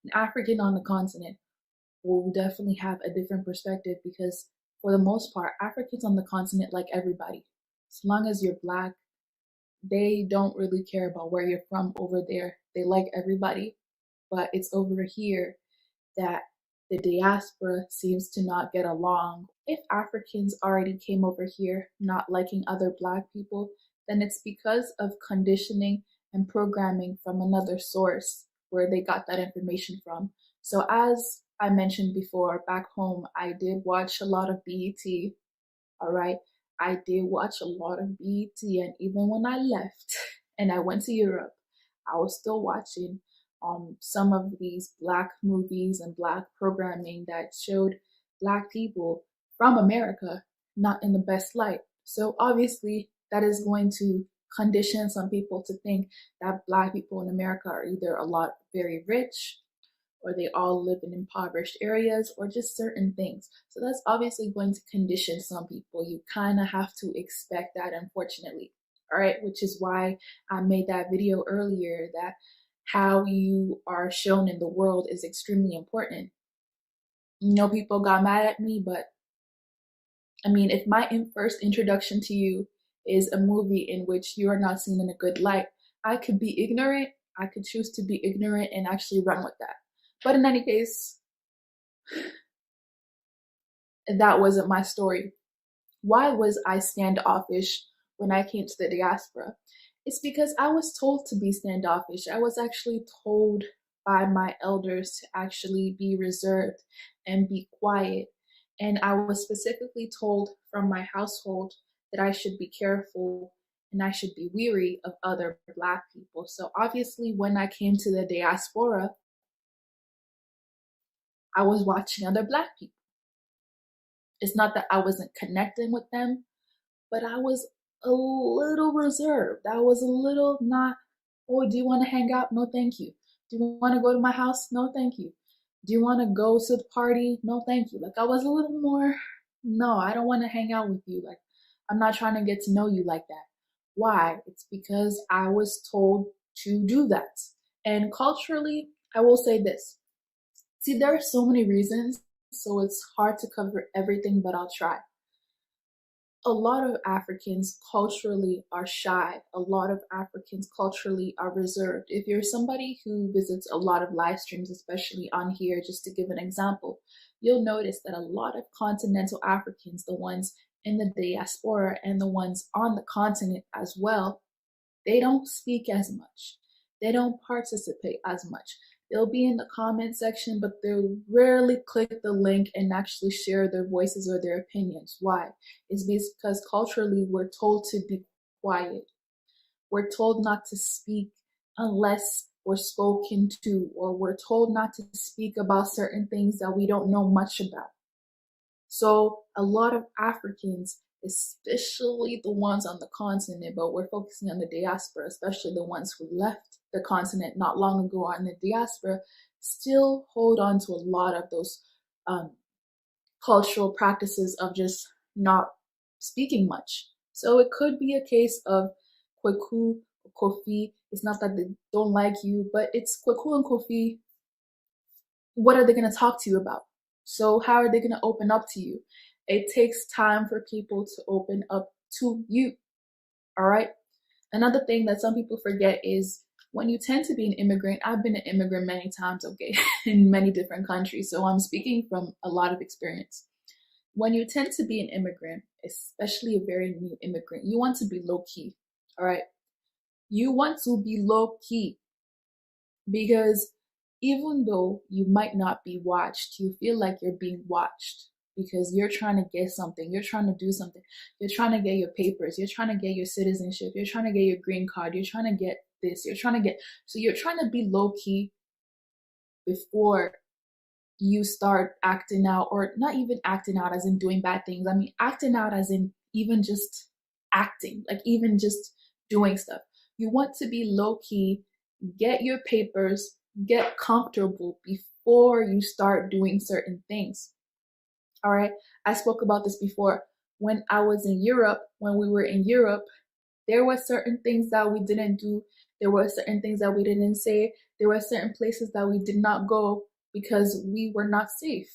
An African on the continent will definitely have a different perspective because, for the most part, Africans on the continent like everybody. As long as you're black, they don't really care about where you're from over there. They like everybody. But it's over here that the diaspora seems to not get along. If Africans already came over here not liking other black people, then it's because of conditioning and programming from another source where they got that information from. So as I mentioned before, back home, I did watch a lot of BET. All right. I did watch a lot of BET, and even when I left and I went to Europe, I was still watching some of these black movies and black programming that showed black people from America not in the best light. So obviously that is going to condition some people to think that black people in America are either a lot very rich, or they all live in impoverished areas, or just certain things. So that's obviously going to condition some people. You kind of have to expect that, unfortunately. All right, which is why I made that video earlier that how you are shown in the world is extremely important. People got mad at me, but I mean, if my first introduction to you is a movie in which you are not seen in a good light, I could be ignorant. I could choose to be ignorant and actually run with that. But in any case, that wasn't my story. Why was I standoffish when I came to the diaspora? It's because I was told to be standoffish. I was actually told by my elders to actually be reserved and be quiet. And I was specifically told from my household that I should be careful and I should be weary of other black people. So obviously when I came to the diaspora, I was watching other black people. It's not that I wasn't connecting with them, but I was a little reserved. I was a little not, oh, do you want to hang out? No, thank you. Do you want to go to my house? No, thank you. Do you want to go to the party? No, thank you. Like, I was a little more, no, I don't want to hang out with you. Like, I'm not trying to get to know you like that. Why? It's because I was told to do that. And culturally, I will say this. See, there are so many reasons, so it's hard to cover everything, but I'll try. A lot of Africans culturally are shy. A lot of Africans culturally are reserved. If you're somebody who visits a lot of live streams, especially on here, just to give an example, you'll notice that a lot of continental Africans, the ones in the diaspora and the ones on the continent as well, they don't speak as much. They don't participate as much. They'll be in the comment section, but they'll rarely click the link and actually share their voices or their opinions. Why? It's because culturally we're told to be quiet. We're told not to speak unless we're spoken to, or we're told not to speak about certain things that we don't know much about. So a lot of Africans, especially the ones on the continent, but we're focusing on the diaspora, especially the ones who left the continent not long ago on the diaspora, still hold on to a lot of those cultural practices of just not speaking much. So it could be a case of Kweku or Kofi. It's not that they don't like you, but it's Kweku and Kofi. What are they going to talk to you about? So how are they going to open up to you? It takes time for people to open up to you. All right. Another thing that some people forget is when you tend to be an immigrant, I've been an immigrant many times, okay, in many different countries. So I'm speaking from a lot of experience. When you tend to be an immigrant, especially a very new immigrant, you want to be low key. All right. You want to be low key because even though you might not be watched, you feel like you're being watched because you're trying to get something, you're trying to do something, you're trying to get your papers, you're trying to get your citizenship, you're trying to get your green card, you're trying to get this, you're trying to be low key before you start acting out, or not even acting out as in doing bad things. I mean, acting out as in even just acting, like even just doing stuff. You want to be low key, get your papers, get comfortable before you start doing certain things. All right. I spoke about this before. When I was in Europe, when we were in Europe, there were certain things that we didn't do. There were certain things that we didn't say. There were certain places that we did not go because we were not safe.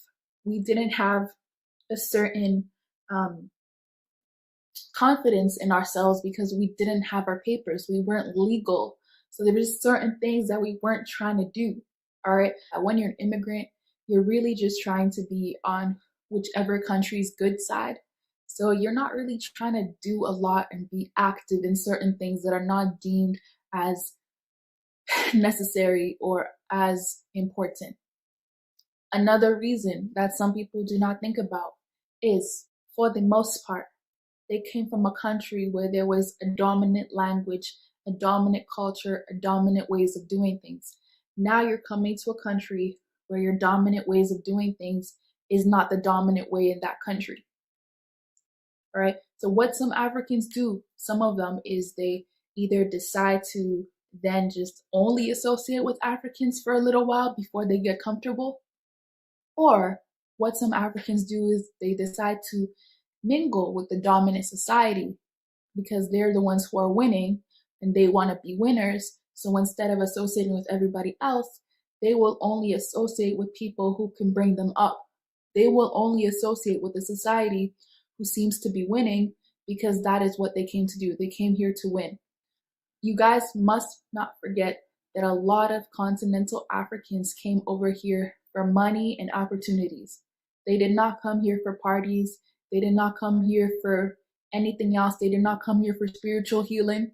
We didn't have a certain confidence in ourselves because we didn't have our papers. We weren't legal. So there was certain things that we weren't trying to do. All right. When you're an immigrant, you're really just trying to be on whichever country's good side. So you're not really trying to do a lot and be active in certain things that are not deemed as necessary or as important. Another reason that some people do not think about is, for the most part, they came from a country where there was a dominant language, a dominant culture, a dominant ways of doing things. Now you're coming to a country where your dominant ways of doing things is not the dominant way in that country. All right. So what some Africans do, some of them, is they either decide to then just only associate with Africans for a little while before they get comfortable. Or what some Africans do is they decide to mingle with the dominant society because they're the ones who are winning and they want to be winners. So instead of associating with everybody else, they will only associate with people who can bring them up. They will only associate with the society who seems to be winning because that is what they came to do. They came here to win. You guys must not forget that a lot of continental Africans came over here for money and opportunities. They did not come here for parties. They did not come here for anything else. They did not come here for spiritual healing.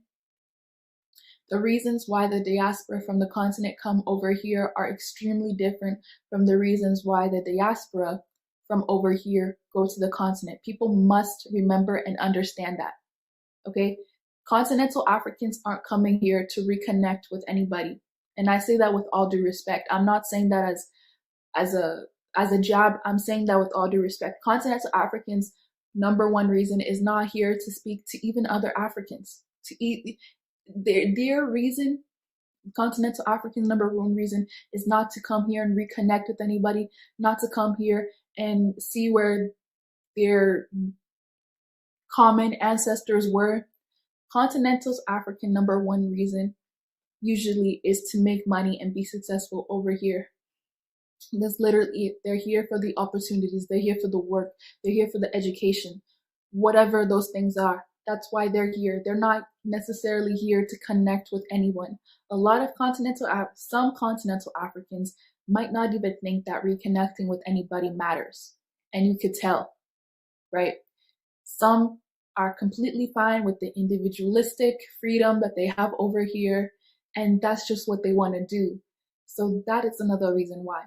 The reasons why the diaspora from the continent come over here are extremely different from the reasons why the diaspora from over here go to the continent. People must remember and understand that, okay? Continental Africans aren't coming here to reconnect with anybody. And I say that with all due respect. I'm not saying that as a jab. I'm saying that with all due respect. Continental Africans, number one reason is not here to speak to even other Africans. To eat their reason, continental Africans' number one reason is not to come here and reconnect with anybody, not to come here and see where their common ancestors were. Continental's African number one reason usually is to make money and be successful over here. That's literally it. They're here for the opportunities. They're here for the work. They're here for the education, whatever those things are. That's why they're here. They're not necessarily here to connect with anyone. A lot of some continental Africans might not even think that reconnecting with anybody matters. And you could tell, right? Some are completely fine with the individualistic freedom that they have over here, and that's just what they want to do. So that is another reason why.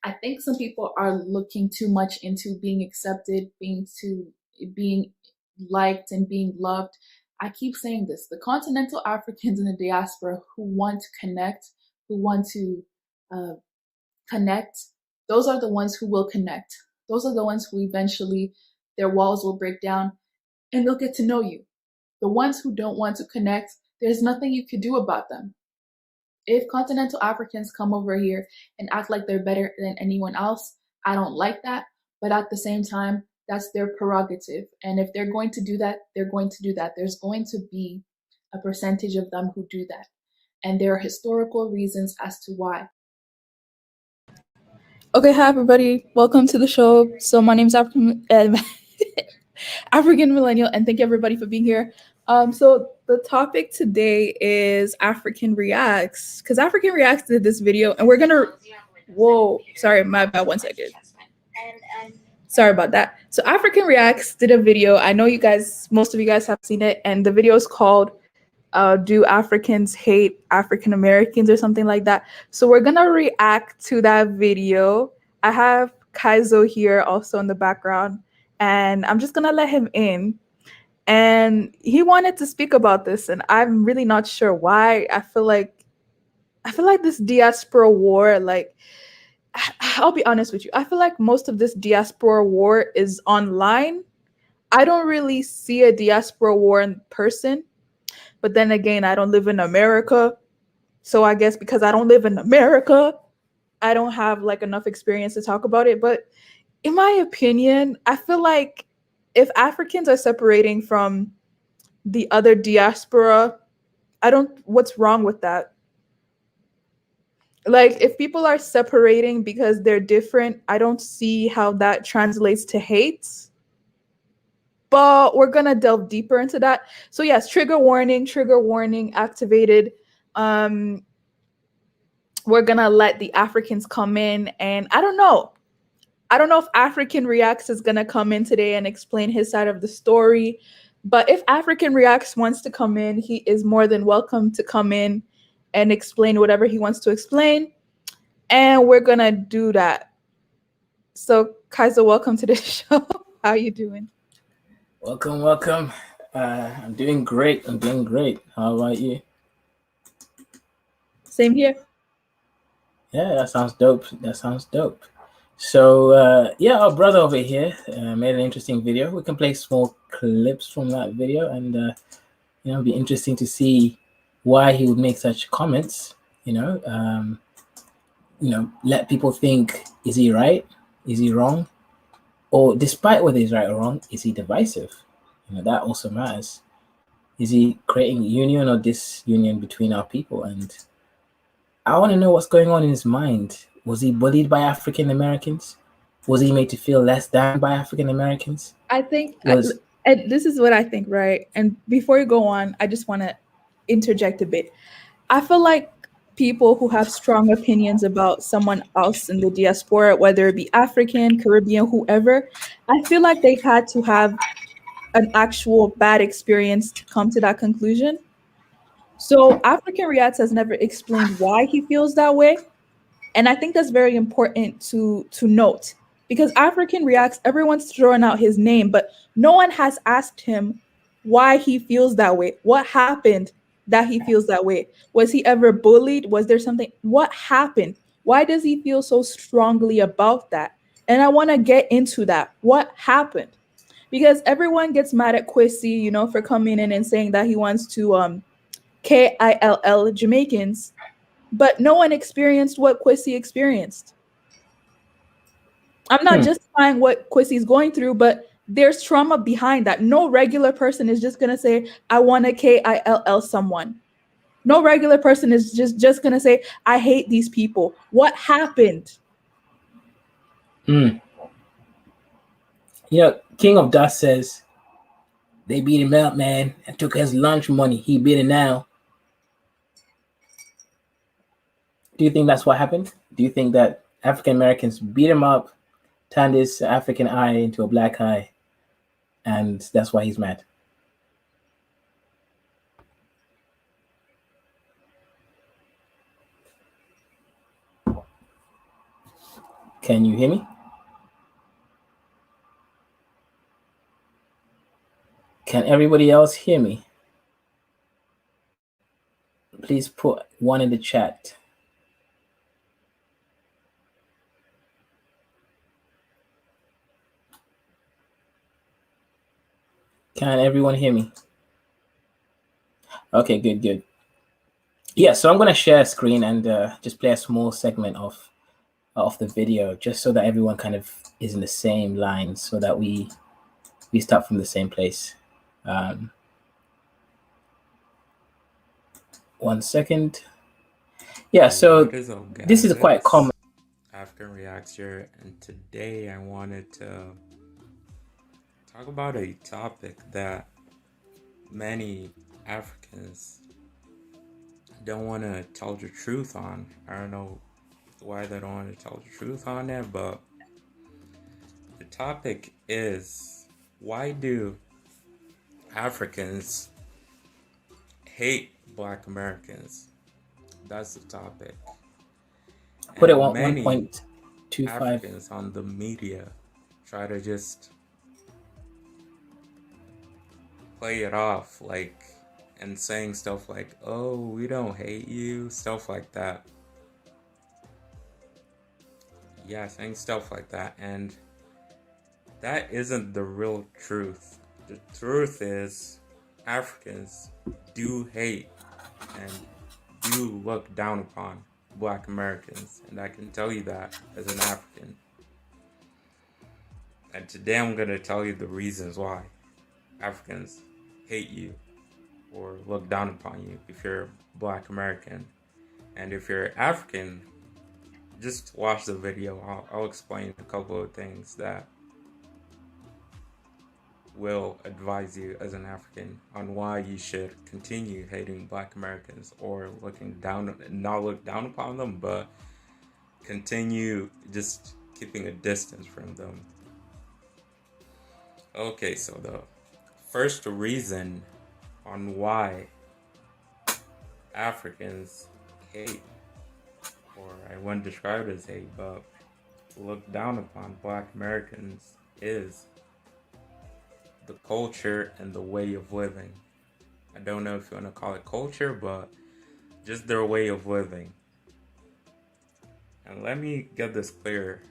I think some people are looking too much into being accepted, being liked and being loved. I keep saying this. The continental Africans in the diaspora who want to connect, who want to connect, those are the ones who will connect. Those are the ones who eventually their walls will break down and they'll get to know you. The ones who don't want to connect, there's nothing you could do about them. If continental Africans come over here and act like they're better than anyone else, I don't like that. But at the same time, that's their prerogative. And if they're going to do that, they're going to do that. There's going to be a percentage of them who do that. And there are historical reasons as to why. Okay, hi everybody. Welcome to the show. So my name is African Millennial, and thank you everybody for being here. So the topic today is African Reacts, because African Reacts did this video, and we're gonna. Whoa, sorry, my bad. 1 second. Sorry about that. So African Reacts did a video. I know most of you guys have seen it, and the video is called "Do Africans Hate African Americans" or something like that. So we're gonna react to that video. I have Kaizo here also in the background, and I'm just gonna let him in. And he wanted to speak about this, and I'm really not sure why. I feel like this diaspora war, like, I'll be honest with you, I feel like most of this diaspora war is online. I don't really see a diaspora war in person, but then again, I don't live in America. So I guess because I don't live in America, I don't have like enough experience to talk about it. But in my opinion, I feel like if Africans are separating from the other diaspora, what's wrong with that? Like, if people are separating because they're different, I don't see how that translates to hate. But we're gonna delve deeper into that. So yes, trigger warning activated. Um, we're gonna let the Africans come in, and I don't know. I don't know if African Reacts is gonna come in today and explain his side of the story. But if African Reacts wants to come in, he is more than welcome to come in and explain whatever he wants to explain. And we're gonna do that. So Kaiser, welcome to the show. How you doing? Welcome, welcome. I'm doing great. I'm doing great. How about you? Same here. Yeah, that sounds dope. That sounds dope. So, yeah, our brother over here made an interesting video. We can play small clips from that video, and it'd be interesting to see why he would make such comments. Let people think: is he right? Is he wrong? Or despite whether he's right or wrong, is he divisive? That also matters. Is he creating union or disunion between our people? And I want to know what's going on in his mind. Was he bullied by African Americans? Was he made to feel less than by African Americans? I think, Was and this is what I think, right? And before you go on, I just want to interject a bit. I feel like people who have strong opinions about someone else in the diaspora, whether it be African, Caribbean, whoever, I feel like they had to have an actual bad experience to come to that conclusion. So African Riaz has never explained why he feels that way. And I think that's very important to note because African Reacts, everyone's throwing out his name, but no one has asked him why he feels that way. What happened that he feels that way? Was he ever bullied? Was there something? What happened? Why does he feel so strongly about that? And I want to get into that. What happened? Because everyone gets mad at Quissy, for coming in and saying that he wants to KILL Jamaicans, but no one experienced what Quissy experienced. I'm not hmm, justifying what Quissy's going through, but there's trauma behind that. No regular person is just gonna say, I want to KILL someone. No regular person is just gonna say, I hate these people. What happened? hmm. King of Dust says they beat him up, man, and took his lunch money. He beat it now. Do you think that's what happened? Do you think that African Americans beat him up, turned his African eye into a black eye, and that's why he's mad? Can you hear me? Can everybody else hear me? Please put one in the chat. Can everyone hear me? Okay, good, good. Yeah, so I'm going to share a screen and just play a small segment of the video, just so that everyone kind of is in the same line, so that we start from the same place. 1 second. Yeah, so What is up, guys? this is quite common. African Reacts here, and today I wanted to talk about a topic that many Africans don't want to tell the truth on. I don't know why they don't want to tell the truth on it, but the topic is, why do Africans hate Black Americans? That's the topic. Put it And 1.25. Africans on the media try to just play it off, like, and saying stuff like, oh, we don't hate you, stuff like that. Yeah, saying stuff like that, and that isn't the real truth. The truth is, Africans do hate and do look down upon Black Americans, and I can tell you that as an African. And today I'm going to tell you the reasons why Africans hate you or look down upon you if you're Black American. And if you're African, just watch the video. I'll explain a couple of things that will advise you as an African on why you should continue hating Black Americans, or looking down, not look down upon them, but continue just keeping a distance from them. Okay, so the first reason on why Africans hate, or I wouldn't describe it as hate, but look down upon Black Americans, is the culture and the way of living. I don't know if you want to call it culture, but just their way of living. And let me get this clear.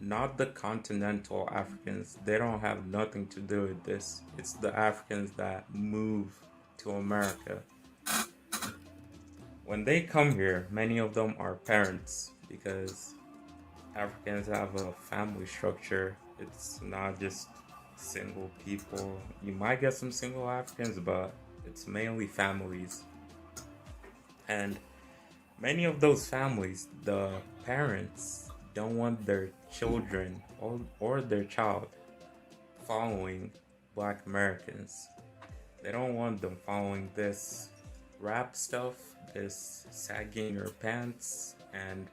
Not the continental Africans. They don't have nothing to do with this. It's the Africans that move to America. When they come here, many of them are parents, because Africans have a family structure. It's not just single people. You might get some single Africans, but it's mainly families. And many of those families, the parents don't want their children or their child following Black Americans. They don't want them following this rap stuff, this sagging your pants and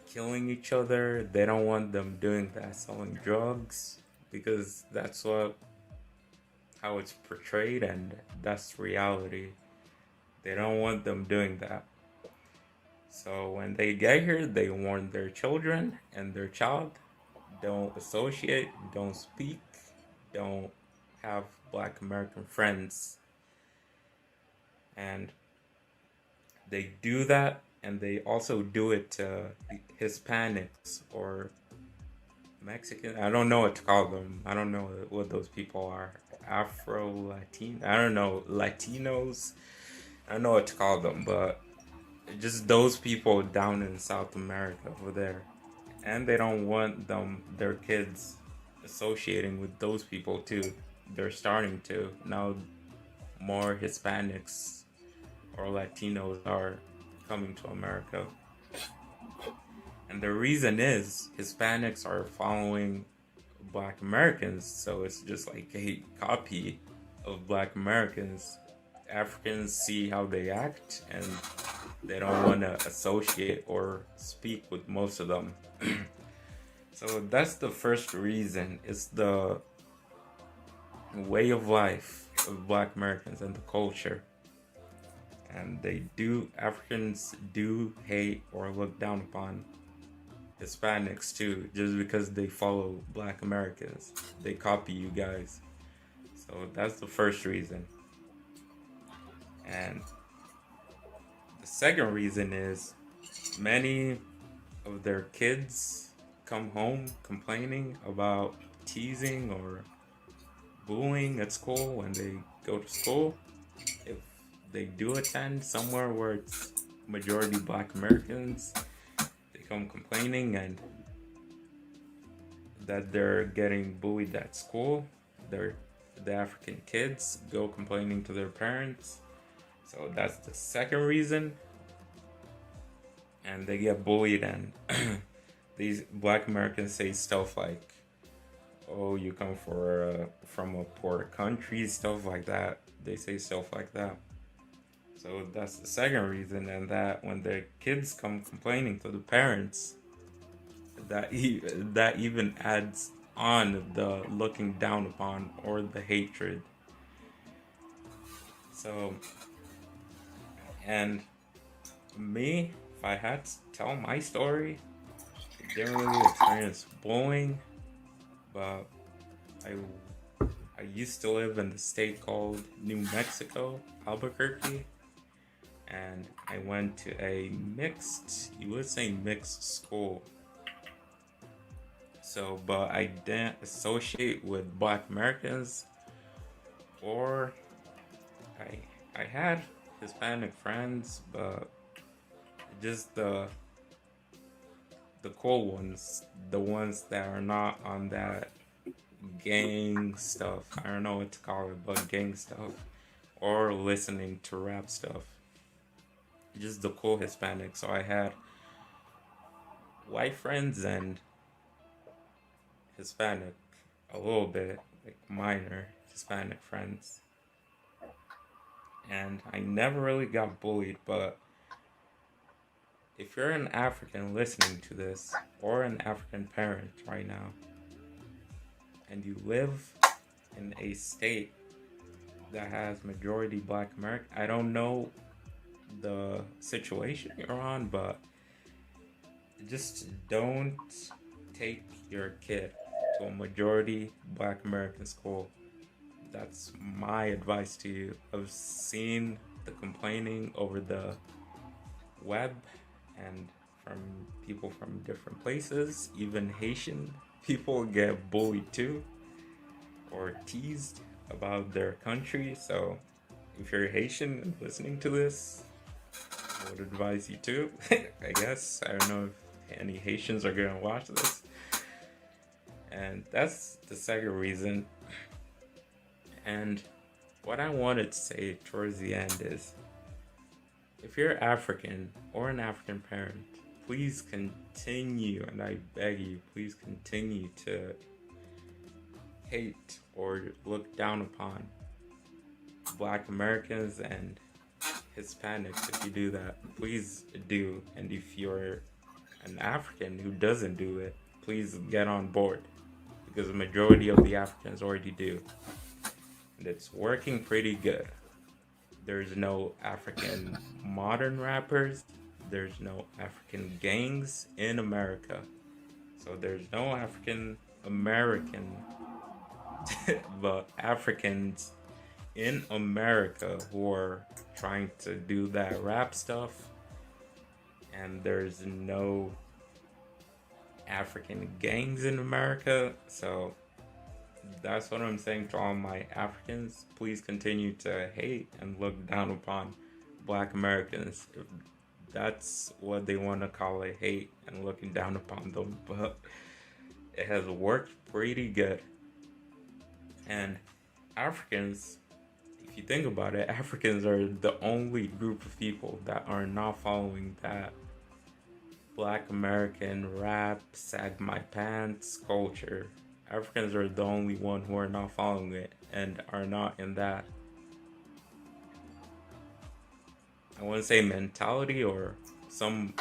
killing each other. They don't want them doing that, selling drugs, because that's how it's portrayed, and that's reality. They don't want them doing that. So when they get here, they warn their children and their child, don't associate, don't speak, don't have Black American friends. And they do that, and they also do it to Hispanics or Mexican. I don't know what to call them. I don't know what those people are. Afro-Latino. I don't know. Latinos. I don't know what to call them, but just those people down in South America over there. And they don't want their kids associating with those people too. They're starting to. Now more Hispanics or Latinos are coming to America. And the reason is Hispanics are following Black Americans, so it's just like a copy of Black Americans. Africans see how they act, and they don't want to associate or speak with most of them. So that's the first reason. It's the way of life of Black Americans and the culture. And Africans do hate or look down upon Hispanics too, just because they follow Black Americans. They copy you guys. So that's the first reason. And the second reason is many of their kids come home complaining about teasing or bullying at school when they go to school. If they do attend somewhere where it's majority Black Americans, they come complaining and that they're getting bullied at school. The African kids go complaining to their parents. So that's the second reason. And they get bullied, and these Black Americans say stuff like, oh, you come from a poor country, stuff like that. They say stuff like that. So that's the second reason. And that when their kids come complaining to the parents, that even adds on the looking down upon or the hatred. So, and me, if I had to tell my story, I didn't really experience bullying, but I used to live in the state called New Mexico, Albuquerque, and I went to a mixed school. So, but I didn't associate with Black Americans, or I had Hispanic friends, but just the cool ones, the ones that are not on that gang stuff. I don't know what to call it, but gang stuff, or listening to rap stuff. just the cool Hispanic. So I had white friends and Hispanic, a little bit, like minor Hispanic friends. And I never really got bullied, but if you're an African listening to this, or an African parent right now, and you live in a state that has majority Black America, I don't know the situation you're on, but just don't take your kid to a majority Black American school. That's my advice to you. I've seen the complaining over the web and from people from different places. Even Haitian people get bullied too, or teased about their country. So if you're Haitian and listening to this, I would advise you to. I guess. I don't know if any Haitians are gonna watch this. And that's the second reason. And what I wanted to say towards the end is, if you're African or an African parent, please continue, and I beg you, please continue to hate or look down upon Black Americans and Hispanics. If you do that, please do. And if you're an African who doesn't do it, please get on board, because the majority of the Africans already do. And it's working pretty good. There's no African modern rappers. There's no African gangs in America. So there's no African American, but Africans in America who are trying to do that rap stuff. And there's no African gangs in America. So that's what I'm saying to all my Africans. Please continue to hate and look down upon Black Americans. If that's what they want to call it, hate and looking down upon them. But it has worked pretty good. And Africans, if you think about it, Africans are the only group of people that are not following that Black American rap, sag my pants culture. Africans are the only one who are not following it and are not in that, I wouldn't say mentality, or some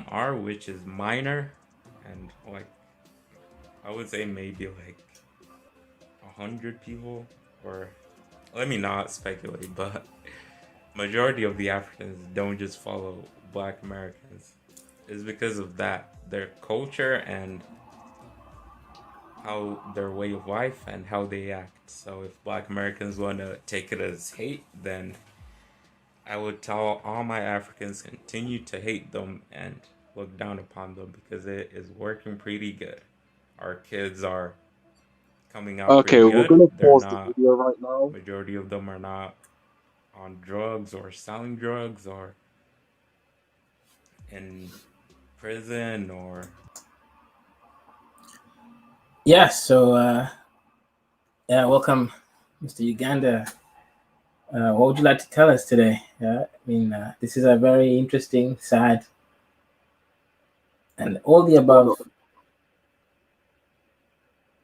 are, which is minor, and like I would say maybe like 100 people, or let me not speculate, but majority of the Africans don't just follow Black Americans. It's because of that, their culture and how their way of life and how they act. So if Black Americans want to take it as hate, then I would tell all my Africans continue to hate them and look down upon them, because it is working pretty good. Our kids are coming out Okay, pretty we're good. gonna They're pause the not, video right now. majority of them are not on drugs or selling drugs or in prison or Yeah, so yeah, welcome, Mr. Uganda. What would you like to tell us today? Yeah, I mean, this is a very interesting, sad, and all the above.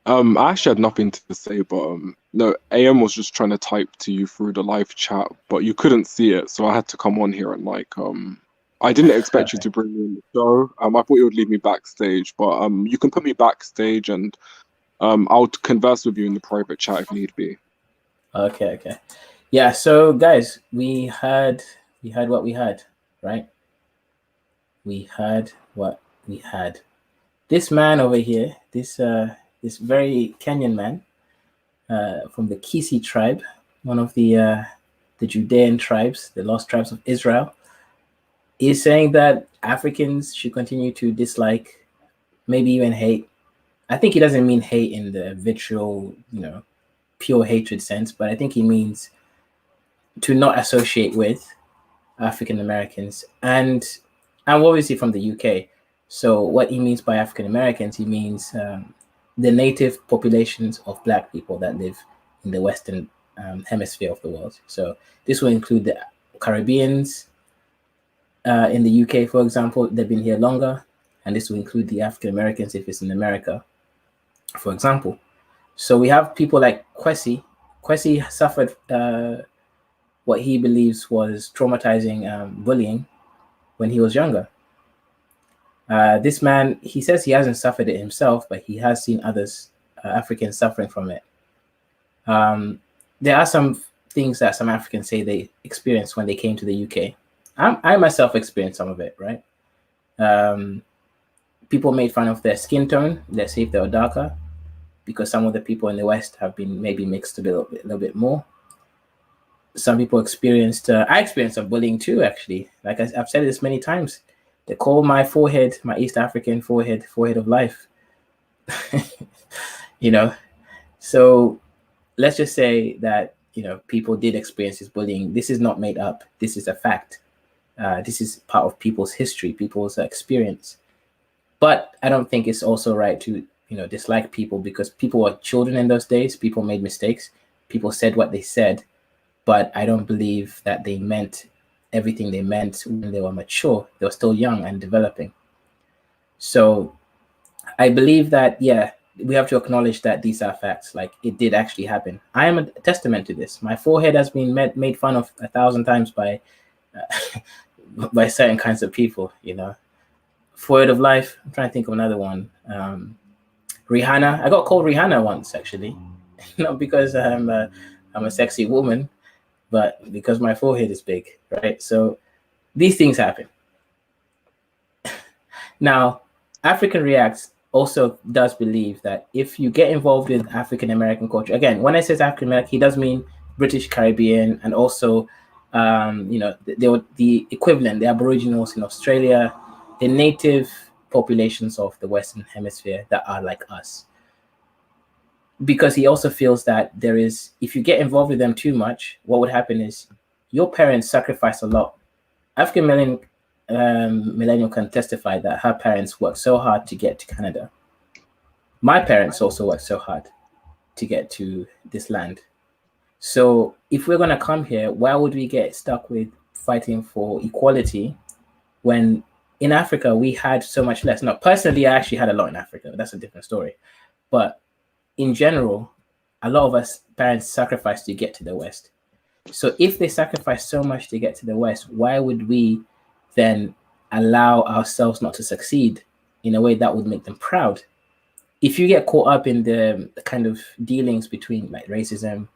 I actually had nothing to say, but no, AM was just trying to type to you through the live chat, but you couldn't see it, so I had to come on here and I didn't expect you to bring me in the show. I thought you would leave me backstage, but you can put me backstage, and I'll converse with you in the private chat if need be. Okay. Yeah, so guys, we had what we had, right? We had what we had. This man over here, this very Kenyan man, from the Kisi tribe, one of the Judean tribes, the lost tribes of Israel, is saying that Africans should continue to dislike, maybe even hate. I think he doesn't mean hate in the vitriol, pure hatred sense, but I think he means to not associate with African Americans, and I'm obviously from the UK. So what he means by African Americans, he means the native populations of Black people that live in the Western hemisphere of the world. So this will include the Caribbeans, in the UK, for example, they've been here longer, and this will include the African Americans if it's in America, for example. So we have people like Kwesi. Kwesi suffered what he believes was traumatizing bullying when he was younger. This man, he says he hasn't suffered it himself, but he has seen others, Africans, suffering from it. There are some things that some Africans say they experienced when they came to the UK. I myself experienced some of it, right? People made fun of their skin tone, let's say if they were darker, because some of the people in the West have been maybe mixed a little bit more. Some people experienced, I experienced some bullying too, actually. Like I've said this many times. They call my forehead, my East African forehead of life. You know, so let's just say that, you know, people did experience this bullying. This is not made up. This is a fact. This is part of people's history, people's experience. But I don't think it's also right to, you know, dislike people, because people were children in those days. People made mistakes. People said what they said. But I don't believe that they meant everything they meant when they were mature. They were still young and developing. So I believe that, yeah, we have to acknowledge that these are facts. Like, it did actually happen. I am a testament to this. My forehead has been made fun of 1,000 times by by certain kinds of people, you know. Forehead of life. I'm trying to think of another one. Rihanna. I got called Rihanna once, actually. Not because I'm a sexy woman, but because my forehead is big, right? So these things happen. Now, African Reacts also does believe that if you get involved with African American culture, again, when I say African American, he does mean British Caribbean, and also, you know, the equivalent, the Aboriginals in Australia, the native populations of the Western Hemisphere that are like us. Because he also feels that there is, if you get involved with them too much, what would happen is your parents sacrifice a lot. African millennial can testify that her parents worked so hard to get to Canada. My parents also worked so hard to get to this land. So if we're going to come here, why would we get stuck with fighting for equality when in Africa we had so much less? Now, personally, I actually had a lot in Africa. That's a different story. But in general, a lot of us parents sacrifice to get to the West. So if they sacrifice so much to get to the West, why would we then allow ourselves not to succeed in a way that would make them proud? If you get caught up in the kind of dealings between like racism,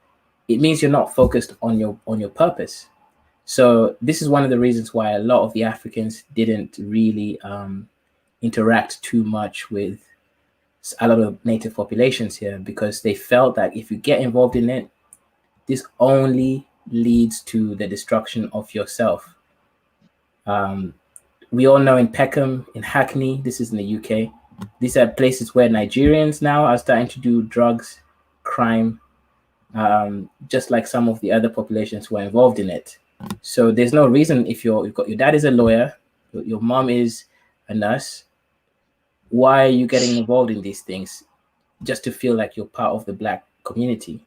it means you're not focused on your purpose. So this is one of the reasons why a lot of the Africans didn't really interact too much with a lot of native populations here, because they felt that if you get involved in it, this only leads to the destruction of yourself. We all know in Peckham, in Hackney, this is in the UK, these are places where Nigerians now are starting to do drugs, crime, just like some of the other populations who are involved in it. So there's no reason, if you've got your dad is a lawyer, your mom is a nurse, why are you getting involved in these things just to feel like you're part of the Black community?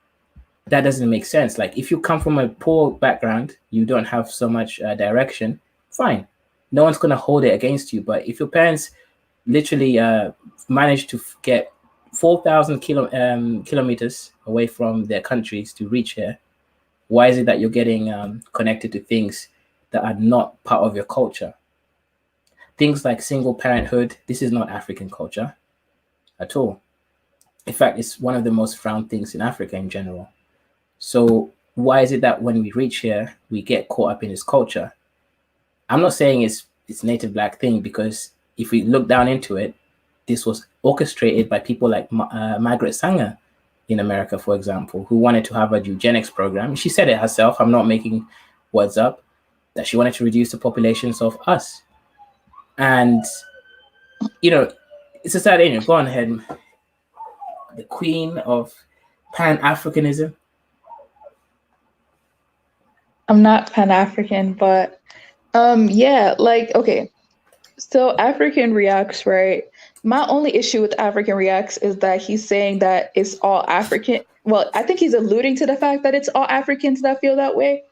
That doesn't make sense. Like, if you come from a poor background, you don't have so much direction, fine. No one's going to hold it against you. But if your parents literally managed to get 4,000 kilometers away from their countries to reach here, why is it that you're getting connected to things that are not part of your culture? Things like single parenthood, this is not African culture at all. In fact, it's one of the most frowned things in Africa in general. So why is it that when we reach here, we get caught up in this culture? I'm not saying it's native Black thing, because if we look down into it, this was orchestrated by people like Margaret Sanger in America, for example, who wanted to have a eugenics program. She said it herself, I'm not making words up, that she wanted to reduce the populations of us. And, you know, it's a sad ending. Go on ahead. The queen of Pan-Africanism. I'm not Pan-African, but yeah, like, okay. So African Reacts, right? My only issue with African Reacts is that he's saying that it's all African. Well, I think he's alluding to the fact that it's all Africans that feel that way.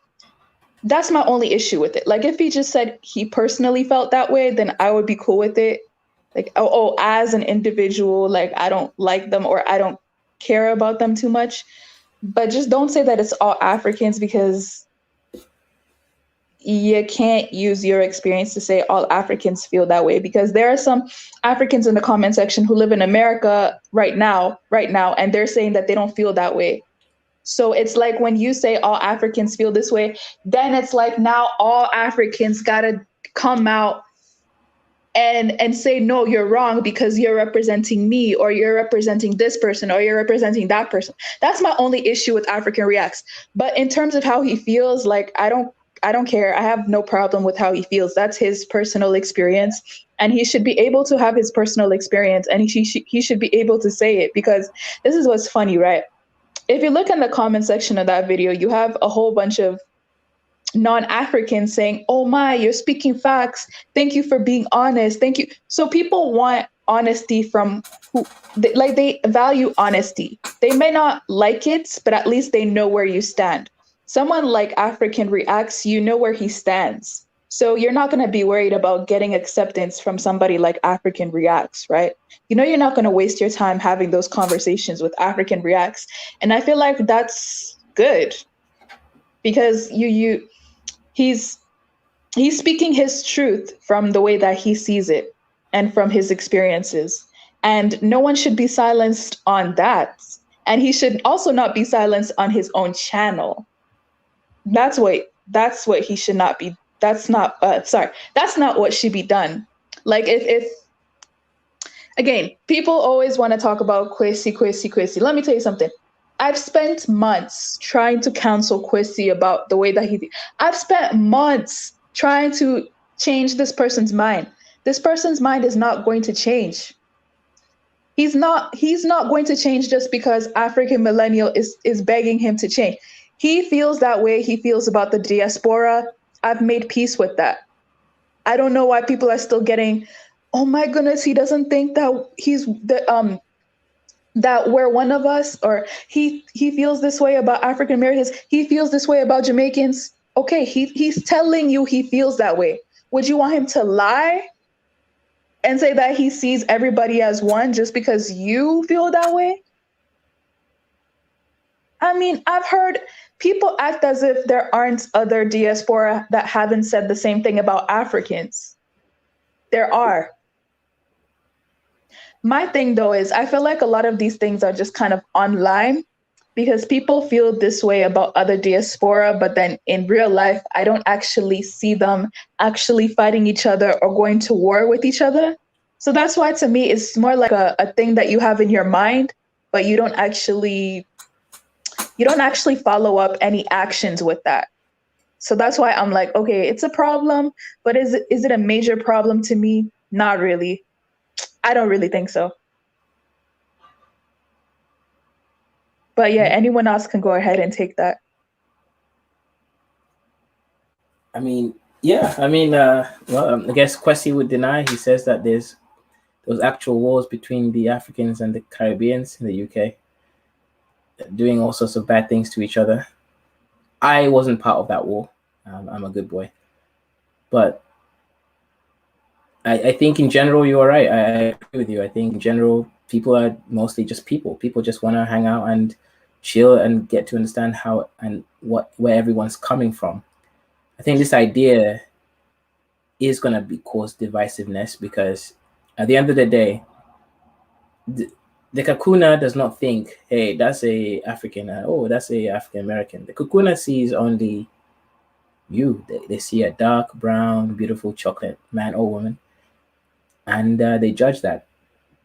That's my only issue with it. Like, if he just said he personally felt that way, then I would be cool with it. Like, oh, as an individual, like, I don't like them or I don't care about them too much. But just don't say that it's all Africans, because you can't use your experience to say all Africans feel that way, because there are some Africans in the comment section who live in America right now, and they're saying that they don't feel that way. So it's like, when you say all Africans feel this way, then it's like now all Africans gotta come out and say, no, you're wrong because you're representing me, or you're representing this person, or you're representing that person. That's my only issue with African Reacts. But in terms of how he feels, like, I don't care. I have no problem with how he feels. That's his personal experience, and he should be able to have his personal experience, and he should be able to say it, because this is what's funny, right? If you look in the comment section of that video, you have a whole bunch of non-Africans saying, oh my, you're speaking facts. Thank you for being honest. Thank you. So people want honesty from who, they value honesty. They may not like it, but at least they know where you stand. Someone like African Reacts, you know where he stands. So you're not going to be worried about getting acceptance from somebody like African Reacts, right? You know, you're not going to waste your time having those conversations with African Reacts. And I feel like that's good, because he's speaking his truth from the way that he sees it and from his experiences. And no one should be silenced on that. And he should also not be silenced on his own channel. That's what he should not be. That's not what should be done. Like, if again, people always want to talk about Kwesi. Let me tell you something. I've spent months trying to counsel Kwesi about the way that I've spent months trying to change this person's mind. This person's mind is not going to change. He's not going to change just because African Millennial is begging him to change. He feels that way. He feels about the diaspora. I've made peace with that. I don't know why people are still getting, oh my goodness, he doesn't think that he's the that we're one of us, or he feels this way about African Americans, he feels this way about Jamaicans. Okay, he's telling you he feels that way. Would you want him to lie and say that he sees everybody as one just because you feel that way? I mean, I've heard people act as if there aren't other diaspora that haven't said the same thing about Africans. There are. My thing, though, is I feel like a lot of these things are just kind of online, because people feel this way about other diaspora, but then in real life, I don't actually see them actually fighting each other or going to war with each other. So that's why, to me, it's more like a thing that you have in your mind, but you don't actually follow up any actions with that. So that's why I'm like, okay, it's a problem, but is it a major problem to me? Not really. I don't really think so. But yeah, anyone else can go ahead and take that. I mean, yeah. I mean, well, I guess Kwesi would deny. He says that there's actual wars between the Africans and the Caribbeans in the UK, doing all sorts of bad things to each other. I wasn't part of that war. I'm a good boy. But I think in general, you're right. I agree with you. I think in general, people are mostly just people. People just want to hang out and chill and get to understand how and where everyone's coming from. I think this idea is going to cause divisiveness, because at the end of the day, the Kakuna does not think, hey, that's a African, that's a African American. The Kakuna sees only you. They see a dark brown, beautiful chocolate man or woman, and they judge that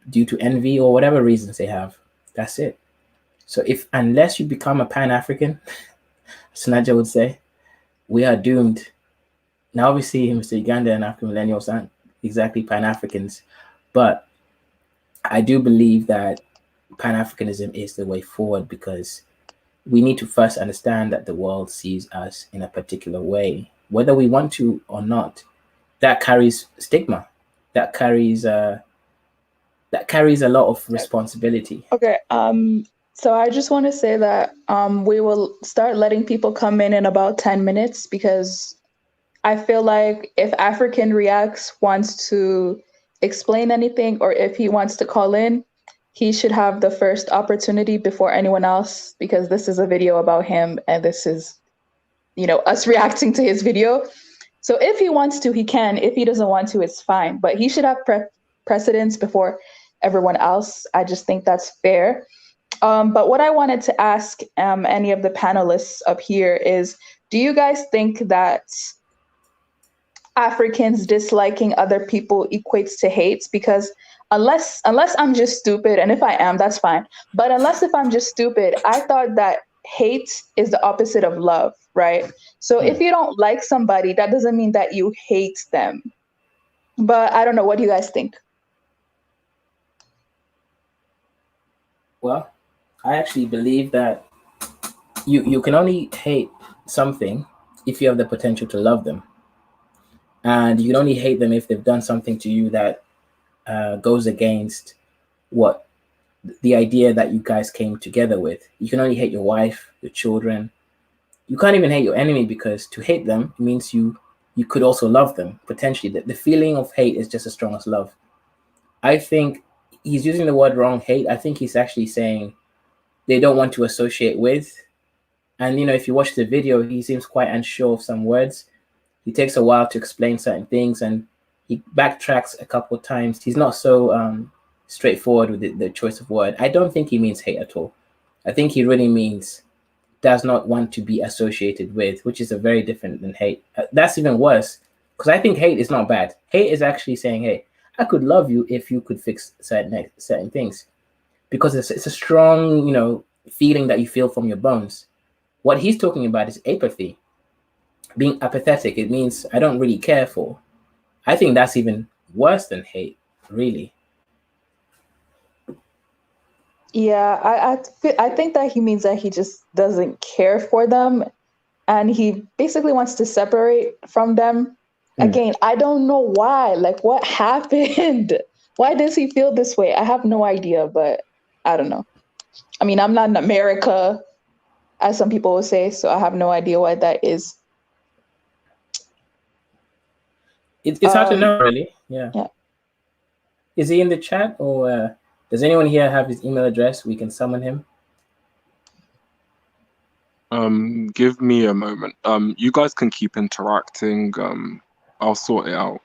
due to envy or whatever reasons they have. That's it. So unless you become a Pan-African, Sanaja would say, we are doomed. Now, obviously, Mr. Uganda and African millennials aren't exactly Pan-Africans, but I do believe that Pan-Africanism is the way forward, because we need to first understand that the world sees us in a particular way, whether we want to or not. That carries stigma. That carries a lot of responsibility. Okay. So I just want to say that we will start letting people come in about 10 minutes because I feel like if African Reacts wants to explain anything or if he wants to call in, he should have the first opportunity before anyone else because this is a video about him and this is, us reacting to his video. So if he wants to, he can. If he doesn't want to, it's fine. But he should have precedence before everyone else. I just think that's fair. But what I wanted to ask any of the panelists up here is, do you guys think that Africans disliking other people equates to hate? Because unless I'm just stupid, and if I am, that's fine. But unless if I'm just stupid, I thought that hate is the opposite of love, right? So if you don't like somebody, that doesn't mean that you hate them. But I don't know. What do you guys think? Well, I actually believe that you can only hate something if you have the potential to love them. And you can only hate them if they've done something to you that goes against what the idea that you guys came together with. You can only hate your wife, your children. You can't even hate your enemy, because to hate them means you could also love them potentially. The feeling of hate is just as strong as love. I think he's using the word wrong, hate. I think he's actually saying they don't want to associate with. And if you watch the video, he seems quite unsure of some words. He takes a while to explain certain things, and he backtracks a couple of times. He's not so straightforward with the choice of word. I don't think he means hate at all. I think he really means does not want to be associated with, which is a very different than hate. That's even worse, because I think hate is not bad. Hate is actually saying, hey, I could love you if you could fix certain things, because it's a strong, feeling that you feel from your bones. What he's talking about is apathy. Being apathetic, it means I don't really care for. I think that's even worse than hate, really. Yeah, I think that he means that he just doesn't care for them, and he basically wants to separate from them. Again, I don't know why. Like, what happened? Why does he feel this way? I have no idea, but I don't know. I mean, I'm not in America, as some people will say, so I have no idea why that is. It's hard to know, really. Yeah. Is he in the chat, or does anyone here have his email address? We can summon him. Give me a moment. You guys can keep interacting. I'll sort it out.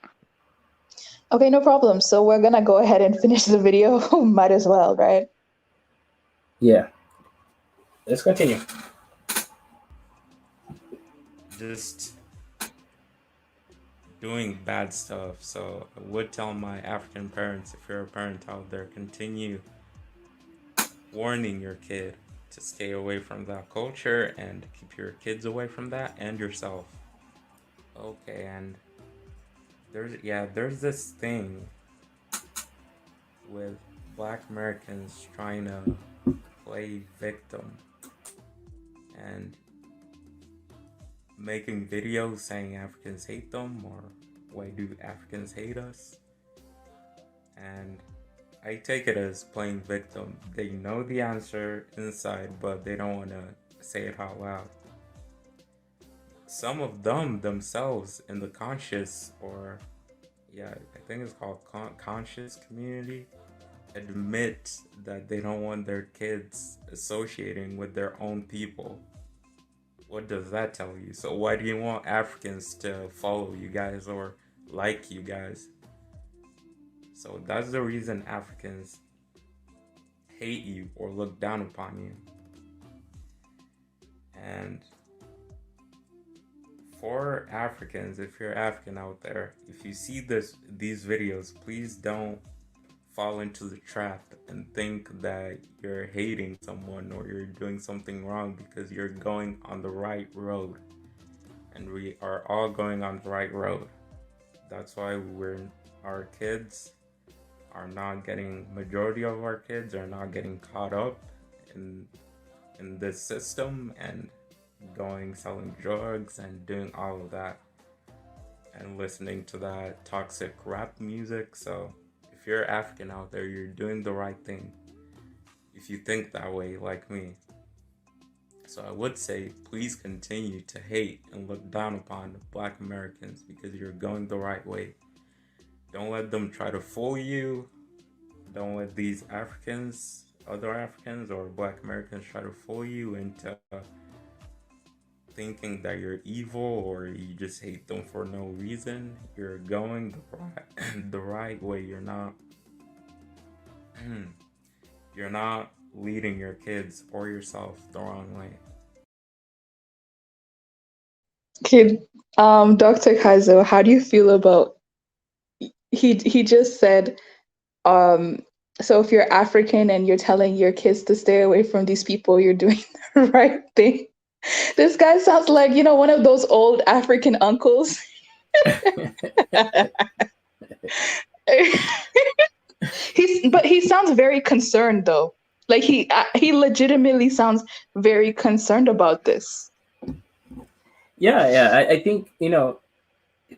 Okay, no problem. So we're gonna go ahead and finish the video. Might as well, right? Yeah. Let's continue. Just doing bad stuff. So I would tell my African parents, if you're a parent out there, continue warning your kid to stay away from that culture and keep your kids away from that and yourself. Okay, and there's this thing with Black Americans trying to play victim and making videos saying Africans hate them, or why do Africans hate us? And I take it as playing victim. They know the answer inside, but they don't want to say it out loud. Some of them themselves in the conscious, or I think it's called conscious community, admit that they don't want their kids associating with their own people. What does that tell you? So why do you want Africans to follow you guys or like you guys? So that's the reason Africans hate you or look down upon you. And for Africans, if you're African out there, if you see these videos, please don't fall into the trap and think that you're hating someone or you're doing something wrong, because you're going on the right road, and we are all going on the right road. That's why our kids are not getting, majority of our kids are not getting caught up in this system and selling drugs and doing all of that and listening to that toxic rap music. So if you're African out there, you're doing the right thing. if you think that way like me. So I would say, please continue to hate and look down upon Black Americans because you're going the right way. Don't let them try to fool you. Don't let these Africans, other Africans or Black Americans try to fool you into thinking that you're evil or you just hate them for no reason. You're going the right way. You're not leading your kids or yourself the wrong way. Okay, Dr. Kaizo, how do you feel about he just said, so if you're African and you're telling your kids to stay away from these people, you're doing the right thing. This guy sounds like, one of those old African uncles. But he sounds very concerned though. Like he legitimately sounds very concerned about this. Yeah. I think,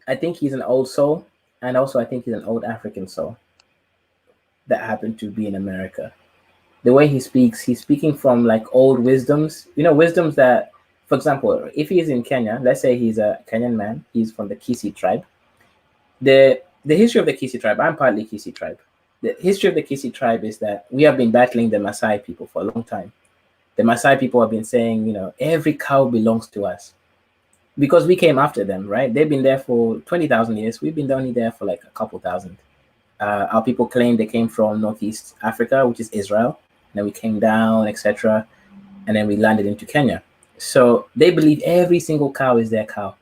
I think he's an old soul, and also I think he's an old African soul that happened to be in America. The way he speaks, he's speaking from like old wisdoms, wisdoms that, for example, if he is in Kenya, let's say he's a Kenyan man, he's from the Kisi tribe. The history of the Kisi tribe, I'm partly Kisi tribe. The history of the Kisi tribe is that we have been battling the Maasai people for a long time. The Maasai people have been saying, every cow belongs to us because we came after them, right? They've been there for 20,000 years. We've been only there for like a couple thousand. Our people claim they came from Northeast Africa, which is Israel. And then we came down, etc. And then we landed into Kenya. So they believe every single cow is their cow,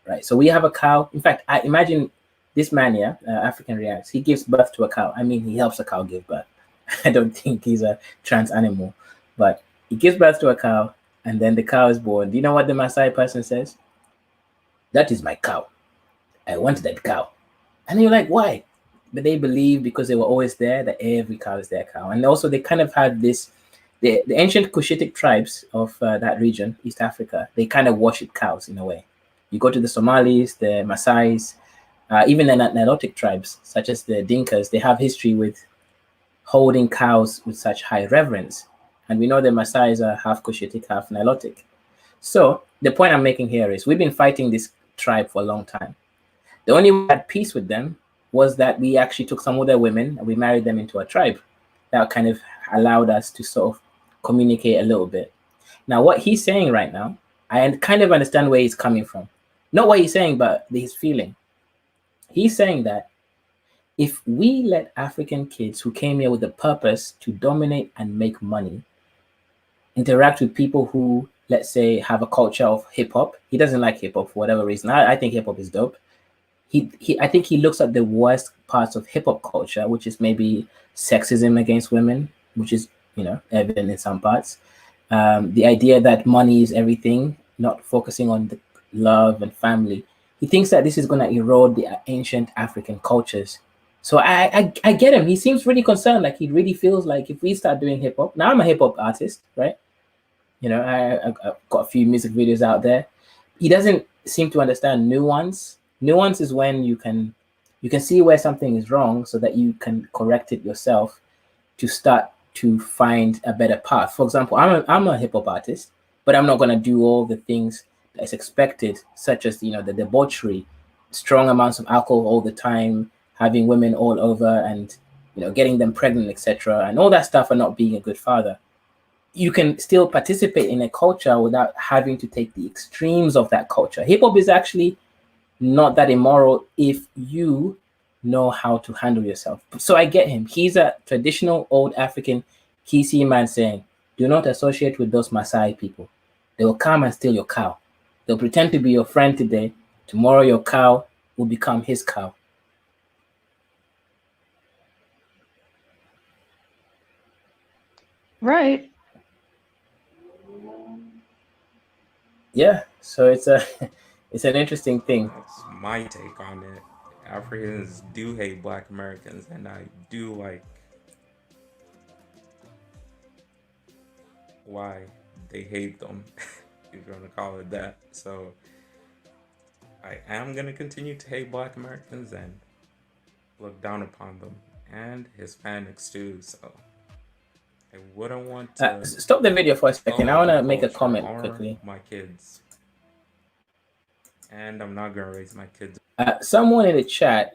right? So we have a cow. In fact, I imagine this man here, African Reacts, he gives birth to a cow. I mean, he helps a cow give birth. I don't think he's a trans animal, but he gives birth to a cow, and then the cow is born. Do you know what the Maasai person says? That is my cow. I want that cow. And you're like, why? But they believe because they were always there that every cow is their cow. And also they kind of had this, the ancient Cushitic tribes of that region, East Africa, they kind of worship cows in a way. You go to the Somalis, the Maasais, even the Nilotic tribes, such as the Dinkas, they have history with holding cows with such high reverence. And we know the Maasais are half Cushitic, half Nilotic. So the point I'm making here is we've been fighting this tribe for a long time. The only way we had peace with them was that we actually took some of their women and we married them into a tribe. That kind of allowed us to sort of communicate a little bit. Now, what he's saying right now, I kind of understand where he's coming from. Not what he's saying, but his feeling. He's saying that if we let African kids who came here with a purpose to dominate and make money interact with people who, let's say, have a culture of hip hop, he doesn't like hip hop for whatever reason. I think hip hop is dope. I think he looks at the worst parts of hip hop culture, which is maybe sexism against women, which is, evident in some parts. The idea that money is everything, not focusing on the love and family. He thinks that this is going to erode the ancient African cultures. So I get him. He seems really concerned. Like he really feels like if we start doing hip hop, now I'm a hip hop artist, right? I've got a few music videos out there. He doesn't seem to understand nuance. Nuance is when you can see where something is wrong so that you can correct it yourself to start to find a better path. For example, I'm a hip hop artist, but I'm not going to do all the things that's expected, such as, the debauchery, strong amounts of alcohol all the time, having women all over and, getting them pregnant, etc. And all that stuff, and not being a good father. You can still participate in a culture without having to take the extremes of that culture. Hip hop is actually not that immoral if you know how to handle yourself. So I get him. He's a traditional old African Kisi man saying, do not associate with those Maasai people. They will come and steal your cow. They'll pretend to be your friend today. Tomorrow your cow will become his cow. Right. Yeah, so it's an interesting thing. That's my take on it. Africans do hate Black Americans, and I do like why they hate them, if you want to call it that. So I am going to continue to hate Black Americans and look down upon them, and Hispanics too. So I wouldn't want to Stop the video for a second. I want to follow make a culture comment or quickly. my kids. And I'm not gonna raise my kids. Someone in the chat,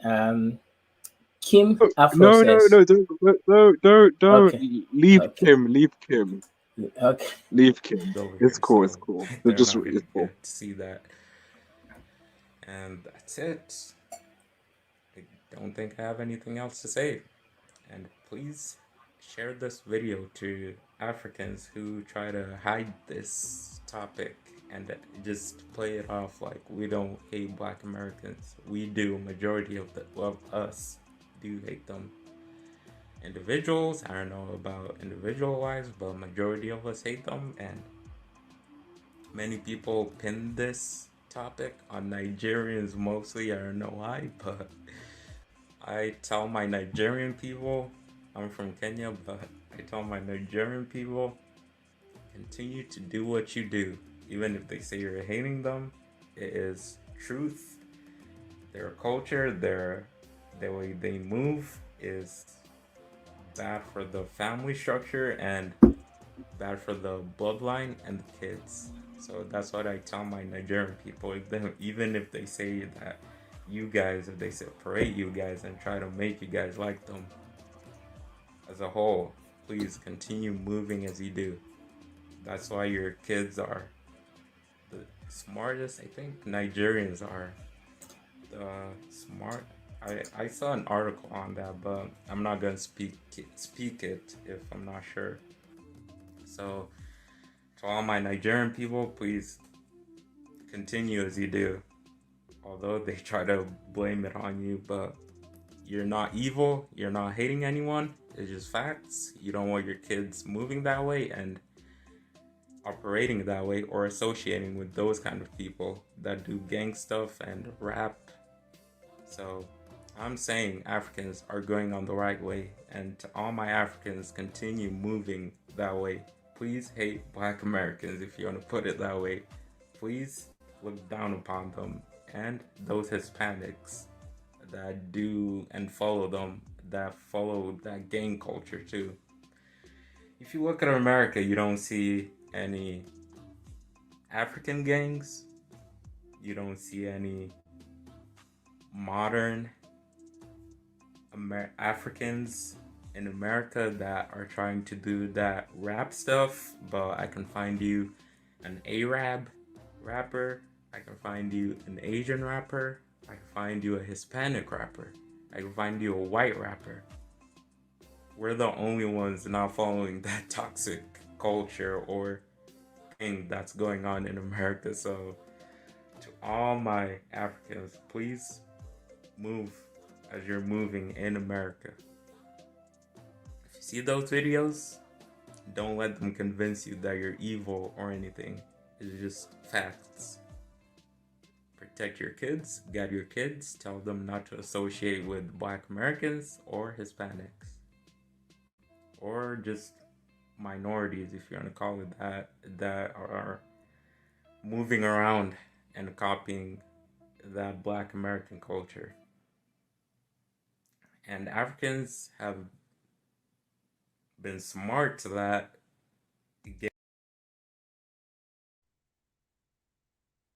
Kim Afro No, says. don't. Okay. Leave Okay. Kim. Leave Kim. Okay. Leave Kim. Over It's here, cool. so It's cool. they're Just not gonna it's cool. get to see that. And that's it. I don't think I have anything else to say. And please share this video to Africans who try to hide this topic and just play it off like we don't hate Black Americans. We do. Majority of us do hate them. Individuals, I don't know about individual wise, but majority of us hate them, and many people pin this topic on Nigerians mostly. I don't know why, but I tell my Nigerian people, I'm from Kenya, but I tell my Nigerian people, continue to do what you do. Even if they say you're hating them, it is truth. Their culture, the way they move is bad for the family structure and bad for the bloodline and the kids. So that's what I tell my Nigerian people. Even if they say that you guys, if they separate you guys and try to make you guys like them as a whole, please continue moving as you do. That's why your kids are the smartest. I think Nigerians are the smart. I saw an article on that, but I'm not gonna speak it if I'm not sure. So to all my Nigerian people, please continue as you do. Although they try to blame it on you, but you're not evil, you're not hating anyone, it's just facts. You don't want your kids moving that way and operating that way or associating with those kind of people that do gang stuff and rap. So I'm saying Africans are going on the right way, and to all my Africans, continue moving that way. Please hate Black Americans if you want to put it that way. Please look down upon them and those Hispanics that do and follow them, that follow that gang culture too. If you look at America, you don't see any African gangs. You don't see any modern Africans in America that are trying to do that rap stuff, but I can find you an Arab rapper, I can find you an Asian rapper, I can find you a Hispanic rapper, I can find you a white rapper. We're the only ones not following that toxic culture or thing that's going on in America. So to all my Africans, please move as you're moving in America. If you see those videos, don't let them convince you that you're evil or anything. It's just facts. Protect your kids, guide your kids, tell them not to associate with Black Americans or Hispanics. Or just minorities, if you want to call it that are moving around and copying that Black American culture. And Africans have been smart to that.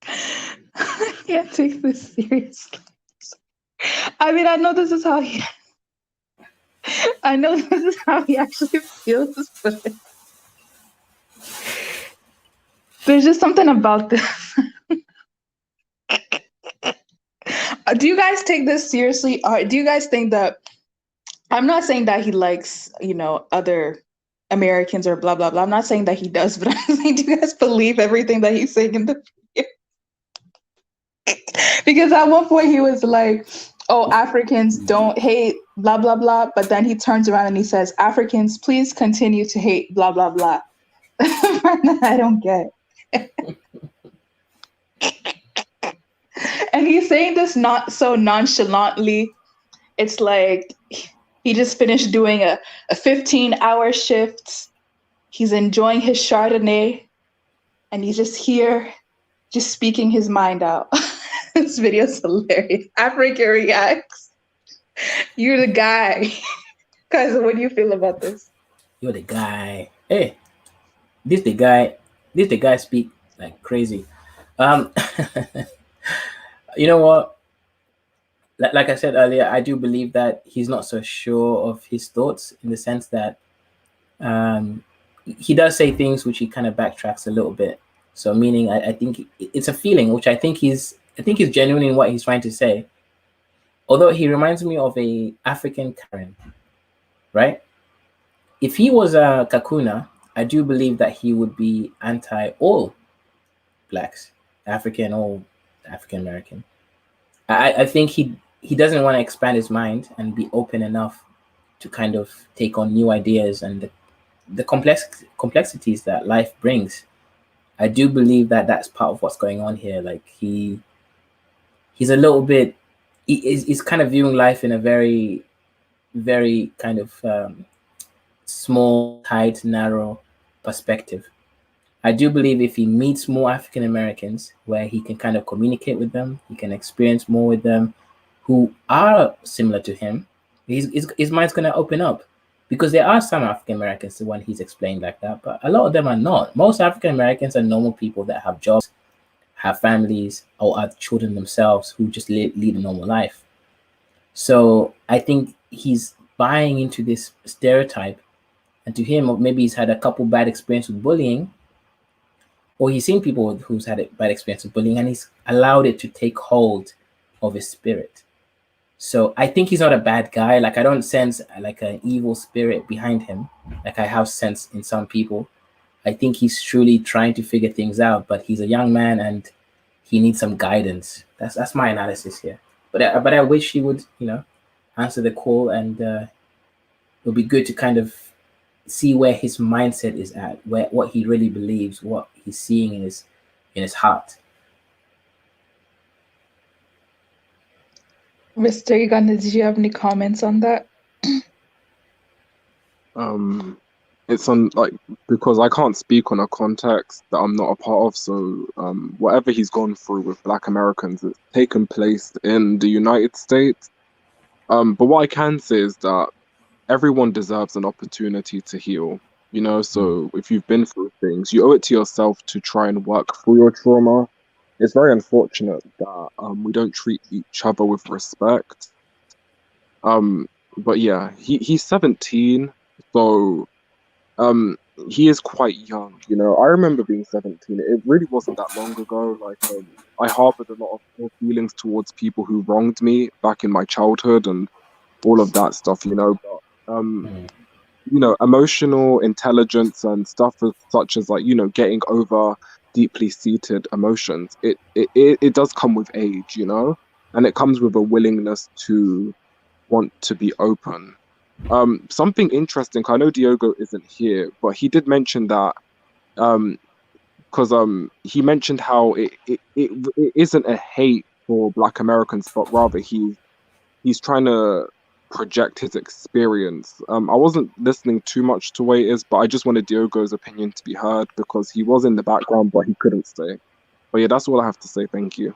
I can't take this seriously. I mean, I know this is how he actually feels, but there's just something about this. Do you guys take this seriously? Or do you guys think that, I'm not saying that he likes, other Americans or blah, blah, blah. I'm not saying that he does, but I'm saying, do you guys believe everything that he's saying in the video? Because at one point he was like, oh, Africans don't hate blah, blah, blah. But then he turns around and he says, Africans, please continue to hate blah, blah, blah. I don't get it. And he's saying this not so nonchalantly. It's like he just finished doing a 15-hour shift. He's enjoying his Chardonnay. And he's just here, just speaking his mind out. This video is hilarious. Africa reacts. You're the guy. Guys, what do you feel about this? You're the guy. Hey, this the guy. This the guy speak like crazy. Um, you know what? Like I said earlier, I do believe that he's not so sure of his thoughts in the sense that um, he does say things which he kind of backtracks a little bit. So meaning, I think it's a feeling which I think he's genuine in what he's trying to say. Although he reminds me of a African Karen, right? If he was a Kakuna, I do believe that he would be anti all blacks, African or African American. I think he doesn't want to expand his mind and be open enough to kind of take on new ideas and the complexities that life brings. I do believe that that's part of what's going on here. Like he's a little bit he's kind of viewing life in a very kind of small, tight, narrow perspective. I do believe if he meets more African Americans where he can kind of communicate with them, he can experience more with them who are similar to him, his mind's going to open up. Because there are some African Americans, when he's explained like that, but a lot of them are not. Most African Americans are normal people that have jobs, have families, or are children themselves who just lead a normal life. So I think he's buying into this stereotype. And to him, or maybe he's had a couple bad experiences with bullying, or he's seen people who's had a bad experience with bullying, and he's allowed it to take hold of his spirit. So I think he's not a bad guy. Like I don't sense like an evil spirit behind him, like I have sense in some people. I think he's truly trying to figure things out, but he's a young man and he needs some guidance. That's my analysis here. But I wish he would, answer the call, and it would be good to kind of see where his mindset is at, where what he really believes, what he's seeing in his heart. Mr. Uganda, did you have any comments on that? It's on like because I can't speak on a context that I'm not a part of. So whatever he's gone through with Black Americans, it's taken place in the United States. But what I can say is that everyone deserves an opportunity to heal. So if you've been through things, you owe it to yourself to try and work through your trauma. It's very unfortunate that we don't treat each other with respect. But yeah, he's 17, so he is quite young. I remember being 17. It really wasn't that long ago. Like I harbored a lot of ill feelings towards people who wronged me back in my childhood and all of that stuff. But emotional intelligence and stuff such as like getting over deeply seated emotions, it does come with age, and it comes with a willingness to want to be open. Something interesting, I know Diogo isn't here, but he did mention that because he mentioned how it isn't a hate for Black Americans, but rather he's trying to project his experience. I wasn't listening too much to what it is, but I just wanted Diogo's opinion to be heard because he was in the background, but he couldn't stay. But yeah, that's all I have to say. Thank you.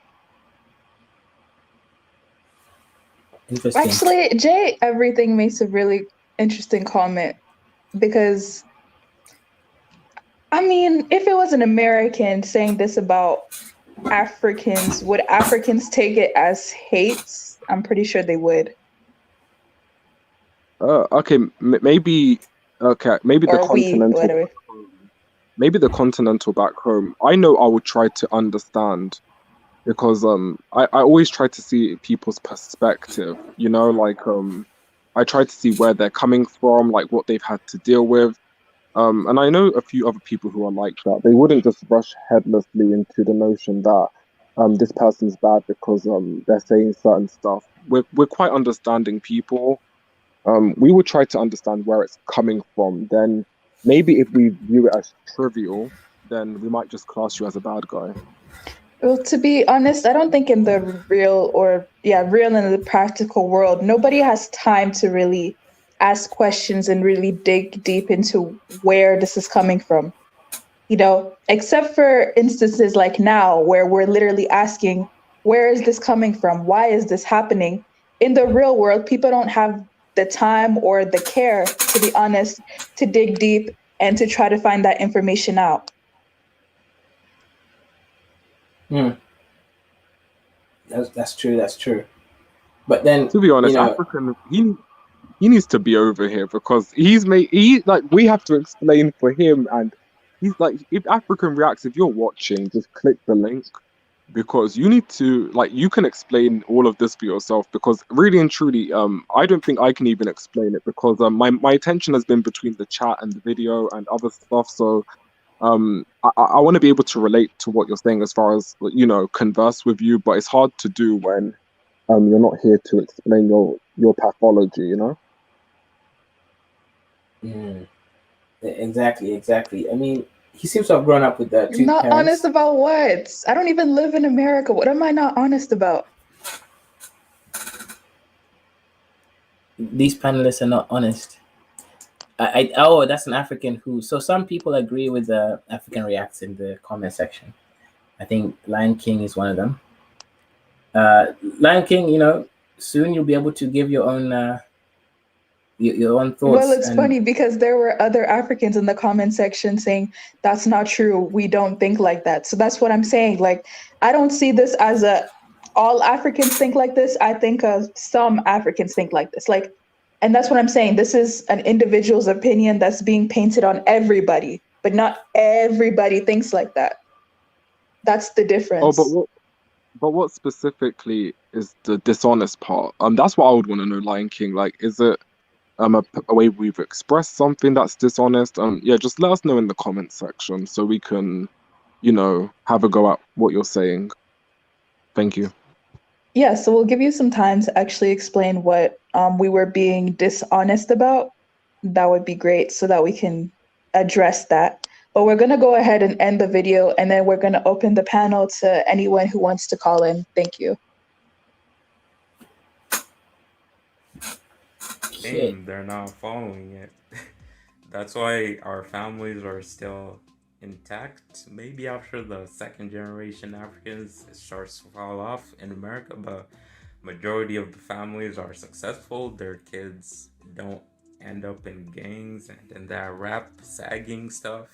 Interesting. Actually, Jay Everything makes a really interesting comment because, I mean, if it was an American saying this about Africans, would Africans take it as hate? I'm pretty sure they would. Okay, maybe the continental. Maybe the continental back home. I know I would try to understand because I always try to see people's perspective. I try to see where they're coming from, like what they've had to deal with. And I know a few other people who are like that. They wouldn't just rush headlessly into the notion that this person's bad because they're saying certain stuff. We're quite understanding people. We would try to understand where it's coming from. Then maybe if we view it as trivial, then we might just class you as a bad guy. Well, to be honest, I don't think in the real and the practical world, nobody has time to really ask questions and really dig deep into where this is coming from. Except for instances like now where we're literally asking, where is this coming from? Why is this happening? In the real world, people don't have the time or the care, to be honest, to dig deep and to try to find that information out. That's true. That's true. But then, To be honest, African, he needs to be over here because we have to explain for him, and he's like, if African Reacts, if you're watching, just click the link, because you need to, you can explain all of this for yourself, because really and truly, I don't think I can even explain it, because my attention has been between the chat and the video and other stuff. So I want to be able to relate to what you're saying as far as, converse with you, but it's hard to do when you're not here to explain your pathology, Exactly. I mean, he seems to have grown up with that. You're not honest about what? I don't even live in America. What am I not honest about? These panelists are not honest. Oh, that's an African who. So some people agree with the African Reacts in the comment section. I think Lion King is one of them. Lion King, soon you'll be able to give your own thoughts. Well, it's funny because there were other Africans in the comment section saying that's not true. We don't think like that. So that's what I'm saying. Like, I don't see this as all Africans think like this. I think some Africans think like this. And that's what I'm saying. This is an individual's opinion that's being painted on everybody, but not everybody thinks like that. That's the difference. Oh, but what specifically is the dishonest part? That's what I would want to know, Lion King. Is it a way we've expressed something that's dishonest? Yeah, just let us know in the comment section so we can, have a go at what you're saying. Thank you. Yeah, so we'll give you some time to actually explain what we were being dishonest about. That would be great so that we can address that. But we're going to go ahead and end the video, and then we're going to open the panel to anyone who wants to call in. Thank you. They're not following it. That's why our families are still intact. Maybe after the second generation Africans, it starts to fall off in America, but majority of the families are successful. Their kids don't end up in gangs and in that rap sagging stuff.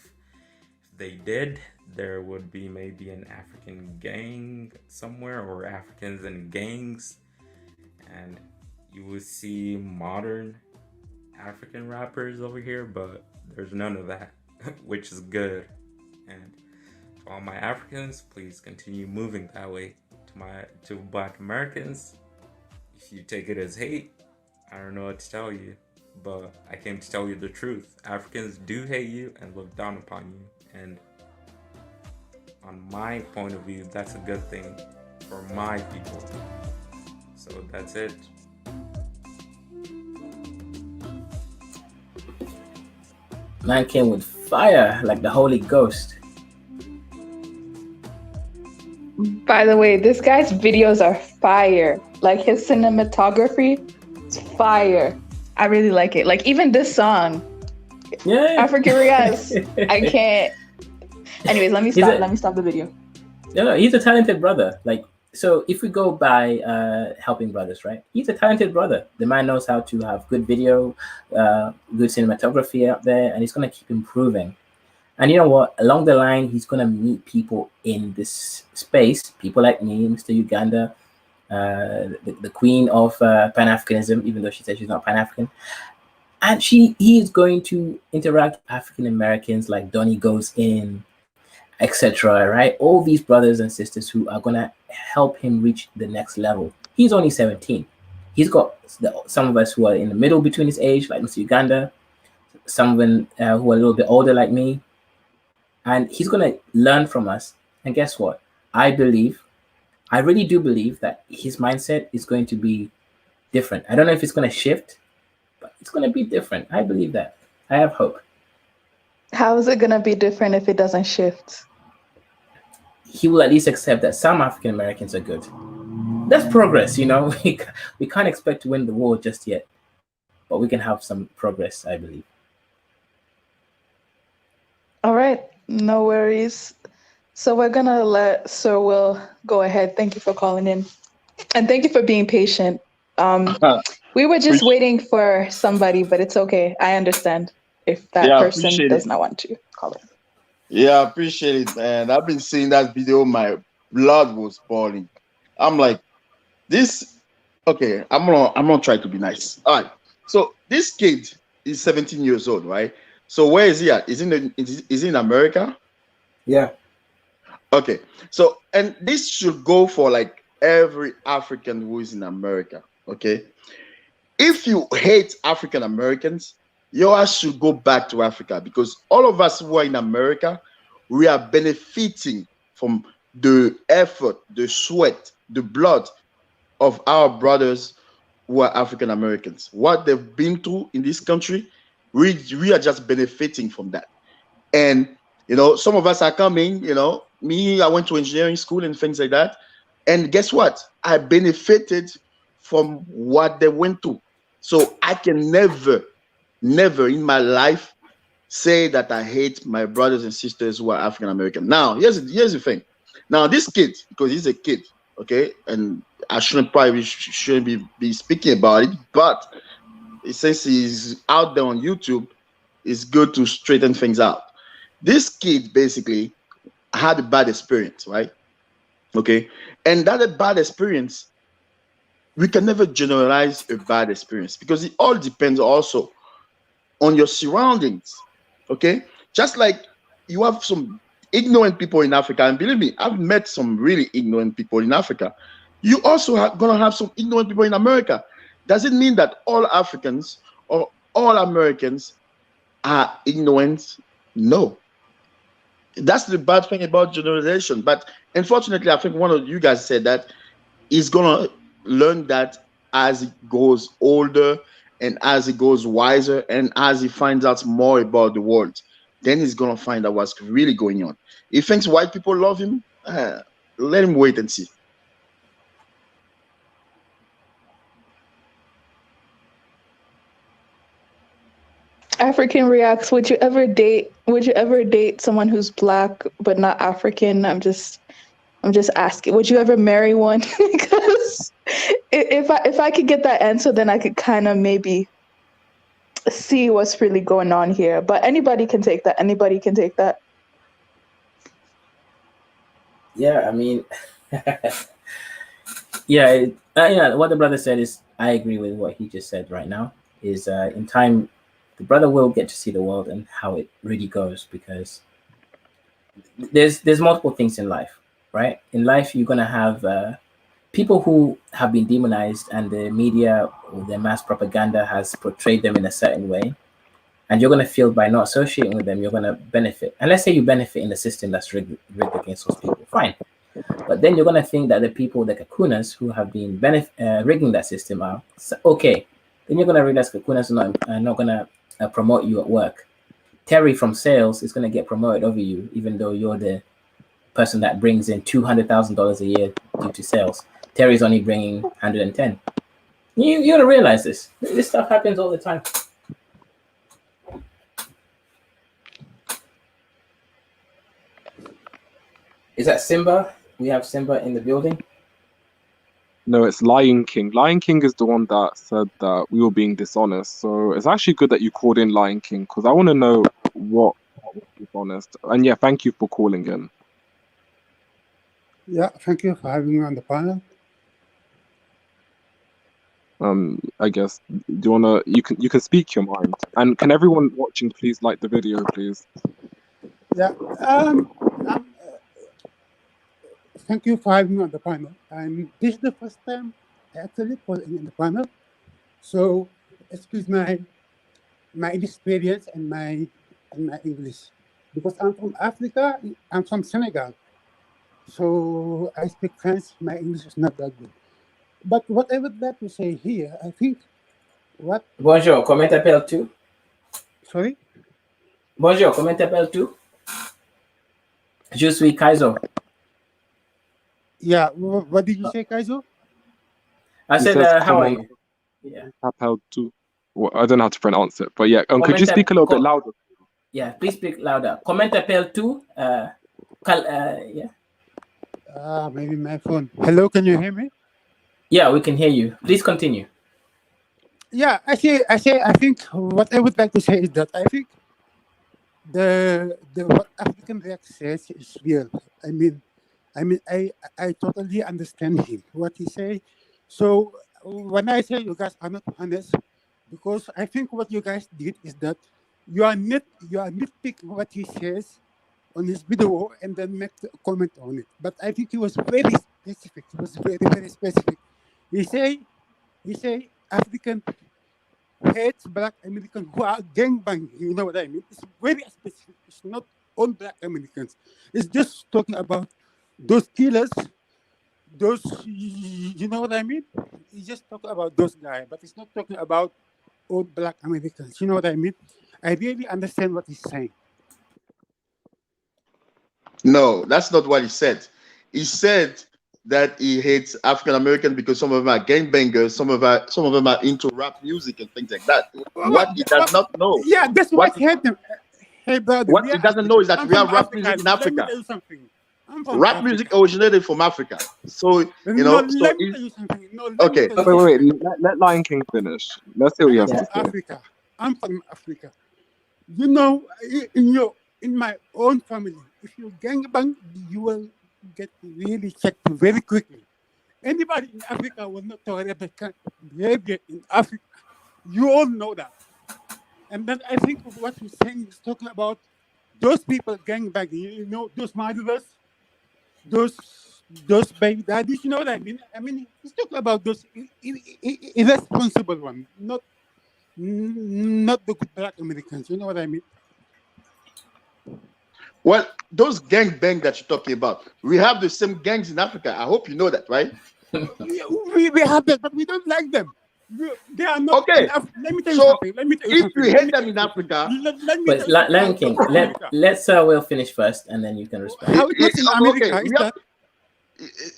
If they did, there would be maybe an African gang somewhere, or Africans in gangs, and you will see modern African rappers over here, but there's none of that, which is good. And to all my Africans, please continue moving that way. To Black Americans, if you take it as hate, I don't know what to tell you, but I came to tell you the truth. Africans do hate you and look down upon you, and on my point of view, that's a good thing for my people. So that's it. Man came with fire like the Holy Ghost. By the way, this guy's videos are fire. Like, his cinematography is fire. I really like it. Like, even this song, African Reacts, I can't. Anyways, let me stop the video. No, he's a talented brother. So if we go by Helping Brothers, right? He's a talented brother. The man knows how to have good video, good cinematography out there, and he's going to keep improving. And you know what? Along the line, he's going to meet people in this space, people like me, Mr. Uganda, the queen of Pan-Africanism, even though she says she's not Pan-African. And he is going to interact with African Americans like Donnie Goes In, etc. Right? All these brothers and sisters who are going to help him reach the next level. He's only 17. He's got some of us who are in the middle between his age, like Mr. Uganda, some of them who are a little bit older like me. And he's going to learn from us. And guess what? I really do believe that his mindset is going to be different. I don't know if it's going to shift, but it's going to be different. I believe that. I have hope. How is it going to be different if it doesn't shift? He will at least accept that some African Americans are good. That's progress, We can't expect to win the war just yet, but we can have some progress, I believe. All right, no worries. So we're going to let Sir Will go ahead. Thank you for calling in. And thank you for being patient. We were just waiting for somebody, but it's okay. I understand if that person appreciate does it. not want to call it. Yeah, appreciate it, man. I've been seeing that video, my blood was boiling. I'm like, this okay, I'm gonna try to be nice. All right. So this kid is 17 years old, right? So where is he at? Is he in America? Yeah. Okay. So and this should go for like every African who is in America. Okay. If you hate African Americans, yours should go back to Africa because all of us who are in America, we are benefiting from the effort, the sweat, the blood of our brothers who are African Americans. What they've been through in this country, we are just benefiting from that. And some of us are coming. Me, I went to engineering school and things like that. And guess what? I benefited from what they went through. So I can never, never in my life say that I hate my brothers and sisters who are African American. Now, here's the thing. Now, this kid, because he's a kid, okay, and I shouldn't be speaking about it, but since he's out there on YouTube, it's good to straighten things out. This kid basically had a bad experience, right? Okay, and that a bad experience, we can never generalize a bad experience because it all depends also on your surroundings. Okay, just like you have some ignorant people in Africa, and believe me, I've met some really ignorant people in Africa. You also are gonna have some ignorant people in America. Does it mean that all Africans or all Americans are ignorant? No. That's the bad thing about generalization. But unfortunately, I think one of you guys said that he's gonna learn that as he goes older and as he goes wiser and as he finds out more about the world. Then he's gonna find out what's really going on. He thinks white people love him. Let him wait and see. African reacts. Would you ever date someone who's black but not African? I'm just asking. Would you ever marry one? Because if I could get that answer, then I could kind of maybe see what's really going on here. But anybody can take that. Anybody can take that. Yeah, I mean, yeah, what the brother said is, I agree with what he just said right now. Is in time, the brother will get to see the world and how it really goes, because there's multiple things in life, right? In life, you're gonna have people who have been demonized, and the media or the mass propaganda has portrayed them in a certain way, and you're gonna feel by not associating with them, you're gonna benefit. And let's say you benefit in the system that's rigged against those people, fine. But then you're gonna think that the people, the kakunas, who have been rigging that system are okay. Then you're gonna realize kakunas are not gonna promote you at work. Terry from sales is gonna get promoted over you, even though you're the person that brings in $200,000 a year due to sales. Terry's only bringing 110. You gotta realize this. This stuff happens all the time. Is that Simba? We have Simba in the building. No, it's Lion King. Lion King is the one that said that we were being dishonest. So it's actually good that you called in Lion King, because I want to know what was dishonest. And yeah, thank you for calling in. Yeah, thank you for having me on the panel. I guess you can speak your mind. And can everyone watching please like the video, please? Yeah, thank you for having me on the panel. And this is the first time I actually called in the panel. So excuse my inexperience and my English, because I'm from Africa. I'm from Senegal, so I speak French. My English is not that good. But what I would like to say here, I think what. Bonjour, comment t'appelles-tu? Sorry. Bonjour, comment t'appelles-tu? Je suis Kaizo. Yeah, what did you say, Kaizo? I said, how are you? Yeah. Well, I don't know how to pronounce it, but yeah. Could you speak a little bit louder? Yeah, please speak louder. Comment t'appelles-tu? Yeah. Maybe my phone. Hello, can you hear me? Yeah, we can hear you. Please continue. Yeah, I think what I would like to say is that I think the what African React says is real. I mean, I totally understand him what he say. So when I say you guys are not honest, because I think what you guys did is that you are nitpicking what he says on his video and then make a comment on it. But I think he was very specific. He was very specific. He say African hates black Americans who are gangbanging. You know what I mean? It's very specific. It's not all black Americans. It's just talking about those killers, those, you know what I mean? He just talk about those guys, but it's not talking about all black Americans. You know what I mean? I really understand what he's saying. No, that's not what he said. He said that he hates African American because some of them are gangbangers, some of them are into rap music and things like that. What he does not know, Yeah, that's what what hate them. Hey, brother, what he doesn't know is that I'm we from have rap Africa. music in Let me Africa. tell you something. I'm from Rap Africa. music originated from Africa. So No, so let me he, tell you something. No, let me okay. tell you Wait, something. let Lion King finish. Let's hear what he I'm has Yeah. to from say. Africa. I'm from Africa. You know, in my own family, if you gangbang, you will get really checked very quickly. Anybody in Africa will not tolerate that kind of behavior in Africa. You all know that. And then I think what he's saying is talking about those people gangbanging. You know, those murderers, those baby daddies. You know what I mean? I mean, he's talking about those irresponsible ones, not the good black Americans. You know what I mean? Well, those gang bang that you're talking about, we have the same gangs in Africa. I hope you know that, right? We have that, but we don't like them. They are not Okay. enough. Let me tell you So something. Let me tell you if something. you Let hate me them tell you in something. Africa, Let me But tell you something. How Lion it King, works in America. let Sir Will finish first, and then you can respond. How it works in okay, America is we that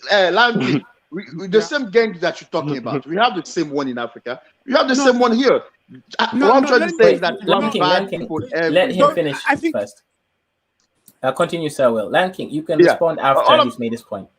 have Lion King. The yeah. same gangs that you're talking about, we have the same one in Africa. We have the No, same one here. no, What I'm no. trying to Let me say tell is you Wait, that something. you have No, bad Lion King, people let him don't. everywhere. finish I think first. Continue, Sir Will. Lion King, you can Yeah. respond All after I'm he's made his point.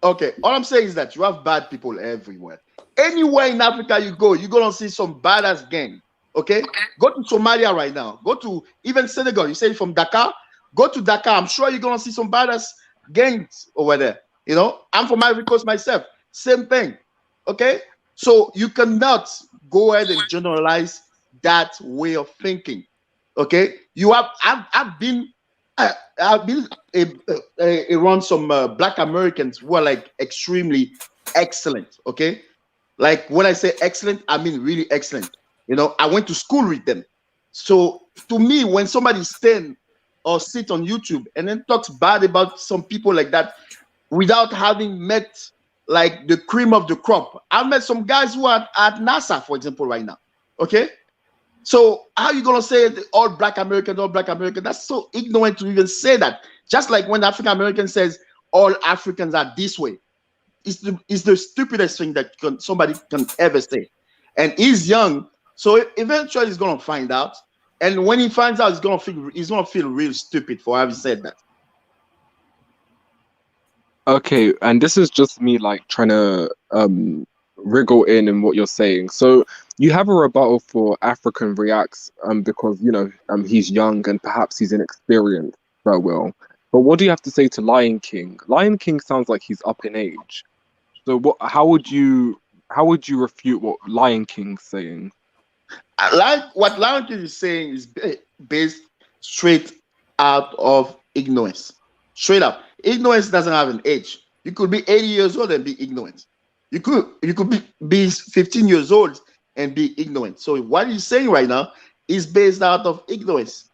Okay, all I'm saying is that you have bad people everywhere. Anywhere in Africa you go, you're gonna see some badass gang. Okay, go to Somalia right now. Go to even Senegal. You say you're from Dakar. Go to Dakar. I'm sure you're gonna see some badass gangs over there. You know, I'm from Ivory Coast myself. Same thing. Okay, so you cannot go ahead and generalize that way of thinking. Okay, I've been I've been around some black Americans who are like extremely excellent. Okay, like when I say excellent, I mean really excellent. You know, I went to school with them. So to me, when somebody stand or sit on YouTube and then talks bad about some people like that without having met like the cream of the crop, I've met some guys who are at NASA, for example, right now. Okay, so how you gonna say all black Americans, all black Americans? That's so ignorant to even say that. Just like when African American says all Africans are this way. It's the stupidest thing that somebody can ever say. And he's young, so eventually he's gonna find out. And when he finds out, he's gonna feel real stupid for having said that. Okay, and this is just me like trying to wriggle in what you're saying. So you have a rebuttal for African Reacts because he's young and perhaps he's inexperienced, so will. But what do you have to say to Lion King? Lion King sounds like he's up in age. So how would you refute what Lion King's saying? Like what Lion King is saying is based straight out of ignorance. Straight up, ignorance doesn't have an age. You could be 80 years old and be ignorant. You could be 15 years old and be ignorant. So what he's saying right now is based out of ignorance.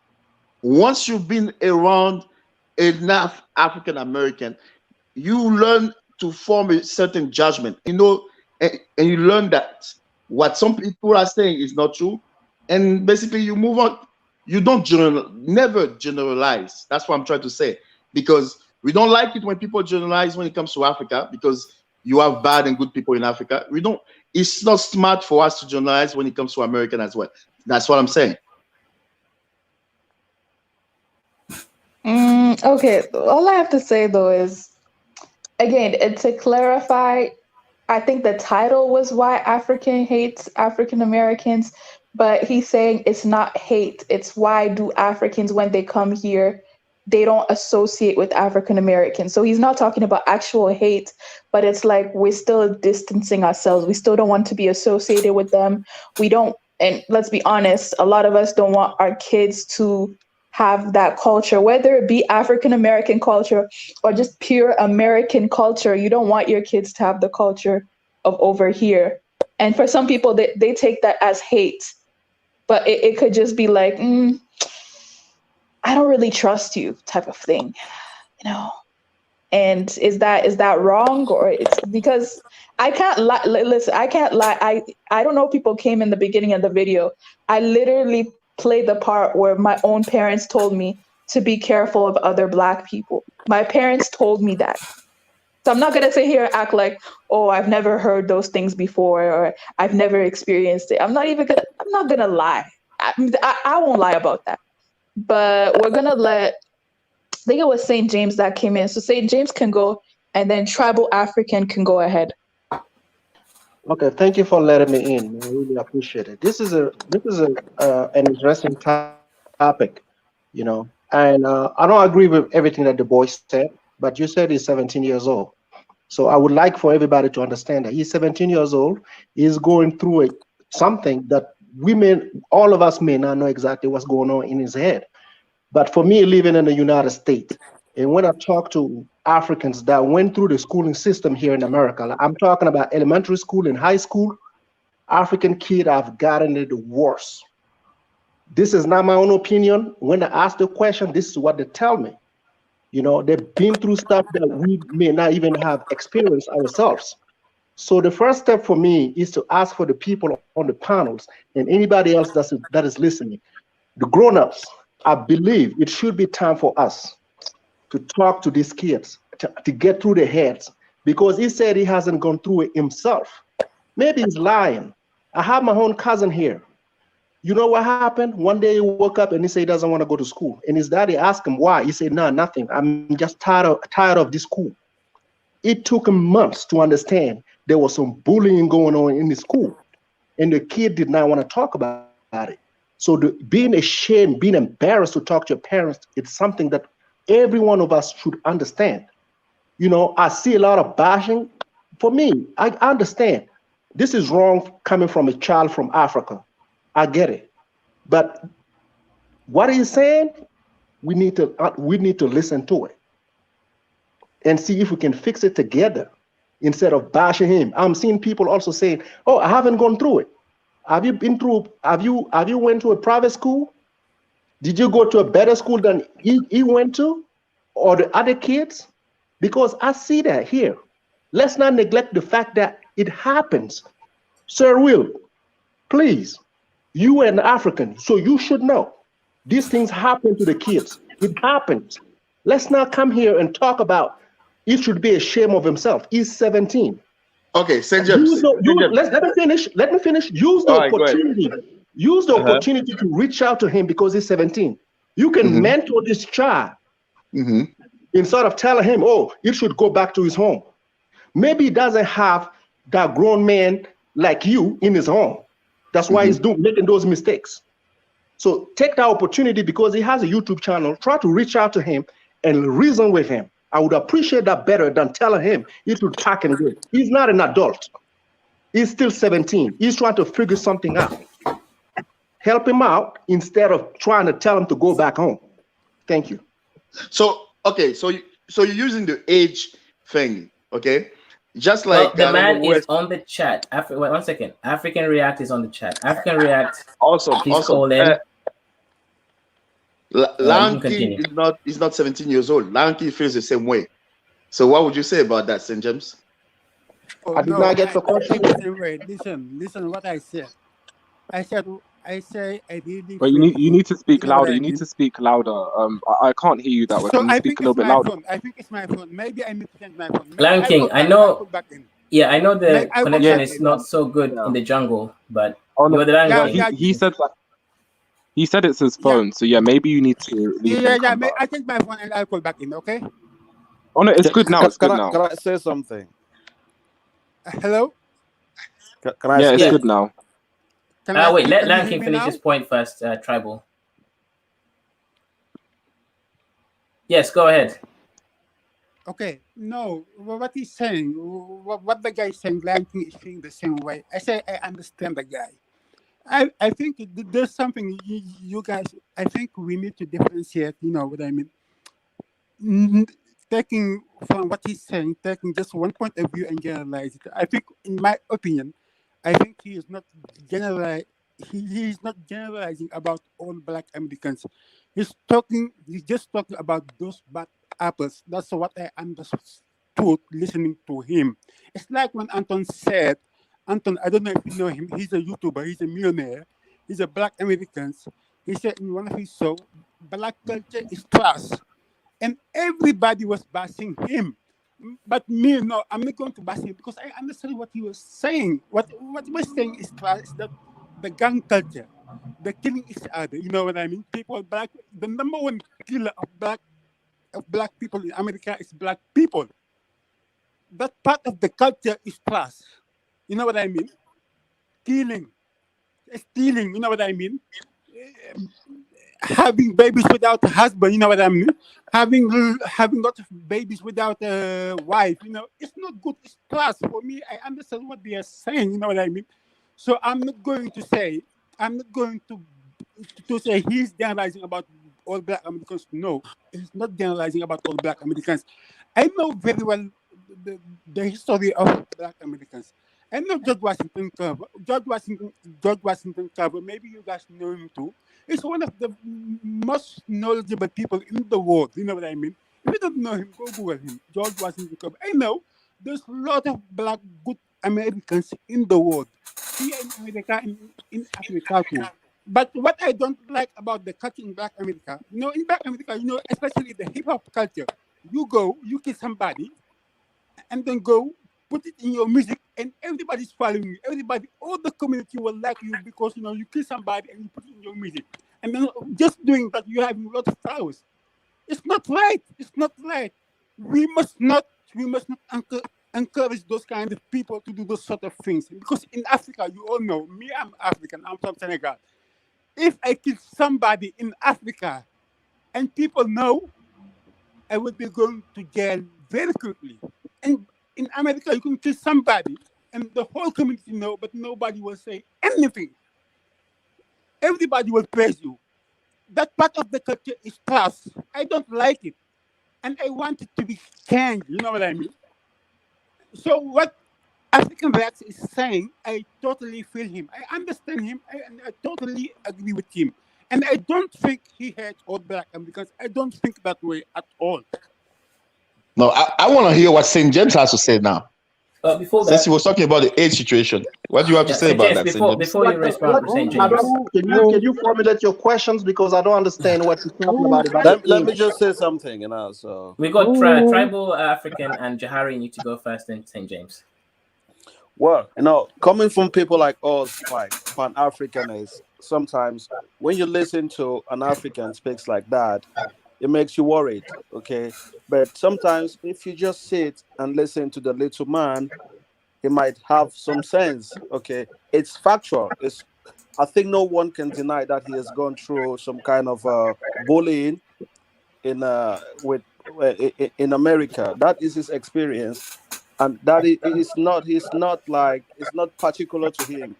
Once you've been around enough African American, you learn to form a certain judgment. You know, and you learn that what some people are saying is not true, and basically you move on. You don't never generalize. That's what I'm trying to say, because we don't like it when people generalize when it comes to Africa, because you have bad and good people in Africa. We don't. It's not smart for us to generalize when it comes to American as well. That's what I'm saying. Okay, all I have to say though is, again, and to clarify, I think the title was Why African Hates African Americans, but he's saying it's not hate. It's why do Africans, when they come here, they don't associate with African Americans. So he's not talking about actual hate, but it's like we're still distancing ourselves. We still don't want to be associated with them. We don't, and let's be honest, a lot of us don't want our kids to have that culture, whether it be African American culture or just pure American culture. You don't want your kids to have the culture of over here. And for some people, they take that as hate, but it could just be like, I don't really trust you type of thing, you know? And is that wrong? Or it's because I can't lie. Listen, I can't lie. I don't know if people came in the beginning of the video. I literally played the part where my own parents told me to be careful of other Black people. My parents told me that. So I'm not gonna sit here and act like, oh, I've never heard those things before, or I've never experienced it. I'm not gonna lie. I won't lie about that. But we're gonna let, I think it was St. James that came in. So St. James can go, and then Tribal African can go ahead. Okay, thank you for letting me in. I really appreciate it. This is an interesting topic, you know. And I don't agree with everything that the boy said, but you said he's 17 years old. So I would like for everybody to understand that he's 17 years old. He's going through something that all of us may not know exactly what's going on in his head. But for me, living in the United States, and when I talk to Africans that went through the schooling system here in America, I'm talking about elementary school and high school, African kids have gotten it worse. This is not my own opinion. When I ask the question, this is what they tell me. You know, they've been through stuff that we may not even have experienced ourselves. So the first step for me is to ask for the people on the panels and anybody else that is listening, the grown-ups. I believe it should be time for us to talk to these kids, to get through their heads, because he said he hasn't gone through it himself. Maybe he's lying. I have my own cousin here. You know what happened? One day he woke up and he said he doesn't want to go to school. And his daddy asked him why. He said, no, nothing. I'm just tired of this school. It took him months to understand there was some bullying going on in the school. And the kid did not want to talk about it. So being ashamed, being embarrassed to talk to your parents, it's something that every one of us should understand. You know, I see a lot of bashing. For me, I understand. This is wrong coming from a child from Africa. I get it. But what he's saying, we need to listen to it and see if we can fix it together instead of bashing him. I'm seeing people also saying, oh, I haven't gone through it. Have you went to a private school? Did you go to a better school than he went to, or the other kids? Because I see that here. Let's not neglect the fact that it happens. Sir Will, please, you are an African, so you should know. These things happen to the kids. It happens. Let's not come here and talk about it should be ashamed of himself. He's 17. Okay, St. James. Let me finish. Use the opportunity. Use the opportunity to reach out to him because he's 17. You can mentor this child instead of telling him, oh, he should go back to his home. Maybe he doesn't have that grown man like you in his home. That's why he's making those mistakes. So take that opportunity because he has a YouTube channel. Try to reach out to him and reason with him. I would appreciate that better than telling him he should pack and go. He's not an adult. He's still 17. He's trying to figure something out. Help him out instead of trying to tell him to go back home. Thank you. So, okay, so you're using the age thing, okay? Just like the man is on the chat. Wait 1 second. African React is on the chat. African React. Awesome. Call in. Lanky is not 17 years old. Lanky feels the same way. So what would you say about that, St. James? Oh, I did not get the question. Listen what I said. I say I really. But you need to speak louder. You need to speak louder. I can't hear you that way. So Can you I speak think a little it's bit my louder? phone. I think it's my phone. Maybe I need to change my phone. Lion King, I know. Yeah, I know the I connection will- is not so good in the jungle, but Oh, no. you're the Lion Yeah, King. He said that. He said it's his phone. So yeah, maybe you need to leave and come back. I change my phone and I'll call back in. Okay. Oh no, it's good now. It's good now. Can I say something? Hello? Can I Yeah, it's Yeah. speak? good now. Can I Wait, speak? let Can you hear Lankin me finish now? his point first, Tribal. Yes, go ahead. Okay, no, what he's saying, what the guy is saying, Lanky is saying the same way. I say I understand the guy. I think there's something you guys, I think we need to differentiate, you know what I mean? Mm, Taking from what he's saying, taking just one point of view and generalize it. I think, in my opinion, I think he is not generalize. He is not generalizing about all Black Americans. He's talking. He's just talking about those bad apples. That's what I understood listening to him. It's like when Anton said, Anton. I don't know if you know him. He's a YouTuber. He's a millionaire. He's a Black American. He said in one of his shows, Black culture is trash, and everybody was bashing him. But me, no, I'm not going to bash him because I understand what he was saying. What he was saying is that the gang culture, the killing each other. You know what I mean? People, black, the number one killer of black people in America is black people. That part of the culture is class. You know what I mean? Killing, stealing. You know what I mean? Having babies without a husband, you know what I mean? Having lots of babies without a wife, you know, it's not good. It's class for me. I understand what they are saying, you know what I mean? So I'm not going to say he's generalizing about all Black Americans. No, he's not generalizing about all Black Americans. I know very well the history of Black Americans. I know George Washington Carver. George Washington Carver. Maybe you guys know him too. He's one of the most knowledgeable people in the world. You know what I mean? If you don't know him, go Google him. George Washington Carver. I know there's a lot of black good Americans in the world, here in America and in Africa too. But what I don't like about the culture in Black America, you know, in Black America, you know, especially the hip hop culture, you go, you kill somebody, and then go put it in your music, and everybody's following you. Everybody, all the community will like you because you know you kill somebody and you put it in your music, and then just doing that, you have a lot of followers. It's not right. It's not right. We must not. We must not encourage those kind of people to do those sort of things because in Africa, you all know me. I'm African. I'm from Senegal. If I kill somebody in Africa and people know, I would be going to jail very quickly. And in America, you can kill somebody and the whole community know, but nobody will say anything. Everybody will praise you. That part of the culture is class. I don't like it. And I want it to be changed. You know what I mean? So what African Reacts is saying, I totally feel him. I understand him, and I totally agree with him. And I don't think he hates all Black Americans. I don't think that way at all. No, I want to hear what St. James has to say now. Before Since he that, was talking about the age situation, what do you have to yeah, say St. about James. that, St. James? Before you respond, St. I James. don't. Can you formulate your questions because I don't understand what you're talking about the Let me age. just say something, you know. So, We got Tribal African and Jahari need to go first, then St. James. well, you know, coming from people like us, like Pan Africanists, sometimes when you listen to an African speaks like that, it makes you worried. Okay, but sometimes if you just sit and listen to the little man, he might have some sense. Okay, it's factual. It's I think no one can deny that he has gone through some kind of bullying in with in America. That is his experience, and that is not. He's not like it's not particular to him.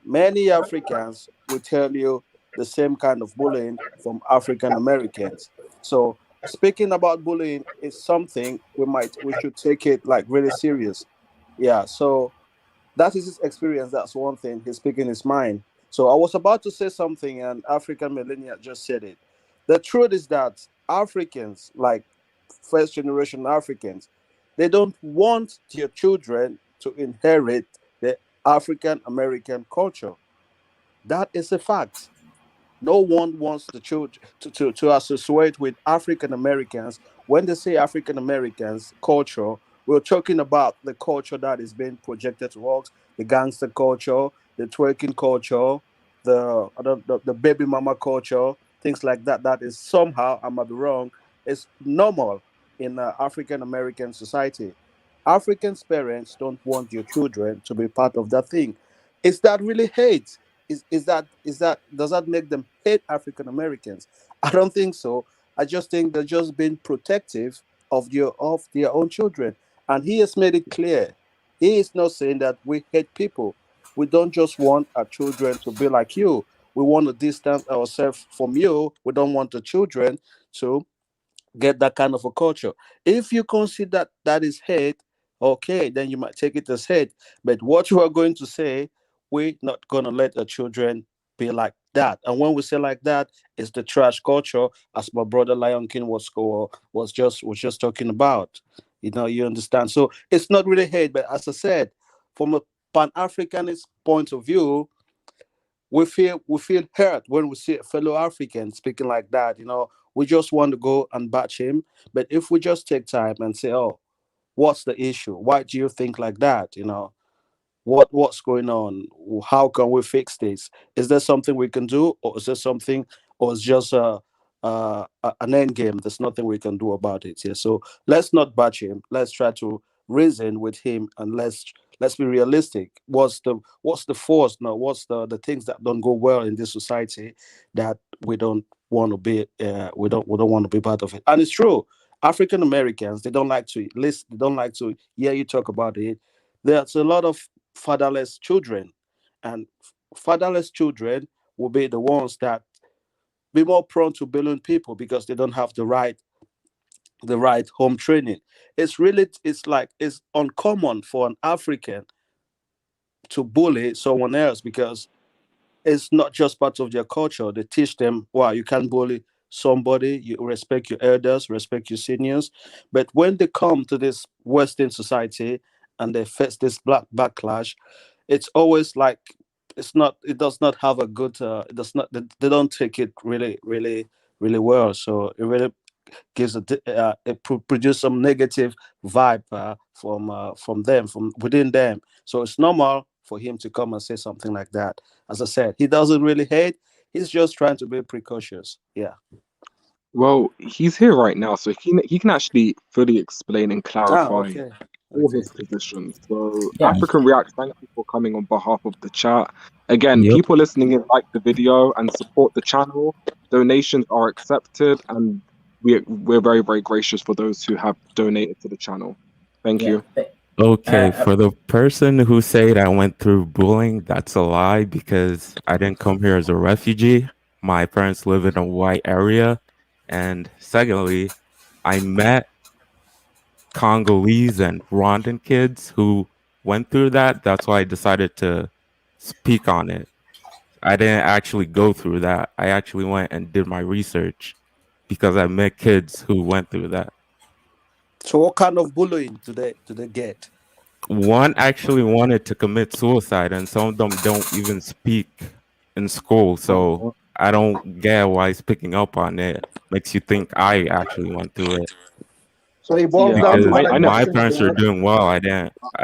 Many Africans will tell you the same kind of bullying from African Americans. So speaking about bullying is something we should take it like really serious. Yeah. So that is his experience. That's one thing. He's speaking his mind. So I was about to say something, and African millennial just said it. The truth is that Africans, like first generation Africans, they don't want their children to inherit the African American culture. That is a fact. No one wants the children to associate with African Americans. When they say African Americans culture, we're talking about the culture that is being projected to us, the gangster culture, the twerking culture, the baby mama culture, things like that. That is somehow, I might be wrong, is normal in African American society. Africans' parents don't want your children to be part of that thing. Is that really hate? Is that does that make them hate African Americans? I don't think so. I just think they're just being protective of their own children. And he has made it clear. He is not saying that we hate people. We don't just want our children to be like you. We want to distance ourselves from you. We don't want the children to get that kind of a culture. If you consider that is hate, okay, then you might take it as hate. But what you are going to say, we're not gonna let our children be like that. And when we say like that, it's the trash culture, as my brother Lion King was just talking about. You understand. So it's not really hate, but as I said, from a Pan Africanist point of view, we feel hurt when we see a fellow African speaking like that. We just want to go and batch him. But if we just take time and say, "Oh, what's the issue? Why do you think like that?" What's going on? How can we fix this? Is there something we can do, or is there something, or it's just an end game? There's nothing we can do about it. Yeah. So let's not batch him. Let's try to reason with him, and let's be realistic. What's the force now? What's the things that don't go well in this society that we don't want to be? We don't want to be part of it. And it's true. African Americans, they don't like to listen. They don't like to hear you talk about it. There's a lot of fatherless children, and fatherless children will be the ones that be more prone to bullying people because they don't have the right home training. It's uncommon for an African to bully someone else because it's not just part of their culture. They teach them, wow, you can't bully somebody, you respect your elders, respect your seniors. But when they come to this Western society and they face this black backlash, it's always like it does not have a good it does not they don't take it really really really well. So it really gives produce some negative vibe from them, from within them. So it's normal for him to come and say something like that. As I said, he doesn't really hate. He's just trying to be precautious. Yeah. Well, he's here right now, so he can actually fully explain and Ah, clarify okay. all Okay. his positions. So, Yeah. African React, thank you for coming on behalf of the chat. Again, Yep. people listening in, like the video and support the channel. Donations are accepted, and we're very, very gracious for those who have donated to the channel. Thank Yeah. you. Okay, Uh, for the person who said I went through bullying, that's a lie because I didn't come here as a refugee. My parents live in a white area. And secondly, I met Congolese and Rwandan kids who went through that. That's why I decided to speak on it. I didn't actually go through that. I actually went and did my research because I met kids who went through that. So what kind of bullying do they get? One actually wanted to commit suicide, and some of them don't even speak in school. So I don't get why he's picking up on it. Makes you think I actually went through it So it boils Yeah, down to because what I are you never. my saying, parents are Gerard? doing well. I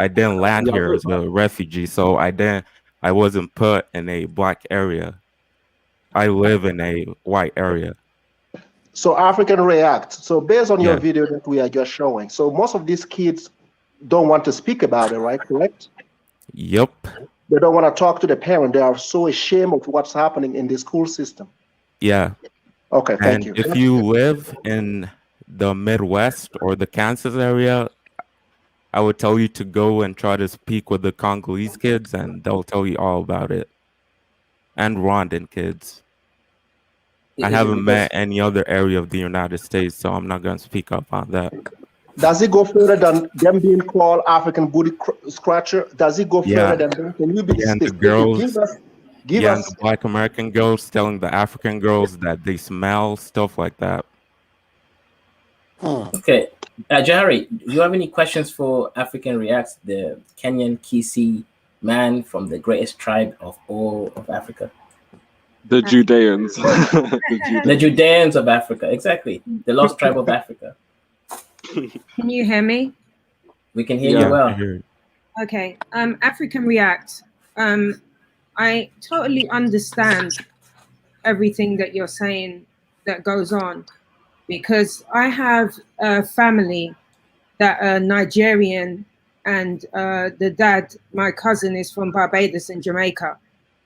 didn't land Yeah, here as a refugee, so I wasn't put in a black area. I live in a white area. So African React. So based on your Yeah. video that we are just showing, so most of these kids don't want to speak about it, right? Correct? Yep. They don't want to talk to the parent. They are so ashamed of what's happening in the school system. Yeah. Okay, thank And you. if you live in the Midwest or the Kansas area, I would tell you to go and try to speak with the Congolese kids, and they'll tell you all about it. And Rwandan kids. I is it haven't met because any other area of the United States, so I'm not going to speak up on that. Does it go further than them being called African booty scratcher? Does it go further Yeah. than that? Can you be Yeah, and the specific? Give girls, us, give yeah, and the us. Black American girls telling the African girls that they smell, stuff like that. okay? Jahari, do you have any questions for African Reacts, the Kenyan Kisi man from the greatest tribe of all of Africa? the Judeans. The The Judeans. Judeans of Africa, exactly. The lost tribe of Africa. Can you hear me? We can hear Yeah. you Yeah, well. I hear it. Okay. African React. I totally understand everything that you're saying that goes on because I have a family that are Nigerian and the dad, my cousin, is from Barbados and Jamaica,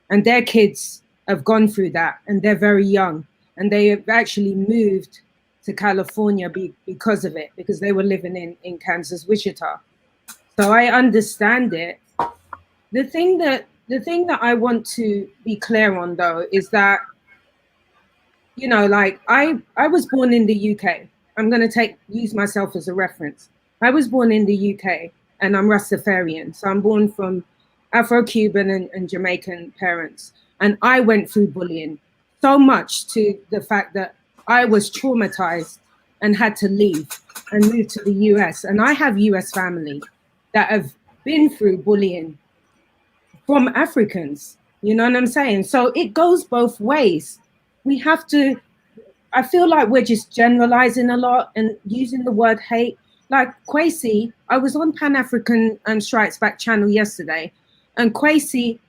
and their kids have gone through that, and they're very young, and they have actually moved to California because of it, because they were living in Kansas, Wichita. So I understand it. The thing that I want to be clear on, though, is that, you know, like I was born in the UK. I'm going to use myself as a reference. I was born in the UK, and I'm Rastafarian. So I'm born from Afro-Cuban and Jamaican parents. And I went through bullying so much to the fact that I was traumatized and had to leave and move to the US. And I have US family that have been through bullying from Africans. You know what I'm saying? So it goes both ways. We have to, I feel like we're just generalizing a lot and using the word hate. Like Kwesi, I was on Pan-African Strikes Back channel yesterday, and Kwesi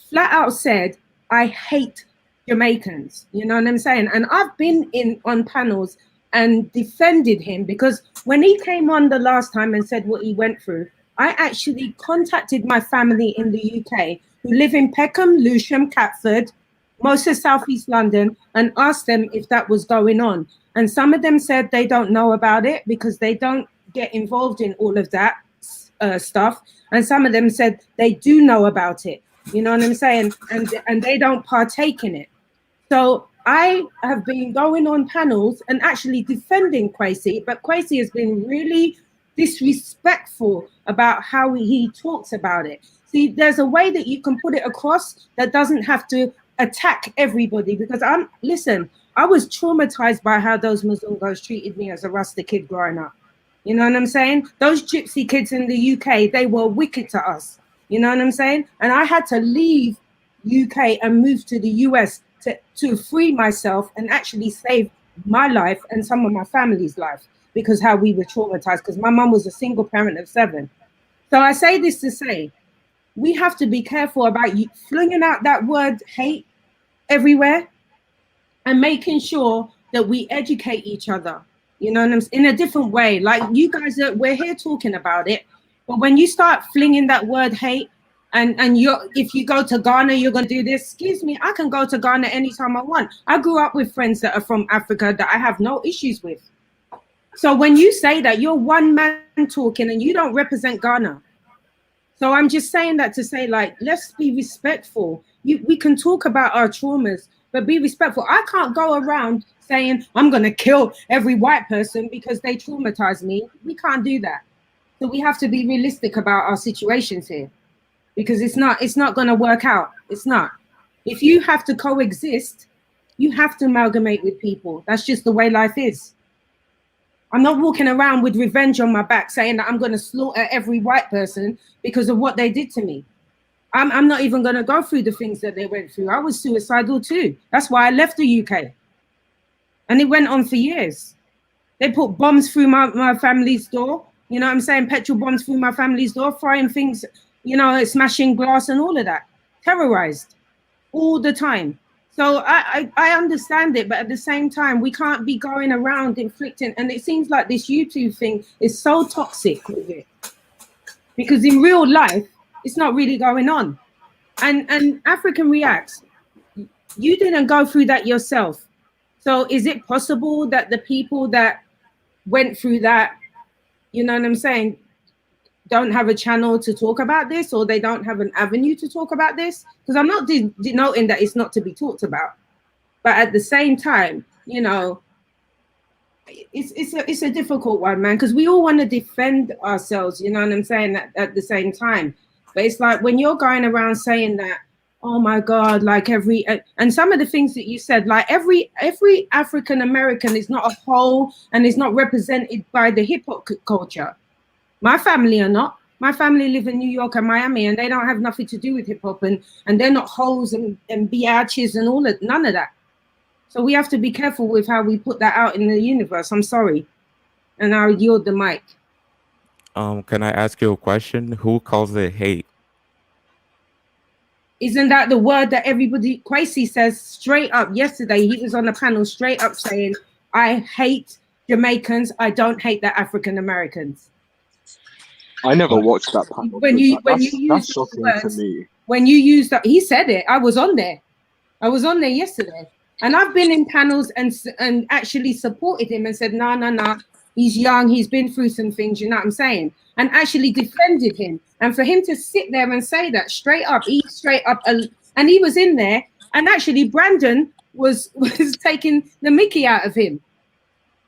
flat out said, I hate Jamaicans. You know what I'm saying? And I've been on panels and defended him, because when he came on the last time and said what he went through, I actually contacted my family in the UK who live in Peckham, Lewisham, Catford, most of Southeast London, and asked them if that was going on. And some of them said they don't know about it because they don't get involved in all of that stuff. And some of them said they do know about it. You know what I'm saying? And they don't partake in it. So I have been going on panels and actually defending Kwesi, but Kwesi has been really disrespectful about how he talks about it. See, there's a way that you can put it across that doesn't have to attack everybody, because listen, I was traumatized by how those Muzungos treated me as a Rasta kid growing up. You know what I'm saying? Those gypsy kids in the UK, they were wicked to us. You know what I'm saying? And I had to leave UK and move to the US to free myself and actually save my life and some of my family's life, because how we were traumatized, because my mom was a single parent of 7. So I say this to say, we have to be careful about you flinging out that word hate everywhere and making sure that we educate each other, you know, in a different way. Like you guys, we're here talking about it, but when you start flinging that word hate, and if you go to Ghana, you're going to do this. Excuse me, I can go to Ghana anytime I want. I grew up with friends that are from Africa that I have no issues with. So when you say that, you're one man talking and you don't represent Ghana. So I'm just saying that to say, like, let's be respectful. We can talk about our traumas, but be respectful. I can't go around saying I'm going to kill every white person because they traumatized me. We can't do that. So we have to be realistic about our situations here, because it's not going to work out. It's not. If you have to coexist, you have to amalgamate with people. That's just the way life is. I'm not walking around with revenge on my back saying that I'm going to slaughter every white person because of what they did to me. I'm not even going to go through the things that they went through. I was suicidal too. That's why I left the UK. And it went on for years. They put bombs through my family's door. You know what I'm saying? Petrol bombs through my family's door, throwing things, you know, smashing glass and all of that. Terrorized all the time. So I understand it, but at the same time, we can't be going around inflicting. And it seems like this YouTube thing is so toxic with it, because in real life, it's not really going on. And African Reacts, you didn't go through that yourself. So is it possible that the people that went through that, you know what I'm saying, don't have a channel to talk about this, or they don't have an avenue to talk about this? Because I'm not denoting that it's not to be talked about, but at the same time, you know, it's a difficult one, man, because we all want to defend ourselves, you know what I'm saying, at the same time. But it's like when you're going around saying that, oh my God, like and some of the things that you said, like every African American is not a whole and is not represented by the hip hop culture. My family are not. My family live in New York and Miami, and they don't have nothing to do with hip hop, and they're not hoes and biatches and all of none of that. So we have to be careful with how we put that out in the universe. I'm sorry, and I'll yield the mic. Can I ask you a question? Who calls it hate? Isn't that the word that everybody? Kwesi says straight up yesterday. He was on the panel straight up saying, "I hate Jamaicans. I don't hate the African Americans." I never watched that panel. When you use That's those shocking to words, me. when you use that, he said it. I was on there. I was on there yesterday, and I've been in panels and actually supported him and said, no, he's young, he's been through some things. You know what I'm saying? And actually defended him. And for him to sit there and say that straight up, and he was in there, and actually Brandon was taking the mickey out of him.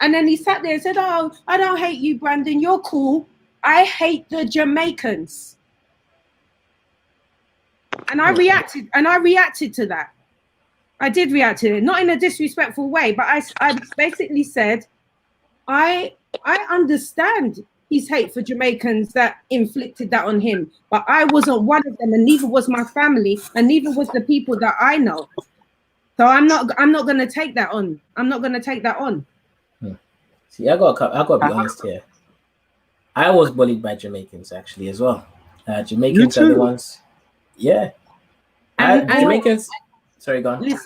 And then he sat there and said, "Oh, I don't hate you, Brandon. You're cool. I hate the Jamaicans." And I reacted to that. I did react to it, not in a disrespectful way, but I basically said, I understand his hate for Jamaicans that inflicted that on him, but I wasn't one of them, and neither was my family, and neither was the people that I know. So I'm not gonna take that on. I'm not gonna take that on. See, I gotta be honest here. I was bullied by Jamaicans actually as well. Jamaicans are the ones. Yeah. Jamaicans. Sorry, go on.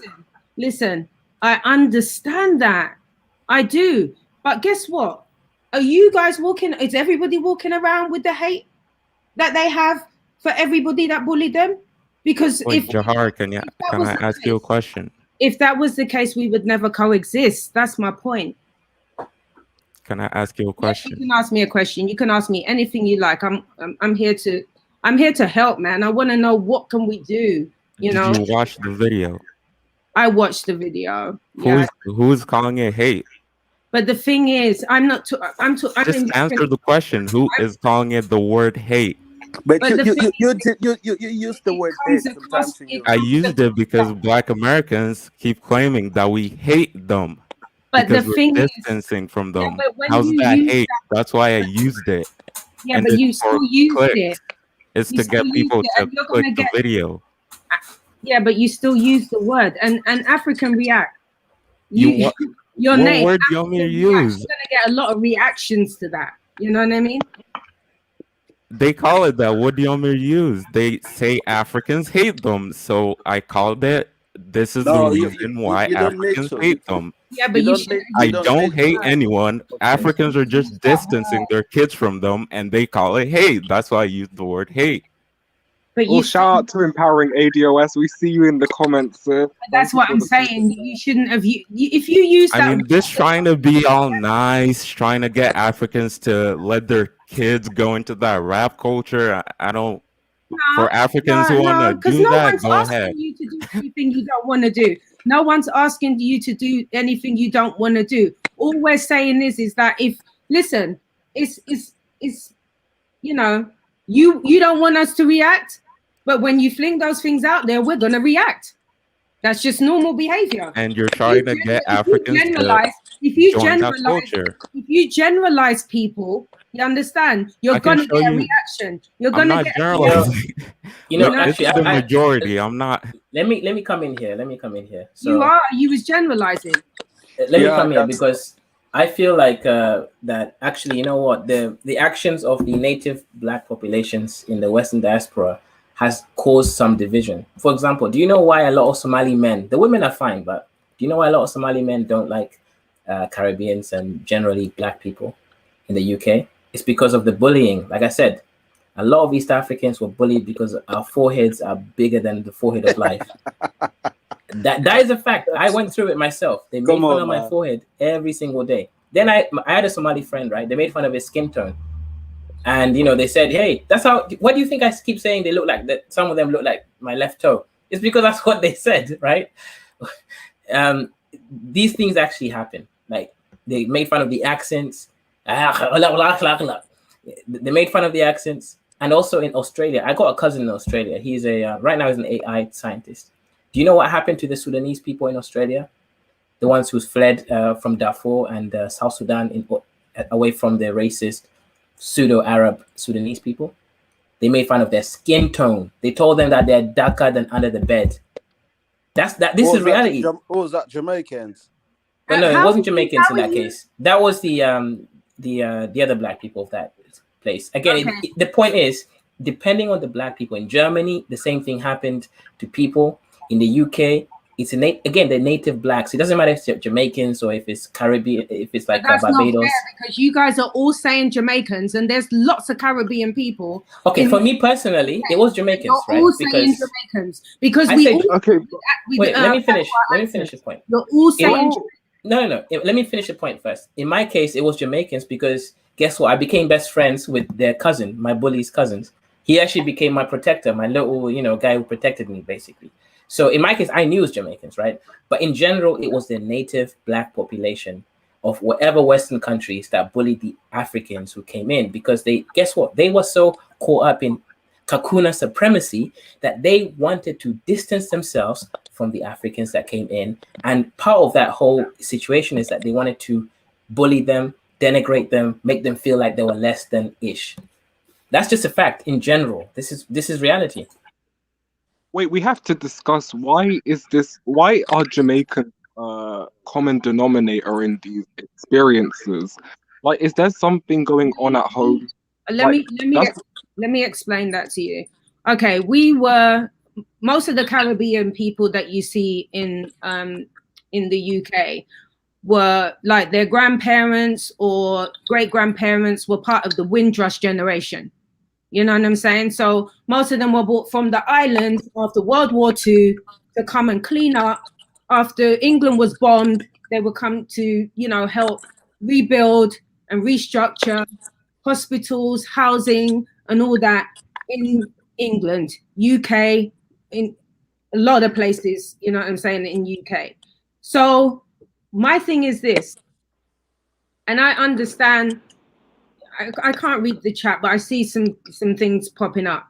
Listen. I understand that. I do. But guess what? Are you guys is everybody walking around with the hate that they have for everybody that bullied them? Because Wait, Jahar, can I ask you a question? If that was the case, we would never coexist. That's my point. Can I ask you a question? Yes, you can ask me a question. You can ask me anything you like. I'm here to help, man. I want to know what can we do. Did you watch the video? I watched the video. Who's calling it hate? But the thing is, just answer the question. Who is calling it the word hate? But you used the word hate sometimes. I used it because Black Americans keep claiming that we hate them. But because the thing we're distancing from them. How's you that hate? That's why I used it. Yeah, but you still used it. It's to get people to click the video. Yeah, but you still use the word. And African react. Your what name. Word do you want me to use? You're gonna get a lot of reactions to that. You know what I mean? They call it that. What do you want me to use? They say Africans hate them, so I called it. This is the reason why Africans hate them. Yeah, but I don't hate anyone. Africans are just distancing their kids from them, and they call it hate. That's why I use the word hate. But shout out to Empowering ADOS. We see you in the comments, sir. That's what I'm saying. You shouldn't have. If you use that. I mean, this trying to be all nice, trying to get Africans to let their kids go into that rap culture. I don't. For Africans who want to do that, go ahead. You to do anything you don't want to do. No one's asking you to do anything you don't want to do. All we're saying is that it's you don't want us to react, but when you fling those things out there, we're gonna react. That's just normal behavior. And you're trying to get Africans to join that culture. If you generalize people, you understand? You're gonna get a reaction. You're gonna get. Generalizing. Actually, the majority. I'm not. Let me come in here. So you was generalizing. Let me come here because I feel like that actually, you know what, the actions of the native Black populations in the Western diaspora has caused some division. For example, do you know why a lot of Somali men, the women are fine, but do you know why a lot of Somali men don't like Caribbeans and generally Black people in the UK? It's because of the bullying. Like I said, a lot of East Africans were bullied because our foreheads are bigger than the forehead of life. That is a fact. I went through it myself. They made fun of my forehead every single day. Then I had a Somali friend, right? They made fun of his skin tone. And, they said, hey, what do you think I keep saying they look like? That some of them look like my left toe. It's because that's what they said, right? These things actually happen. Like, they made fun of the accents. They made fun of the accents. And also in Australia, I got a cousin in Australia. He's right now he's an AI scientist. Do you know what happened to the Sudanese people in Australia? The ones who fled from Darfur and South Sudan away from the racist pseudo-Arab Sudanese people? They made fun of their skin tone. They told them that they're darker than under the bed. This is reality. What was that? Jamaicans? But no, it wasn't Jamaicans in that case. That was the other Black people of that place. Again, the point is, depending on the Black people in Germany, the same thing happened to people in the UK. it's again the native blacks. It doesn't matter if it's Jamaicans or if it's Caribbean, if it's like That's Barbados. not fair because you guys are all saying Jamaicans, and there's lots of Caribbean people. Okay, for me personally, it was Jamaicans, You're right? all saying Jamaicans because we all. Okay. Wait, let me finish. Let me finish the point. You're all saying. No. Let me finish the point first. In my case, it was Jamaicans because guess what? I became best friends with their cousin, my bully's cousins. He actually became my protector, my little, guy who protected me, basically. So in my case, I knew it was Jamaicans, right? But in general, it was the native black population of whatever Western countries that bullied the Africans who came in because guess what? They were so caught up in Kakuna supremacy that they wanted to distance themselves from the Africans that came in. And part of that whole situation is that they wanted to bully them, denigrate them, make them feel like they were less than ish. That's just a fact in general. This is reality. Wait, we have to discuss why are Jamaicans common denominator in these experiences? Like, is there something going on at home? Let me explain that to you. Okay, most of the Caribbean people that you see in the UK were like their grandparents or great grandparents were part of the Windrush generation. You know what I'm saying? So most of them were brought from the islands after World War II to come and clean up. After England was bombed, they would come to, help rebuild and restructure hospitals, housing, and all that in England, UK, in a lot of places, you know what I'm saying, in UK. So my thing is this, and I understand, I can't read the chat, but I see some things popping up.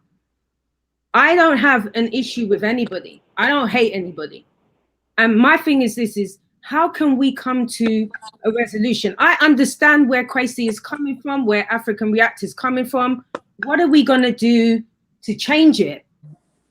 I don't have an issue with anybody. I don't hate anybody. And my thing is this is, how can we come to a resolution? I understand where Kwesi is coming from, where African React is coming from. What are we going to do to change it?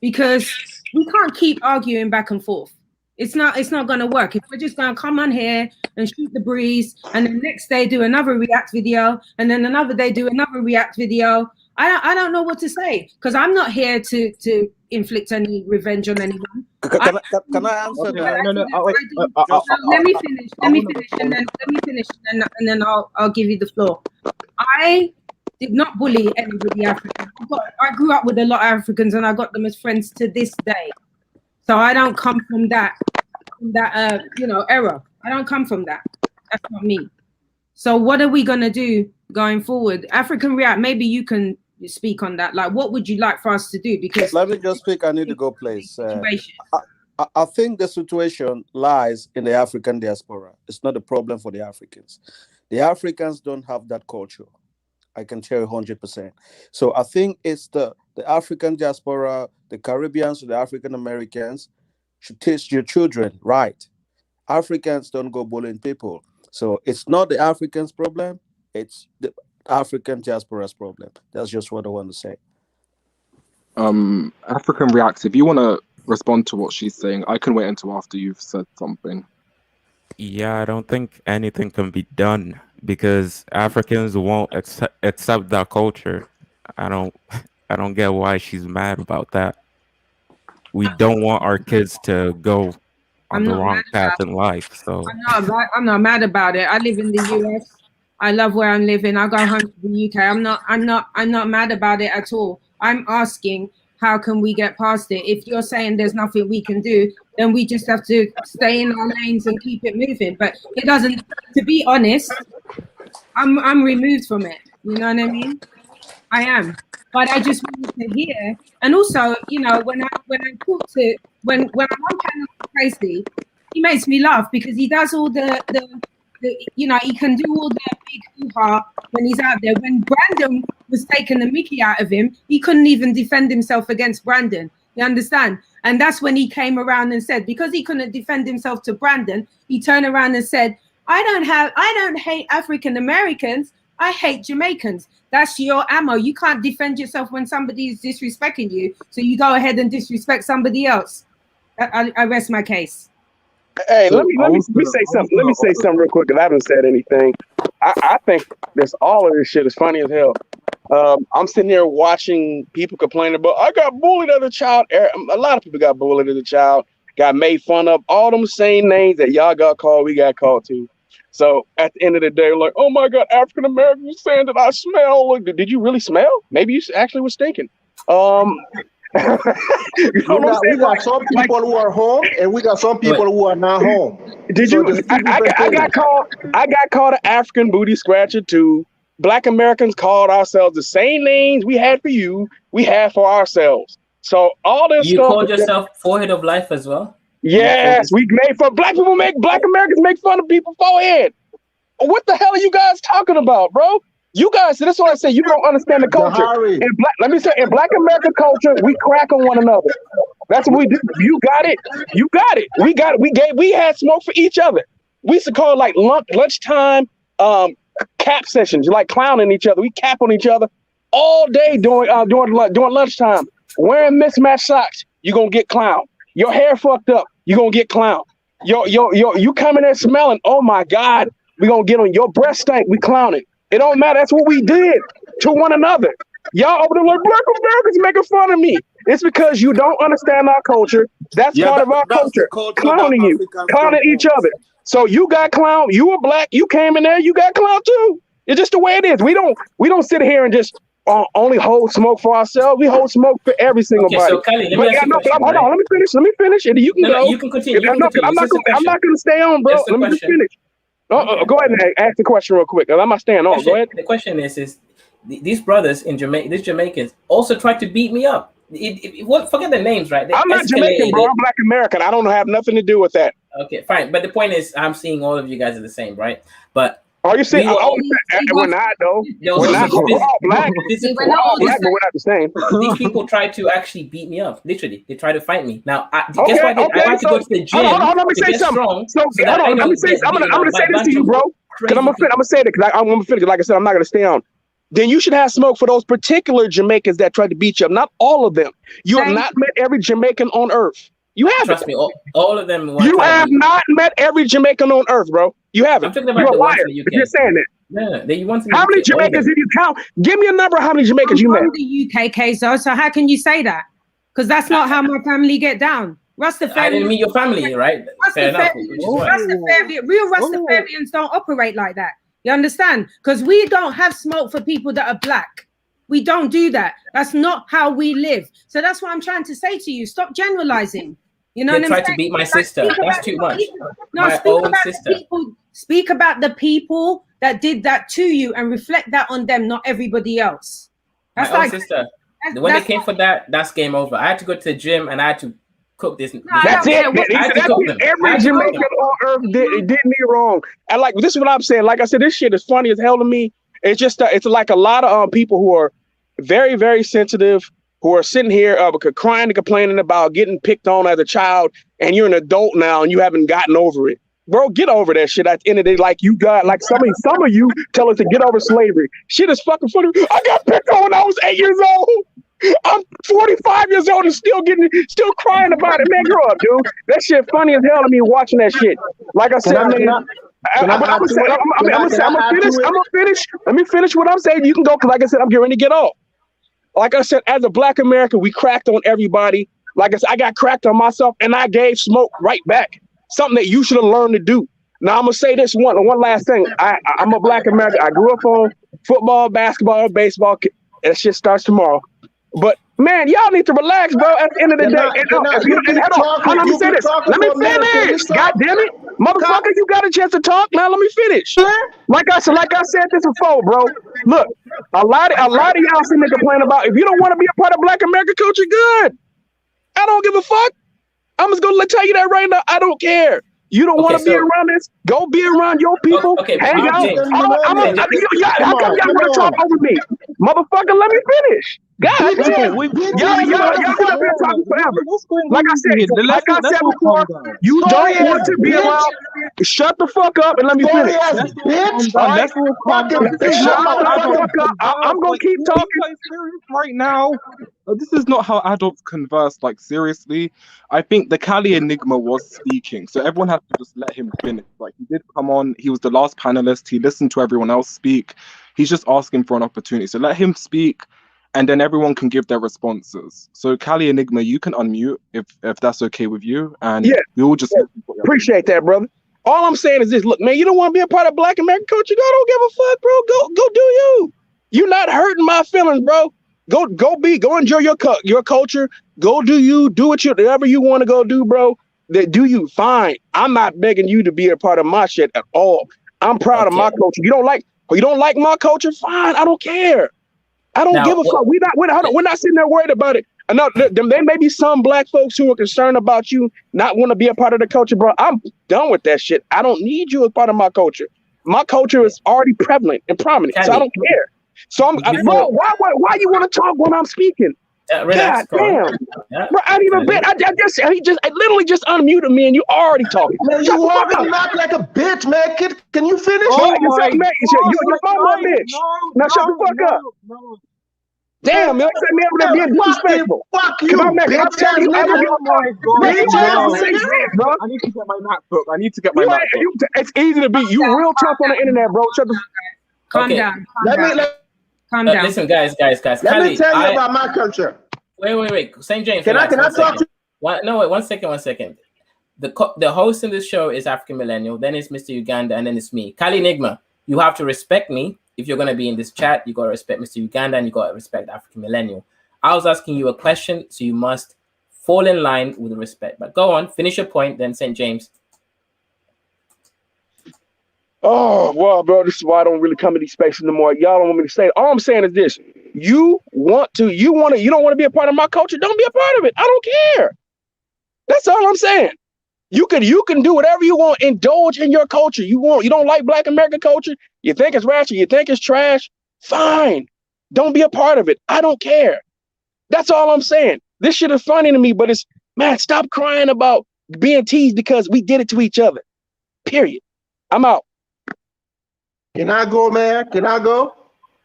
Because we can't keep arguing back and forth. It's not going to work. If we're just going to come on here and shoot the breeze, and the next day do another React video, and then another day do another React video, I don't know what to say, because I'm not here to inflict any revenge on anyone. Can I answer that? Let me finish, and then I'll give you the floor. I did not bully anybody African. I grew up with a lot of Africans, and I got them as friends to this day. So I don't come from that era. I don't come from that. That's not me. So what are we gonna do going forward? African React, maybe you can speak on that. Like, what would you like for us to do? Because let me just speak. I need to go, please. I think the situation lies in the African diaspora. It's not a problem for the Africans. The Africans don't have that culture. I can tell you 100%. So I think it's the African diaspora, the Caribbeans, the African Americans should teach your children, right? Africans don't go bullying people. So it's not the Africans' problem, it's the African diaspora's problem. That's just what I want to say. African Reacts, if you want to respond to what she's saying, I can wait until after you've said something. Yeah, I don't think anything can be done because Africans won't accept that culture. I don't get why she's mad about that. We don't want our kids to go on the wrong path in life. So I'm not mad about it. I live in the US. I love where I'm living. I go home to the UK. I'm not mad about it at all. I'm asking, how can we get past it? If you're saying there's nothing we can do, then we just have to stay in our lanes and keep it moving. But it doesn't, to be honest, I'm removed from it. You know what I mean? I am. But I just wanted to hear. And also, when I talk to when I'm on panel with Tracy, he makes me laugh because he does all the he can do all the big hoo-ha when he's out there. When Brandon was taking the mickey out of him, he couldn't even defend himself against Brandon. You understand? And that's when he came around and said, because he couldn't defend himself to Brandon, he turned around and said, I don't hate African Americans, I hate Jamaicans. That's your ammo. You can't defend yourself when somebody is disrespecting you, so you go ahead and disrespect somebody else. I rest my case. Hey, let me say something. Let me say something real quick, because I haven't said anything. I think all of this shit is funny as hell. I'm sitting here watching people complain about, I got bullied as a child. A lot of people got bullied as a child. got made fun of, all them same names that y'all got called, we got called too. So at the end of the day, like, oh my God, African Americans saying that I smell. Like, did you really smell? Maybe you actually was stinking. You know what I'm saying? We got some people who are home, and we got some people who are not home. Did So you? there's two different I got things. called an African booty scratcher too. Black Americans called ourselves the same names we had for you, we had for ourselves. So all this You stuff. called yourself forehead of life as well? Yes, we made fun. Black Americans make fun of people's forehead. What the hell are you guys talking about, bro? You guys, that's what I say. You don't understand the culture. Let me say, in Black American culture, we crack on one another. That's what we do. You got it. You got it. We got it. We had smoke for each other. We used to call it like lunchtime cap sessions, like clowning each other. We cap on each other all day during lunchtime. Wearing mismatched socks, you're gonna get clown. Your hair fucked up, you're gonna get clown. You coming there smelling, oh my God, we gonna get on your breath stank, we clowning. It don't matter, that's what we did to one another. Y'all over there like, Black Americans making fun of me. It's because you don't understand our culture. That's part of our culture. Clowning you, clowning each other. So you got clown, you were black, you came in there, you got clown too. It's just the way it is. We don't sit here and just only hold smoke for ourselves. We hold smoke for every single body. So Kelly, let me ask you a question, hold on, let me finish, and you can go. You can continue. I'm not gonna stay on, bro. Let me just finish. Go ahead and ask the question real quick. I'm not staying on. Go ahead. The question is these brothers in Jamaica, these Jamaicans also tried to beat me up. Forget the names, right? I'm not Jamaican, bro. I'm Black American. I don't have nothing to do with that. Okay, fine. But the point is, I'm seeing all of you guys are the same, right? But are you saying? We're not, though. We're not. We're all black. We're all black, but we're not the same. These people tried to actually beat me up. Literally, they tried to fight me. Now, guess what I did? I had to go to the gym. Hold on, let me say something. I'm gonna say this to you, bro. Because I'm gonna say that because I'm gonna finish. Like I said, I'm not gonna stay on. Then you should have smoke for those particular Jamaicans that tried to beat you up. Not all of them. You have not met every Jamaican on earth. You haven't. Trust me, all of them. You have not met every Jamaican on earth, bro. You haven't. I'm talking about you're a liar if you're saying that. How many Jamaicans did you count? Give me a number of how many Jamaicans you met. I'm from the UK, Kayzo, so how can you say that? Because that's not how my family get down. Rastafarians. I didn't meet your family, right? Fair enough. Real Rastafarians don't operate like that. You understand? Because we don't have smoke for people that are black. We don't do that. That's not how we live. So that's what I'm trying to say to you. Stop generalizing. You know, they tried to beat my sister. That's too much. No, my own sister. Speak about the people that did that to you and reflect that on them, not everybody else. That's my own sister. When they came for that, that's game over. I had to go to the gym and I had to cook this. That's it. Every Jamaican on earth did me wrong. And like this is what I'm saying. Like I said, this shit is funny as hell to me. It's just it's like a lot of people who are very, very sensitive, who are sitting here crying and complaining about getting picked on as a child, and you're an adult now and you haven't gotten over it. Bro, get over that shit at the end of the day. Like you got, like some of you tell us to get over slavery. Shit is fucking funny. I got picked on when I was 8 years old. I'm 45 years old and still crying about it. Man, grow up, dude. That shit funny as hell to me watching that shit. Like I said, I'm gonna finish. Let me finish what I'm saying. You can go, because like I said, I'm getting ready to get off. Like I said, as a Black American, we cracked on everybody. Like I said, I got cracked on myself and I gave smoke right back. Something that you should have learned to do. Now I'm gonna say this one last thing. I'm a Black American. I grew up on football, basketball, baseball. That shit starts tomorrow. But man, y'all need to relax, bro. At the end of the day, let me say this. Let me finish. God damn it, motherfucker! You got a chance to talk. Now let me finish. Like I said this before, bro. Look, a lot of y'all sitting there complaining about if you don't want to be a part of Black American culture, good. I don't give a fuck. I'm just gonna tell you that right now. I don't care. You don't want to be around this? Go be around your people. Hang out. How come y'all want to talk over me? Motherfucker, let me finish. God damn. Y'all have been talking forever. Like I said before, you don't want to be around. Shut the fuck up and let me finish. Shut the fuck up. I'm gonna keep talking right now. This is not how adults converse, like seriously. I think the Cali Enigma was speaking, so everyone has to just let him finish. Like, he did come on, he was the last panelist, he listened to everyone else speak. He's just asking for an opportunity, so let him speak. and then everyone can give their responses. So Kali Enigma, you can unmute if that's okay with you, and we all just appreciate that, brother. All I'm saying is this: look, man, you don't want to be a part of Black American culture. Go, don't give a fuck, bro. Go do you. You're not hurting my feelings, bro. Go enjoy your culture. Go do you. Do whatever you want to go do, bro. Do you fine? I'm not begging you to be a part of my shit at all. I'm proud of my culture. You don't like my culture? Fine, I don't care. I don't give a fuck. We're not sitting there worried about it. I know there may be some Black folks who are concerned about you not want to be a part of the culture, bro. I'm done with that shit. I don't need you as part of my culture. My culture is already prevalent and prominent, so I don't care. So bro, why you want to talk when I'm speaking? Relax, God damn. Yeah. Bro, I didn't even bet. I literally just unmuted me and you already talking. Man, you walking back like a bitch, man. Can you finish? Oh, your mama a bitch. Now shut the fuck up. No. Damn, man, man, being disrespectful. Fuck you, bitch. I need to get my MacBook. It's easy to be. You real tough on the internet, bro. Shut the Calm down. Calm down. Listen, guys. Let me tell you about my culture. Wait. St. James. Can I talk to you? No, wait, one second. The host in this show is African Millennial, then it's Mr. Uganda, and then it's me. Kali Enigma, you have to respect me. If you're going to be in this chat, you got to respect Mr. Uganda and you got to respect African Millennial. I was asking you a question, so you must fall in line with the respect. But go on, finish your point, then St. James. Oh, well, bro, this is why I don't really come to these spaces anymore. Y'all don't want me to say it. All I'm saying is this. You don't want to be a part of my culture? Don't be a part of it. I don't care. That's all I'm saying. You can do whatever you want, indulge in your culture. You don't like Black American culture, you think it's ratchet, you think it's trash, fine. Don't be a part of it. I don't care. That's all I'm saying. This shit is funny to me, but man, stop crying about being teased because we did it to each other. Period. I'm out. Can I go, man? Can I go?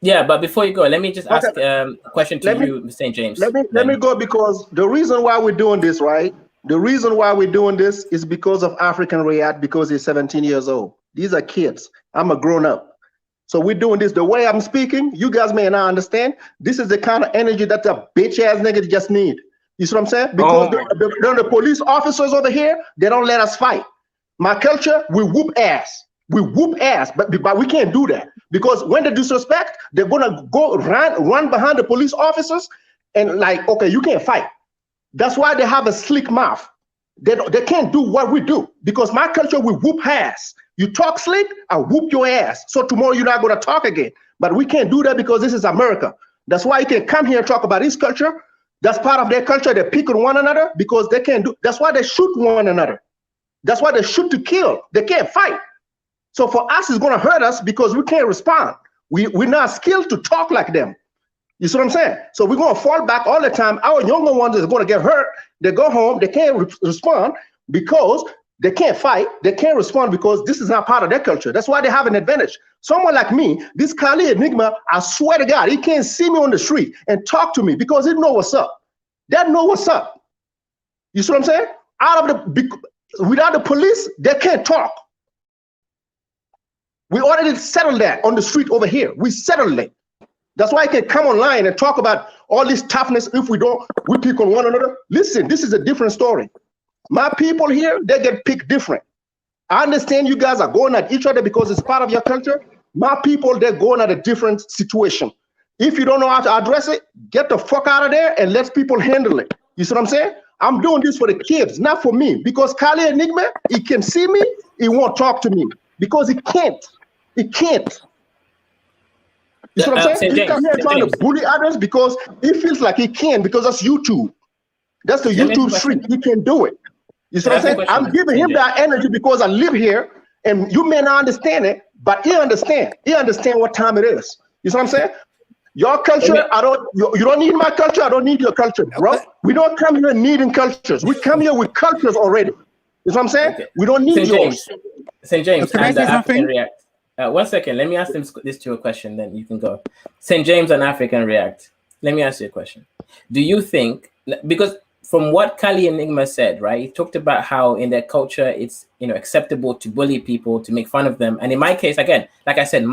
Yeah, but before you go, let me just ask a question to you, St. James. Let me go, because the reason why we're doing this, right? The reason why we're doing this is because of African React, because he's 17 years old. These are kids. I'm a grown up. So we're doing this the way I'm speaking. You guys may not understand. This is the kind of energy that a bitch ass nigga just need. You see what I'm saying? Because the police officers over here, they don't let us fight. My culture, we whoop ass. We whoop ass, but we can't do that, because when they disrespect, they're gonna go run behind the police officers and like, okay, you can't fight. That's why they have a slick mouth. They can't do what we do, because my culture, we whoop ass. You talk slick, I whoop your ass. So tomorrow you're not gonna talk again. But we can't do that because this is America. That's why you can come here and talk about this culture. That's part of their culture. They pick on one another because they can't do. That's why they shoot one another. That's why they shoot to kill. They can't fight. So for us, it's gonna hurt us because we can't respond. We're not skilled to talk like them. You see what I'm saying? So we're gonna fall back all the time. Our younger ones is gonna get hurt. They go home, they can't respond because they can't fight. They can't respond because this is not part of their culture. That's why they have an advantage. Someone like me, this Kali Enigma, I swear to God, he can't see me on the street and talk to me because he know what's up. They know what's up. You see what I'm saying? Without the police, they can't talk. We already settled that on the street over here. We settled it. That's why I can come online and talk about all this toughness. If we pick on one another. Listen, this is a different story. My people here, they get picked different. I understand you guys are going at each other because it's part of your culture. My people, they're going at a different situation. If you don't know how to address it, get the fuck out of there and let people handle it. You see what I'm saying? I'm doing this for the kids, not for me. Because Kali Enigma, he can see me, he won't talk to me. Because he can't. He can't. You see what I'm saying? He come here trying to bully others because he feels like he can, because that's YouTube. That's the YouTube street. He can do it. You see what I'm saying? I'm giving him that energy because I live here, and you may not understand it, but he understand. He understand what time it is. You see what I'm saying? Your culture, you don't need my culture, I don't need your culture, bro. We don't come here needing cultures. We come here with cultures already. You know what I'm saying? We don't need yours. St. James, and the African React. 1 second, let me ask them this to a question, then you can go. St. James and African React. Let me ask you a question. Do you think, because from what Kali Enigma said, right, he talked about how in their culture it's acceptable to bully people, to make fun of them. And in my case, again, like I said,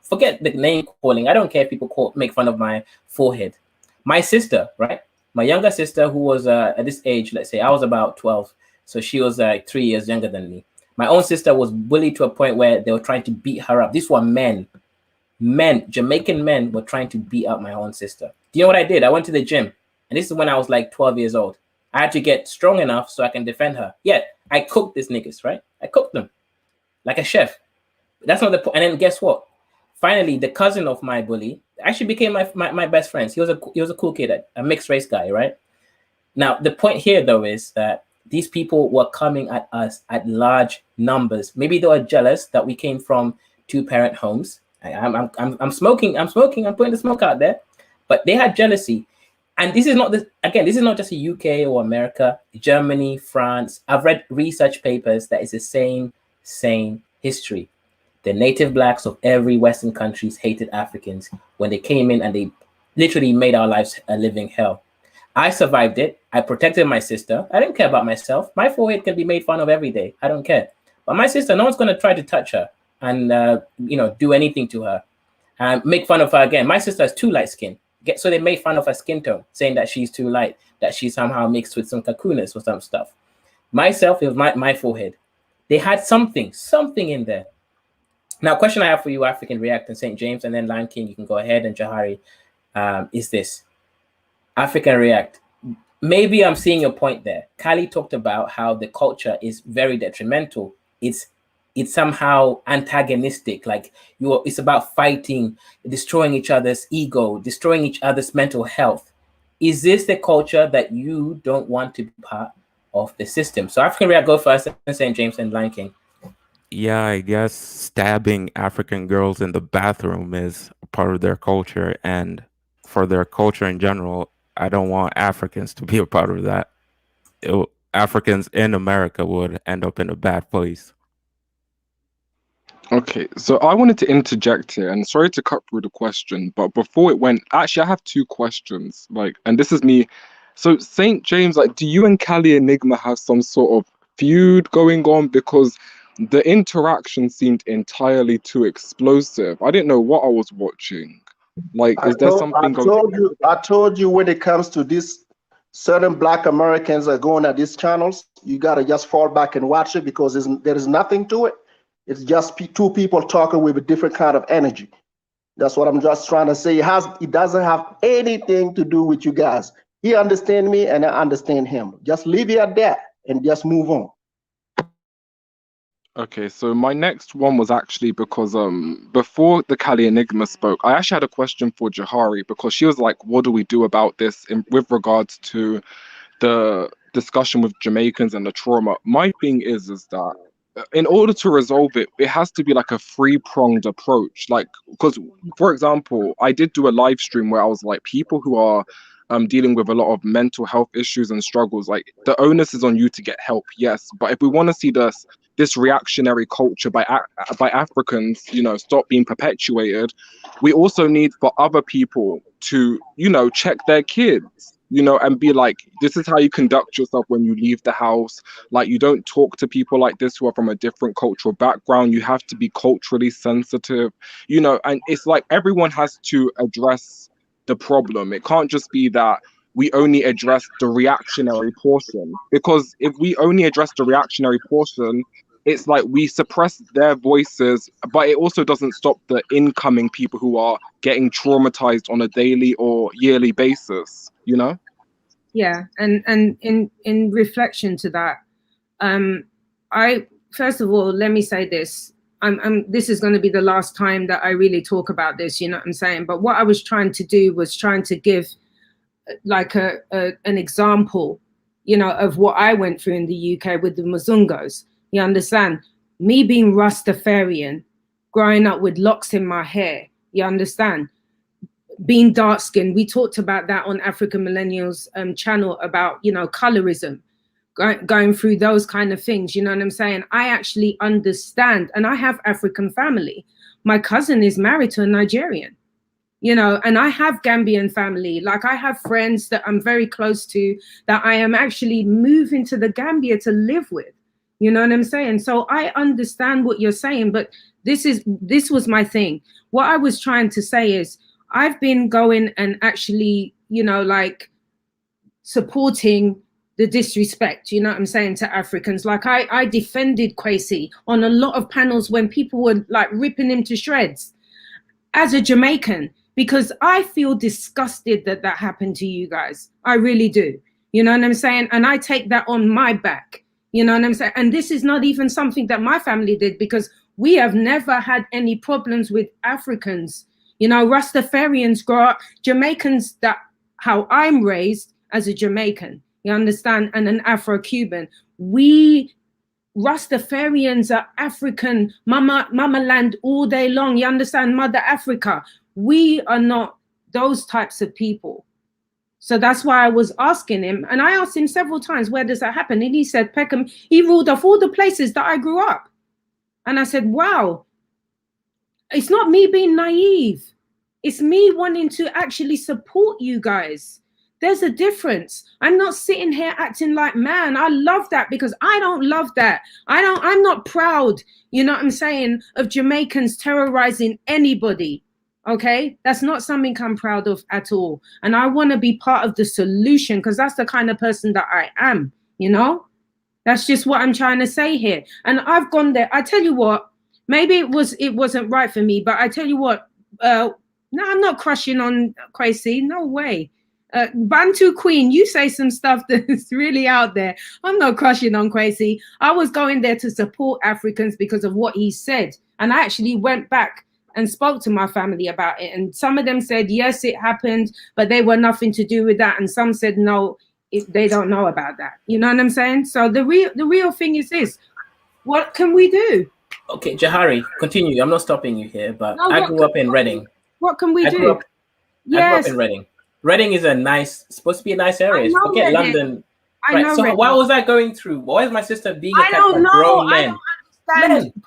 forget the name calling. I don't care if people make fun of my forehead. My sister, right? My younger sister, who was at this age, let's say I was about 12, so she was 3 years younger than me. My own sister was bullied to a point where they were trying to beat her up. These were men, Jamaican men were trying to beat up my own sister. Do you know what I did? I went to the gym, and this is when I was like 12 years old. I had to get strong enough so I can defend her. Yeah, I cooked these niggas, right? I cooked them like a chef. That's not the point. And then guess what? Finally, the cousin of my bully actually became my best friends. He was a cool kid, a mixed race guy, right? Now, the point here, though, is that these people were coming at us at large numbers. Maybe they were jealous that we came from 2-parent homes. I'm smoking. I'm putting the smoke out there. But they had jealousy. And this is not this is not just the UK or America, Germany, France. I've read research papers that it's the same history. The native blacks of every Western countries hated Africans when they came in, and they literally made our lives a living hell. I survived it. I protected my sister. I didn't care about myself. My forehead can be made fun of every day. I don't care. But my sister, no one's going to try to touch her and do anything to her and make fun of her again. My sister is too light skinned. So they made fun of her skin tone, saying that she's too light, that she's somehow mixed with some kakunas or some stuff. Myself, it was my forehead. They had something in there. Now, question I have for you, African React and St. James, and then Lion King, you can go ahead, and Jahari, is this. African React, maybe I'm seeing your point there. Kali talked about how the culture is very detrimental. It's somehow antagonistic, like it's about fighting, destroying each other's ego, destroying each other's mental health. Is this the culture that you don't want to be part of the system? So African React, go first, and St. James and Lion King. Yeah, I guess stabbing African girls in the bathroom is a part of their culture, and for their culture in general, I don't want Africans to be a part of that. Africans in America would end up in a bad place. Okay, so I wanted to interject here, and sorry to cut through the question, but before it went, actually, I have 2 questions. And this is me. So, St. James, do you and Kali Enigma have some sort of feud going on? Because the interaction seemed entirely too explosive. I didn't know what I was watching. Is there something going on? I told you when it comes to this, certain Black Americans are going at these channels, you got to just fall back and watch it, because there is nothing to it. It's just 2 people talking with a different kind of energy. That's what I'm just trying to say. It doesn't have anything to do with you guys. He understands me and I understand him. Just leave it at that and just move on. Okay, so my next one was actually because before the Kali Enigma spoke, I actually had a question for Jahari, because she was like, what do we do about this with regards to the discussion with Jamaicans and the trauma? My thing is that in order to resolve it, it has to be like a 3-pronged approach. Because, for example, I did do a live stream where I was like, people who are dealing with a lot of mental health issues and struggles, the onus is on you to get help, yes. But if we want to see this reactionary culture by Africans, stop being perpetuated, we also need for other people to, check their kids, and be like, this is how you conduct yourself when you leave the house. You don't talk to people like this who are from a different cultural background. You have to be culturally sensitive, and it's like everyone has to address the problem. It can't just be that we only address the reactionary portion, because if we only address the reactionary portion, it's like we suppress their voices, but it also doesn't stop the incoming people who are getting traumatized on a daily or yearly basis, Yeah, and in reflection to that, I first of all, let me say this. This is going to be the last time that I really talk about this, you know what I'm saying? But what I was trying to do was trying to give like an example, of what I went through in the UK with the Muzungos. You understand? Me being Rastafarian, growing up with locks in my hair, you understand? Being dark skinned, we talked about that on African Millennials channel about, colorism, going through those kind of things, you know what I'm saying? I actually understand, and I have African family. My cousin is married to a Nigerian, and I have Gambian family. I have friends that I'm very close to that I am actually moving to the Gambia to live with, you know what I'm saying? So I understand what you're saying, but this was my thing. What I was trying to say is, I've been going and actually, you know, like supporting the disrespect, you know what I'm saying, to Africans. Like I defended Kwesi on a lot of panels when people were like ripping him to shreds as a Jamaican, because I feel disgusted that that happened to you guys. I really do. You know what I'm saying? And I take that on my back. You know what I'm saying? And this is not even something that my family did, because we have never had any problems with Africans. You know, Rastafarians grow up, Jamaicans, that how I'm raised as a Jamaican, you understand, and an Afro-Cuban. We Rastafarians are African, mama land all day long, you understand, Mother Africa. We are not those types of people. So that's why I was asking him, and I asked him several times, where does that happen? And he said, Peckham, he ruled off all the places that I grew up. And I said, wow, it's not me being naive. It's me wanting to actually support you guys. There's a difference. I'm not sitting here acting like, man, I love that, because I don't love that. I'm not proud, you know what I'm saying, of Jamaicans terrorizing anybody. Okay, that's not something I'm proud of at all. And I want to be part of the solution, because that's the kind of person that I am, you know? That's just what I'm trying to say here. And I've gone there. I tell you what, maybe it wasn't right for me, but I tell you what, no, I'm not crushing on Kwesi. No way. Bantu Queen, you say some stuff that's really out there. I'm not crushing on Kwesi. I was going there to support Africans because of what he said. And I actually went back and spoke to my family about it. And some of them said, yes, it happened, but they were nothing to do with that. And some said, no, they don't know about that. You know what I'm saying? So the real thing is this. What can we do? Okay, Jahari, continue. I'm not stopping you here, but No, I grew up in Reading. What can we do? I grew up in Reading. Reading is supposed to be a nice area. Forget London. Right. So what was I going through? Why is my sister being attacked by grown men? I don't understand.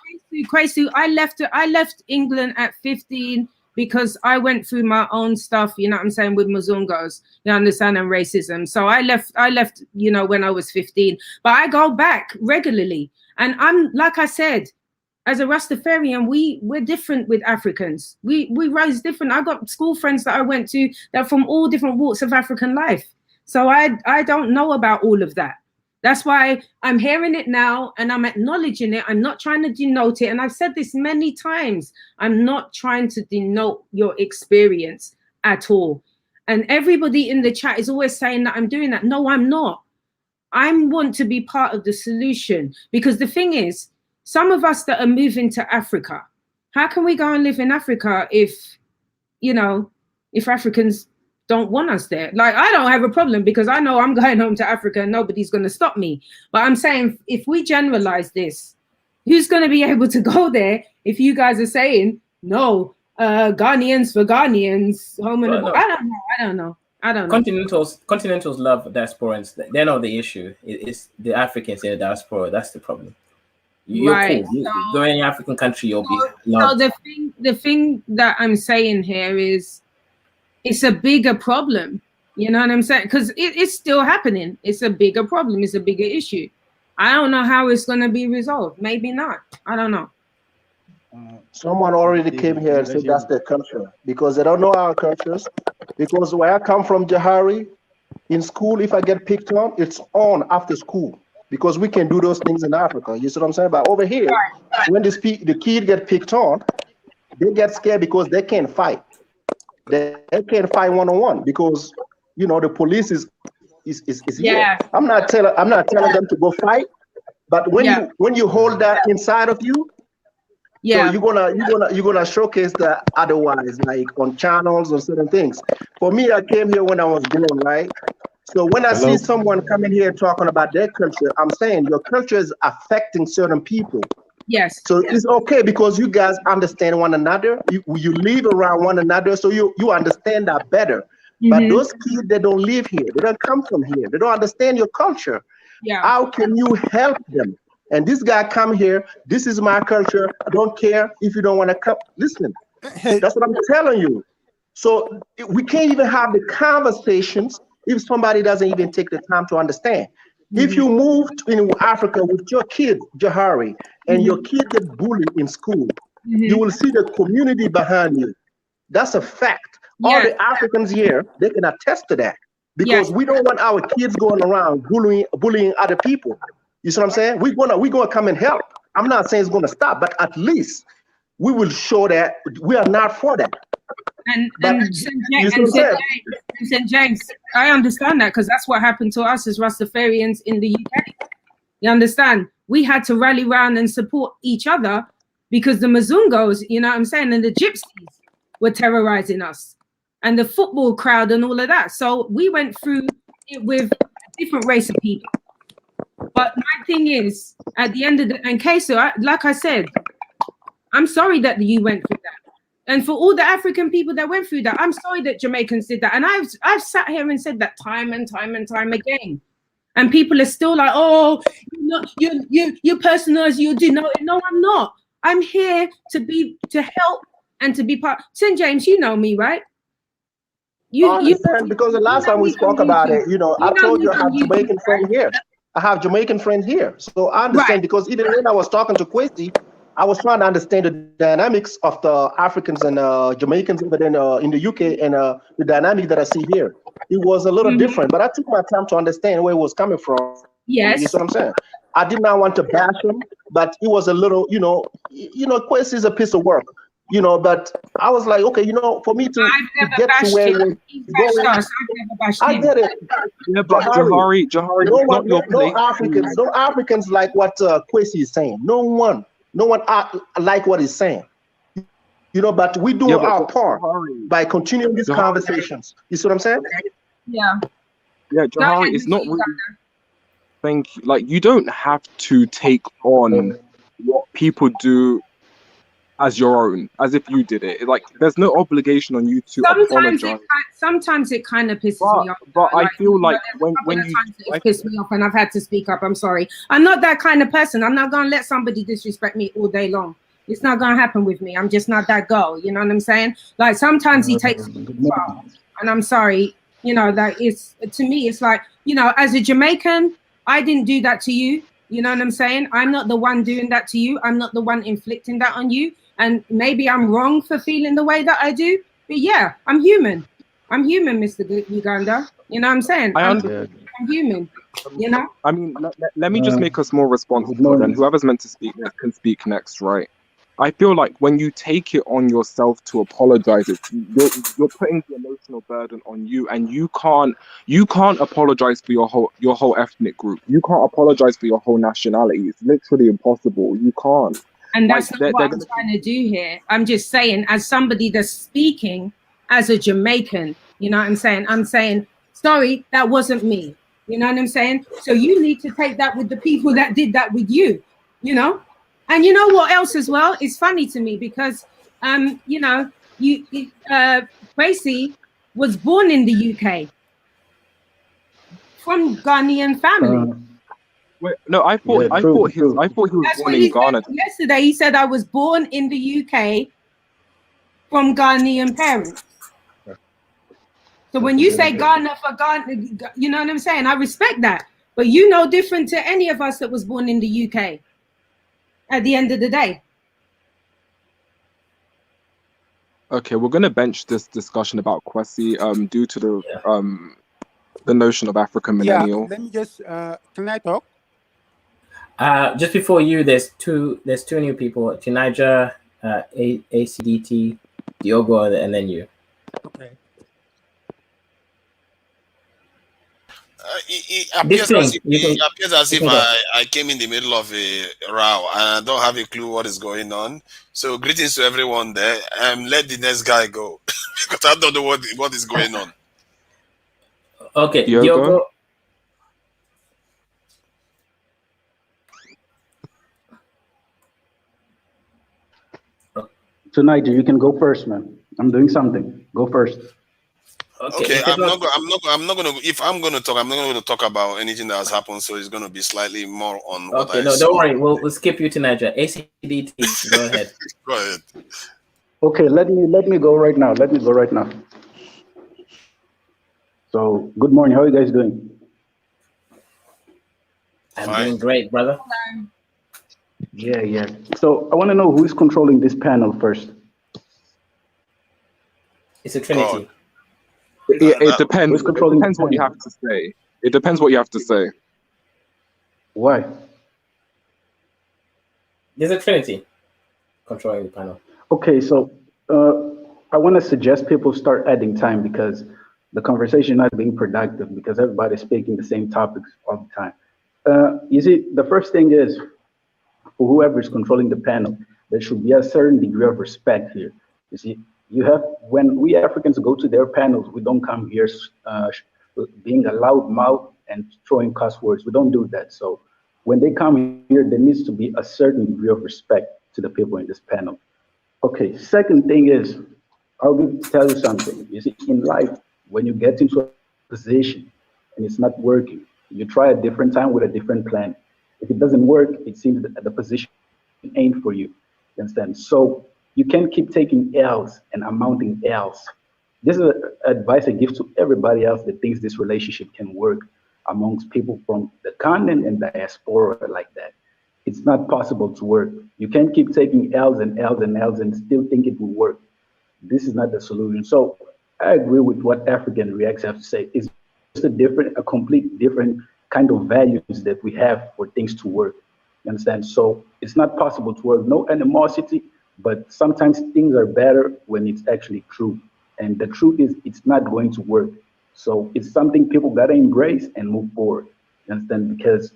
Crazy. I left England at 15 because I went through my own stuff, you know what I'm saying, with Muzungos, you understand, and racism. So I left, you know, when I was 15. But I go back regularly. And I'm, like I said, as a Rastafarian, we're different with Africans. We rise different. I got school friends that I went to that are from all different walks of African life. So I don't know about all of that. That's why I'm hearing it now and I'm acknowledging it. I'm not trying to denote it. And I've said this many times. I'm not trying to denote your experience at all. And everybody in the chat is always saying that I'm doing that. No, I'm not. I want to be part of the solution, because the thing is, some of us that are moving to Africa, how can we go and live in Africa if, you know, if Africans don't want us there? Like, I don't have a problem, because I know I'm going home to Africa and nobody's going to stop me. But I'm saying, if we generalize this, who's going to be able to go there if you guys are saying, no, Ghanaians for Ghanaians, home and I don't know. Continentals love diasporans. They're not the issue. It's the Africans in the diaspora. That's the problem. You're right. cool. You go in any African country, you'll be loved. So the thing that I'm saying here is, it's a bigger problem. You know what I'm saying? Because it's still happening. It's a bigger problem. It's a bigger issue. I don't know how it's going to be resolved. Maybe not. I don't know. Someone already came here and said that's their culture, because they don't know our cultures. Because where I come from, Jahari, in school, if I get picked on, it's on after school, because we can do those things in Africa. You see what I'm saying? But over here, when the kid get picked on, they get scared because they can't fight. They can't fight one-on-one because, you know, the police is here. I'm not telling them to go fight, but when you hold that inside of you, so you're gonna showcase that otherwise, like on channels or certain things. For me, I came here when I was grown, right? So when I see someone coming here talking about their culture, I'm saying your culture is affecting certain people. Yes. So it's okay because you guys understand one another. You live around one another, so you understand that better. Mm-hmm. But those kids that don't live here, they don't come from here, they don't understand your culture. Yeah. How can you help them? And this guy come here, this is my culture. I don't care if you don't want to come. Listen, that's what I'm telling you. So we can't even have the conversations if somebody doesn't even take the time to understand. Mm-hmm. If you move in Africa with your kid, Jahari, and your kid get bullied in school, you will see the community behind you. That's a fact. All the Africans here, they can attest to that. Because we don't want our kids going around bullying other people. You see what I'm saying? We're gonna come and help. I'm not saying it's gonna stop, but at least we will show that we are not for that. And St. James, I understand that because that's what happened to us as Rastafarians in the UK. You understand? We had to rally around and support each other because the Mazungos, you know what I'm saying, and the Gypsies were terrorizing us, and the football crowd and all of that. So we went through it with a different race of people. But my thing is, at the end of the, and Queso, like I said, I'm sorry that you went through that. And for all the African people that went through that, I'm sorry that Jamaicans did that. And I've sat here and said that time and time and time again. And people are still like, oh, you're personalized, you do know it. No, I'm not. I'm here to help and to be part. St. James, you know me, right? Because the last time we spoke about it, I told you I have Jamaican friends here. I have Jamaican friends here. So I understand because even when I was talking to Kwesi, I was trying to understand the dynamics of the Africans and Jamaicans in the UK and the dynamic that I see here. It was a little different, but I took my time to understand where it was coming from. Yes. You see what I'm saying? I did not want to bash him, but it was a little, Kwesi is a piece of work. But I was like, okay, for me to get to where it was going, I get it. Yeah, but Jahari, no Africans like what Kwesi is saying. No one like what he's saying. But we do our part by continuing these conversations. You see what I'm saying? Yeah. Yeah, Jahari, it's not really. Thank you. Like, you don't have to take on what people do as your own, as if you did it. Like, there's no obligation on you to apologize. Sometimes it kind of pisses me off. But I feel like when you pissed me off and I've had to speak up. I'm sorry. I'm not that kind of person. I'm not going to let somebody disrespect me all day long. It's not going to happen with me. I'm just not that girl. You know what I'm saying? Like, sometimes he takes me too far. And I'm sorry. That it's, to me, it's like, as a Jamaican, I didn't do that to you. You know what I'm saying? I'm not the one doing that to you. I'm not the one inflicting that on you. And maybe I'm wrong for feeling the way that I do. But yeah, I'm human. I'm human, Mr. Uganda. You know what I'm saying? I'm human. I mean, let me just make us more responsible, and whoever's meant to speak next can speak next, right? I feel like when you take it on yourself to apologize, you're putting the emotional burden on you, and you can't apologize for your whole ethnic group. You can't apologize for your whole nationality. It's literally impossible. You can't. And that's not what I'm trying to do here. I'm just saying, as somebody that's speaking as a Jamaican, you know what I'm saying? I'm saying, sorry, that wasn't me. You know what I'm saying? So you need to take that with the people that did that with you, And you know what else as well? It's funny to me because, Kwesi was born in the UK from Ghanaian family. Wait, no, I thought he was born in Ghana. Yesterday he said I was born in the UK from Ghanaian parents. So when you say Ghana for Ghana, you know what I'm saying? I respect that. But you no different to any of us that was born in the UK at the end of the day. Okay, we're gonna bench this discussion about Kwesi due to the notion of African millennial. Yeah, let me just can I talk? Just before you, there's two new people, Tinaja, ACDT, Diogo, and then you. Okay. It appears as if I came in the middle of a row and I don't have a clue what is going on. So greetings to everyone there. Let the next guy go because I don't know what is going on. Okay, Diogo. Tonight, you can go first, man. I'm doing something. Go first. Okay, I'm not gonna. If I'm gonna talk, I'm not gonna talk about anything that has happened. So it's gonna be slightly more on what I saw. Don't worry. We'll skip you to Niger. ACDT, go ahead. Go ahead. Okay, let me go right now. So, good morning. How are you guys doing? I'm doing great, brother. Yeah. So I want to know who's controlling this panel first. It's a trinity. It depends. Who's It controlling the depends what you panel? have to say. It depends what you have to say. Why? There's a trinity controlling the panel. Okay, so I want to suggest people start adding time because the conversation not being productive because everybody's speaking the same topics all the time. You see, the first thing is for whoever is controlling the panel, there should be a certain degree of respect here. You see, you have when we Africans go to their panels, we don't come here being a loud mouth and throwing cuss words. We don't do that. So when they come here, there needs to be a certain degree of respect to the people in this panel. Okay, second thing is, tell you something. You see, in life, when you get into a position and it's not working, you try a different time with a different plan. If it doesn't work, it seems that the position ain't for you. You understand? So you can't keep taking L's and amounting L's. This is advice I give to everybody else that thinks this relationship can work amongst people from the continent and diaspora like that. It's not possible to work. You can't keep taking L's and L's and L's and still think it will work. This is not the solution. So I agree with what African Reacts have to say. It's just a complete different kind of values that we have for things to work. You understand? So it's not possible to work. No animosity, but sometimes things are better when it's actually true. And the truth is, it's not going to work. So it's something people gotta embrace and move forward. You understand? Because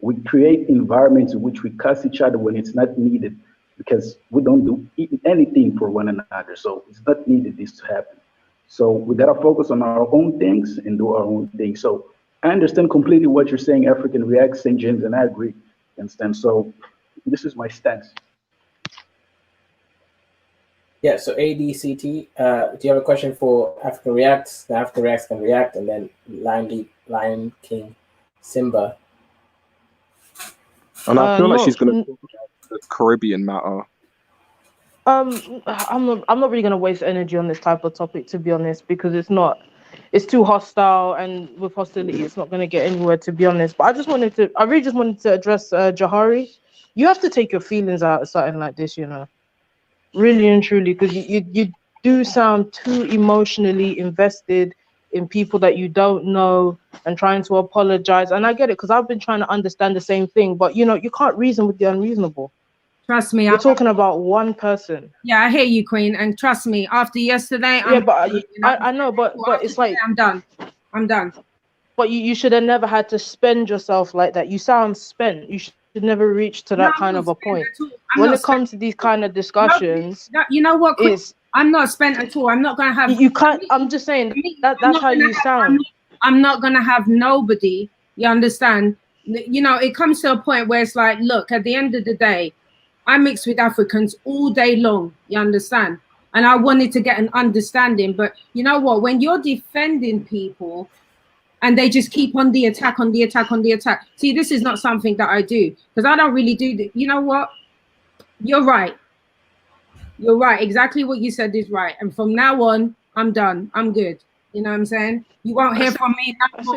we create environments in which we cuss each other when it's not needed because we don't do anything for one another. So it's not needed this to happen. So we gotta focus on our own things and do our own thing. So I understand completely what you're saying, African React, St. James, and I agree. You understand? So this is my stance. Yeah, so ADCT, do you have a question for African Reacts? The African Reacts can react, and then Lion King Simba. And I feel like No, she's going to talk about the Caribbean matter. I'm not really gonna waste energy on this type of topic, to be honest, because it's too hostile, and with hostility, it's not gonna get anywhere, to be honest. But I really just wanted to address Jahari. You have to take your feelings out of something like this, you know, really and truly, because you do sound too emotionally invested in people that you don't know and trying to apologize. And I get it, because I've been trying to understand the same thing, but you know, you can't reason with the unreasonable. Trust me, We're talking about one person. Yeah, I hear you, Queen, and trust me. After yesterday, I know, but it's like I'm done. I'm done. But you should have never had to spend yourself like that. You sound spent. You should never reach to that kind of a point. When it comes to these kind of discussions, you know what? I'm not spent at all. I'm not gonna have. You can't. I'm just saying that's how you sound. I'm not gonna have nobody. You understand? You know, it comes to a point where it's like, look, at the end of the day, I mix with Africans all day long, you understand? And I wanted to get an understanding, but you know what? When you're defending people and they just keep on the attack, see, this is not something that I do because I don't really do that. You know what? You're right. You're right. Exactly what you said is right. And from now on, I'm done. I'm good. You know what I'm saying? You won't hear from me.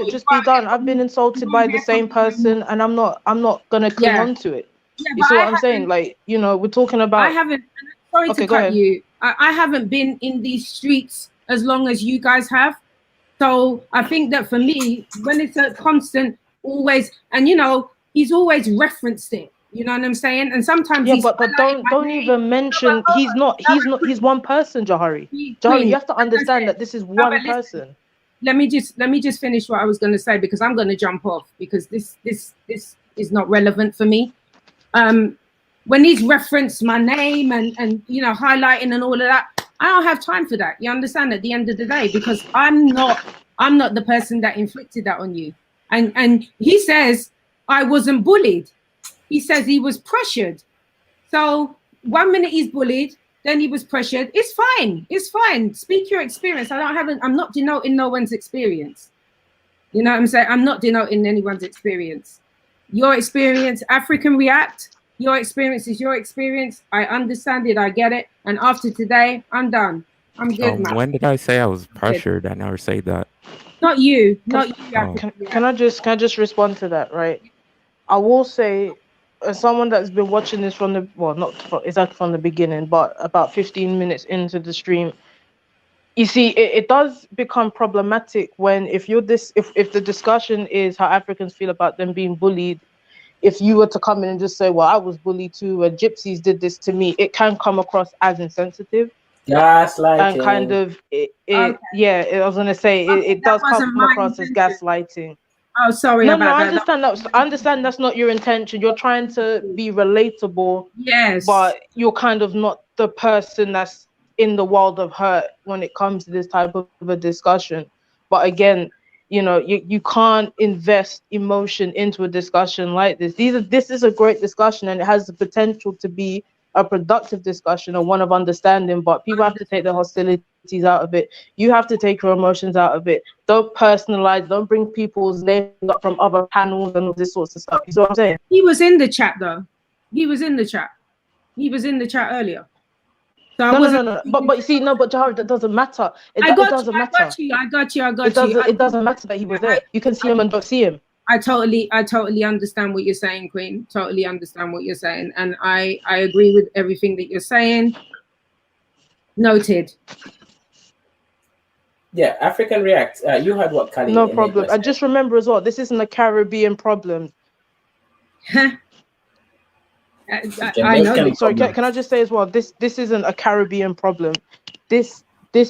Just be done. I've been insulted by the same person, and I'm not gonna cling on to it. You see what I'm saying? Like, you know, we're talking about. I haven't. Sorry to cut you. I haven't been in these streets as long as you guys have. So I think that for me, when it's a constant, always, and you know, he's always referenced it. You know what I'm saying? And sometimes but don't even mention he's he's one person, Jahari. Jahari, you have to understand that this is one person. Let me just finish what I was going to say because I'm going to jump off because this is not relevant for me. When he's referenced my name and you know highlighting and all of that, I don't have time for that. You understand? At the end of the day, because I'm not the person that inflicted that on you. And he says I wasn't bullied. He says he was pressured. So 1 minute he's bullied, then he was pressured. It's fine. It's fine. Speak your experience. I'm not denoting no one's experience. You know what I'm saying? I'm not denoting anyone's experience. Your experience, African React, your experience is your experience. I understand it. I get it. And after today, I'm done. I'm good, man. When did I say I was pressured? I never say that. Not you. Not you. Oh. Can I just respond to that, right? I will say, as someone that's been watching this from the, well, not exactly from the beginning, but about 15 minutes into the stream, you see, it does become problematic when if the discussion is how Africans feel about them being bullied. If you were to come in and just say, well, I was bullied too, and gypsies did this to me, it can come across as insensitive. And kind Gaslighting. of, Okay. yeah, I was going to say, it That does come wasn't my across as intention. gaslighting. Oh, sorry No, about I that. understand that's not your intention. You're trying to be relatable, Yes. but you're kind of not the person that's in the world of hurt when it comes to this type of a discussion. But again, you can't invest emotion into a discussion like this. This is a great discussion, and it has the potential to be a productive discussion and one of understanding, but people have to take the hostilities out of it. You have to take your emotions out of it. Don't personalize, don't bring people's names up from other panels and all this sorts of stuff. You see what I'm saying? He was in the chat though. He was in the chat. He was in the chat earlier. So No. But you see, but Jahari, that doesn't matter. It doesn't matter. I got you. It doesn't matter that he was there. You can see him and don't see him. I totally understand what you're saying, Queen. Totally understand what you're saying. And I agree with everything that you're saying. Noted. Yeah, African React. You heard what Khalid. No problem. And just remember as well, this isn't a Caribbean problem. I know. Sorry, can I just say as well, this isn't a Caribbean problem. This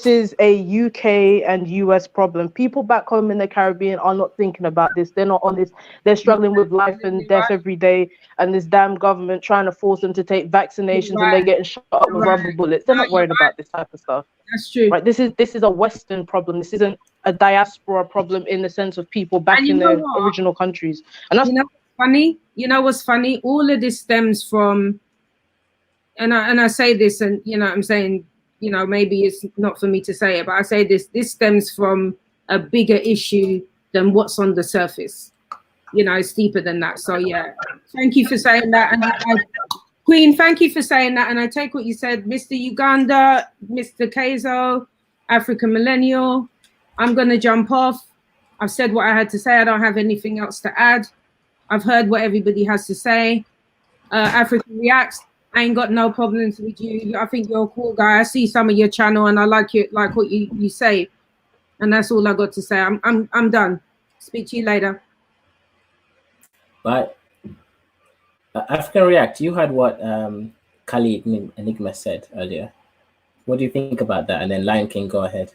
is a UK and US problem. People back home in the Caribbean are not thinking about this. They're not honest. They're struggling with life and death every day, and this damn government trying to force them to take vaccinations, and they're getting shot up with rubber bullets. They're not worried about this type of stuff. That's true. Right? This is a Western problem. This isn't a diaspora problem in the sense of people back in their original countries. And that's funny. You know what's funny? All of this stems from, and I say this, and I'm saying, maybe it's not for me to say it, but I say this stems from a bigger issue than what's on the surface. It's deeper than that. So yeah, thank you for saying that. And Queen, thank you for saying that. And I take what you said, Mr. Uganda, Mr. Keizo, African Millennial. I'm going to jump off. I've said what I had to say. I don't have anything else to add. I've heard what everybody has to say. African Reacts, I ain't got no problems with you. I think you're a cool guy. I see some of your channel and I like what you say. And that's all I got to say. I'm done. Speak to you later. Bye. African React, you heard what Khalid Enigma said earlier. What do you think about that? And then Lion King, go ahead.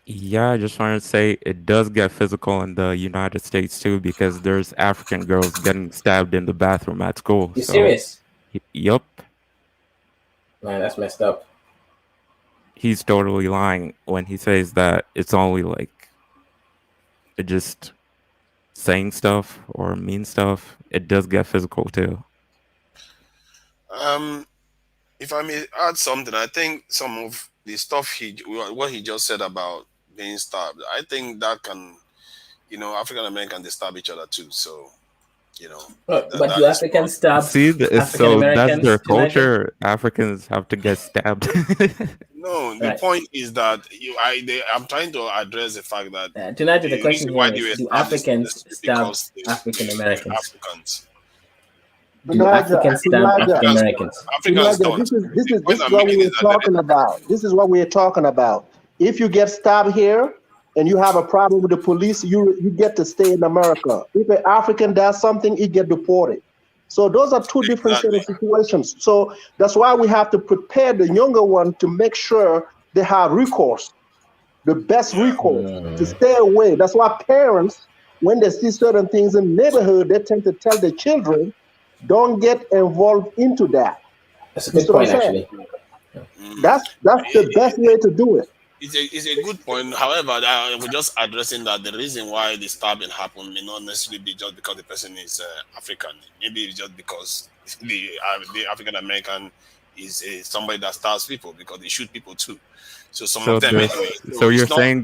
Yeah, I just wanted to say it does get physical in the United States too, because there's African girls getting stabbed in the bathroom at school. You serious? Yup. Man, that's messed up. He's totally lying when he says that it's only like just saying stuff or mean stuff. It does get physical too. If I may add something, I think some of the stuff what he just said about being stabbed, I think that can, African American, they stab each other too. So, but do Africans stab? See, so that's their culture. Africans have to get stabbed. No, the point is that I'm trying to address the fact that tonight the question here is, do Africans stab African Americans? Africans. Do Africans stab African Americans? Africans don't. This is what we are talking about. This is what we are talking about. If you get stabbed here and you have a problem with the police, you get to stay in America. If an African does something, he get deported. So those are two different set of situations. So that's why we have to prepare the younger one to make sure they have recourse, the best recourse, to stay away. That's why parents, when they see certain things in the neighborhood, they tend to tell their children, don't get involved into that. That's a good point, actually. That's the best way to do it. It's a good point. However, we're just addressing that the reason why the stabbing happened may not necessarily be just because the person is African. Maybe it's just because the African American is somebody that stabs people, because they shoot people too. So of them anyway. So you're saying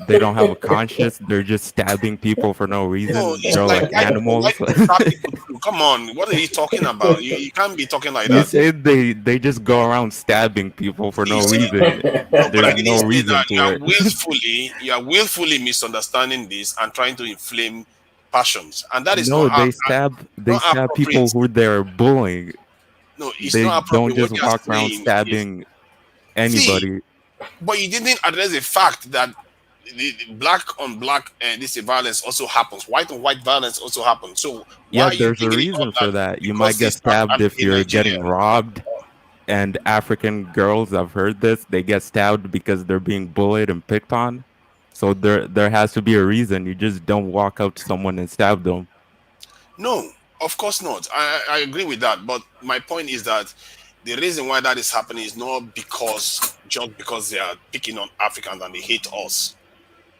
they don't have a conscience, they're just stabbing people for no reason. No, they're like animals. Come on, what are you talking about? You can't be talking like that. You said they just go around stabbing people for no reason. There's no reason to it. You are willfully misunderstanding this and trying to inflame passions, and that is they stab people who they're bullying. No, it's they not don't appropriate. just walk around stabbing anybody. but you didn't address the fact that the black on black this violence also happens. White on white violence also happens. So why Yeah, are you there's a bringing it reason up for that that. You might because get this stabbed if in you're Nigeria? getting robbed. And African girls, I've heard this, they get stabbed because they're being bullied and picked on. So there has to be a reason. You just don't walk up to someone and stab them. No, of course not. I agree with that. But my point is that the reason why that is happening is not just because they are picking on Africans and they hate us.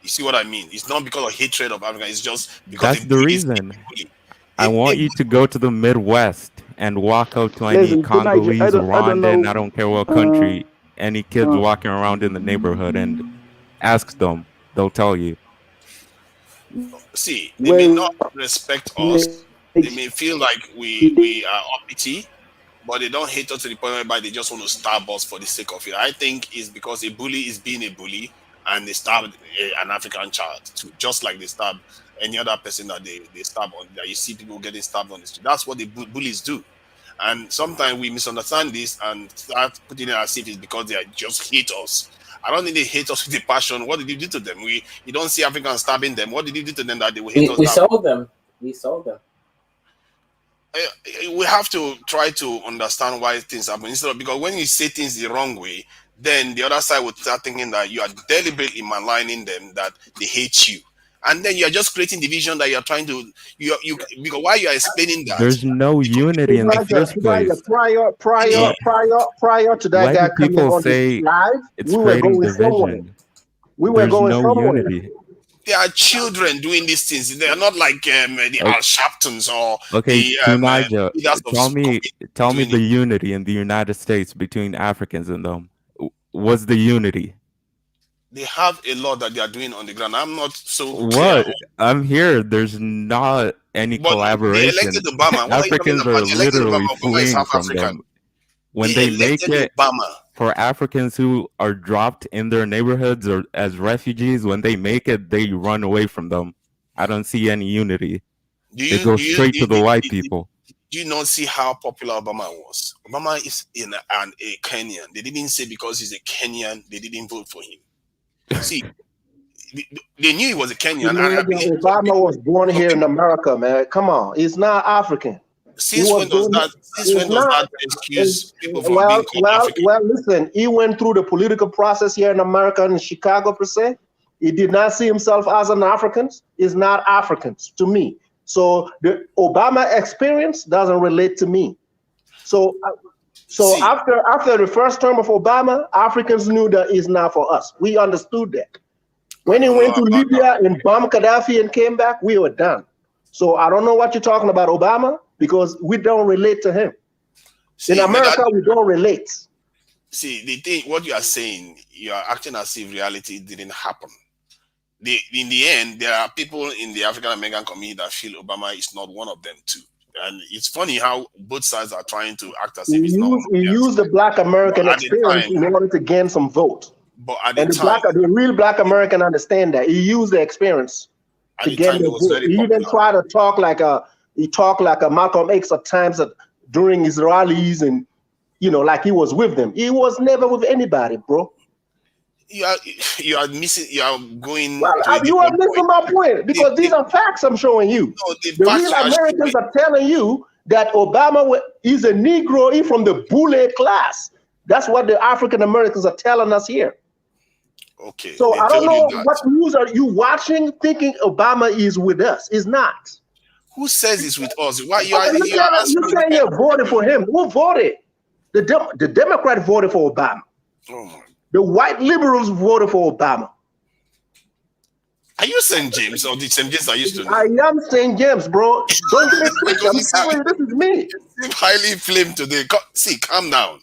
You see what I mean? It's not because of hatred of Africans. It's just because a That's the bully is being reason. a bully. I want you to go to the Midwest and walk up to any Listen, tonight Congolese, I don't Rwandan, I know. don't care what Uh, country, any kids uh, walking around in the neighborhood and ask them. They'll tell you. See, they may wait, not respect us. They may feel like we are uppity, but they don't hate us to the point whereby they just want to stab us for the sake of it. I think it's because a bully is being a bully, and they stabbed an African child too, just like they stabbed any other person that they stab on. That you see people getting stabbed on the street. That's what the bullies do. And sometimes we misunderstand this and start putting it as if it's because they just hate us. I don't think they hate us with a passion. What did you do to them? You don't see Africans stabbing them. What did you do to them that they will hate us We that saw them. We saw them. we have to try to understand why things happen instead of, because when you say things the wrong way, then the other side would start thinking that you are deliberately maligning them, that they hate you, and then you are just creating division that you are trying to you because while you are explaining that There's no unity in the Elijah, first place. What prior to that why guy do coming people on this say live, it's we were creating going somewhere. division? We were There's going no somewhere. unity. there are children doing these things. They are not like the O- Al Sharptons or Okay, the Tunija, leaders of tell me doing the it. unity in the United States between Africans and them. What's the unity? They have a lot that they are doing on the ground. I'm not so clear What? I'm here. There's not any but they elected collaboration. Obama. What are you talking Africans are about? They elected Obama. literally Obama is fleeing half from African. them. When They they make elected it Obama. for Africans who are dropped in their neighborhoods or as refugees, when they make it, they run away from them. I don't see any unity. Do They you go do you straight to the white people. do you not see how popular Obama was? Obama is a Kenyan. They didn't say because he's a Kenyan they didn't vote for him. See, they knew he was a Kenyan, and I Elijah, believe Obama was born some here in people. America, man. Come on, he's not African. He Since was when does born. that? Since He's when does not. that excuse people from being Well, called well, African? well. Listen, he went through the political process here in America, in Chicago, per se. He did not see himself as an African. He's not Africans to me. So the Obama experience doesn't relate to me. So, See, after the first term of Obama, Africans knew that it's not for us. We understood that. When he went to Libya and bombed Gaddafi and came back, we were done. So I don't know what you're talking about, Obama, because we don't relate to him. In America, we don't relate. See, the thing, what you are saying, you are acting as if reality didn't happen. In the end, there are people in the African American community that feel Obama is not one of them too. And it's funny how both sides are trying to act as if it's not one of He theirs. used the Black American But at the experience time, in order to gain some vote. but at the And time, the real Black American understand that. He used the experience at to the get time, the it was vote. very He even popular. tried to talk like a Malcolm X at times during his rallies, and like he was with them. He was never with anybody, bro. You are missing. You are going Well, to a you are different missing point. my point because these are facts I'm showing you. No, the The facts real you are Americans showing. are telling you that Obama is a Negro, he's from the bullet class. That's what the African Americans are telling us here. Okay, So they I don't told you know that. what news are you watching thinking Obama is with us. Is not. Who says it's with us? Why you Okay, are you answering? saying you voted for him. Who voted? The Democrat voted for Obama. Oh my. The white liberals voted for Obama. Are you St. James or the St. James I used to know? I am St. James, bro. Don't get it twisted. Because I'm you telling you, this is me. seem highly inflamed today. See, calm down.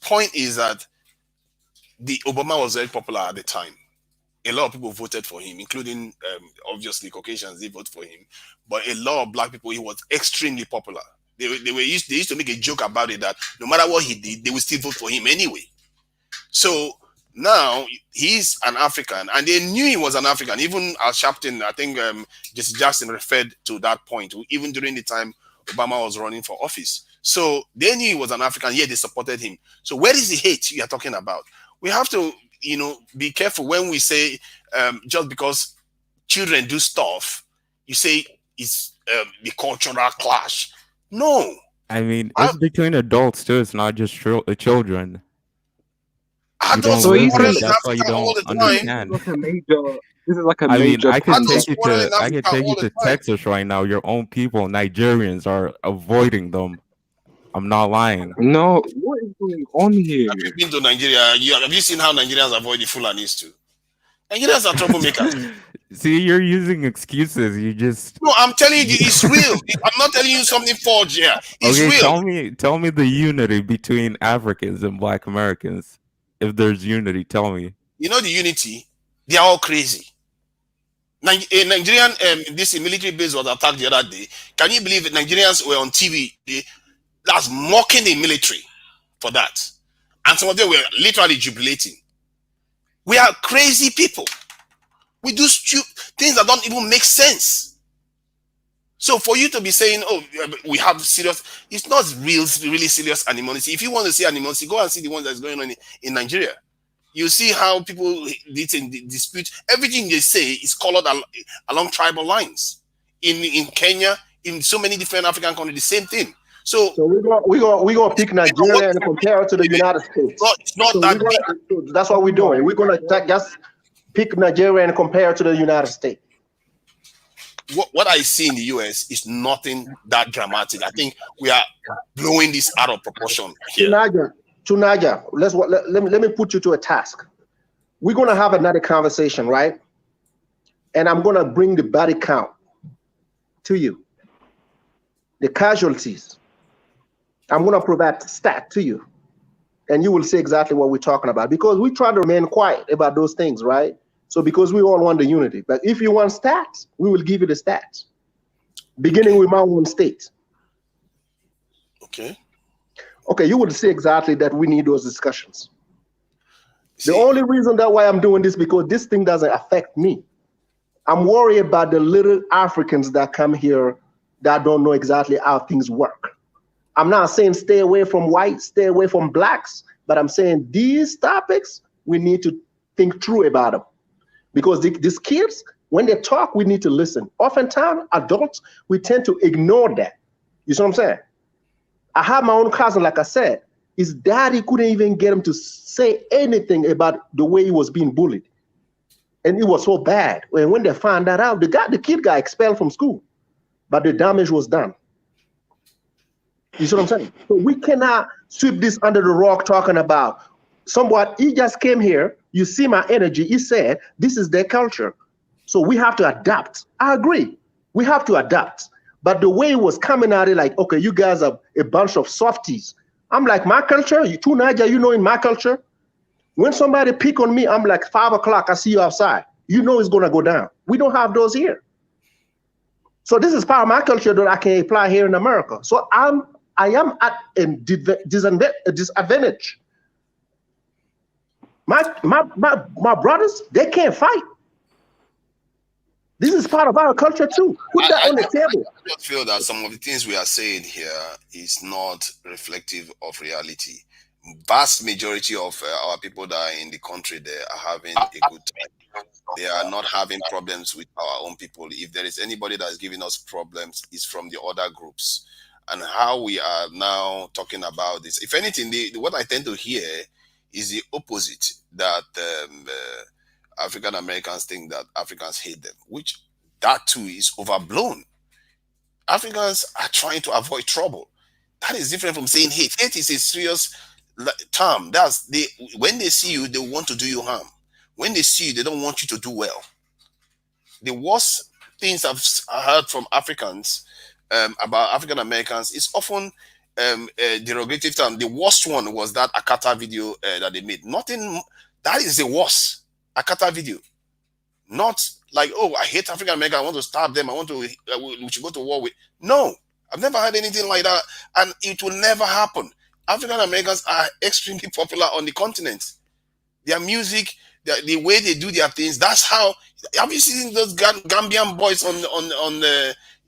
Point is that the Obama was very popular at the time. A lot of people voted for him, including obviously Caucasians. They voted for him, but a lot of black people. He was extremely popular. They used to make a joke about it that no matter what he did, they would still vote for him anyway. So now he's an African, and they knew he was an African. Even Al Sharpton, I think Jesse Jackson referred to that point, even during the time Obama was running for office. So they knew he was an African, yet they supported him. So where is the hate you are talking about? We have to, be careful when we say just because children do stuff, you say it's the cultural clash. No. I mean, it's between adults too. It's not just children. You Adults don't So live quarrel it. even in That's why you Africa all don't the time. understand. this is like a I mean, major I could problem. take Adults you quarrel in to Africa all the time. Texas right now. Your own people, Nigerians, are avoiding them. I'm not lying. No, what is going on Have here? you been to Nigeria? Have you seen how Nigerians avoid the Fulanis too? Nigerians are troublemakers. See, you're using excuses. You just No, I'm telling you, it's real. I'm not telling you something forged here. It's okay. real. Tell me the unity between Africans and Black Americans. If there's unity, tell me. You know the unity? They are all crazy. A Nigerian, this military base was attacked the other day. Can you believe it? Nigerians were on TV? That's mocking the military for that. And some of them were literally jubilating. We are crazy people. We do things that don't even make sense. So for you to be saying, oh, we have serious, it's not really serious animosity. If you want to see animosity, go and see the one that's going on in Nigeria. You see how people dispute. Everything they say is colored along tribal lines. In Kenya, in so many different African countries, the same thing. So we're gonna pick Nigeria and compare it to the United States. It's not that deep. So that's what we're doing. We're gonna just pick Nigeria and compare it to the United States. What I see in the US is nothing that dramatic. I think we are blowing this out of proportion here. Tunaja, let me put you to a task. We're gonna have another conversation, right? And I'm gonna bring the body count to you, the casualties. I'm gonna provide stat to you, and you will see exactly what we're talking about, because we try to remain quiet about those things, right? So because we all want the unity, but if you want stats, we will give you the stats, beginning with my own state. Okay, you will see exactly that we need those discussions. The only reason that why I'm doing this, because this thing doesn't affect me. I'm worried about the little Africans that come here that don't know exactly how things work. I'm not saying stay away from whites, stay away from blacks, but I'm saying these topics, we need to think through about them. Because these kids, when they talk, we need to listen. Oftentimes, adults, we tend to ignore that. You see what I'm saying? I have my own cousin, like I said, his daddy couldn't even get him to say anything about the way he was being bullied. And it was so bad. And when they found that out, the kid got expelled from school, but the damage was done. You see what I'm saying? So we cannot sweep this under the rug talking about somewhat. He just came here. You see my energy. He said, this is their culture. So we have to adapt. I agree. We have to adapt. But the way it was coming at it, like, okay, you guys are a bunch of softies. I'm like, my culture, you too, Naija, you know, in my culture, when somebody pick on me, I'm like, 5 o'clock, I see you outside. You know it's going to go down. We don't have those here. So this is part of my culture that I can apply here in America. So I am at a disadvantage. My brothers, they can't fight. This is part of our culture too. Put that on the table. I just feel that some of the things we are saying here is not reflective of reality. Vast majority of our people that are in the country, they are having a good time. They are not having problems with our own people. If there is anybody that is giving us problems, it's from the other groups. And how we are now talking about this. If anything, what I tend to hear is the opposite, that African Americans think that Africans hate them, which that too is overblown. Africans are trying to avoid trouble. That is different from saying hate. Hate is a serious term. When they see you, they want to do you harm. When they see you, they don't want you to do well. The worst things I've heard from Africans about African Americans is often a derogative term. The worst one was that Akata video that they made. Nothing. That is the worst. Akata video. Not like, oh, I hate African Americans, I want to stab them, we should go to war with. No, I've never heard anything like that, and it will never happen. African Americans are extremely popular on the continent. Their music, the way they do their things, that's how. Have you seen those Gambian boys on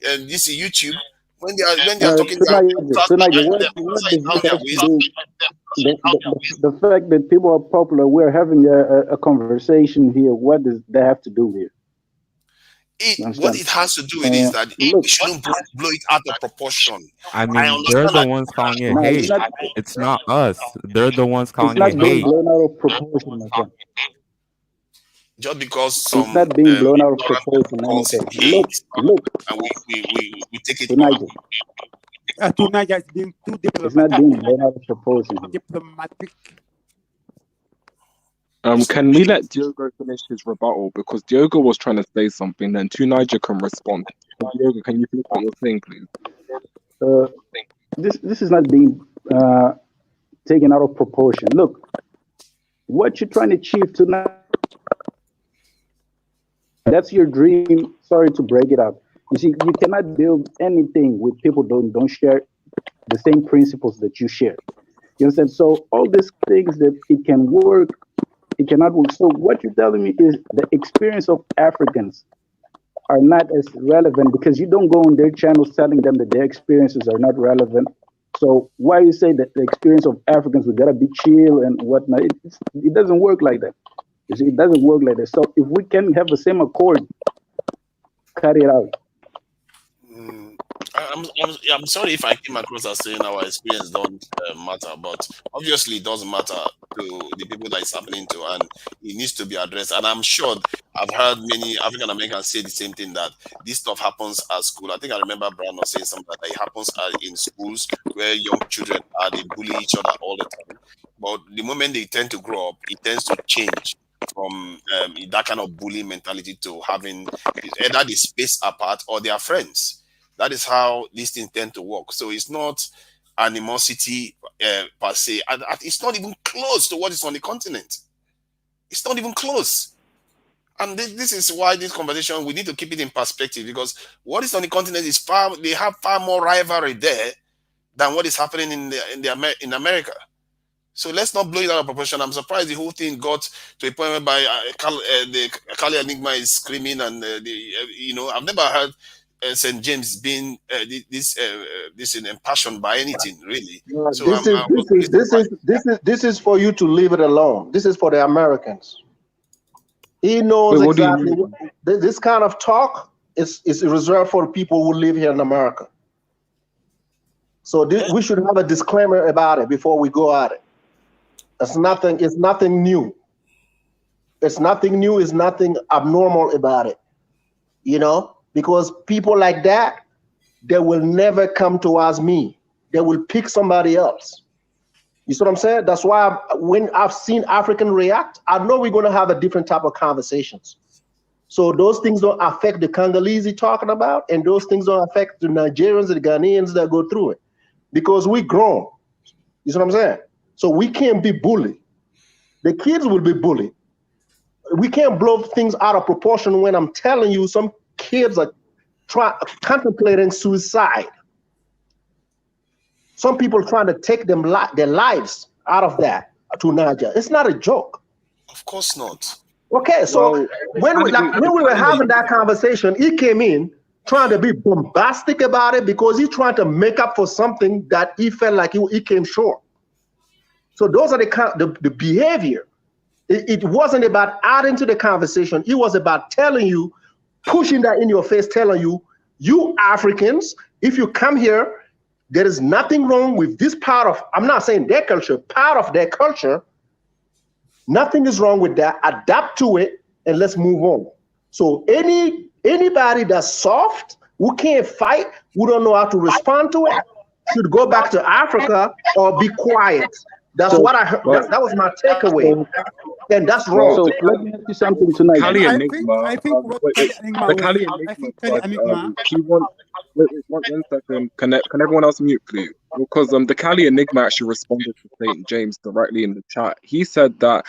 this YouTube? when they are talking their Tonight, what does this have to do? The fact that people are popular, we're having a conversation here. What does that have to do here? What it has to do with is that we shouldn't blow it out of proportion. I mean, they're the ones calling it hate. It's not us. They're the ones calling it hate. It's not being blown out of proportion, my friend. Just because some it's not being blown out of proportion. Look, and we take it tonight it's being too diplomatic. It's not being blown out of proportion. Diplomatic. Can we let Diogo finish his rebuttal, because Diogo was trying to say something, then Tunisia can respond. Diogo, can you finish what you're saying, please? This is not being taken out of proportion. Look, what you're trying to achieve tonight, that's your dream. Sorry to break it up. You see, you cannot build anything with people don't share the same principles that you share. You understand? So all these things that it can work, it cannot work. So what you're telling me is the experience of Africans are not as relevant, because you don't go on their channels telling them that their experiences are not relevant. So why you say that the experience of Africans, we gotta be chill and whatnot? It doesn't work like that. You see, it doesn't work like that. So if we can have the same accord, cut it out. I'm sorry if I came across as saying our experience don't matter, but obviously it doesn't matter to the people that it's happening to, and it needs to be addressed. And I'm sure I've heard many African Americans say the same thing, that this stuff happens at school. I think I remember Brian was saying something that it happens in schools where young children they bully each other all the time. But the moment they tend to grow up, it tends to change from that kind of bullying mentality to having either the space apart or they are friends. That is how these things tend to work. So it's not animosity per se. It's not even close to what is on the continent. It's not even close. And this is why this conversation, we need to keep it in perspective, because what is on the continent is they have far more rivalry there than what is happening in America. So let's not blow it out of proportion. I'm surprised the whole thing got to a point whereby the Kali Enigma is screaming, and I've never heard St. James being this impassioned by anything, really. So this is for you to leave it alone. This is for the Americans. He knows exactly this kind of talk is reserved for people who live here in America. So we should have a disclaimer about it before we go at it. It's nothing new. It's nothing new. It's nothing abnormal about it. Because people like that, they will never come towards me. They will pick somebody else. You see what I'm saying? That's why when I've seen African react, I know we're going to have a different type of conversations. So those things don't affect the Congolese you're talking about, and those things don't affect the Nigerians and the Ghanaians that go through it, because we grown. You see what I'm saying? So we can't be bullied. The kids will be bullied. We can't blow things out of proportion when I'm telling you some kids are contemplating suicide. Some people trying to take their lives out of that to Niger. It's not a joke. Of course not. Okay, so when we were having that conversation, he came in trying to be bombastic about it because he's trying to make up for something that he felt like he came short. So those are the behavior. It wasn't about adding to the conversation. It was about telling you, pushing that in your face, telling you, you Africans, if you come here, there is nothing wrong with this part of, I'm not saying their culture, part of their culture. Nothing is wrong with that. Adapt to it and let's move on. So anybody that's soft, who can't fight, who don't know how to respond to it, should go back to Africa or be quiet. That's what I heard. That was my takeaway. And that's wrong. So let me ask you something tonight. Kali Enigma. One second. Can everyone else mute, please? Because the Kali Enigma actually responded to St. James directly in the chat. He said that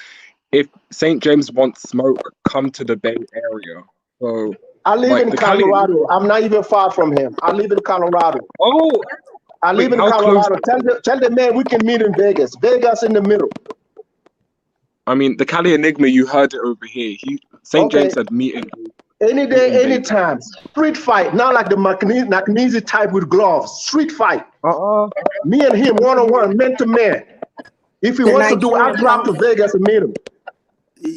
if St. James wants smoke, come to the Bay Area. So I live in Colorado. I'm not even far from him. I live in Colorado. Oh. I live in Colorado. Tell the man we can meet in Vegas. Vegas in the middle. I mean, the Kali Enigma, you heard it over here. St. James said meet in Any day, anytime. Street fight. Not like the Macanese type with gloves. Street fight. Me and him, one-on-one, man to man. If he The wants to do, I'll Nigerian drop to Vegas and meet him.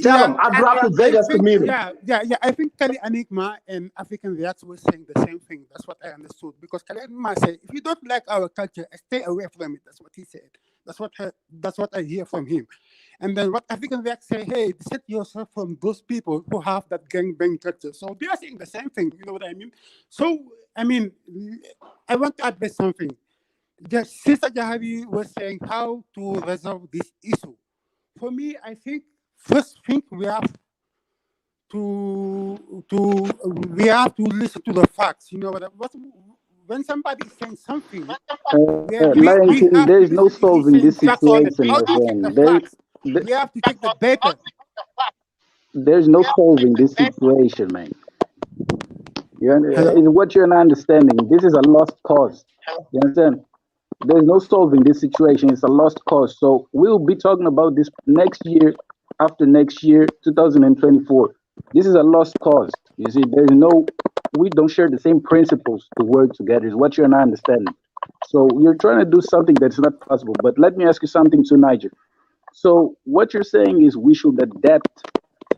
Tell him, I'll drop to Vegas to meet him. Yeah. I think Kali Enigma and African Reacts were saying the same thing. That's what I understood. Because Kali Enigma said, if you don't like our culture, stay away from it. That's what he said. That's what I hear from him. And then what African Reacts say, hey, set yourself from those people who have that gangbang culture. So they are saying the same thing. You know what I mean? So, I mean, I want to address something. Just Sister Jahari was saying how to resolve this issue. For me, I think first thing we have to listen to the facts. You know what when somebody is saying something, Lion King, there is no solving this situation, my friend. We have to take the data. There's no solving this situation, man. What you're not understanding, this is a lost cause. You understand? There's no solving this situation. It's a lost cause. So we'll be talking about this next year, after next year, 2024. This is a lost cause. You see, we don't share the same principles to work together. Is what you're not understanding. So you're trying to do something that's not possible. But let me ask you something too, Niger. So what you're saying is we should adapt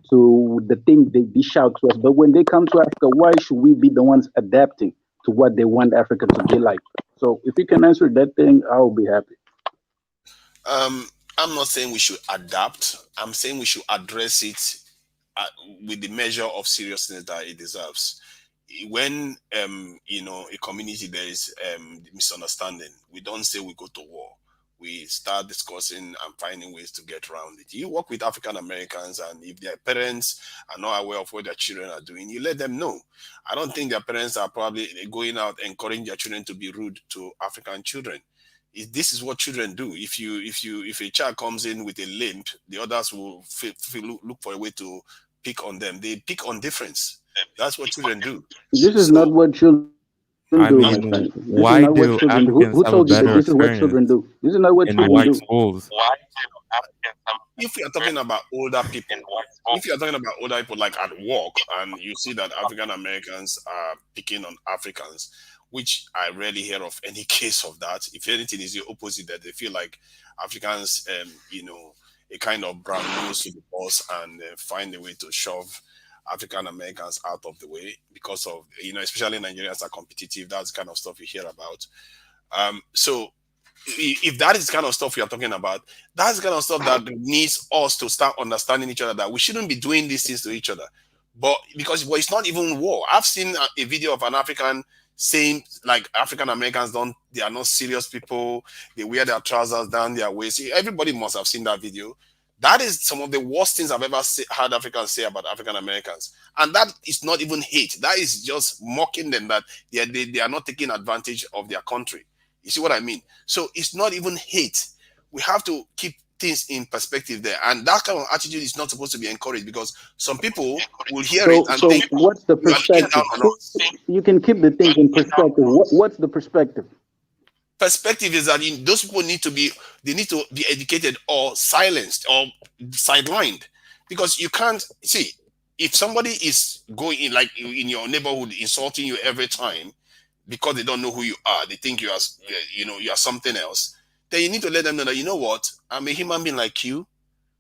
to the thing they dish out to us. But when they come to Africa, why should we be the ones adapting to what they want Africa to be like? So if you can answer that thing, I'll be happy. I'm not saying we should adapt. I'm saying we should address it with the measure of seriousness that it deserves. When a community there is misunderstanding, we don't say we go to war. We start discussing and finding ways to get around it. You work with African Americans, and if their parents are not aware of what their children are doing, you let them know. I don't think their parents are probably going out encouraging their children to be rude to African children. This is what children do. If a child comes in with a limp, the others will look for a way to pick on them. They pick on difference. That's what children do. This is not what children do. I mean, why do Africans Who have a told you that better this is what children do? This is not what in children white do. schools? If you're talking about older people, like at work, and you see that African Americans are picking on Africans, which I rarely hear of any case of that. If anything, is the opposite, that they feel like Africans, a kind of brown nose to the boss, and find a way to shove African Americans out of the way because of, especially Nigerians are competitive. That's the kind of stuff you hear about. So if that is the kind of stuff we are talking about, that's the kind of stuff that needs us to start understanding each other, that we shouldn't be doing these things to each other. But because it's not even war. I've seen a video of an African saying, like, African Americans they are not serious people. They wear their trousers down their waist. Everybody must have seen that video. That is some of the worst things I've ever heard Africans say about African Americans. And that is not even hate. That is just mocking them, that they are not taking advantage of their country. You see what I mean? So it's not even hate. We have to keep things in perspective there. And that kind of attitude is not supposed to be encouraged, because some people will hear it and think, what's the perspective? You can keep the things in perspective. What's the perspective? Perspective is that those people need to be educated or silenced or sidelined, because you can't see, if somebody is going in, like in your neighborhood, insulting you every time because they don't know who you are, they think you are something else, then you need to let them know that, you know what, I'm a human being like you.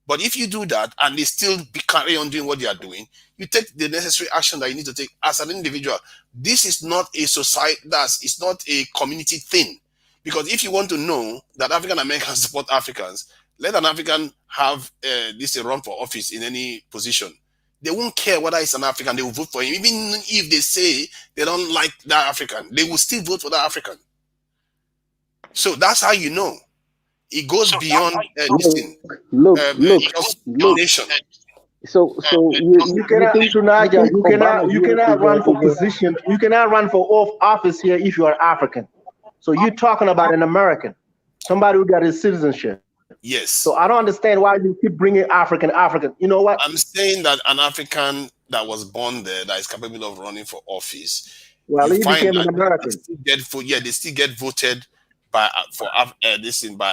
But if you do that and they still carry on doing what they are doing, you take the necessary action that you need to take as an individual. This is not a society, it's not a community thing. Because if you want to know that African Americans support Africans, let an African have a run for office in any position. They won't care whether it's an African, they will vote for him. Even if they say they don't like that African, they will still vote for that African. So that's how you know. It goes beyond this thing. Look. Nation. So you cannot run for position. You cannot run for office here if you are African. So you're talking about an American, somebody who got his citizenship. Yes. So I don't understand why you keep bringing African. You know what? I'm saying that an African that was born there, that is capable of running for office, well, he became an American. They still get voted by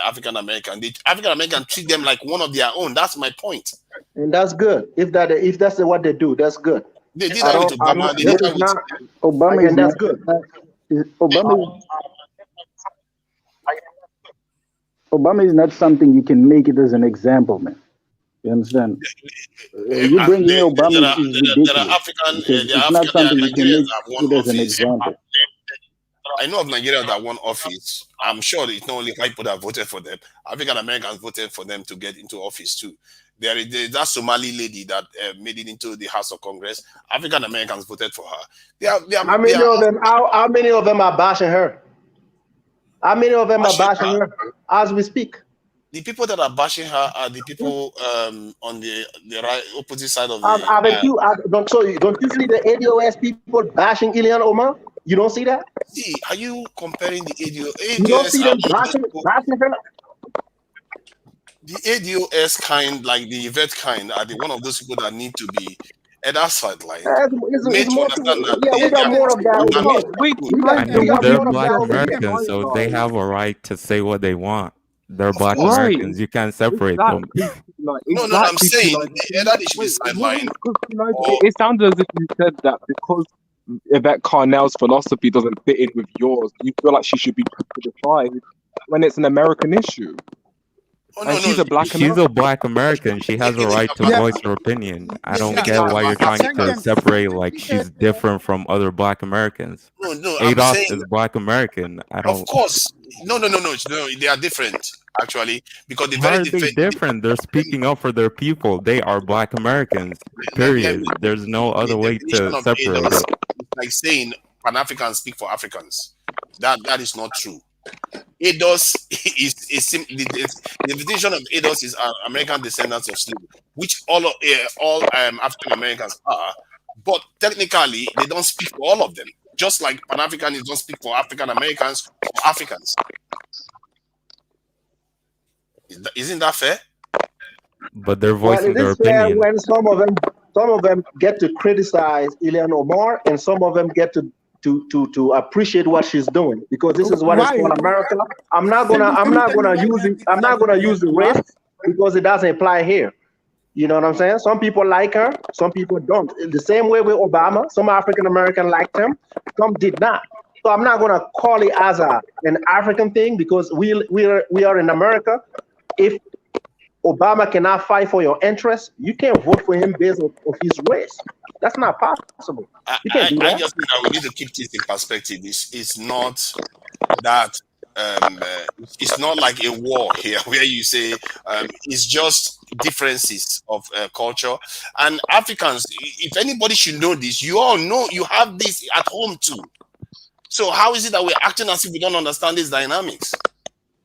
African American. The African American treat them like one of their own. That's my point. And that's good. If that's what they do, that's good. They did that with Obama. They This did is that with. not, Obama is and that's not. good. Obama is not something you can make it as an example, man. You understand? You bringing in Obama is There are ridiculous African, because there it's are not African, there are something you can Nigerians make that won it as an office. example. I know of Nigerians that won office. I'm sure it's not only white people that voted for them. African Americans voted for them to get into office too. There's that Somali lady that made it into the House of Congress. African Americans voted for her. How many of them are bashing her? How many of them are bashing her as we speak? The people that are bashing her are the people on the right opposite side of the. Don't you see the ADOS people bashing Ilhan Omar? You don't see that? See, are you comparing the ADOS? You don't see them bashing her? The ADOS kind, like the Yvette kind, are one of those people that need to be at our sideline. Made to understand that we got more of that. I mean, they're Black Americans, so they have a right to say what they want. They're Black Americans. You can't separate them. No, I'm saying that they should be sidelined. It sounds as if you said that because Yvette Carnell's philosophy doesn't fit in with yours, you feel like she should be put to the side when it's an American issue. She's a Black American. She's a Black American. She has a right to voice her opinion. I don't get why you're trying to separate like she's different from other Black Americans. No, Adolf is Black American. I don't. Of course. No. They are different actually because How are they different? They're speaking up for their people. They are Black Americans. Period. There's no other way to separate it. It's like saying Pan-Africans speak for Africans. That is not true. ADOS is the definition of ADOS is American descendants of slaves, which all African Americans are. But technically, they don't speak for all of them. Just like Pan-Africanists don't speak for African Americans or Africans. Isn't that fair? But they're voicing their fair opinion. when some of them get to criticize Ilhan Omar, and some of them get to appreciate what she's doing, because this is what is called America. I'm not gonna use the race because it doesn't apply here. You know what I'm saying? Some people like her, some people don't. In the same way with Obama, some African American liked him, some did not. So I'm not gonna call it as an African thing because we are in America. If Obama cannot fight for your interests, you can't vote for him based on his race. That's not possible. You can't do that. I just think that we need to keep this in perspective. It's not that it's not like a war here where you say it's just differences of culture. And Africans, if anybody should know this, you all know you have this at home too. So how is it that we're acting as if we don't understand these dynamics?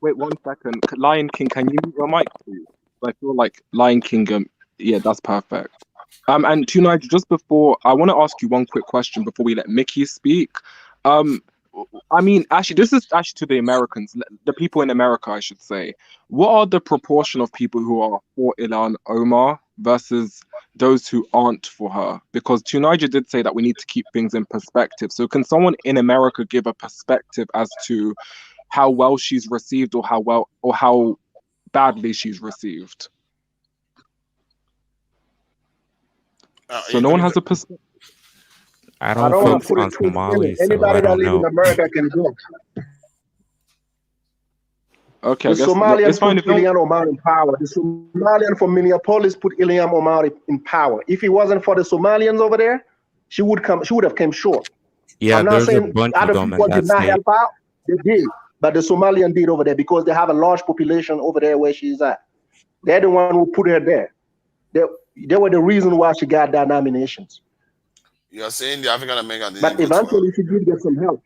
Wait 1 second. Lion King, can you mute your mic, please? I feel like Lion King, yeah, that's perfect. And tonight, just before, I want to ask you one quick question before we let Mickey speak. I mean, actually, this is actually to the Americans, the people in America, I should say. What are the proportion of people who are for Ilhan Omar versus those who aren't for her? Because Tunija did say that we need to keep things in perspective. So can someone in America give a perspective as to how well she's received or how badly she's received? So no one has a perspective. I don't focus on Somalis, so I don't know. In America can go. Okay, the Somalians put Ilhan Omar in power. The Somalian from Minneapolis put Ilhan Omar in power. If it wasn't for the Somalians over there, she would have come short. Yeah, I'm not there's saying a bunch other of them people in did that not state. help out. They did, but the Somalian did over there because they have a large population over there where she's at. They're the one who put her there. They were the reason why she got that nominations. You're saying the African American, but eventually she did get some help.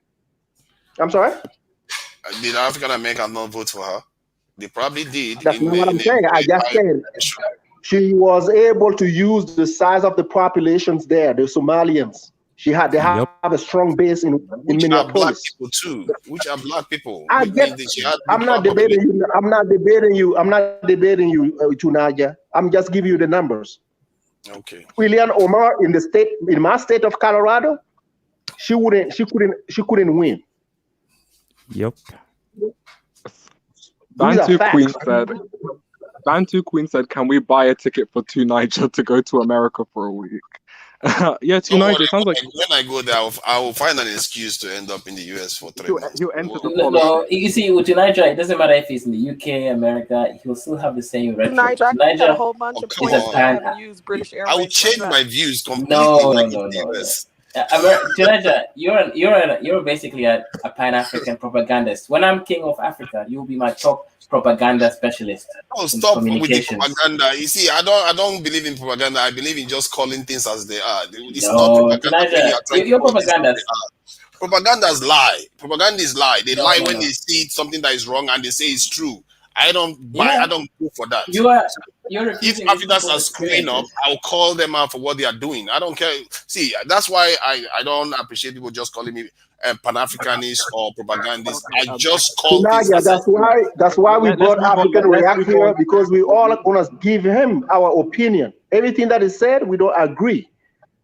I'm sorry? Did African Americans not vote for her? They probably did. That's not what I'm saying. I just said she was able to use the size of the populations there, the Somalians. They have a strong base in Minneapolis. Are black people too. Which are black people. I'm not debating you. I'm not debating you, Tunaja. I'm just giving you the numbers. Okay. Ilhan Omar in my state of Colorado, she couldn't win. Yep. Bantu Queen said, "Can we buy a ticket for Tunija to go to America for a week?" Yeah, Don't worry, T9, it sounds like when I go there, I will find an excuse to end up in the US for 3 months. he'll enter the No, politics. no, you see, with Tunisia, it doesn't matter if he's in the UK, America, he'll still have the same rhetoric. Tonight, I got a Tunisia whole bunch Oh, of come is a points that I on. pan. haven't used British I will Airways. When's change that? my views completely No, when I no, get no, to the no, no. US. Tunisia, you're basically a Pan-African propagandist. When I'm king of Africa, you'll be my top propaganda specialist Oh, in stop with the communications. propaganda. You see, I don't believe in propaganda. I believe in just calling things as they are. It's not No, propaganda when you Tunisia, are trying to you're call things as propagandist. they are. Propagandas lie. Propaganda is lie. They No, lie no, when no. they see something that is wrong and they say it's true. I don't buy. I Yeah, don't go for that. you're If refusing these Africans people's are screwing up, experiences. I'll call them out for what they are doing. I don't care. See, that's why I don't appreciate people just calling me Pan-Africanist or propagandist. Okay, I just call things Nadia, as they that's why we let's brought move on. African Let's React move on. here, because we all gonna give him our opinion. Everything that is said, we don't agree.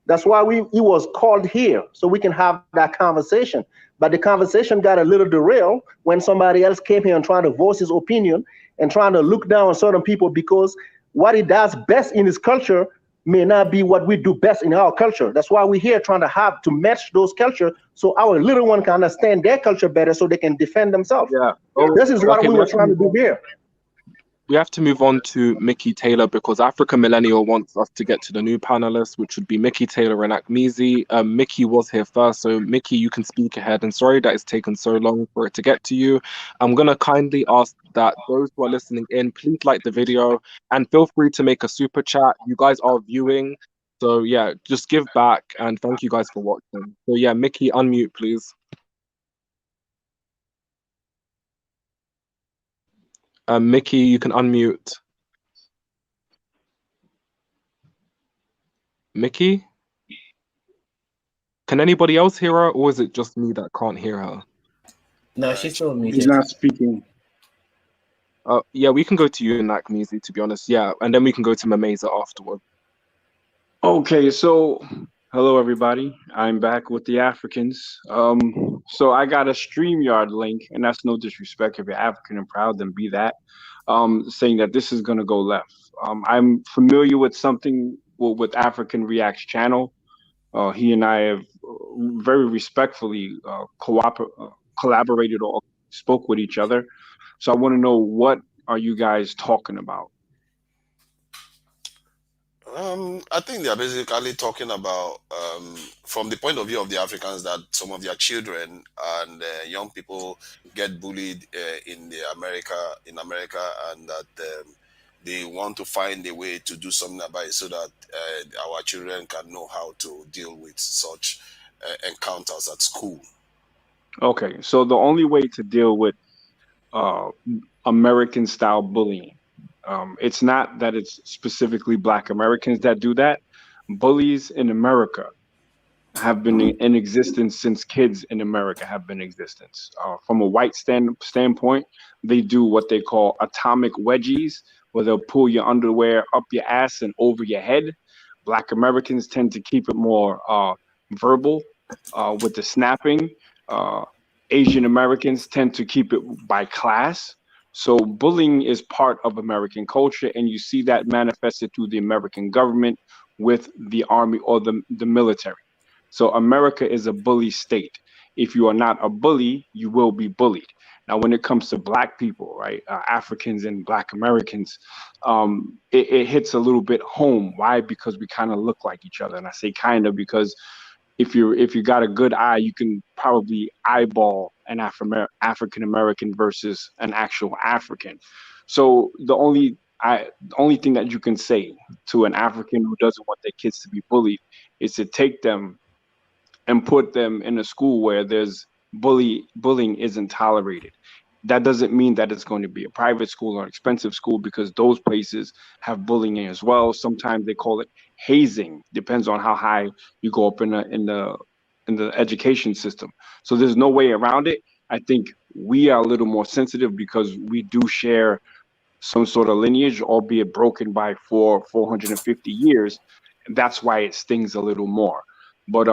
That's why he was called here, so we can have that conversation. But the conversation got a little derailed when somebody else came here and tried to voice his opinion and trying to look down on certain people because what he does best in his culture may not be what we do best in our culture. That's why we're here trying to have to match those culture so our little one can understand their culture better so they can defend themselves. Yeah. Oh, This is what okay. we were trying to do here. We have to move on to Mickey Taylor because Africa Millennial wants us to get to the new panelists, which would be Mickey Taylor and Akmizi. Mickey was here first, so Mickey, you can speak ahead. And sorry that it's taken so long for it to get to you. I'm gonna kindly ask that those who are listening in, please like the video and feel free to make a super chat. You guys are viewing, so yeah, just give back and thank you guys for watching. So yeah, Mickey, unmute, please. Mickey, you can unmute. Mickey? Can anybody else hear her, or is it just me that can't hear her? No, she's still He's muted. not speaking. Yeah, we can go to you and Akmizi, to be honest. Yeah, and then we can go to Mameza afterward. Okay, so hello everybody. I'm back with the Africans. So I got a StreamYard link, and that's no disrespect. If you're African and proud, then be that. Saying that this is gonna go left. I'm familiar with something with African Reacts channel. He and I have very respectfully collaborated or spoke with each other. So I want to know, what are you guys talking about? I think they are basically talking about from the point of view of the Africans, that some of their children and young people get bullied in America, and that they want to find a way to do something about it so that our children can know how to deal with such encounters at school. Okay, so the only way to deal with uh, American style bullying, it's not that it's specifically Black Americans that do that. Bullies in America have been in existence since kids in America have been in existence. From a white standpoint, they do what they call atomic wedgies, where they'll pull your underwear up your ass and over your head. Black Americans tend to keep it more verbal with the snapping. Uh, Asian Americans tend to keep it by class. So bullying is part of American culture, and you see that manifested through the American government with the army or the military. So America is a bully state. If you are not a bully, you will be bullied. Now, when it comes to Black people, right, Africans and Black Americans, it hits a little bit home. Why? Because we kind of look like each other, and I say kind of because if you got a good eye, you can probably eyeball an African American versus an actual African. So the only thing that you can say to an African who doesn't want their kids to be bullied is to take them and put them in a school where bullying isn't tolerated. That doesn't mean that it's going to be a private school or an expensive school, because those places have bullying as well. Sometimes they call it hazing. Depends on how high you go up in the education system. So there's no way around it. I think we are a little more sensitive because we do share some sort of lineage, albeit broken by 450 years. And that's why it stings a little more. But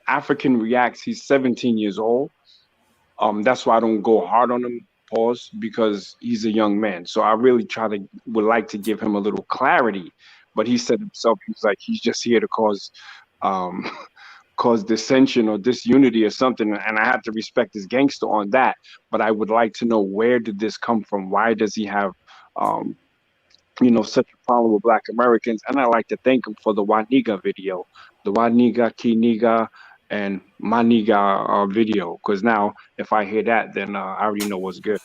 African Reacts, he's 17 years old. That's why I don't go hard on him, pause, because he's a young man. So I really would like to give him a little clarity but he said himself, he's like, he's just here to cause um cause dissension or disunity or something, and I have to respect his gangster on that. But I would like to know, where did this come from? Why does he have um such a problem with Black Americans? And I like to thank him for the Waniga video, the Waniga, Kiniga, and Maniga video, because now if I hear that, then I already know what's good.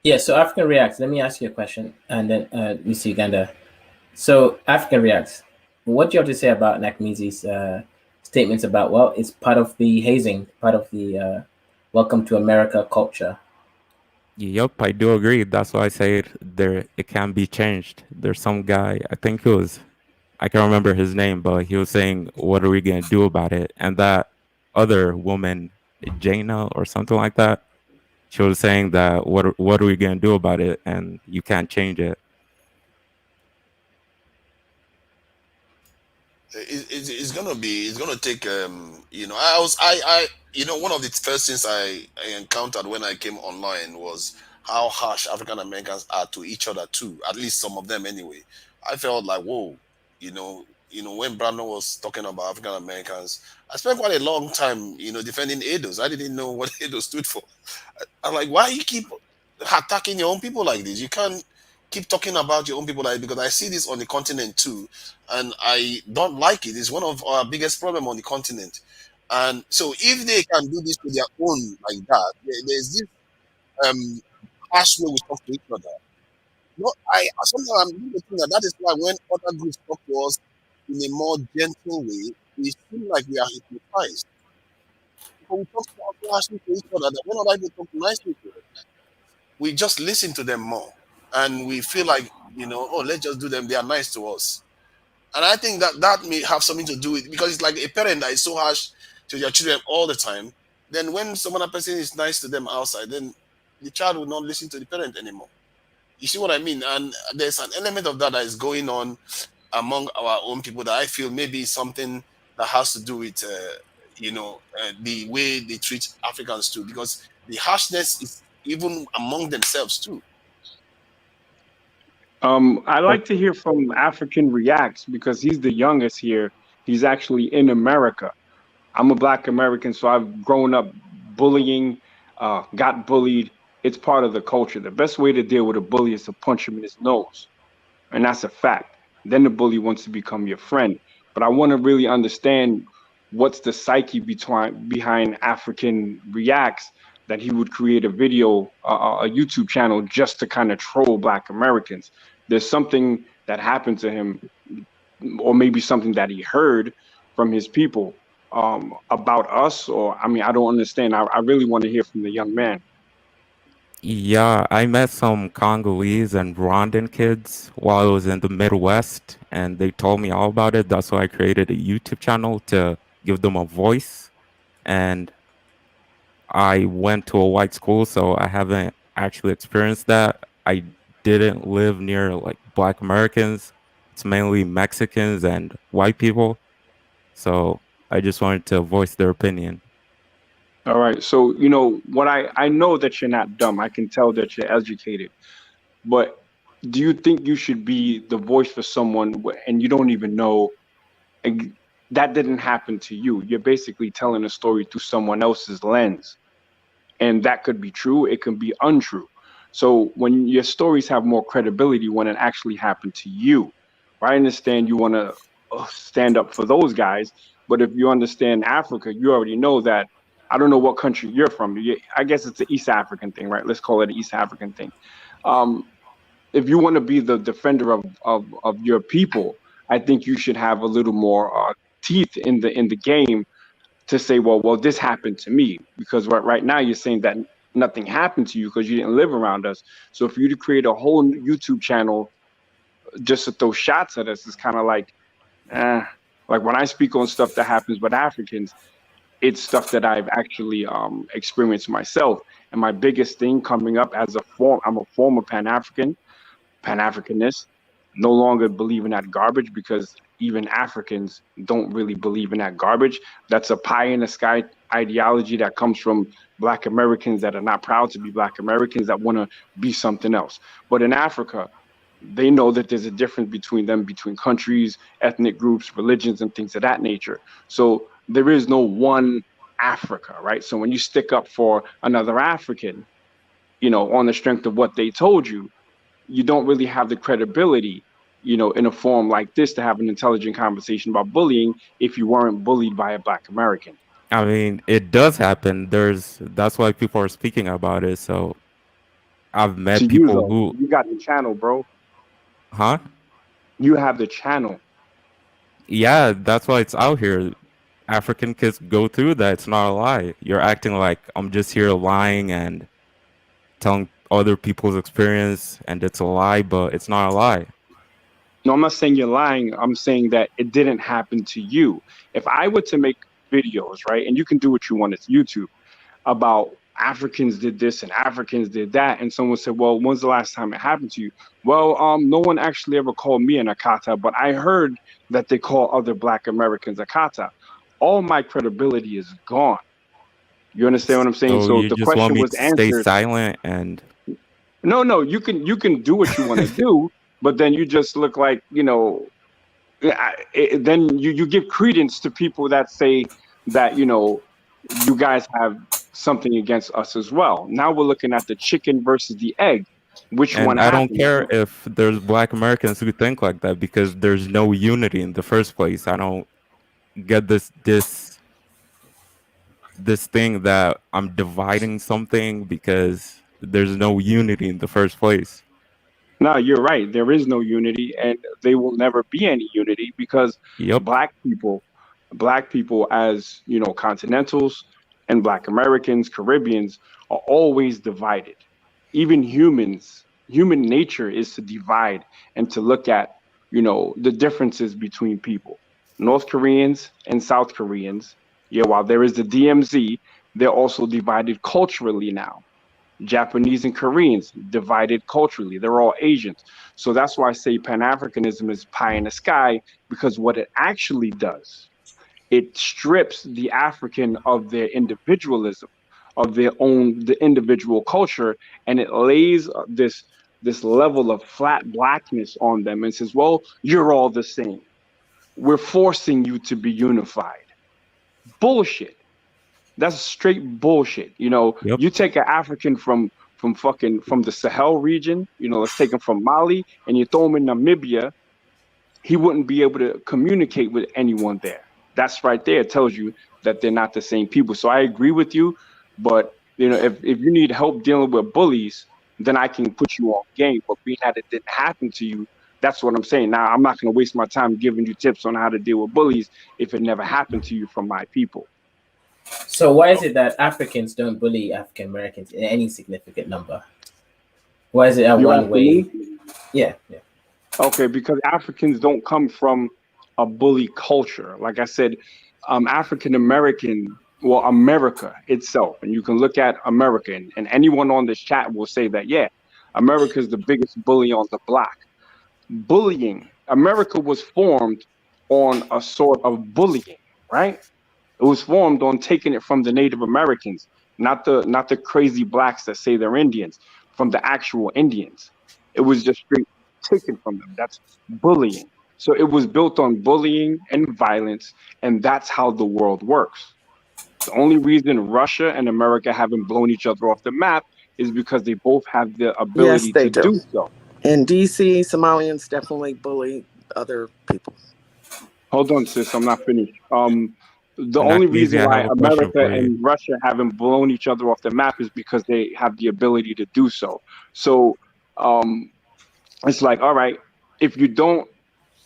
Yeah, so African Reacts, let me ask you a question, and then Mr. Uganda. So African Reacts, what do you have to say about Nakmizi's statements about, well, it's part of the hazing, part of the welcome to America culture? Yep, I do agree. That's why I say it can be changed. There's some guy, I think it was, I can't remember his name, but he was saying, what are we going to do about it? And that other woman, Jaina or something like that, she was saying that, what are we going to do about it? And you can't change it. It's gonna take one of the first things I encountered when I came online was how harsh African Americans are to each other too, at least some of them anyway. I felt like, whoa, when Brandon was talking about African Americans, I spent quite a long time defending ADOS. I didn't know what ADOS stood for. I'm like, why you keep attacking your own people like this? You can't keep talking about your own people like this, because I see this on the continent too, and I don't like it. It's one of our biggest problem on the continent. And so if they can do this to their own like that, there's this harsh way we talk to each other. No, sometimes I'm really think that is why when other groups talk to us in a more gentle way, we feel like we are hypnotized. Because we talk so harshly to each other that when other people talk nicely to us, we just listen to them more, and we feel like, oh, let's just do them. They are nice to us. And I think that may have something to do with, because it's like a parent that is so harsh to their children all the time. Then when some other person is nice to them outside, then the child will not listen to the parent anymore. You see what I mean? And there's an element of that is going on among our own people that I feel maybe something that has to do with the way they treat Africans too, because the harshness is even among themselves too. I like to hear from African Reacts because he's the youngest here. He's actually in America. I'm a Black American, so I've grown up bullying, got bullied. It's part of the culture. The best way to deal with a bully is to punch him in his nose, and that's a fact. Then the bully wants to become your friend. But I want to really understand what's the psyche behind African Reacts, that he would create a video, a YouTube channel just to kind of troll Black Americans. There's something that happened to him, or maybe something that he heard from his people about us, or I mean, I don't understand. I really want to hear from the young man. Yeah, I met some Congolese and Rwandan kids while I was in the Midwest, and they told me all about it. That's why I created a YouTube channel to give them a voice. And I went to a white school, so I haven't actually experienced that. I didn't live near like Black Americans. It's mainly Mexicans and white people. So I just wanted to voice their opinion. All right. So, what I know that you're not dumb. I can tell that you're educated. But do you think you should be the voice for someone and you don't even know that didn't happen to you? You're basically telling a story through someone else's lens. And that could be true, it can be untrue. So when your stories have more credibility when it actually happened to you, I understand you want to stand up for those guys, but if you understand Africa, you already know that. I don't know what country you're from. I guess it's an East African thing, right? Let's call it an East African thing. If you want to be the defender of your people, I think you should have a little more teeth in the game to say, well, this happened to me, because right now you're saying that nothing happened to you because you didn't live around us. So for you to create a whole YouTube channel just to throw shots at us is kind of like when I speak on stuff that happens with Africans, it's stuff that I've actually experienced myself. And my biggest thing coming up I'm a former Pan-Africanist, no longer believe in that garbage, because even Africans don't really believe in that garbage. That's a pie in the sky ideology that comes from Black Americans that are not proud to be Black Americans, that want to be something else. But in Africa, They know that there's a difference between them, between countries, ethnic groups, religions, and things of that nature. So there is no one Africa, right? So when you stick up for another African, on the strength of what they told you, you don't really have the credibility, in a forum like this to have an intelligent conversation about bullying if you weren't bullied by a Black American. I mean, it does happen. That's why people are speaking about it. So I've To met you people though, who, you got the channel, bro. huh? You have the channel. Yeah, that's why it's out here. African kids go through that. It's not a lie. You're acting like I'm just here lying and telling other people's experience, and it's a lie, but it's not a lie. No, I'm not saying you're lying. I'm saying that it didn't happen to you. If I were to make videos, right, and you can do what you want, it's YouTube, about Africans did this and Africans did that, and someone said, "Well, when's the last time it happened to you?" Well, no one actually ever called me an Akata, but I heard that they call other Black Americans Akata. All my credibility is gone. You understand what I'm saying? So So you the just want question me was to stay answered. silent and No, you can do what you want to do, but then you just look like, then you give credence to people that say that, you guys have something against us as well. Now we're looking at the chicken versus the egg. Which one and I don't happened care here? if there's Black Americans who think like that because there's no unity in the first place. I don't get this thing that I'm dividing something because there's no unity in the first place. No, you're right. There is no unity, and there will never be any unity because Yep. black people, black people as continentals and Black Americans, Caribbeans are always divided. Even humans, human nature is to divide and to look at the differences between people. North Koreans and South Koreans, yeah, while there is the DMZ, they're also divided culturally now. Japanese and Koreans divided culturally. They're all Asians. So that's why I say Pan Africanism is pie in the sky, because what it actually does, it strips the African of their individualism, of the individual culture, and it lays this level of flat blackness on them and says, well, you're all the same. We're forcing you to be unified. Bullshit. That's straight bullshit. Yep. You take an African from the Sahel region, let's take him from Mali, and you throw him in Namibia, he wouldn't be able to communicate with anyone there. That's right there. It tells you that they're not the same people. So I agree with you, but if you need help dealing with bullies, then I can put you on game. But being that it didn't happen to you, that's what I'm saying. Now I'm not going to waste my time giving you tips on how to deal with bullies if it never happened to you from my people. So why is it that Africans don't bully African Americans in any significant number? Why is it a one way? Yeah. Okay, because Africans don't come from a bully culture. Like I said, African American, well, America itself, and you can look at America, and anyone on this chat will say that, yeah, America is the biggest bully on the block. Bullying, America was formed on a sort of bullying, right? It was formed on taking it from the Native Americans, not the crazy blacks that say they're Indians, from the actual Indians. It was just straight taken from them. That's bullying. So it was built on bullying and violence, and that's how the world works. The only reason Russia and America haven't blown each other off the map is because they both have the ability they to do. do so. In DC, Somalians definitely bully other people. Hold on, sis, I'm not finished. The And only Easy, reason I why have a question America for you. and Russia haven't blown each other off the map is because they have the ability to do so. So it's like, all right, if you don't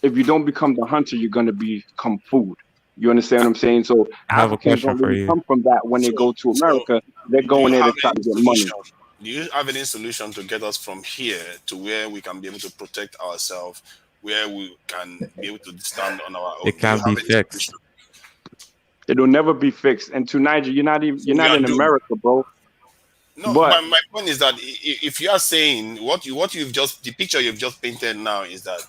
become the hunter, you're gonna become food. You understand what I'm saying? So I have a Africans question don't for really you. come from that when they go to So America. They're do going you there have to try any to get money. solution? Do you have any solution to get us from here to where we can be able to protect ourselves, where we can be able to stand on our own? It Do you can't be have any fixed. solution? It'll never be fixed. And to Niger, you're not We are in doomed. America, bro. No, But my point is that if you are saying the picture you've just painted now is that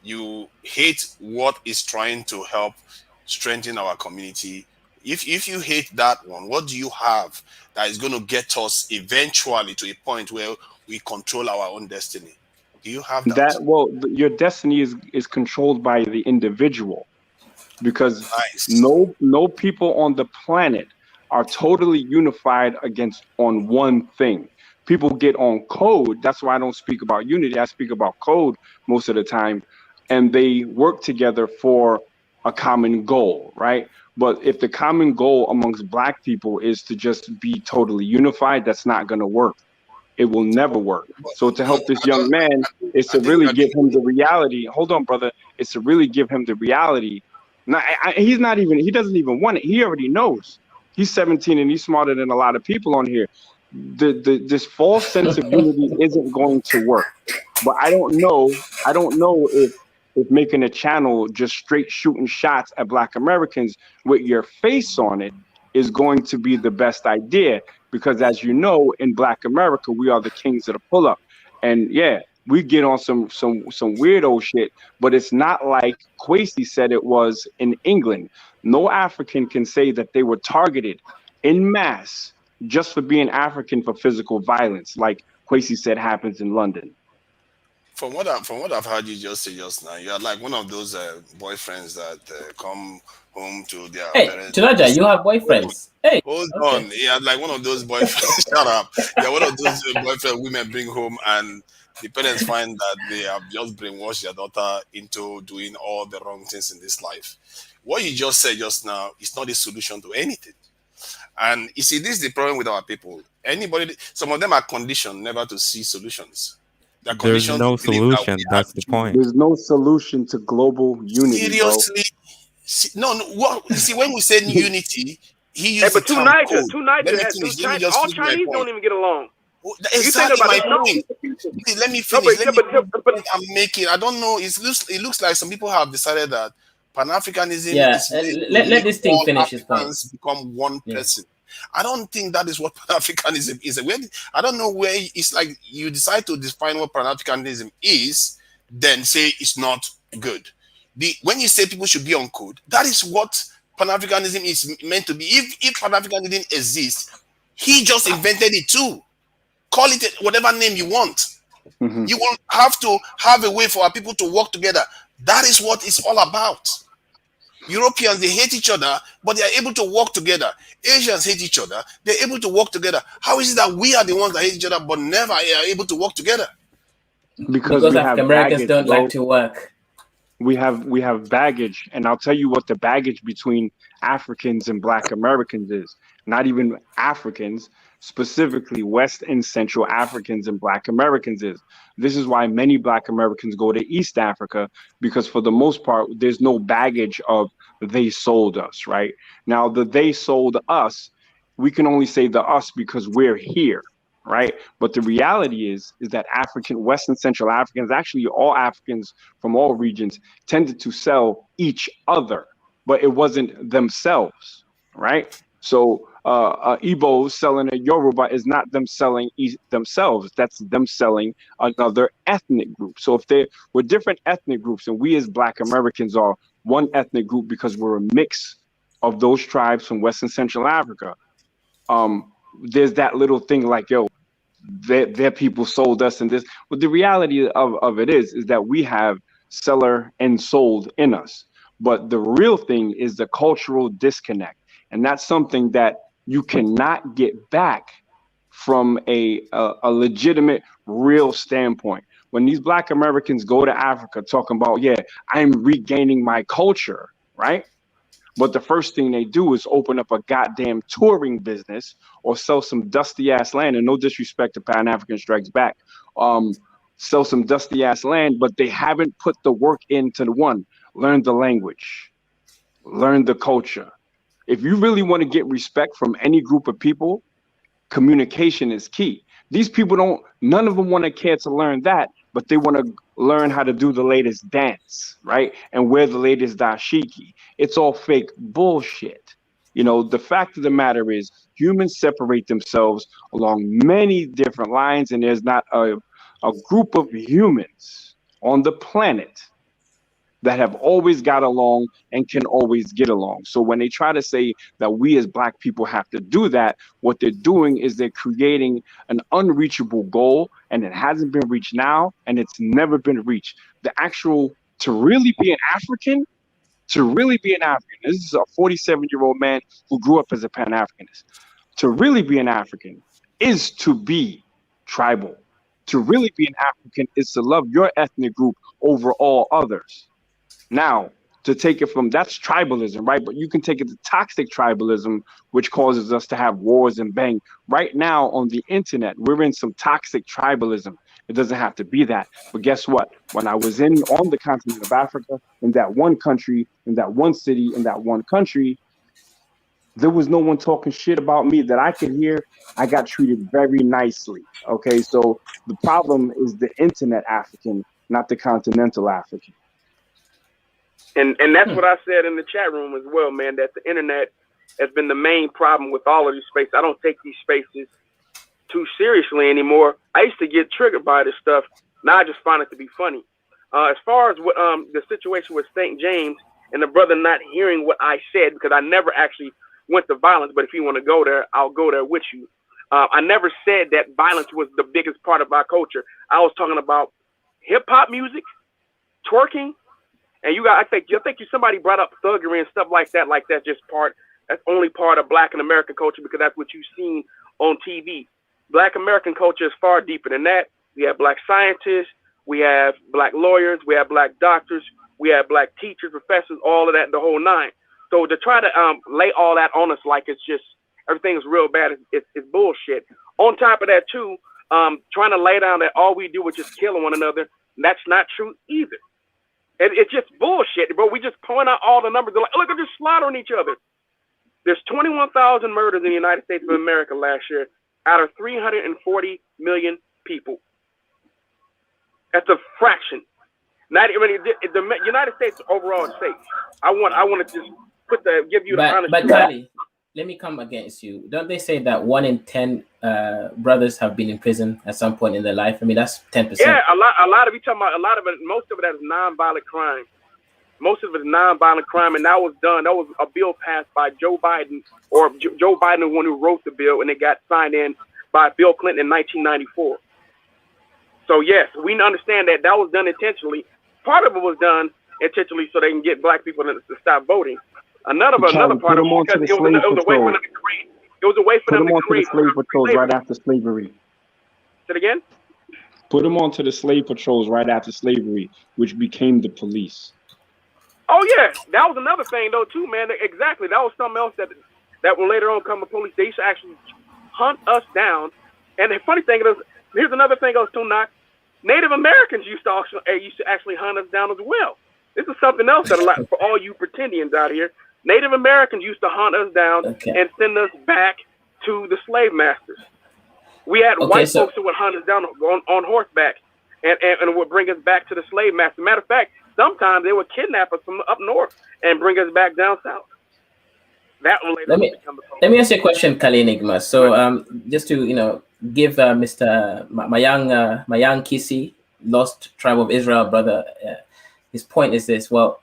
you hate what is trying to help strengthen our community. If you hate that one, what do you have that is going to get us eventually to a point where we control our own destiny? Do you have That well, your destiny is controlled by the individual, because Nice. no people on the planet are totally unified against on one thing. People get on code. That's why I don't speak about unity. I speak about code most of the time, and they work together for a common goal, right? But if the common goal amongst Black people is to just be totally unified, that's not going to work. It will never work. So to No, help this young man is to really give him the reality. Hold on, brother. It's to really give him the reality. Now, he's not even, he doesn't even want it. He already knows. He's 17 and he's smarter than a lot of people on here. This false sense of unity isn't going to work. But I don't know. I don't know if making a channel just straight shooting shots at Black Americans with your face on it is going to be the best idea, because as you know, in Black America, we are the kings of the pull up. And yeah, we get on some weirdo shit, but it's not like Kwesi said it was in England. No African can say that they were targeted in mass just for being African for physical violence, like Kwesi said happens in London. From what I've heard you just say just now, you're like one of those boyfriends that come home to their Hey, parents. Chilaja, you have boyfriends. Hey, Hold okay. on, yeah, like one of those boyfriends. Shut up. Yeah, one of those boyfriend women bring home, and the parents find that they have just brainwashed their daughter into doing all the wrong things in this life. What you just said just now is not a solution to anything. And you see, this is the problem with our people. Some of them are conditioned never to see solutions. They're There's conditioned to no believe that we solution. have That's the point. There's no solution to global unity, bro. seriously. No, no. What you see when we say unity, he Hey, used the but term code. Let me had finish. Let me just all finish my Chinese point. don't even get along. Exactly my point. Let me finish. Let me finish the but point I'm making. I don't know. It looks like some people have decided that Pan-Africanism Yeah, is made to let make this thing all finish his point. Africans become one Yeah. person. I don't think that is what Pan-Africanism is. I don't know where it's like you decide to define what Pan-Africanism is, then say it's not good. When you say people should be on code, that is what Pan-Africanism is meant to be. If Pan-Africanism exists, he just invented it too. Call it whatever name you want. Mhm. You will have to have a way for our people to work together. That is what it's all about. Europeans, they hate each other, but they are able to work together. Asians hate each other. They're able to work together. How is it that we are the ones that hate each other, but never are able to work together? Because Because we African have Americans baggage, don't bro. like to work. We have baggage, and I'll tell you what the baggage between Africans and Black Americans is. Not even Africans, specifically West and Central Africans and Black Americans is. This is why many Black Americans go to East Africa, because for the most part, there's no baggage of they sold us, right? Now, the they sold us, we can only say the us because we're here, right? But the reality is that African, West and Central Africans, actually all Africans from all regions, tended to sell each other, but it wasn't themselves, right? So Igbo selling a Yoruba is not them selling themselves. That's them selling another ethnic group. So if we're different ethnic groups, and we as Black Americans are one ethnic group because we're a mix of those tribes from West and Central Africa, there's that little thing like, yo, their people sold us and this. But the reality of it is that we have seller and sold in us. But the real thing is the cultural disconnect. And that's something that you cannot get back from a legitimate, real standpoint. When these Black Americans go to Africa talking about, yeah, I'm regaining my culture, right? But the first thing they do is open up a goddamn touring business or sell some dusty ass land. And no disrespect to Pan African Strikes Back, sell some dusty ass land, but they haven't put the work into learn the language, learn the culture. If you really want to get respect from any group of people, communication is key. These people none of them want to care to learn that, but they want to learn how to do the latest dance, right? And wear the latest dashiki. It's all fake bullshit. The fact of the matter is humans separate themselves along many different lines, and there's not a group of humans on the planet that have always got along and can always get along. So when they try to say that we as Black people have to do that, what they're doing is they're creating an unreachable goal, and it hasn't been reached now, and it's never been reached. The actual, to really be an African, this is a 47-year-old man who grew up as a Pan-Africanist. To really be an African is to be tribal. To really be an African is to love your ethnic group over all others. Now, to take it from, that's tribalism, right? But you can take it to toxic tribalism, which causes us to have wars and bang. Right now on the internet, we're in some toxic tribalism. It doesn't have to be that. But guess what? When I was on the continent of Africa, in that one country, in that one city, in that one country, there was no one talking shit about me that I could hear. I got treated very nicely. Okay, so the problem is the internet African, not the continental African. And that's what I said in the chat room as well, man, that the internet has been the main problem with all of these spaces. I don't take these spaces too seriously anymore. I used to get triggered by this stuff. Now I just find it to be funny. As far as what the situation with St. James and the brother not hearing what I said, because I never actually went to violence, but if you want to go there, I'll go there with you. I never said that violence was the biggest part of our culture. I was talking about hip-hop music, twerking, and I think somebody brought up thuggery and stuff like that. Like that's only part of Black and American culture because that's what you've seen on TV. Black American culture is far deeper than that. We have Black scientists, we have Black lawyers, we have Black doctors, we have Black teachers, professors, all of that, the whole nine. So to try to lay all that on us like it's just everything's real bad, it's bullshit. On top of that too, trying to lay down that all we do is just killing one another, that's not true either. It's just bullshit, bro. We just point out all the numbers. They're like, look, they're just slaughtering each other. There's 21,000 murders in the United States of America last year out of 340 million people. That's a fraction. The United States overall is safe. I want to just give you the honest. But Kali, let me come against you. Don't they say that 1 in 10 brothers have been in prison at some point in their life? I mean, that's 10%. Yeah, a lot of you talking about most of it is nonviolent crime. Most of it is nonviolent crime, and that was a bill passed by Joe Biden, or Joe Biden, the one who wrote the bill, and it got signed in by Bill Clinton in 1994. So yes, we understand that was done intentionally. Part of it was done intentionally so they can get Black people to stop voting. Another part of it because it was a way for them to create. It was a way for them to create slave patrols right after slavery. Say it again. Put them onto the slave patrols right after slavery, which became the police. Oh yeah, that was another thing though too, man. Exactly, that was something else that will later on come the police. They used to actually hunt us down. And the funny thing is, here's another thing else too, not Native Americans used to actually hunt us down as well. This is something else that for all you pretendians out here. Native Americans used to hunt us down and send us back to the slave masters. We had white folks who would hunt us down on horseback and would bring us back to the slave master. Matter of fact, sometimes they would kidnap us from up north and bring us back down south. That one later let me ask you a question, Kali Enigma. So just to give Mr. Mayang Kisi, Lost Tribe of Israel brother, his point is this. Well,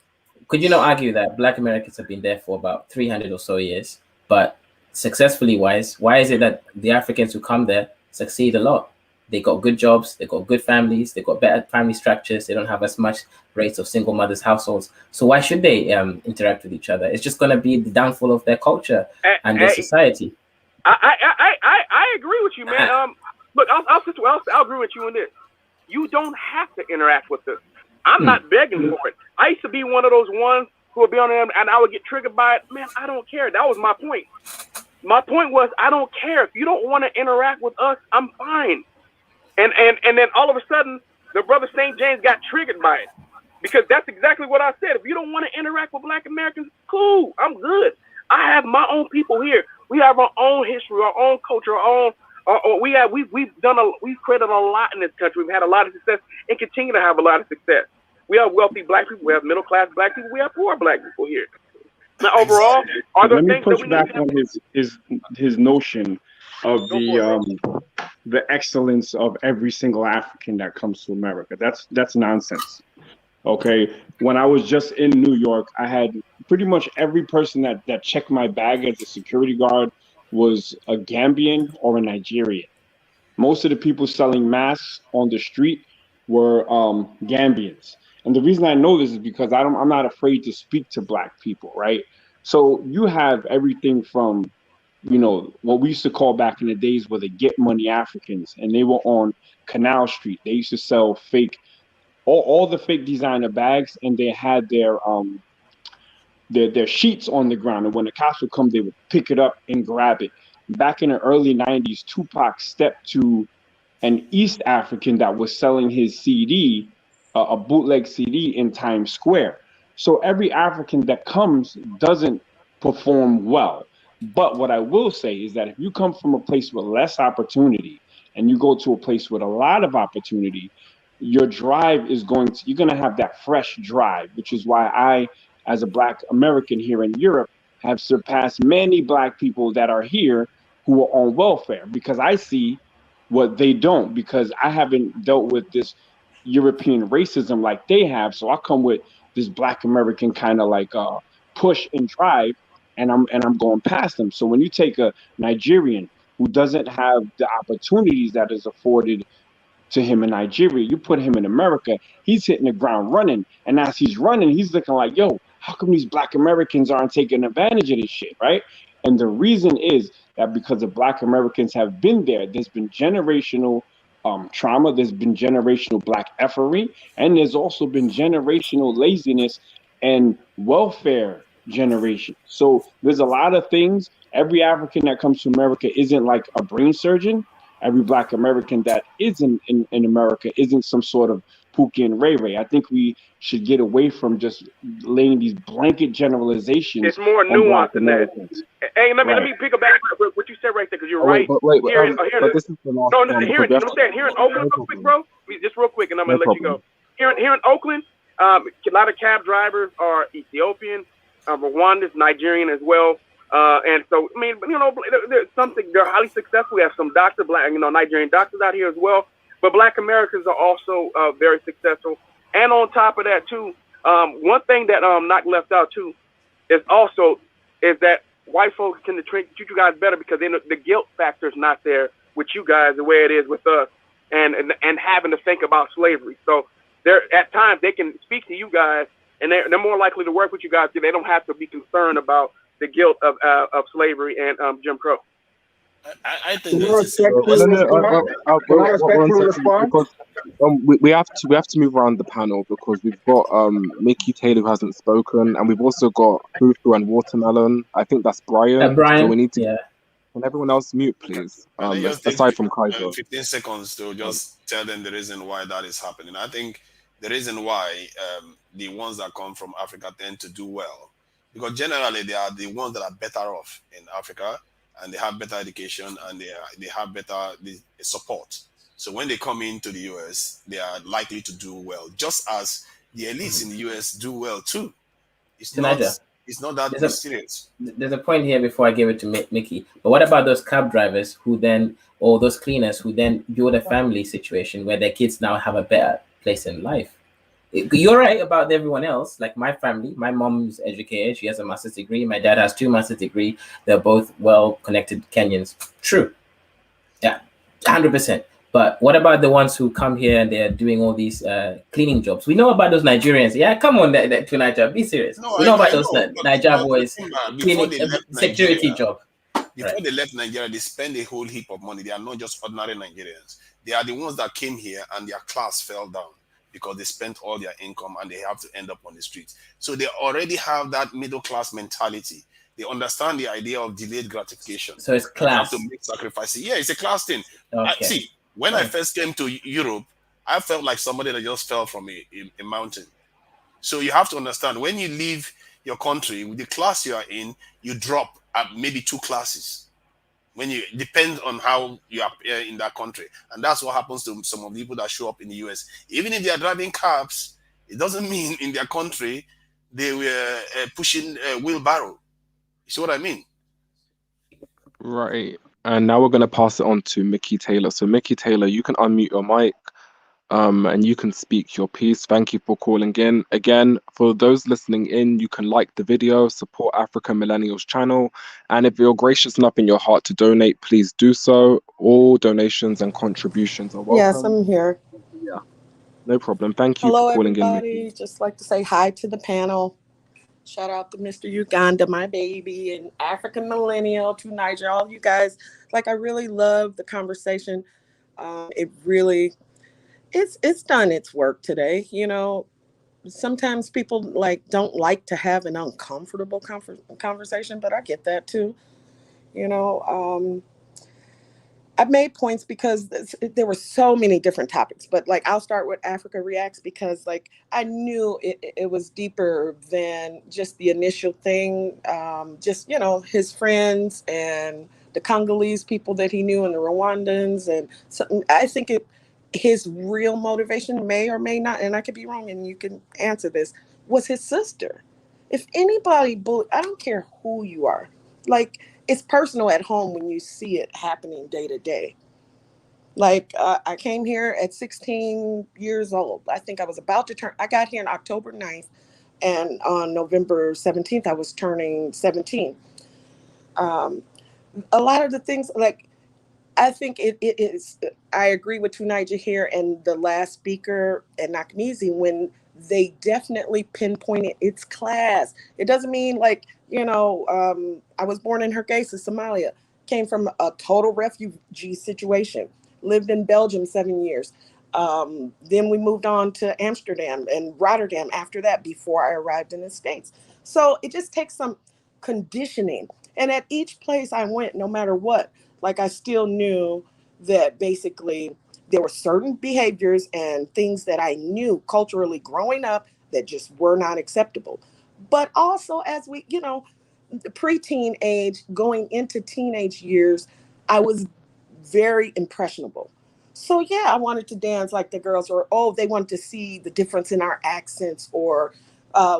could you not argue that Black Americans have been there for about 300 or so years, but successfully wise, why is it that the Africans who come there succeed a lot? They got good jobs, they got good families, they got better family structures, they don't have as much rates of single mothers households. So why should they interact with each other? It's just going to be the downfall of their culture and their society. I agree with you, man. Look, I'll agree with you in this. You don't have to interact with us. I'm not begging for it. I used to be one of those ones who would be on there and I would get triggered by it. Man, I don't care. That was my point. My point was, I don't care. If you don't want to interact with us, I'm fine. And then all of a sudden, the brother St. James got triggered by it. Because that's exactly what I said. If you don't want to interact with Black Americans, cool. I'm good. I have my own people here. We have our own history, our own culture, we've created a lot in this country. We've had a lot of success and continue to have a lot of success. We have wealthy Black people, we have middle class Black people, we have poor Black people here. Now overall, let me push back on his notion of the excellence of every single African that comes to America. That's nonsense. Okay, when I was just in New York, I had pretty much every person that checked my bag as a security guard was a Gambian or a Nigerian. Most of the people selling masks on the street were Gambians. And the reason I know this is because I'm not afraid to speak to black people, right? So you have everything from, what we used to call back in the days were the get money Africans, and they were on Canal Street. They used to sell all the fake designer bags, and they had their sheets on the ground. And when the cops would come, they would pick it up and grab it. Back in the early 90s, Tupac stepped to an East African that was selling his CD, a bootleg CD in Times Square. So every African that comes doesn't perform well. But what I will say is that if you come from a place with less opportunity and you go to a place with a lot of opportunity, your drive is you're going to have that fresh drive, which is why I, as a Black American here in Europe, have surpassed many Black people that are here who are on welfare, because I see what they don't, because I haven't dealt with this European racism like they have. So I come with this Black American kind of like push and drive, and I'm going past them. So when you take a Nigerian who doesn't have the opportunities that is afforded to him in Nigeria, you put him in America, he's hitting the ground running. And as he's running, he's looking like, yo, how come these Black Americans aren't taking advantage of this shit, right? And the reason is that because the Black Americans have been there, there's been generational trauma, there's been generational Black effery, and there's also been generational laziness and welfare generation. So there's a lot of things. Every African that comes to America isn't like a brain surgeon. Every Black American that isn't in America isn't some sort of Pookie and Ray Ray. I think we should get away from just laying these blanket generalizations. It's more nuanced than that. Hey, let me pick up back what you said right there, because you're right. Wait, but this is the last one. No, here in Oakland, real quick, bro. Just real quick, and I'm gonna let you go. Here in Oakland, a lot of cab drivers are Ethiopian, Rwandans, Nigerian as well. And so, I mean, there's something, they're highly successful. We have some Nigerian doctors out here as well. But Black Americans are also very successful. And on top of that, too, one thing that not left out, too, is that white folks tend to treat you guys better because the guilt factor is not there with you guys the way it is with us, and having to think about slavery. So at times they can speak to you guys, and they're more likely to work with you guys because they don't have to be concerned about the guilt of slavery and Jim Crow. I think we have to move around the panel because we've got Mickey Taylor who hasn't spoken, and we've also got Fufu and Watermelon. I think that's Brian. Brian, so we need to. Yeah. Can everyone else mute, please? Aside from Kaiser. 15 seconds to just tell them the reason why that is happening. I think the reason why the ones that come from Africa tend to do well, because generally they are the ones that are better off in Africa, and they have better education, and they have better support. So when they come into the US, they are likely to do well, just as the elites in the US do well too. It's not that mysterious. There's a point here before I give it to Mickey. But what about those cab drivers or those cleaners who then build a family situation where their kids now have a better place in life? You're right about everyone else. Like my family, my mom's educated. She has a master's degree. My dad has 2 master's degrees. They're both well-connected Kenyans. True. Yeah, 100%. But what about the ones who come here and they're doing all these cleaning jobs? We know about those Nigerians. Yeah, come on, Nigeria, be serious. We know about those Nigeria boys cleaning security job. Before they left Nigeria, they spend a whole heap of money. They are not just ordinary Nigerians. They are the ones that came here and their class fell down because they spent all their income and they have to end up on the streets. So they already have that middle class mentality. They understand the idea of delayed gratification. So it's class. They have to make sacrifices. Yeah, it's a class thing. Okay. When I first came to Europe, I felt like somebody that just fell from a mountain. So you have to understand, when you leave your country, with the class you are in, you drop at maybe 2 classes. Depends on how you appear in that country. And that's what happens to some of the people that show up in the US. Even if they are driving cabs, it doesn't mean in their country they were pushing a wheelbarrow. You see what I mean? Right. And now we're going to pass it on to Mickey Taylor. So Mickey Taylor, you can unmute your mic. and you can speak your piece. Thank you for calling in. Again, for those listening in, you can like the video, support African Millennials channel, and if you're gracious enough in your heart to donate, please do so. All donations and contributions are Yes, welcome. I'm here. Yeah, no problem. Thank you for Hello, calling in. everybody. Just like to say hi to the panel. Shout out to Mr. Uganda, my baby, and African Millennial, to Niger, all you guys. Like, I really love the conversation. It really, it's done its work today. You know, sometimes people like don't like to have an uncomfortable conversation, but I get that too. You know, I've made points because there were so many different topics, but like I'll start with Africa Reacts because like I knew it was deeper than just the initial thing. Just, you know, his friends and the Congolese people that he knew and the Rwandans. And so I think his real motivation may or may not, and I could be wrong and you can answer this, was his sister. If anybody, I don't care who you are, like, it's personal at home when you see it happening day to day. Like, I came here at 16 years old. I think I was about to turn, I got here on October 9th, and on November 17th, I was turning 17. Um, a lot of the things, like, I think it is. I agree with Tunija here and the last speaker and Nakamizi when they definitely pinpointed its class. It doesn't mean like, you know, I was born in Hargeisa, Somalia, came from a total refugee situation, lived in Belgium 7 years. Then we moved on to Amsterdam and Rotterdam after that before I arrived in the States. So it just takes some conditioning. And at each place I went, no matter what, like I still knew that basically there were certain behaviors and things that I knew culturally growing up that just were not acceptable. But also as we, you know, the preteen age going into teenage years, I was very impressionable. So yeah, I wanted to dance like the girls, or oh, they wanted to see the difference in our accents, or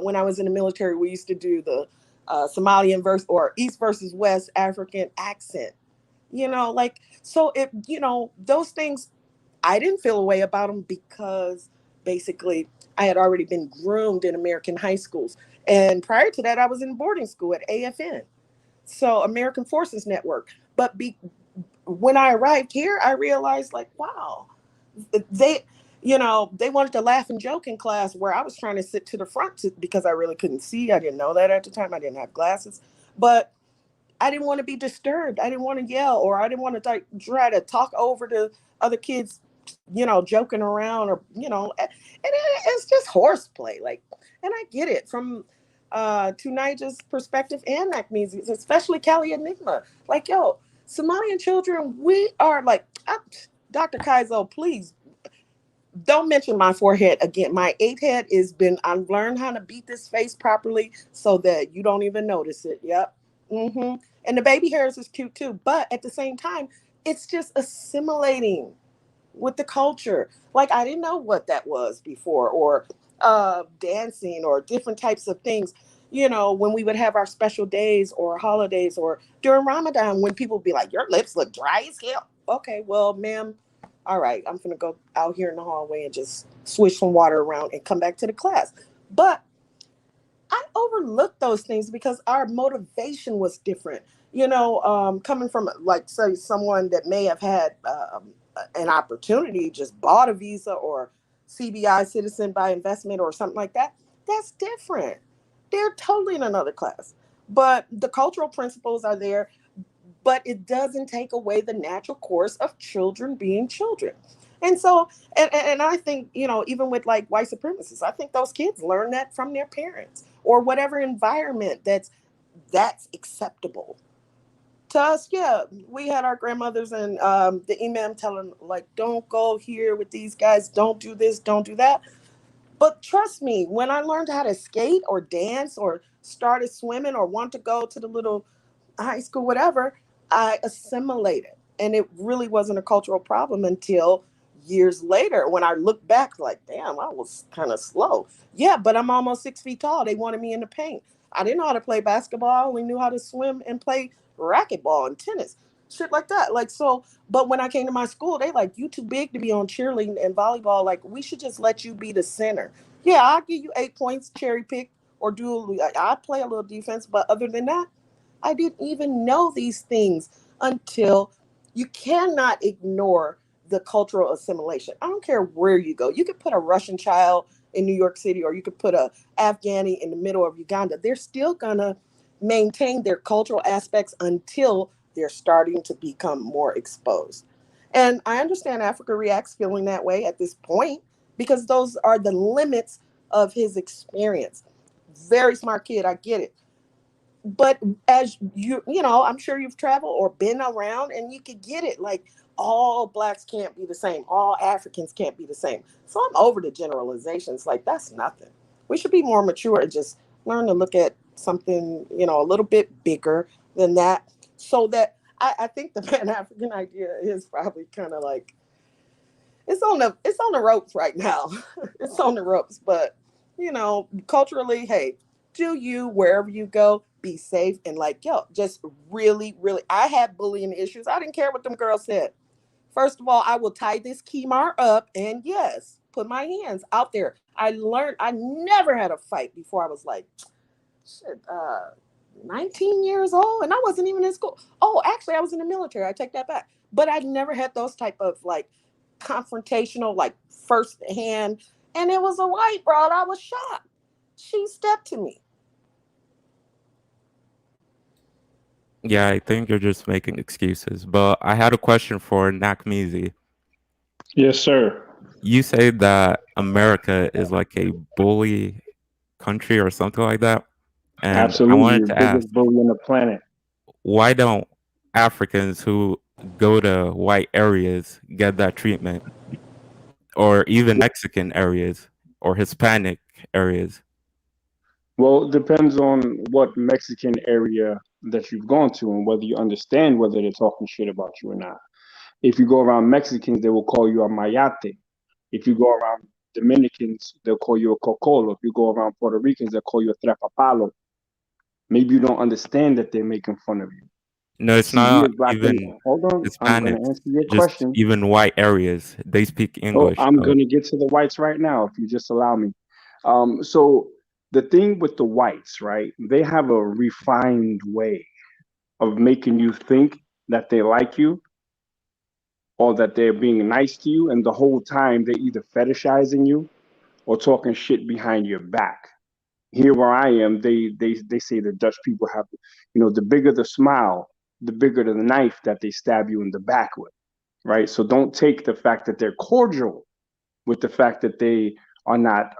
when I was in the military, we used to do the Somalian versus or East versus West African accent. You know, like, so it, you know, those things, I didn't feel a way about them because basically I had already been groomed in American high schools. And prior to that, I was in boarding school at AFN, so American Forces Network. But when I arrived here, I realized, like, wow, they, you know, they wanted to laugh and joke in class where I was trying to sit to the front because I really couldn't see. I didn't know that at the time. I didn't have glasses. But I didn't want to be disturbed. I didn't want to yell, or I didn't want to try to talk over to other kids, you know, joking around, or, you know, and it's just horseplay. Like, and I get it from Tunija's perspective and Nakmizi's, especially Cali Enigma. Like, yo, Somalian children, we are like, Dr. Kaizo, please don't mention my forehead again. My 8 head has been, I've learned how to beat this face properly so that you don't even notice it. Yep. And the baby hairs is cute too. But at the same time, it's just assimilating with the culture. Like, I didn't know what that was before, or dancing or different types of things. You know, when we would have our special days or holidays, or during Ramadan, when people would be like, your lips look dry as hell. Okay, well, ma'am, all right, I'm going to go out here in the hallway and just swish some water around and come back to the class. But I overlooked those things because our motivation was different. You know, coming from, like, say, someone that may have had an opportunity, just bought a visa, or CBI, citizen by investment, or something like that, that's different. They're totally in another class. But the cultural principles are there, but it doesn't take away the natural course of children being children. And so, and I think, you know, even with like white supremacists, I think those kids learn that from their parents or whatever environment that's acceptable. To us, yeah, we had our grandmothers and the imam telling, like, don't go here with these guys, don't do this, don't do that. But trust me, when I learned how to skate or dance or started swimming or want to go to the little high school, whatever, I assimilated. And it really wasn't a cultural problem until years later when I look back, like, damn, I was kind of slow. Yeah, but I'm almost 6 feet tall. They wanted me in the paint. I didn't know how to play basketball. I only knew how to swim and play racquetball and tennis. shit like that. Like, so, but when I came to my school, they like, you too big to be on cheerleading and volleyball. Like, we should just let you be the center. Yeah, I'll give you 8 points, cherry pick, or I play a little defense. But other than that, I didn't even know these things until you cannot ignore the cultural assimilation. I don't care where you go. You could put a Russian child in New York City, or you could put a Afghani in the middle of Uganda. They're still gonna maintain their cultural aspects until they're starting to become more exposed. And I understand Africa Reacts feeling that way at this point because those are the limits of his experience. Very smart kid, I get it. But as you know, I'm sure you've traveled or been around and you could get it. Like, all blacks can't be the same. All Africans can't be the same. So I'm over the generalizations. Like, that's nothing. We should be more mature and just learn to look at something, you know, a little bit bigger than that. So that I think the Pan-African idea is probably kind of like, it's on the ropes right now. It's on the ropes. But, you know, culturally, hey, do you, wherever you go, be safe. And like, yo, just really, really, I had bullying issues. I didn't care what them girls said. First of all, I will tie this Kemar up and yes, put my hands out there. I learned, I never had a fight before I was like, shit, 19 years old, and I wasn't even in school. Oh, actually, I was in the military. I take that back. But I never had those type of like confrontational, like first hand. And it was a white broad. I was shocked. She stepped to me. Yeah, I think you're just making excuses. But I had a question for Nakmizi. Yes, sir. You say that America is like a bully country or something like that. And I Absolutely, wanted the to ask, biggest bully on the planet. why don't Africans who go to white areas get that treatment? Or even Mexican areas or Hispanic areas? Well, it depends on what Mexican area that you've gone to and whether you understand whether they're talking shit about you or not. If you go around Mexicans, they will call you a mayate. If you go around Dominicans, they'll call you a cocolo. If you go around Puerto Ricans, they'll call you a trepapalo. Maybe you don't understand that they're making fun of you. No, it's See, we not as black even hold on, I'm going to Hispanics, answer your just question. even white areas. They speak Oh, English. I'm So going to get to the whites right now, if you just allow me. So the thing with the whites, right? They have a refined way of making you think that they like you or that they're being nice to you, and the whole time they're either fetishizing you or talking shit behind your back. Here where I am, they say the Dutch people have, you know, the bigger the smile, the bigger the knife that they stab you in the back with, right? So don't take the fact that they're cordial with the fact that they are not,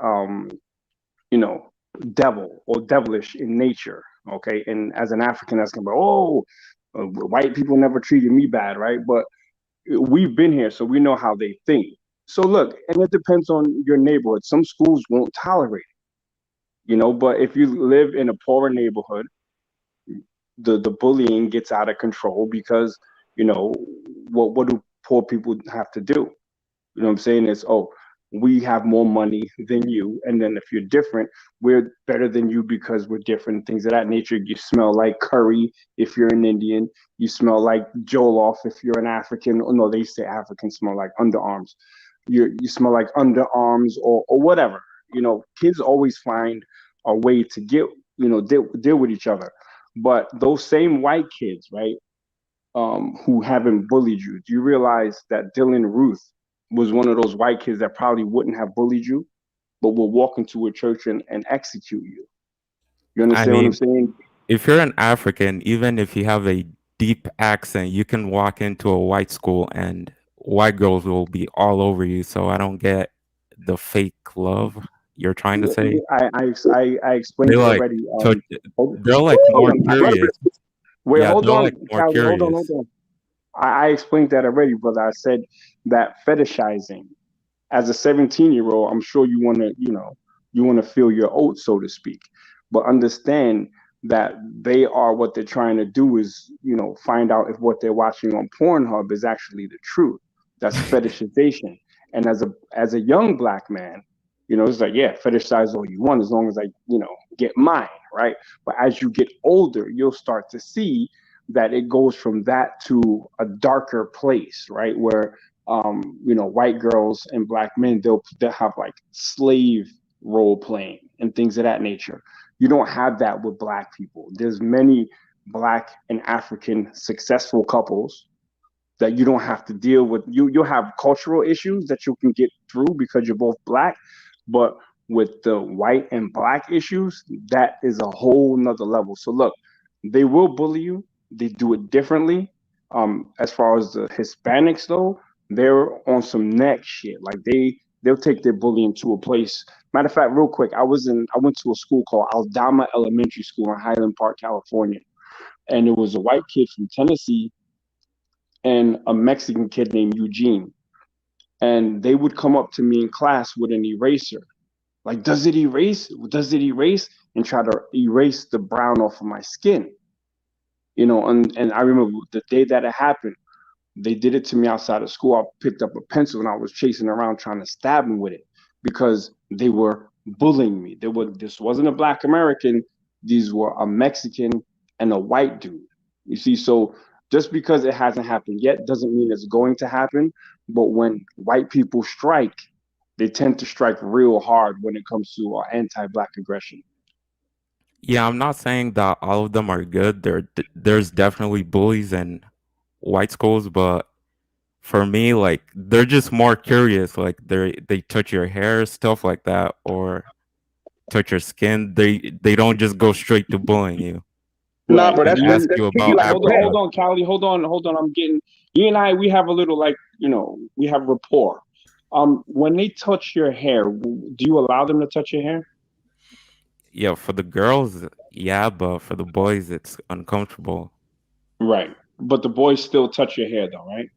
you know, devil or devilish in nature. Okay, and as an African, that's gonna be, oh, white people never treated me bad, right? But we've been here, so we know how they think. So look, and it depends on your neighborhood. Some schools won't tolerate it, you know, but if you live in a poorer neighborhood, the bullying gets out of control because, you know, what do poor people have to do? You know what I'm saying? It's, oh, we have more money than you. And then if you're different, we're better than you because we're different, things of that nature. You smell like curry if you're an Indian. You smell like Jollof if you're an African. Oh, no, they say Africans smell like underarms. You smell like underarms or whatever. You know, kids always find a way to get, you know, deal with each other. But those same white kids, right, who haven't bullied you, do you realize that Dylan Ruth was one of those white kids that probably wouldn't have bullied you, but will walk into a church and execute you? You I understand what I'm mean, saying? if you're an African, even if you have a deep accent, you can walk into a white school and white girls will be all over you. So I don't get the fake love you're trying to say. I They explained it like already. touch, Hold, they're like hold more on. I love curious. it. Wait, Yeah, hold they're like on, more Calvin. Hold on, curious. hold on. I explained that already, brother. I said that fetishizing as a 17-year-old, I'm sure you want to, you know, you want to feel your oats, so to speak. But understand that they are, what they're trying to do is, you know, find out if what they're watching on Pornhub is actually the truth. That's fetishization. And as a young black man, you know, it's like, yeah, fetishize all you want as long as I, you know, get mine, right? But as you get older, you'll start to see that it goes from that to a darker place, right? Where white girls and black men, they'll have like slave role playing and things of that nature. You don't have that with black people. There's many black and African successful couples that you don't have to deal with. You'll have cultural issues that you can get through because you're both black, but with the white and black issues, that is a whole nother level. So look, they will bully you. They do it differently. As far as the Hispanics though, they're on some next shit. Like they'll take their bullying to a place. Matter of fact, real quick, I went to a school called Aldama Elementary School in Highland Park, California, and it was a white kid from Tennessee and a Mexican kid named Eugene. And they would come up to me in class with an eraser. Like, does it erase? Does it erase? And try to erase the brown off of my skin. And I remember the day that it happened, they did it to me outside of school. I picked up a pencil and I was chasing around trying to stab them with it because they were bullying me. This wasn't a black American. These were a Mexican and a white dude. You see, so just because it hasn't happened yet doesn't mean it's going to happen. But when white people strike, they tend to strike real hard when it comes to anti-black aggression. Yeah, I'm not saying that all of them are good. There's definitely bullies in white schools, but for me, like, they're just more curious. Like they touch your hair, stuff like that, or touch your skin. They don't just go straight to bullying you. Nah, bro, And ask you about like, hold Africa. on, Callie, hold on. I'm getting you and I. We have a little we have rapport. When they touch your hair, do you allow them to touch your hair? Yeah, for the girls, yeah, but for the boys, it's uncomfortable. Right, but the boys still touch your hair, though, right?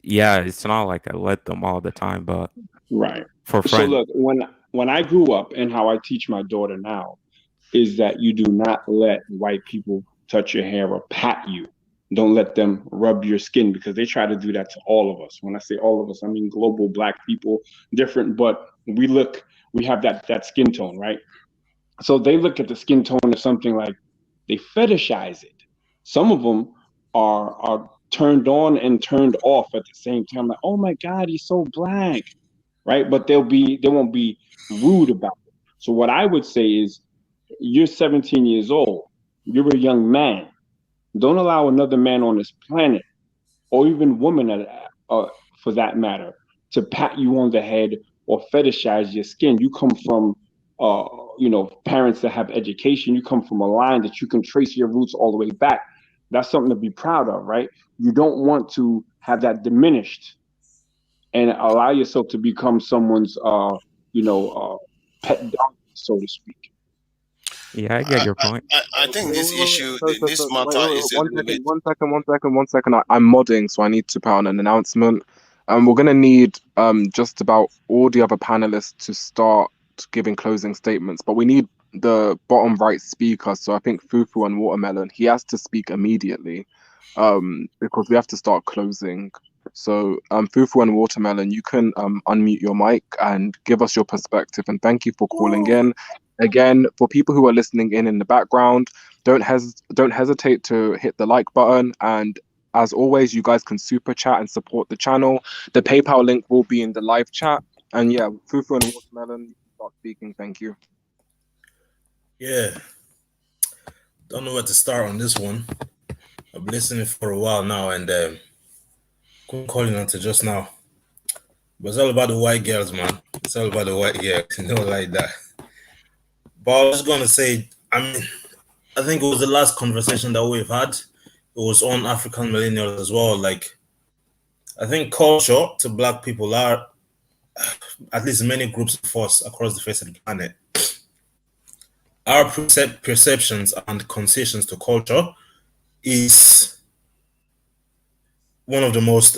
Yeah, it's not like I let them all the time, but right. For So friends. look, when I grew up and how I teach my daughter now is that you do not let white people touch your hair or pat you. Don't let them rub your skin because they try to do that to all of us. When I say all of us, I mean global black people, different, but we have that skin tone, right? So they look at the skin tone as something like they fetishize it. Some of them are turned on and turned off at the same time. Like, oh my God, he's so black, right? But they won't be rude about it. So what I would say is, you're 17 years old. You're a young man. Don't allow another man on this planet, or even woman, for that matter, to pat you on the head or fetishize your skin. You come from, parents that have education. You come from a line that you can trace your roots all the way back. That's something to be proud of, right? You don't want to have that diminished and allow yourself to become someone's, pet dog, so to speak. Yeah, I get your point. I think this issue, this Wait, matter is a one little bit. second. I'm modding, so I need to put out an announcement. We're gonna need just about all the other panelists to start giving closing statements, but we need the bottom right speaker. So I think Fufu and Watermelon, he has to speak immediately, because we have to start closing. So Fufu and Watermelon, you can unmute your mic and give us your perspective. And thank you for calling in. Again, for people who are listening in the background, don't hesitate to hit the like button. And as always, you guys can super chat and support the channel. The PayPal link will be in the live chat. And yeah, Fufu and Watermelon, you can start speaking. Thank you. Yeah. Don't know where to start on this one. I've been listening for a while now and couldn't call in until just now. But it's all about the white girls, man. It's all about the white girls. You know, like that. But I was going to say, I think it was the last conversation that we've had. It was on African millennials as well. Like, I think culture to black people are, at least many groups of us across the face of the planet, our perceptions and concessions to culture is one of the most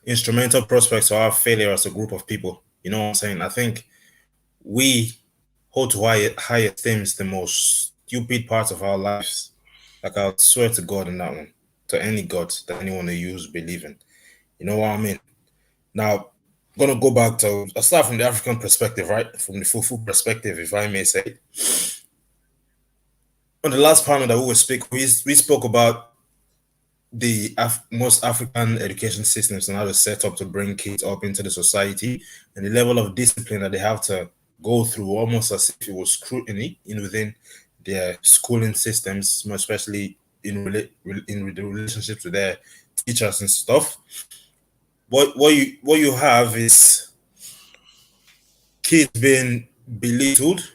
instrumental prospects of our failure as a group of people. You know what I'm saying? I think we hold to high esteem the most stupid parts of our lives. Like, I'll swear to God on that one, to any God that anyone who use believe in. You know what I mean? Now, I'm going to go back to, I'll start from the African perspective, right? From the Fufu perspective, if I may say. On the last panel that we spoke about most African education systems are now set up to bring kids up into the society, and the level of discipline that they have to go through, almost as if it was scrutiny within their schooling systems, more especially in the relationships with their teachers and stuff. What you have is kids being belittled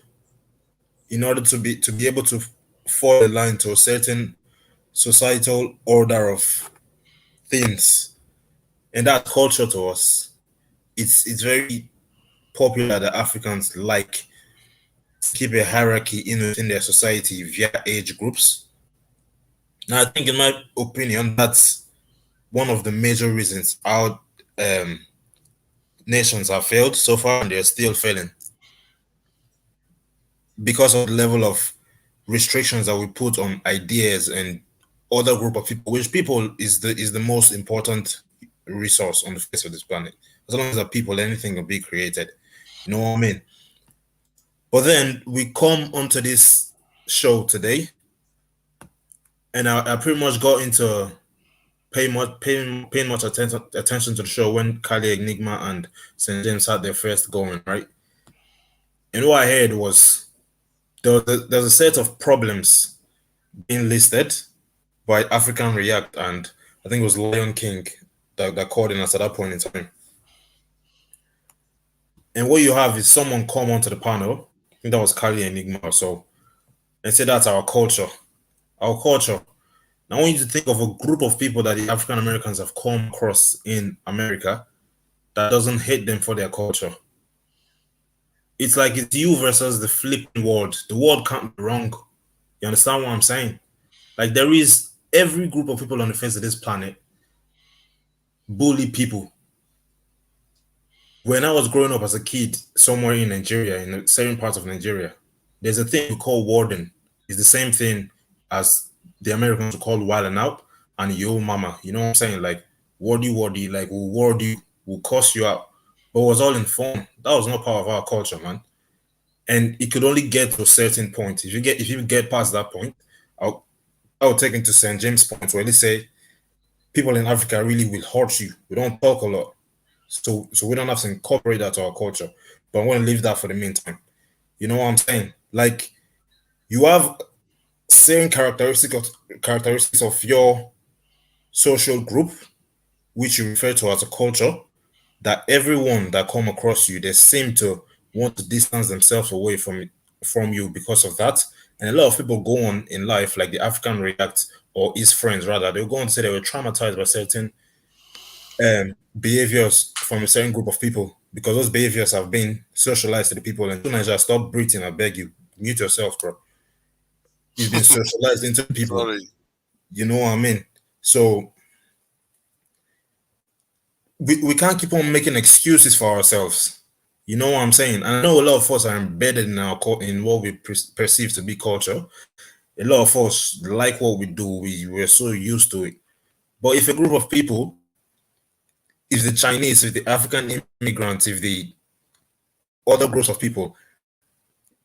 in order to be able to fall in line to a certain societal order of things, and that culture to us. It's very popular that Africans like to keep a hierarchy within their society via age groups. Now, I think, in my opinion, that's one of the major reasons our nations have failed so far, and they're still failing because of the level of restrictions that we put on ideas and other group of people, which people is the most important resource on the face of this planet. As long as there are people, anything will be created. You know what I mean? But then we come onto this show today, and I pretty much got into paying much attention to the show when Kali Enigma and St. James had their first going, right? And what I heard was there's a set of problems being listed by African React, and I think it was Lion King that called in us at that point in time. And what you have is someone come onto the panel, I think that was Kali Enigma, so, and say that's our culture. Our culture. Now I want you to think of a group of people that the African Americans have come across in America that doesn't hate them for their culture. It's like it's you versus the flipping world. The world can't be wrong. You understand what I'm saying? Like, there is every group of people on the face of this planet bully people. When I was growing up as a kid somewhere in Nigeria, in a certain part of Nigeria, there's a thing we call warden. It's the same thing as the Americans call wilding out and yo mama. You know what I'm saying? Like, wardy, like, we'll ward you, we'll cuss you out. But it was all in fun. That was not part of our culture, man. And it could only get to a certain point. If you get past that point, I'll take into St. James' point where they say people in Africa really will hurt you. We don't talk a lot. So we don't have to incorporate that to our culture. But I want to leave that for the meantime. You know what I'm saying? Like, you have certain characteristics of your social group, which you refer to as a culture, that everyone that come across you, they seem to want to distance themselves away from you because of that. And a lot of people go on in life, like the African React or his friends rather, they'll go on to say they were traumatized by certain behaviors from a certain group of people because those behaviors have been socialized to the people. And Nigeria, stop breathing, I beg you. Mute yourself, bro. You've been socialized into people. Sorry. You know what I mean? So we can't keep on making excuses for ourselves. You know what I'm saying? And I know a lot of us are embedded in what we perceive to be culture. A lot of us like what we do. We're so used to it. But if a group of people, if the Chinese, if the African immigrants, if the other groups of people,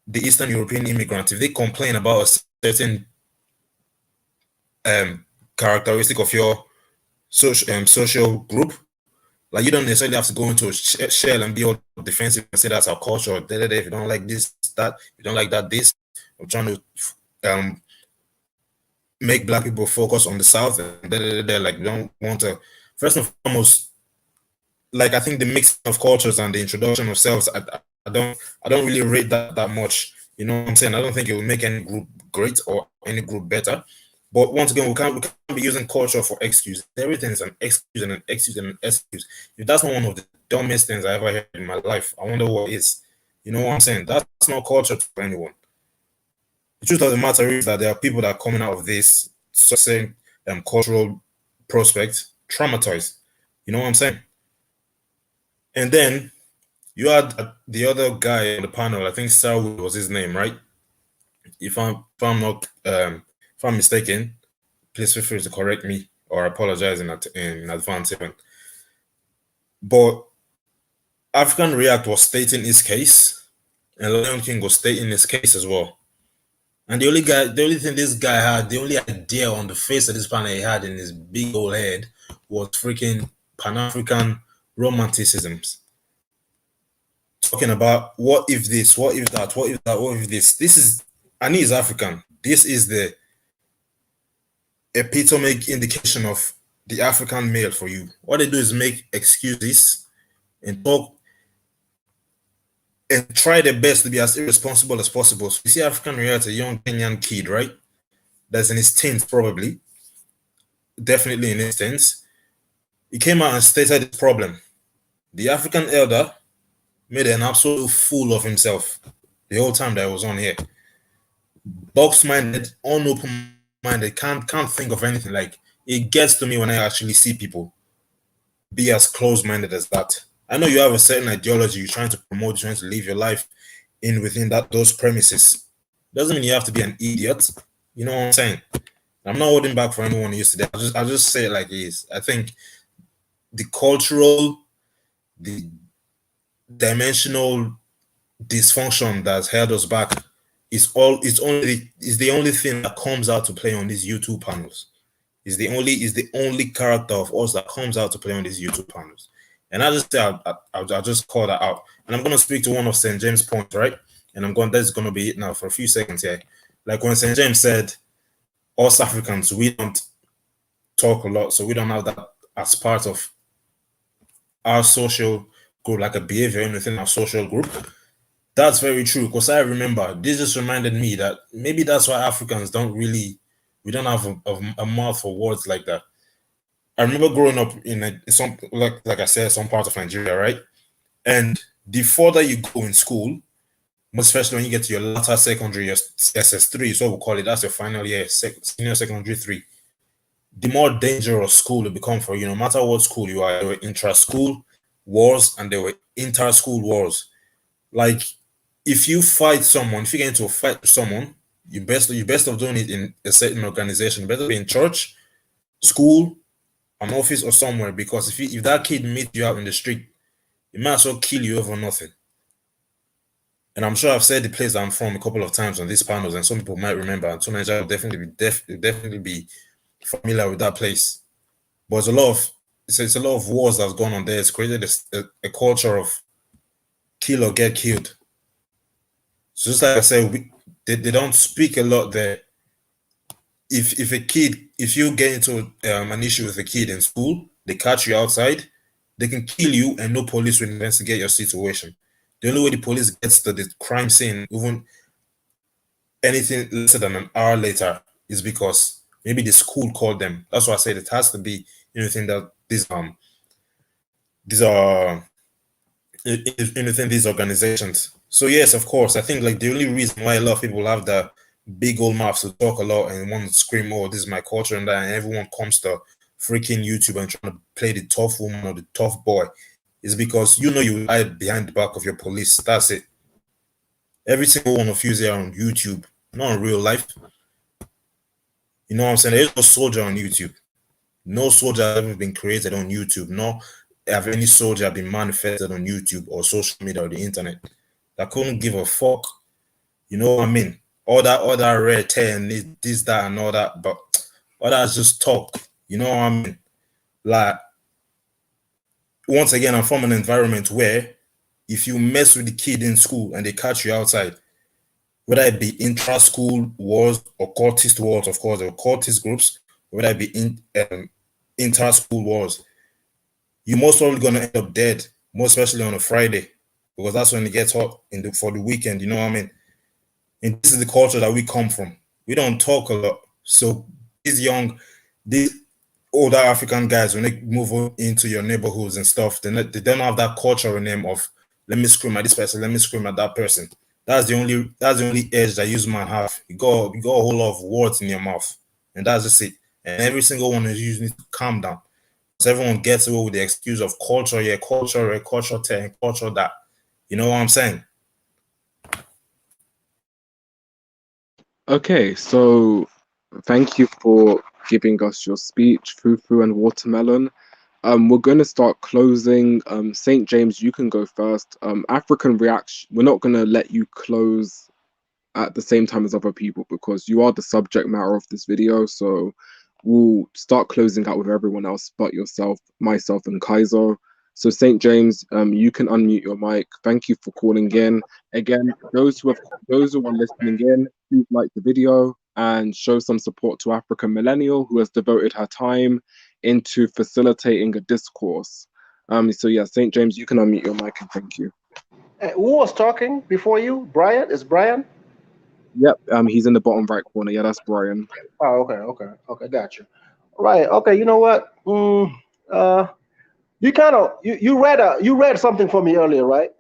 the Eastern European immigrants, if they complain about a certain characteristic of your social group, like, you don't necessarily have to go into a shell and be all defensive and say that's our culture. If you don't like this, that, if you don't like that, this. I'm trying to make Black people focus on the South. And like, we don't want to. First and foremost, like, I think the mix of cultures and the introduction of selves, I don't really rate that much. You know what I'm saying? I don't think it will make any group great or any group better. But once again, we can't be using culture for excuse. Everything is an excuse and an excuse and an excuse. If that's not one of the dumbest things I ever heard in my life, I wonder what is. You know what I'm saying? That's not culture to anyone. The truth of the matter is that there are people that are coming out of this same cultural prospect traumatized. You know what I'm saying? And then you had the other guy on the panel. I think Sarwood was his name, right? If I'm mistaken, please feel free to correct me or apologize in advance even. But African React was stating his case, and Lion King was stating his case as well. And the only thing this guy had, the only idea on the face of this planet he had in his big old head was freaking Pan-African romanticisms. Talking about what if this, what if that, what if that, what if this. This is, and he's African. This is the epitome indication of the African male for you. What they do is make excuses and talk and try their best to be as irresponsible as possible. So you see African reality, a young Kenyan kid, right? That's in his teens, probably. Definitely in his teens. He came out and stated his problem. The African elder made an absolute fool of himself the whole time that I was on here. Box-minded, unopen-minded, can't think of anything. Like, it gets to me when I actually see people be as close-minded as that. I know you have a certain ideology you're trying to promote, you're trying to live your life in within those premises. Doesn't mean you have to be an idiot. You know what I'm saying? I'm not holding back for anyone yesterday. I'll just say it like it is. I think the cultural, the dimensional dysfunction that's held us back is the only thing that comes out to play on these YouTube panels. Is the only character of us that comes out to play on these YouTube panels. And I just say I'll just call that out. And I'm gonna speak to one of St. James' points, right? And that's gonna be it now for a few seconds here. Like when St. James said, us Africans, we don't talk a lot, so we don't have that as part of our social group, like a behavior within our social group. That's very true, because I remember this just reminded me that maybe that's why Africans we don't have a mouth for words like that. I remember growing up in some, like I said, some part of Nigeria, right? And the further you go in school, especially when you get to your latter secondary, your SS3 is what we call it, that's your final year, senior secondary 3, the more dangerous school will become for you. No matter what school you are, there were intra-school wars and there were inter-school wars. Like, if you get into a fight with someone, you best of doing it in a certain organization. Better be in church, school, an office, or somewhere, because if that kid meets you out in the street, he might as well kill you over nothing. And I'm sure I've said the place I'm from a couple of times on these panels, and some people might remember, and some Nigerians will definitely be familiar with that place. But it's a lot of wars that's gone on there. It's created a culture of kill or get killed. So just like I said, they don't speak a lot there. If you get into an issue with a kid in school, they catch you outside, they can kill you and no police will investigate your situation. The only way the police gets to the crime scene, even anything less than an hour later, is because maybe the school called them. That's why I said it has to be anything that these are within these organizations. So yes, of course, I think like the only reason why a lot of people have the big old mouths to talk a lot and want to scream, "Oh, this is my culture," and that, and everyone comes to freaking YouTube and trying to play the tough woman or the tough boy, is because you hide behind the back of your police. That's it. Every single one of you is here on YouTube, not in real life. You know what I'm saying? There's no soldier on YouTube. No soldier has ever been created on YouTube. No have any soldier been manifested on YouTube or social media or the internet that couldn't give a fuck. You know what I mean? All that red hair and this, that, and all that, but all that's just talk. You know what I mean? Like, once again, I'm from an environment where if you mess with the kid in school and they catch you outside, whether it be intra-school wars or cultist wars, of course, there were cultist groups, whether it be inter-school wars, you're most probably going to end up dead, most especially on a Friday, because that's when it gets hot for the weekend, you know what I mean? And this is the culture that we come from. We don't talk a lot. So these older African guys, when they move into your neighborhoods and stuff, they don't have that culture in them of, let me scream at this person, let me scream at that person. That's the only edge that you man have. You got a whole lot of words in your mouth, and that's just it. And every single one is usually to calm down. So everyone gets away with the excuse of culture, yeah, culture, culture, culture, that. You know what I'm saying? Okay, so thank you for giving us your speech, Fufu and Watermelon. We're going to start closing. St. James, you can go first. African reaction. We're not going to let you close at the same time as other people, because you are the subject matter of this video. So we'll start closing out with everyone else but yourself, myself, and Kaiser. So St. James, you can unmute your mic. Thank you for calling in. Again, those who are listening in, please like the video and show some support to African Millennial, who has devoted her time into facilitating a discourse. So yeah, St. James, you can unmute your mic, and thank you. Who was talking before you? Brian? Is Brian? Yep, he's in the bottom right corner. Yeah, that's Brian. Oh, okay, got you. Right, okay. You know what? You read something for me earlier, right?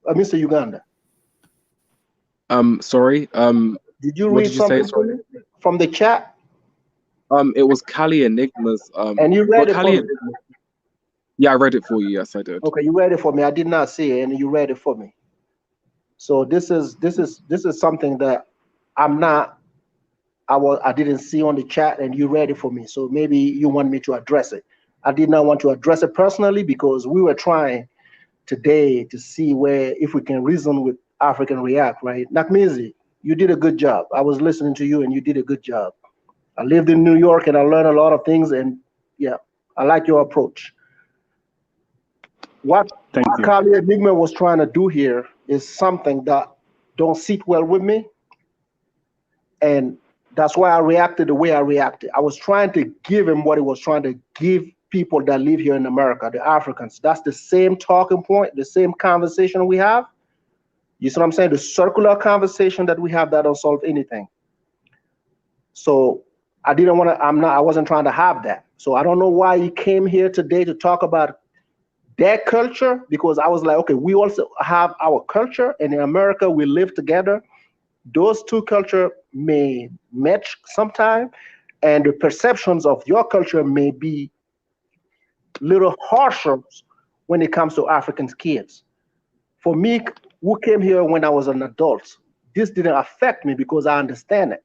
Mr. Uganda. Sorry. Did you read something from the chat? It was Kali Enigma's. And you read it for me? Yeah, I read it for you. Yes, I did. Okay, you read it for me. I did not see it, and you read it for me. So this is something that I didn't see on the chat, and you read it for me. So maybe you want me to address it. I did not want to address it personally because we were trying today to see if we can reason with African React, right? Nakmizi, you did a good job. I was listening to you, and you did a good job. I lived in New York, and I learned a lot of things, and yeah, I like your approach. What Kali Enigma was trying to do here is something that don't sit well with me, and that's why I reacted the way I reacted. I was trying to give him what he was trying to give people that live here in America, the Africans. That's the same talking point, the same conversation we have. You see what I'm saying? The circular conversation that we have that don't solve anything. So I wasn't trying to have that. So I don't know why he came here today to talk about their culture, because I was like, okay, we also have our culture, and in America we live together. Those two cultures may match sometime, and the perceptions of your culture may be a little harsher when it comes to African kids. For me, who came here when I was an adult, this didn't affect me because I understand it.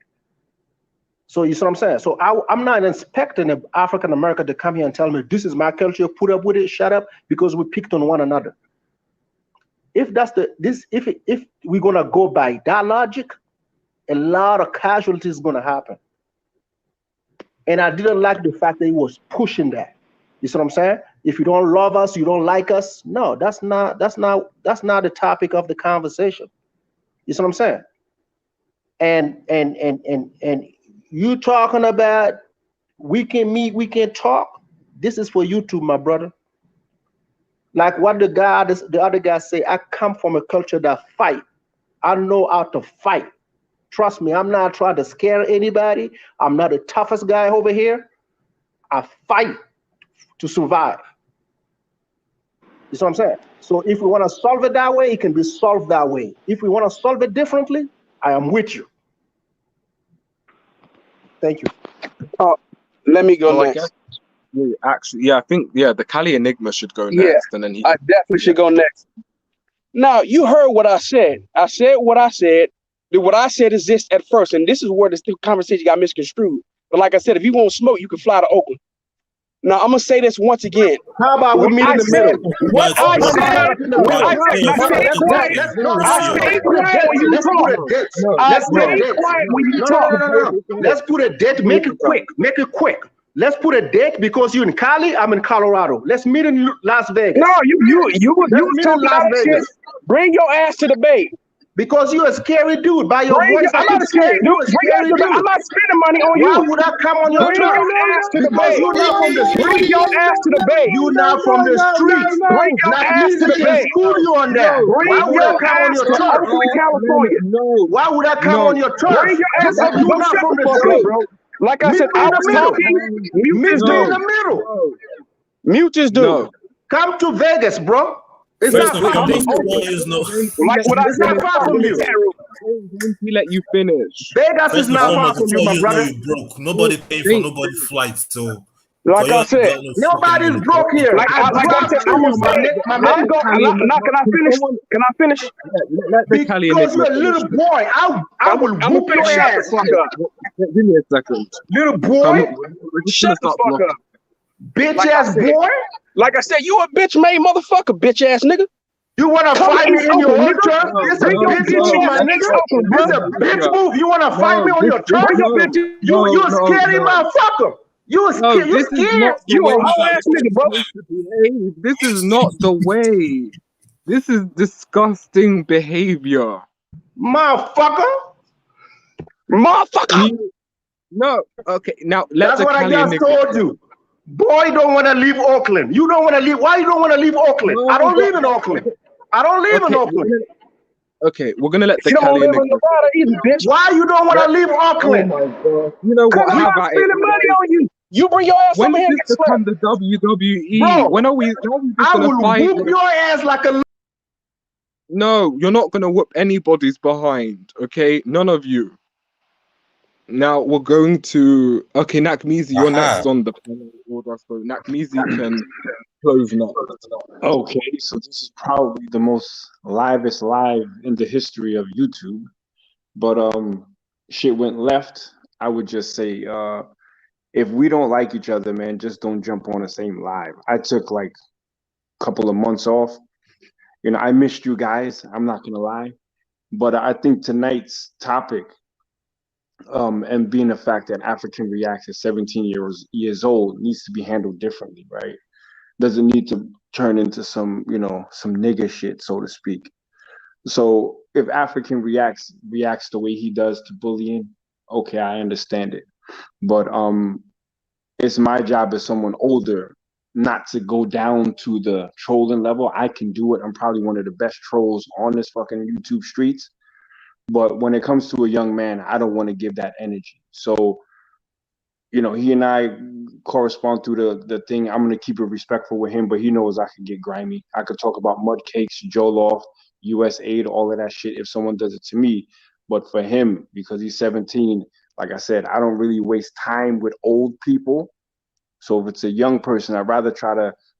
So you see what I'm saying? So I'm not expecting an African American to come here and tell me this is my culture, put up with it, shut up, because we picked on one another. If we're gonna go by that logic, a lot of casualties is gonna happen. And I didn't like the fact that he was pushing that. You see what I'm saying? If you don't love us, you don't like us. No, that's not the topic of the conversation. You see what I'm saying? And you talking about we can meet, we can talk. This is for you too, my brother. Like what the other guy say, I come from a culture that fight. I know how to fight. Trust me, I'm not trying to scare anybody. I'm not the toughest guy over here. I fight to survive. You see what I'm saying? So if we want to solve it that way, it can be solved that way. If we want to solve it differently, I am with you. Thank you. Let me go next. I think the Kali Enigma should go next, and then I definitely should go next. Now you heard what I said. I said what I said. What I said is this at first, and this is where this conversation got misconstrued. But like I said, if you want smoke, you can fly to Oakland. Now I'm gonna say this once again. How about we meet in the middle? What I said, let's put a date. Make it quick. Make it quick. Let's put a date because you're in Cali, I'm in Colorado. Let's meet in Las Vegas. No, you talking Las Vegas. Bring your ass to the Bay. Because you're a scary dude. By your voice, I'm not a scary dude. I'm not spending money on you. Why would I come on your turf? Bring your ass to the Bay. You're not from the street. Bring your ass to the Bay. You're not from the streets. Bring your ass to the Bay. School you on that. Why would I come on your turf? California. Why would I come on your turf? Bring your ass up. You're not from the street, bro. Like I said, I was talking. Mute this dude. In the middle. Mute this dude. Come to Vegas, bro. It's not far from you. Like what I said, it's not far from you. He let you finish. Vegas is not far from you, my brother. Broke. Nobody paid for nobody's flights, so. Like I said, nobody's broke here. Like I said, I'm going. Can I finish? Can I finish? Because you're a little boy. I will whoop your ass. Give me a second. Little boy, shut the fuck up. Bitch ass boy. Like I said, you a bitch made motherfucker, bitch ass nigga. You want to fight me in your own turf? This a No, bitch move, my nigga. This a bitch move. You want to fight me on your turf? You a scary motherfucker. You scared. You scared. You a whole whole ass nigga, bro. This is not the way. This is disgusting behavior. Motherfucker. Motherfucker. No, okay. Now let That's the what I Cali just nigga told go. you. Boy, don't want to leave Oakland. You don't want to leave. Why you don't want to leave Oakland? I don't live in Oakland. I don't live in Oakland. Okay, we're gonna let the You don't Cali live in nigga go. Nevada either, bitch. Why you don't want to leave Oakland? Oh my god. You know what? Because I'm How not about spending it? money on you. You bring your ass When over did here and this get become slapped. the WWE? Bro, When are we just I gonna will fight? whoop your ass like a... No, you're not gonna whoop anybody's behind, okay? None of you. Now we're going to Nakmeezy, you're next on the panel order, so Nakmeezy can close next. Okay, so this is probably the most livest live in the history of YouTube. But shit went left. I would just say if we don't like each other, man, just don't jump on the same live. I took like a couple of months off. You know, I missed you guys, I'm not gonna lie. But I think tonight's topic, and being the fact that African Reacts is 17 years old, needs to be handled differently, right? Doesn't need to turn into some, you know, some nigga shit, so to speak. So if African reacts the way he does to bullying, okay, I understand it. But it's my job as someone older not to go down to the trolling level. I can do it. I'm probably one of the best trolls on this fucking YouTube streets. But when it comes to a young man, I don't want to give that energy. So, you know, he and I correspond through the thing. I'm gonna keep it respectful with him, but he knows I can get grimy. I could talk about mud cakes, Joloff, USAID, all of that shit if someone does it to me. But for him, because he's 17, like I said, I don't really waste time with old people. So if it's a young person, I'd rather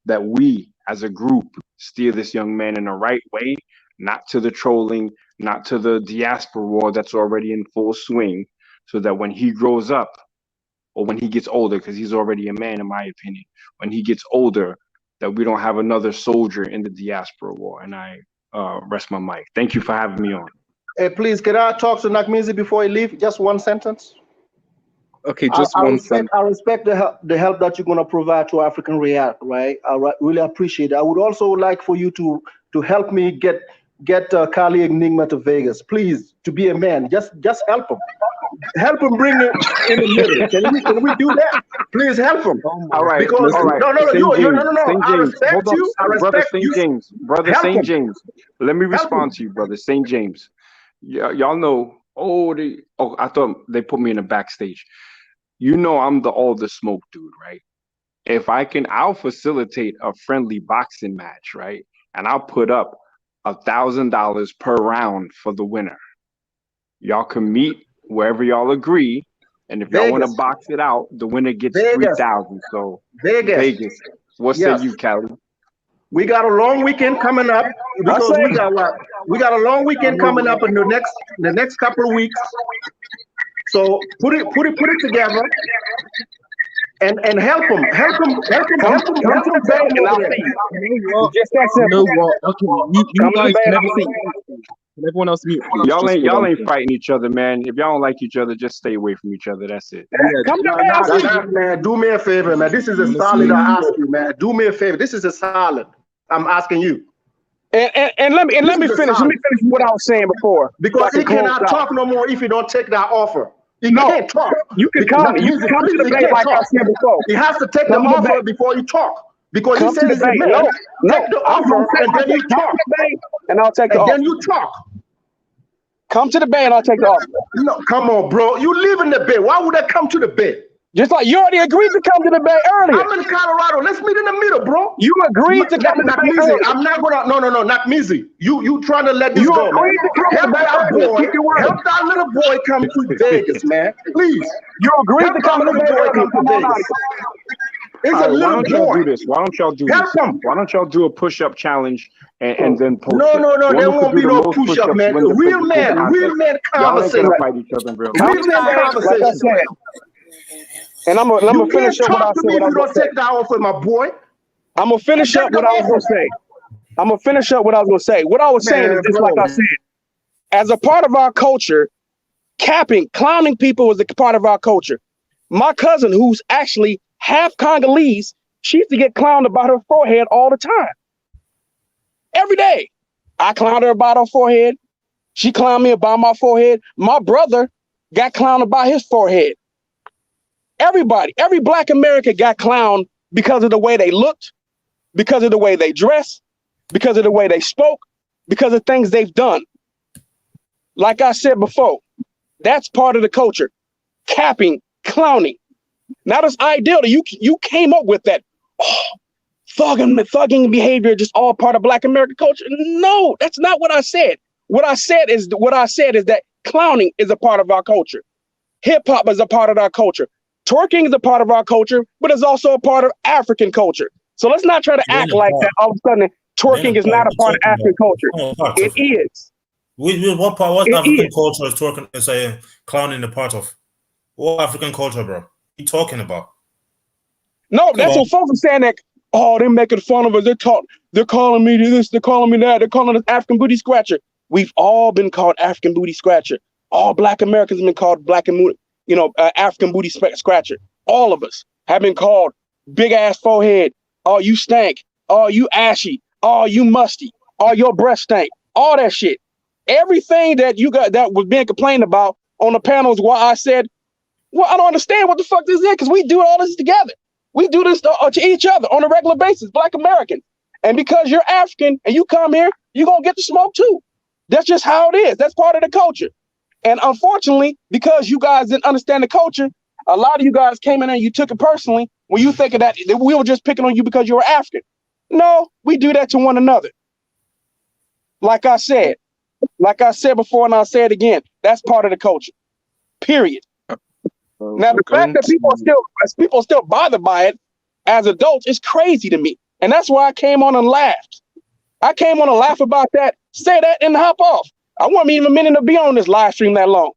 that we as a group steer this young man in the right way, not to the trolling, not to the diaspora war that's already in full swing, so that when he grows up, or when he gets older, because he's already a man, in my opinion, when he gets older, that we don't have another soldier in the diaspora war. And I rest my mic. Thank you for having me on. Hey, please, can I talk to Nakmeezy before he leave? Just one sentence. Okay, just one sentence. I respect the help that you're going to provide to African React, right? I really appreciate it. I would also like for you to help me get Kali Enigma to Vegas, please. To be a man, just help him. Help him bring him in the middle. Can we do that? Please help him. All right, Because all right. no. I respect you. I Brother respect St. you. James. Brother Help St. him. James. Let me respond to you, brother St. James. Y'all know. I thought they put me in the backstage. You know I'm all the smoke dude, right? If I'll facilitate a friendly boxing match, right? And I'll put up $1,000 per round for the winner. Y'all can meet wherever y'all agree, and if y'all want to box it out, the winner gets $3,000. So Vegas. What say you, Cali? We got a long weekend coming up because we got a long weekend coming up in the next couple of weeks. So put it together and help him. Help him tell him over there. You know what? Okay, you guys can everyone else mute. Y'all ain't fighting each other, man. If y'all don't like each other, just stay away from each other. That's it. Man, do me a favor, man. This is a solid. I ask you, man. Do me a favor. This is a solid. I'm asking you. And let me finish. Let me finish what I was saying before. Because he cannot talk no more if you don't take that offer. He can't talk. You can come to the debate like I said before. He has to take the offer before you talk. Because he says, man, take the offer and then you talk. And I'll take the offer. And then you talk. Come to the bay and I'll take the offer. No, come on, bro. You live in the bay. Why would I come to the bay? Just like you already agreed to come to the bay earlier. I'm in Colorado. Let's meet in the middle, bro. You agreed to come to the bay earlier. I'm not gonna. No, not Meezy. You trying to let this go? You agreed to come to the bay earlier. Help that little boy come to Vegas, man. Please. You agreed to come to the bay earlier. Come to Vegas. It's a little boy. Why don't y'all do this? Why don't y'all do a push-up challenge and then post No, there won't be no push-up, man. Real man conversation. Fight each other in real man conversation. And I'm gonna finish up what I said. You don't take that off with my boy. I'm gonna finish up what I was gonna say. I'm gonna finish up what I was gonna say. What I was saying is just like I said, as a part of our culture, clowning people is a part of our culture. My cousin, who's actually half Congolese, she used to get clowned about her forehead all the time. Every day. I clowned her about her forehead. She clowned me about my forehead. My brother got clowned about his forehead. Everybody, every Black American got clowned because of the way they looked, because of the way they dressed, because of the way they spoke, because of things they've done. Like I said before, that's part of the culture. Capping, clowning. Now this idea that you came up with that, thugging behavior, just all part of Black American culture. No, that's not what I said. What I said is that clowning is a part of our culture. Hip hop is a part of our culture. Twerking is a part of our culture, but it's also a part of African culture. So let's not try to act like that all of a sudden twerking is not a part of African culture. It is. What African culture is twerking? Is clowning a part of? What African culture, bro? What are you talking about? No, that's what folks are saying that. Oh, they're making fun of us. They're calling me this. They're calling me that. They're calling us African booty scratcher. We've all been called African booty scratcher. All Black Americans have been called African booty scratcher. All of us have been called big ass forehead. Oh, you stank. Oh, you ashy. Oh, you musty. Oh, your breath stank. All that shit. Everything that you got that was being complained about on the panels, why I said, well, I don't understand what the fuck this is, because we do all this together. We do this to each other on a regular basis, Black Americans. And because you're African and you come here, you're going to get the smoke too. That's just how it is. That's part of the culture. And unfortunately, because you guys didn't understand the culture, a lot of you guys came in and you took it personally when you thinking that we were just picking on you because you were African. No, we do that to one another. Like I said before, and I'll say it again, that's part of the culture. Period. Now, the fact that people are still bothered by it as adults is crazy to me. And that's why I came on and laughed. I came on and laugh about that, say that, and hop off. I wasn't even meaning to be on this live stream that long.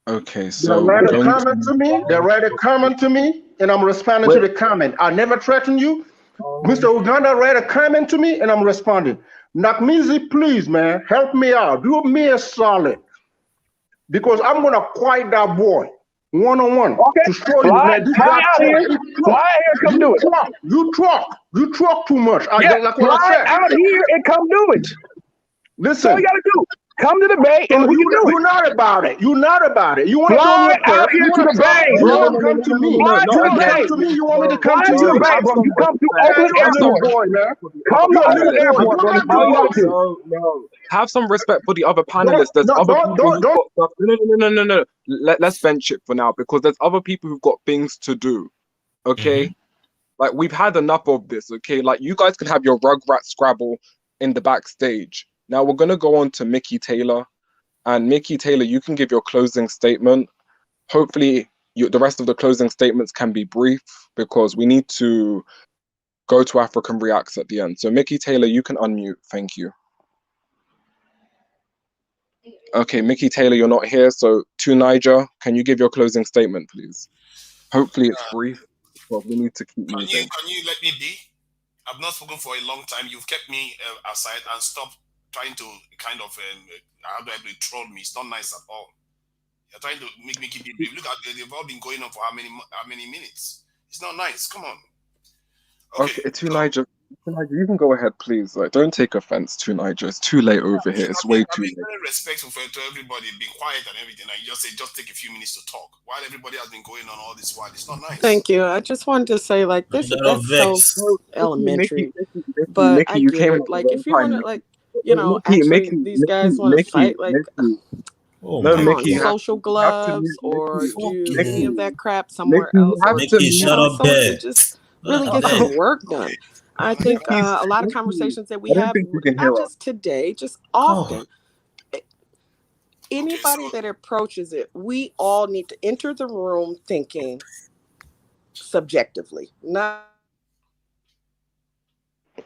Okay, so they write a comment to me. They write a comment to me, and I'm responding to the comment. I never threaten you. Mr. Uganda write a comment to me, and I'm responding. Nakmizi, please, man, help me out. Do me a solid. Because I'm gonna quiet that boy one-on-one to show you, man. This guy come do it. You talk too much. Like what I said. Out here and come do it. Listen, that's all you gotta do. Come to the debate and we can do it. You're not about it. You're not about it. You want to fly out here to the bay. You want to come to me. Fly to the bay. To me, you want me to come to the bay, bro. You come to Oakland Airport. Come to Oakland Airport, bro. No. Have some respect for the other panelists. There's other people who've got stuff. No. Let's bench it for now because there's other people who've got things to do. Okay? Like, we've had enough of this, okay? Like, you guys can have your Rugrat Scrabble in the backstage. Now we're going to go on to Mickey Taylor. And Mickey Taylor, you can give your closing statement. Hopefully, the rest of the closing statements can be brief because we need to go to African Reacts at the end. So Mickey Taylor, you can unmute. Thank you. Okay, Mickey Taylor, you're not here. So to Niger, can you give your closing statement, please? Hopefully it's brief, but we need to keep moving. Can you let me be? I've not spoken for a long time. You've kept me aside and stopped trying to kind of troll me. It's not nice at all. You're trying to make me keep it brief. Look at they've all been going on for how many minutes? It's not nice. Come on. Okay, to Niger, you can go ahead, please. Like, don't take offense to Niger. It's too late over here. It's way too late. Very respectful to everybody, being quiet and everything. And you just say, just take a few minutes to talk while everybody has been going on all this while. It's not nice. Thank you. I just wanted to say, like, that's so elementary. But I get it. Like, if you want to, like, these guys want to fight, like, social gloves or do any of that crap somewhere else. Shut up there. Just really get some work done. I think a lot of conversations that we have, not just today, just often. Anybody that approaches it, we all need to enter the room thinking subjectively, not.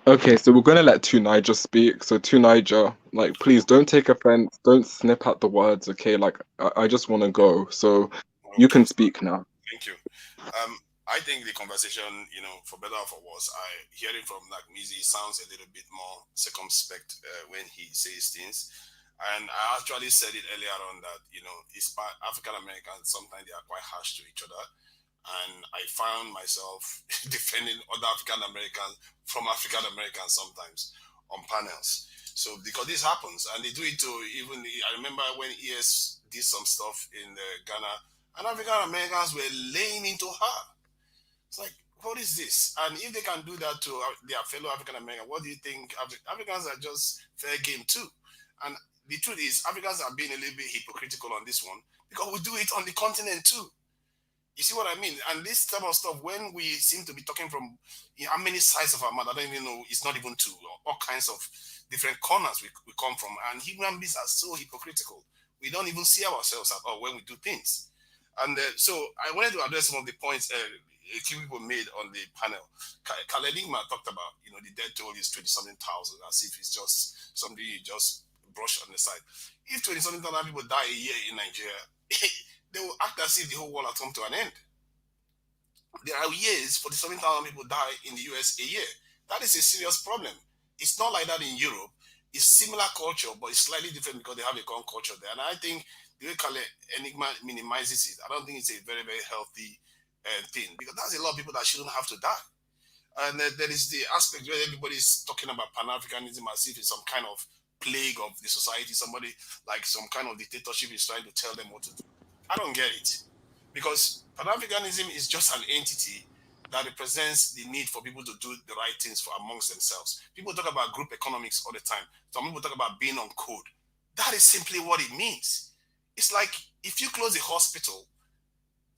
Okay, so we're gonna let Niger speak. So Niger, like, please don't take offense. Don't snip at the words. Okay, like I just want to go. So you can speak now. Thank you. I think the conversation, for better or for worse, hearing from like Mizi sounds a little bit more circumspect when he says things. And I actually said it earlier on that, African Americans, sometimes they are quite harsh to each other. And I found myself defending other African Americans from African Americans sometimes on panels. So because this happens, and they do it to I remember when ES did some stuff in Ghana, and African Americans were laying into her. It's like, what is this? And if they can do that to their fellow African Americans, what do you think? Africans are just fair game too. And the truth is, Africans are being a little bit hypocritical on this one because we do it on the continent too. You see what I mean? And this type of stuff, when we seem to be talking from how many sides of our mouth, I don't even know, it's not even two, all kinds of different corners we come from. And human beings are so hypocritical. We don't even see ourselves at all when we do things. And so I wanted to address some of the points a few people made on the panel. Kalenigma talked about, the death toll is 20-something thousand, as if it's just something you just brush on the side. If 20-something thousand people die a year in Nigeria, they will act as if the whole world has come to an end. There are years 40-something thousand people die in the US a year. That is a serious problem. It's not like that in Europe. It's similar culture, but it's slightly different because they have a gun culture there. And I think the way Enigma minimizes it, I don't think it's a very, very healthy thing, because there's a lot of people that shouldn't have to die. And there is the aspect where everybody's talking about Pan-Africanism as if it's some kind of plague of the society, somebody like some kind of dictatorship is trying to tell them what to do. I don't get it, because Pan-Africanism is just an entity that represents the need for people to do the right things for amongst themselves. People talk about group economics all the time. Some people talk about being on code. That is simply what it means. It's like if you close a hospital,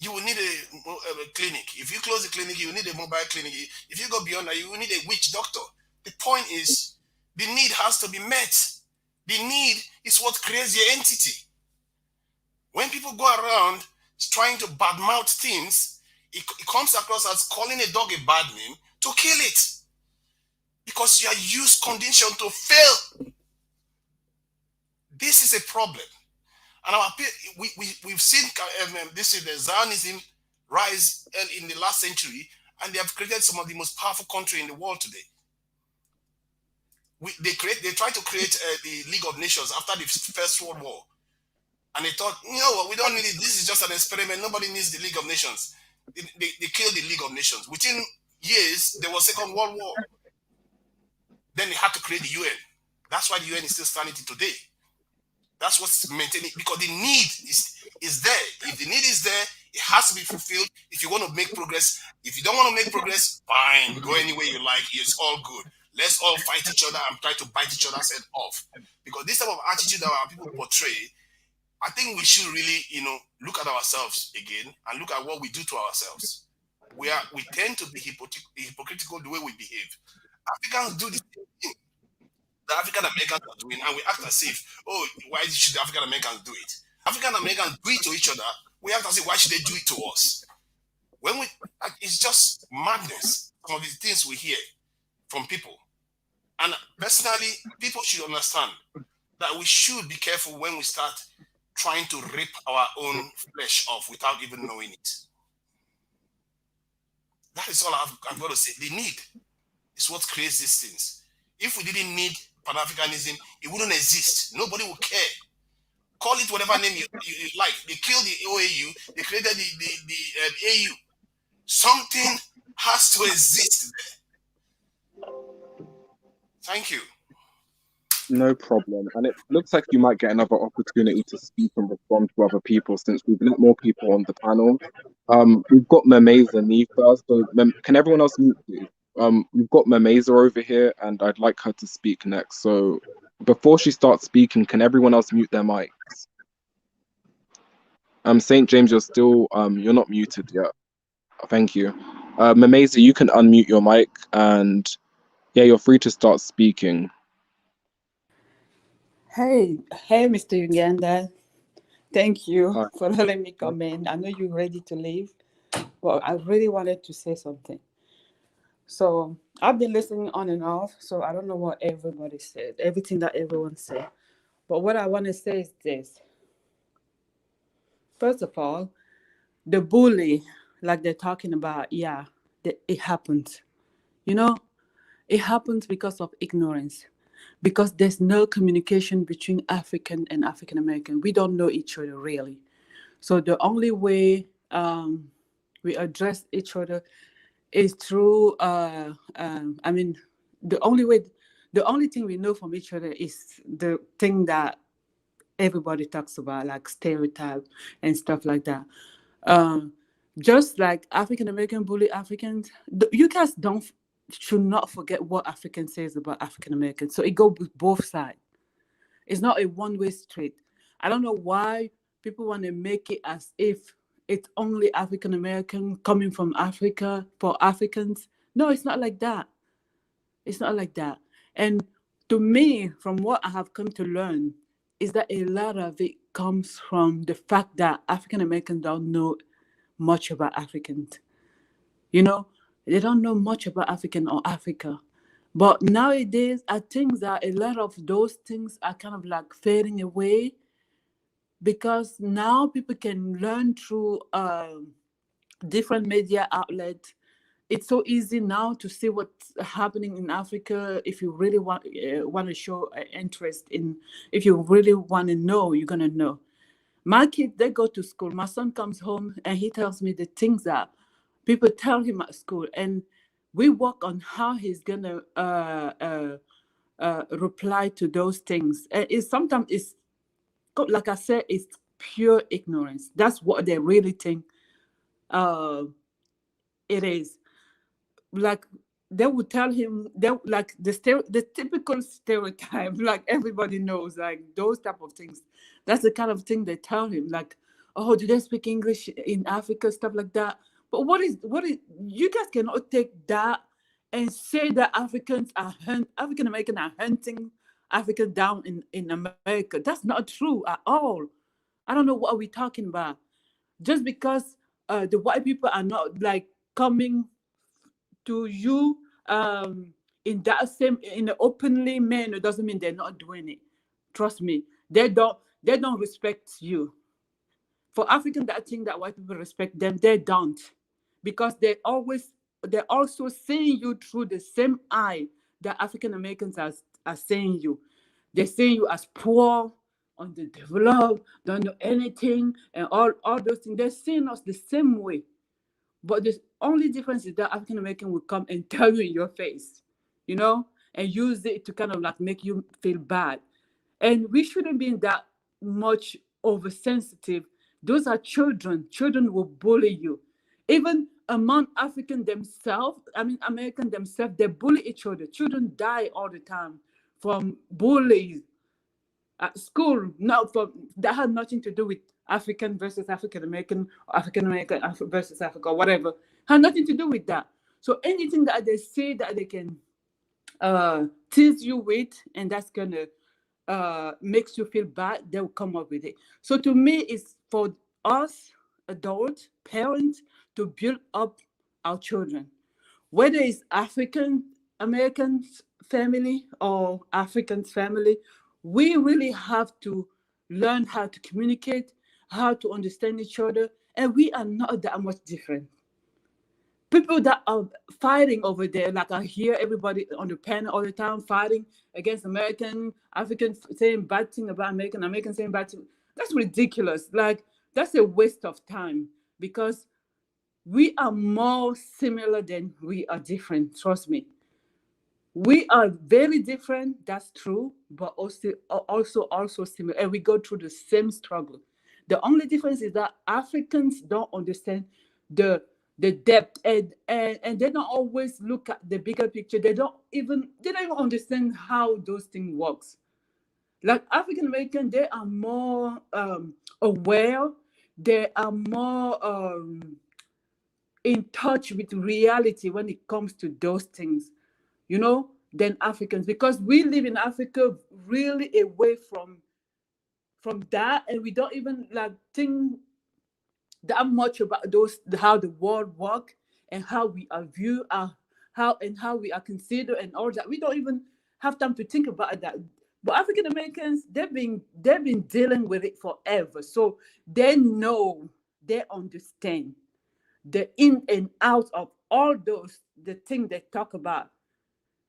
you will need a clinic. If you close the clinic, you will need a mobile clinic. If you go beyond that, you will need a witch doctor. The point is, the need has to be met. The need is what creates the entity. When people go around trying to badmouth things, it comes across as calling a dog a bad name to kill it, because you are used conditioned to fail. This is a problem. And we've seen this is the Zionism rise in the last century, and they have created some of the most powerful countries in the world today. They tried to create the League of Nations after the First World War, and they thought, we don't need it. This is just an experiment. Nobody needs the League of Nations. They killed the League of Nations. Within years, there was Second World War. Then they had to create the UN. That's why the UN is still standing today. That's what's maintaining, because the need is there. If the need is there, it has to be fulfilled if you want to make progress. If you don't want to make progress, fine, go anywhere you like. It's all good. Let's all fight each other and try to bite each other's head off. Because this type of attitude that our people portray, I think we should really, look at ourselves again and look at what we do to ourselves. We tend to be hypocritical the way we behave. Africans do the same thing the African Americans are doing, and we act as if, why should the African Americans do it? African Americans do it to each other. We act as if, why should they do it to us? It's just madness. Some of the things we hear from people, and personally, people should understand that we should be careful when we start trying to rip our own flesh off without even knowing it. That is all I've got to say. The need is what creates these things. If we didn't need Pan-Africanism, it wouldn't exist. Nobody would care. Call it whatever name you like. They killed the OAU. They created the AU. Something has to exist there. Thank you. No problem. And it looks like you might get another opportunity to speak and respond to other people, since we've let more people on the panel. We've got Memeza and me first. So can everyone else mute, please? We've got Memeza over here, and I'd like her to speak next. So before she starts speaking, can everyone else mute their mics? St. James, you're not muted yet. Thank you. Memeza, you can unmute your mic, and yeah, you're free to start speaking. Hey, Mr. Uganda. Thank you for letting me come in. I know you're ready to leave, but I really wanted to say something. So I've been listening on and off, so I don't know what everybody said, everything that everyone said. But what I want to say is this. First of all, the bully like they're talking about, yeah, it happens. You know, it happens because of ignorance, because there's no communication between African and African American. We don't know each other really. So the only way we address each other is through, I mean, the only way, the only thing we know from each other is the thing that everybody talks about, like stereotype and stuff like that. Um, just like African American bully Africans, you guys should not forget what African says about African Americans. So it goes with both sides. It's not a one-way street. I don't know why people want to make it as if it's only African American coming from Africa for Africans. No, it's not like that. It's not like that. And to me, from what I have come to learn, is that a lot of it comes from the fact that African Americans don't know much about Africans. You know, they don't know much about African or Africa. But nowadays, I think that a lot of those things are kind of like fading away, because now people can learn through different media outlets. It's so easy now to see what's happening in Africa. If you really want to show interest in, if you really want to know, you're gonna know. My kids, they go to school. My son comes home and he tells me the things that people tell him at school, and we work on how he's gonna reply to those things. And it's sometimes it's like I said, it's pure ignorance. That's what they really think it is. Like they would tell him, they like the typical stereotype, like everybody knows, like those type of things. That's the kind of thing they tell him, like, oh, do they speak English in Africa, stuff like that. But what is you guys cannot take that and say that African American are hunting Africa down in America. That's not true at all. I don't know what we're talking about. Just because the white people are not like coming to you in that same, in an openly manner, doesn't mean they're not doing it. Trust me, they don't respect you. For African that think that white people respect them, they don't, because they're also seeing you through the same eye that African Americans are seeing you. They're seeing you as poor, underdeveloped, don't know anything, and all those things. They're seeing us the same way. But the only difference is that African American will come and tell you in your face, you know, and use it to kind of like make you feel bad. And we shouldn't be that much oversensitive. Those are children. Children will bully you. Even among African themselves, American themselves, they bully each other. Children die all the time from bullies at school. That had nothing to do with African versus African American, or African American versus Africa, or whatever. Had nothing to do with that. So anything that they say that they can tease you with, and that's gonna makes you feel bad, they'll come up with it. So to me, it's for us adults, parents, to build up our children, whether it's African American family or African family. We really have to learn how to communicate, how to understand each other, and we are not that much different. People that are fighting over there, like I hear everybody on the panel all the time fighting against American, African saying bad thing about American, American saying bad thing. That's ridiculous. Like, that's a waste of time, because we are more similar than we are different. Trust me. We are very different, that's true, but also similar, and we go through the same struggle. The only difference is that Africans don't understand the depth, and they don't always look at the bigger picture. They don't even understand how those things works. Like African American, they are more aware. They are more in touch with reality when it comes to those things, you know, than Africans, because we live in Africa really away from that, and we don't even like think that much about how the world work, and how we are viewed, how we are considered, and all that. We don't even have time to think about that. But African Americans, they've been dealing with it forever, so they know, they understand. the in and out of all those, the thing they talk about.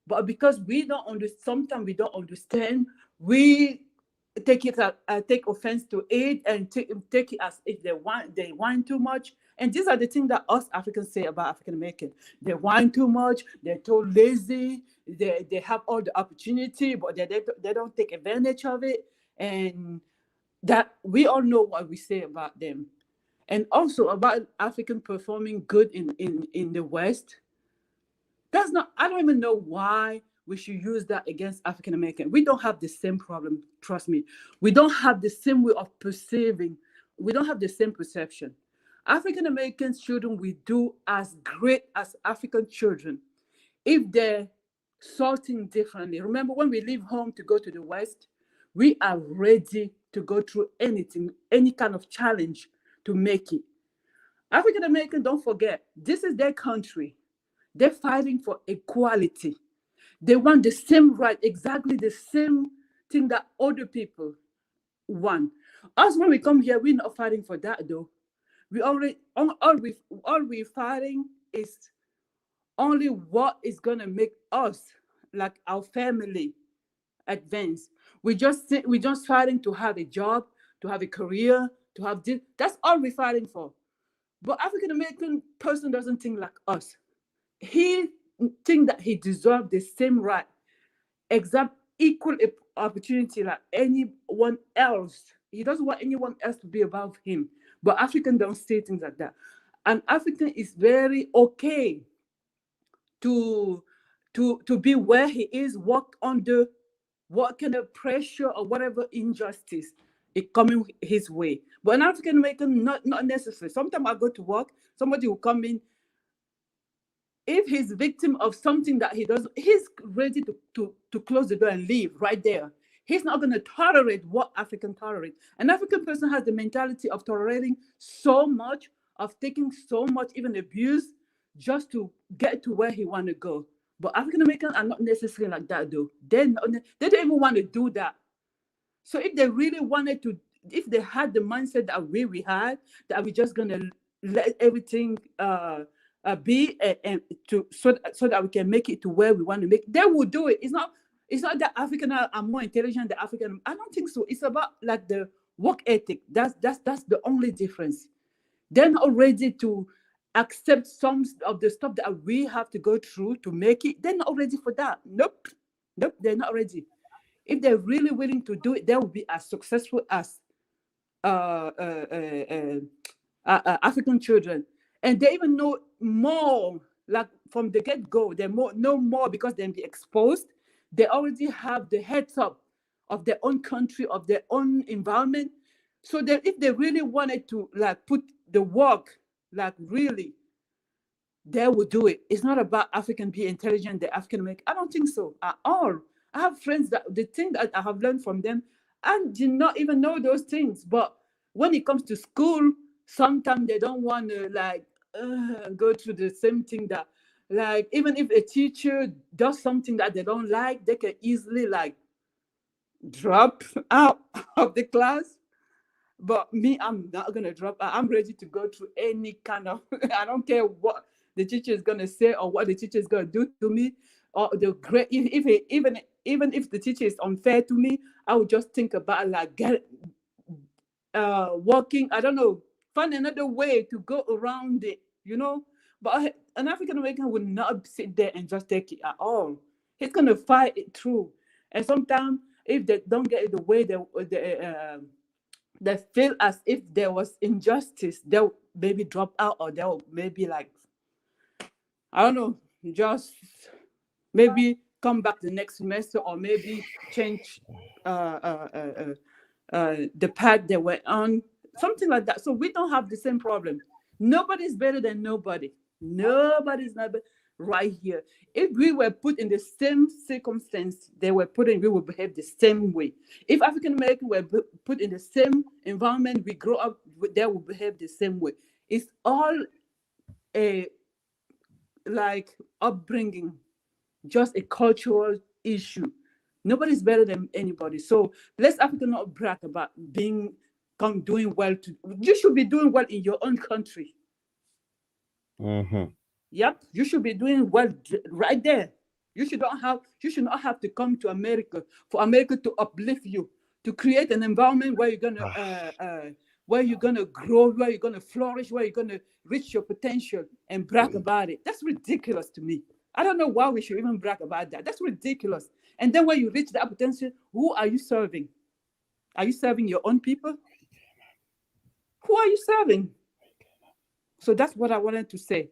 But because we don't understand, sometimes we don't understand, we take it take offense to it and take it as if they whine too much. And these are the things that us Africans say about African Americans. They whine too much, they're too lazy, they have all the opportunity, but they don't take advantage of it. And that we all know what we say about them. And also about African performing good in the West. That's not, I don't even know why we should use that against African American. We don't have the same problem, trust me. We don't have the same way of perceiving. We don't have the same perception. African American children will do as great as African children if they're sorting differently. Remember, when we leave home to go to the West, we are ready to go through anything, any kind of challenge to make it. African American, don't forget, this is their country. They're fighting for equality. They want the same right, exactly the same thing that other people want. Us, when we come here, we're not fighting for that though. We already all we're fighting is only what is gonna make us, like our family, advance. We're just fighting to have a job, to have a career, to have this. That's all we're fighting for. But African American person doesn't think like us. He think that he deserves the same right, exact equal opportunity like anyone else. He doesn't want anyone else to be above him. But African don't say things like that. And African is very okay to be where he is, work under what kind of pressure or whatever injustice is coming his way. But an African American, not necessarily. Sometimes I go to work, somebody will come in. If he's victim of something that he does, he's ready to close the door and leave right there. He's not going to tolerate what African tolerate. An African person has the mentality of tolerating so much, of taking so much, even abuse, just to get to where he want to go. But African Americans are not necessarily like that, though. They don't even want to do that. So if they really wanted to, if they had the mindset that we had, that we're just going to let everything be and so that we can make it to where we want to make it, they will do it. It's not that African are more intelligent than African. I don't think so. It's about like the work ethic. That's the only difference. They're not ready to accept some of the stuff that we have to go through to make it. They're not ready for that. Nope, they're not ready. If they're really willing to do it, they will be as successful as African children. And they even know more, like from the get-go, they know more because they'll be exposed. They already have the heads up of their own country, of their own environment. So that if they really wanted to like put the work, like really, they will do it. It's not about African being intelligent, the African American. I don't think so at all. I have friends that the thing that I have learned from them, I did not even know those things. But when it comes to school, sometimes they don't want to like go through the same thing that, like, even if a teacher does something that they don't like, they can easily like drop out of the class. But me, I'm not gonna drop out. I'm ready to go through any kind of I don't care what the teacher is gonna say or what the teacher is gonna do to me, or the great even if the teacher is unfair to me, I would just think about like working, I don't know, find another way to go around it, you know. But an African American would not sit there and just take it at all. He's gonna fight it through. And sometimes if they don't get it the way they feel as if there was injustice, they'll maybe drop out, or they'll maybe like, I don't know, just maybe come back the next semester, or maybe change the path they were on, something like that. So we don't have the same problem. Nobody's better than nobody. Nobody's not right here. If we were put in the same circumstance they were put in, we would behave the same way. If African Americans were put in the same environment we grow up with, they will behave the same way. It's all a like upbringing, just a cultural issue. Nobody's better than anybody. So let's African not brag about doing well. You should be doing well in your own country. Yep, you should be doing well right there. You should not have to come to America for America to uplift you, to create an environment where you're gonna grow, where you're gonna flourish, where you're gonna reach your potential and brag about it. That's ridiculous to me. I don't know why we should even brag about that. That's ridiculous. And then when you reach that potential, who are you serving? Are you serving your own people? Who are you serving? So that's what I wanted to say.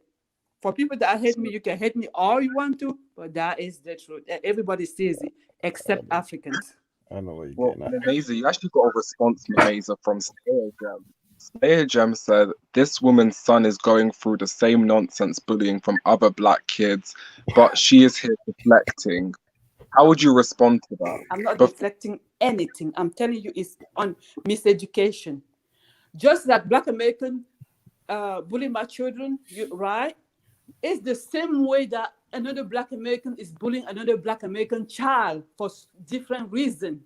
For people that hate me, you can hate me all you want to, but that is the truth. Everybody sees it, except Africans. I know what you're Well, getting at. Maisie, you actually got a response, Maisie, from Slayer Jam. Slayer Jam said, this woman's son is going through the same nonsense bullying from other black kids, but she is here deflecting. How would you respond to that? I'm not deflecting anything. I'm telling you, it's on miseducation. Just like Black American bully my children, right? It's the same way that another Black American is bullying another Black American child for different reasons.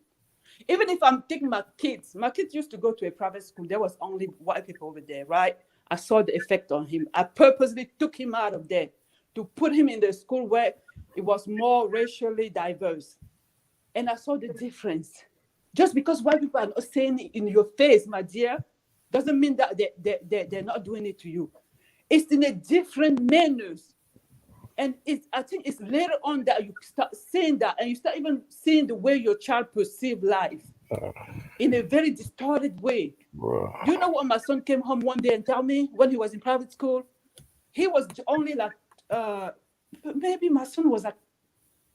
Even if I'm taking my kids used to go to a private school. There was only white people over there, right? I saw the effect on him. I purposely took him out of there to put him in the school where it was more racially diverse. And I saw the difference. Just because white people are not saying it in your face, my dear, doesn't mean that they're not doing it to you. It's in a different manners. And I think it's later on that you start seeing that, and you start even seeing the way your child perceives life in a very distorted way. You know what? My son came home one day and told me when he was in private school, he was only like, maybe my son was like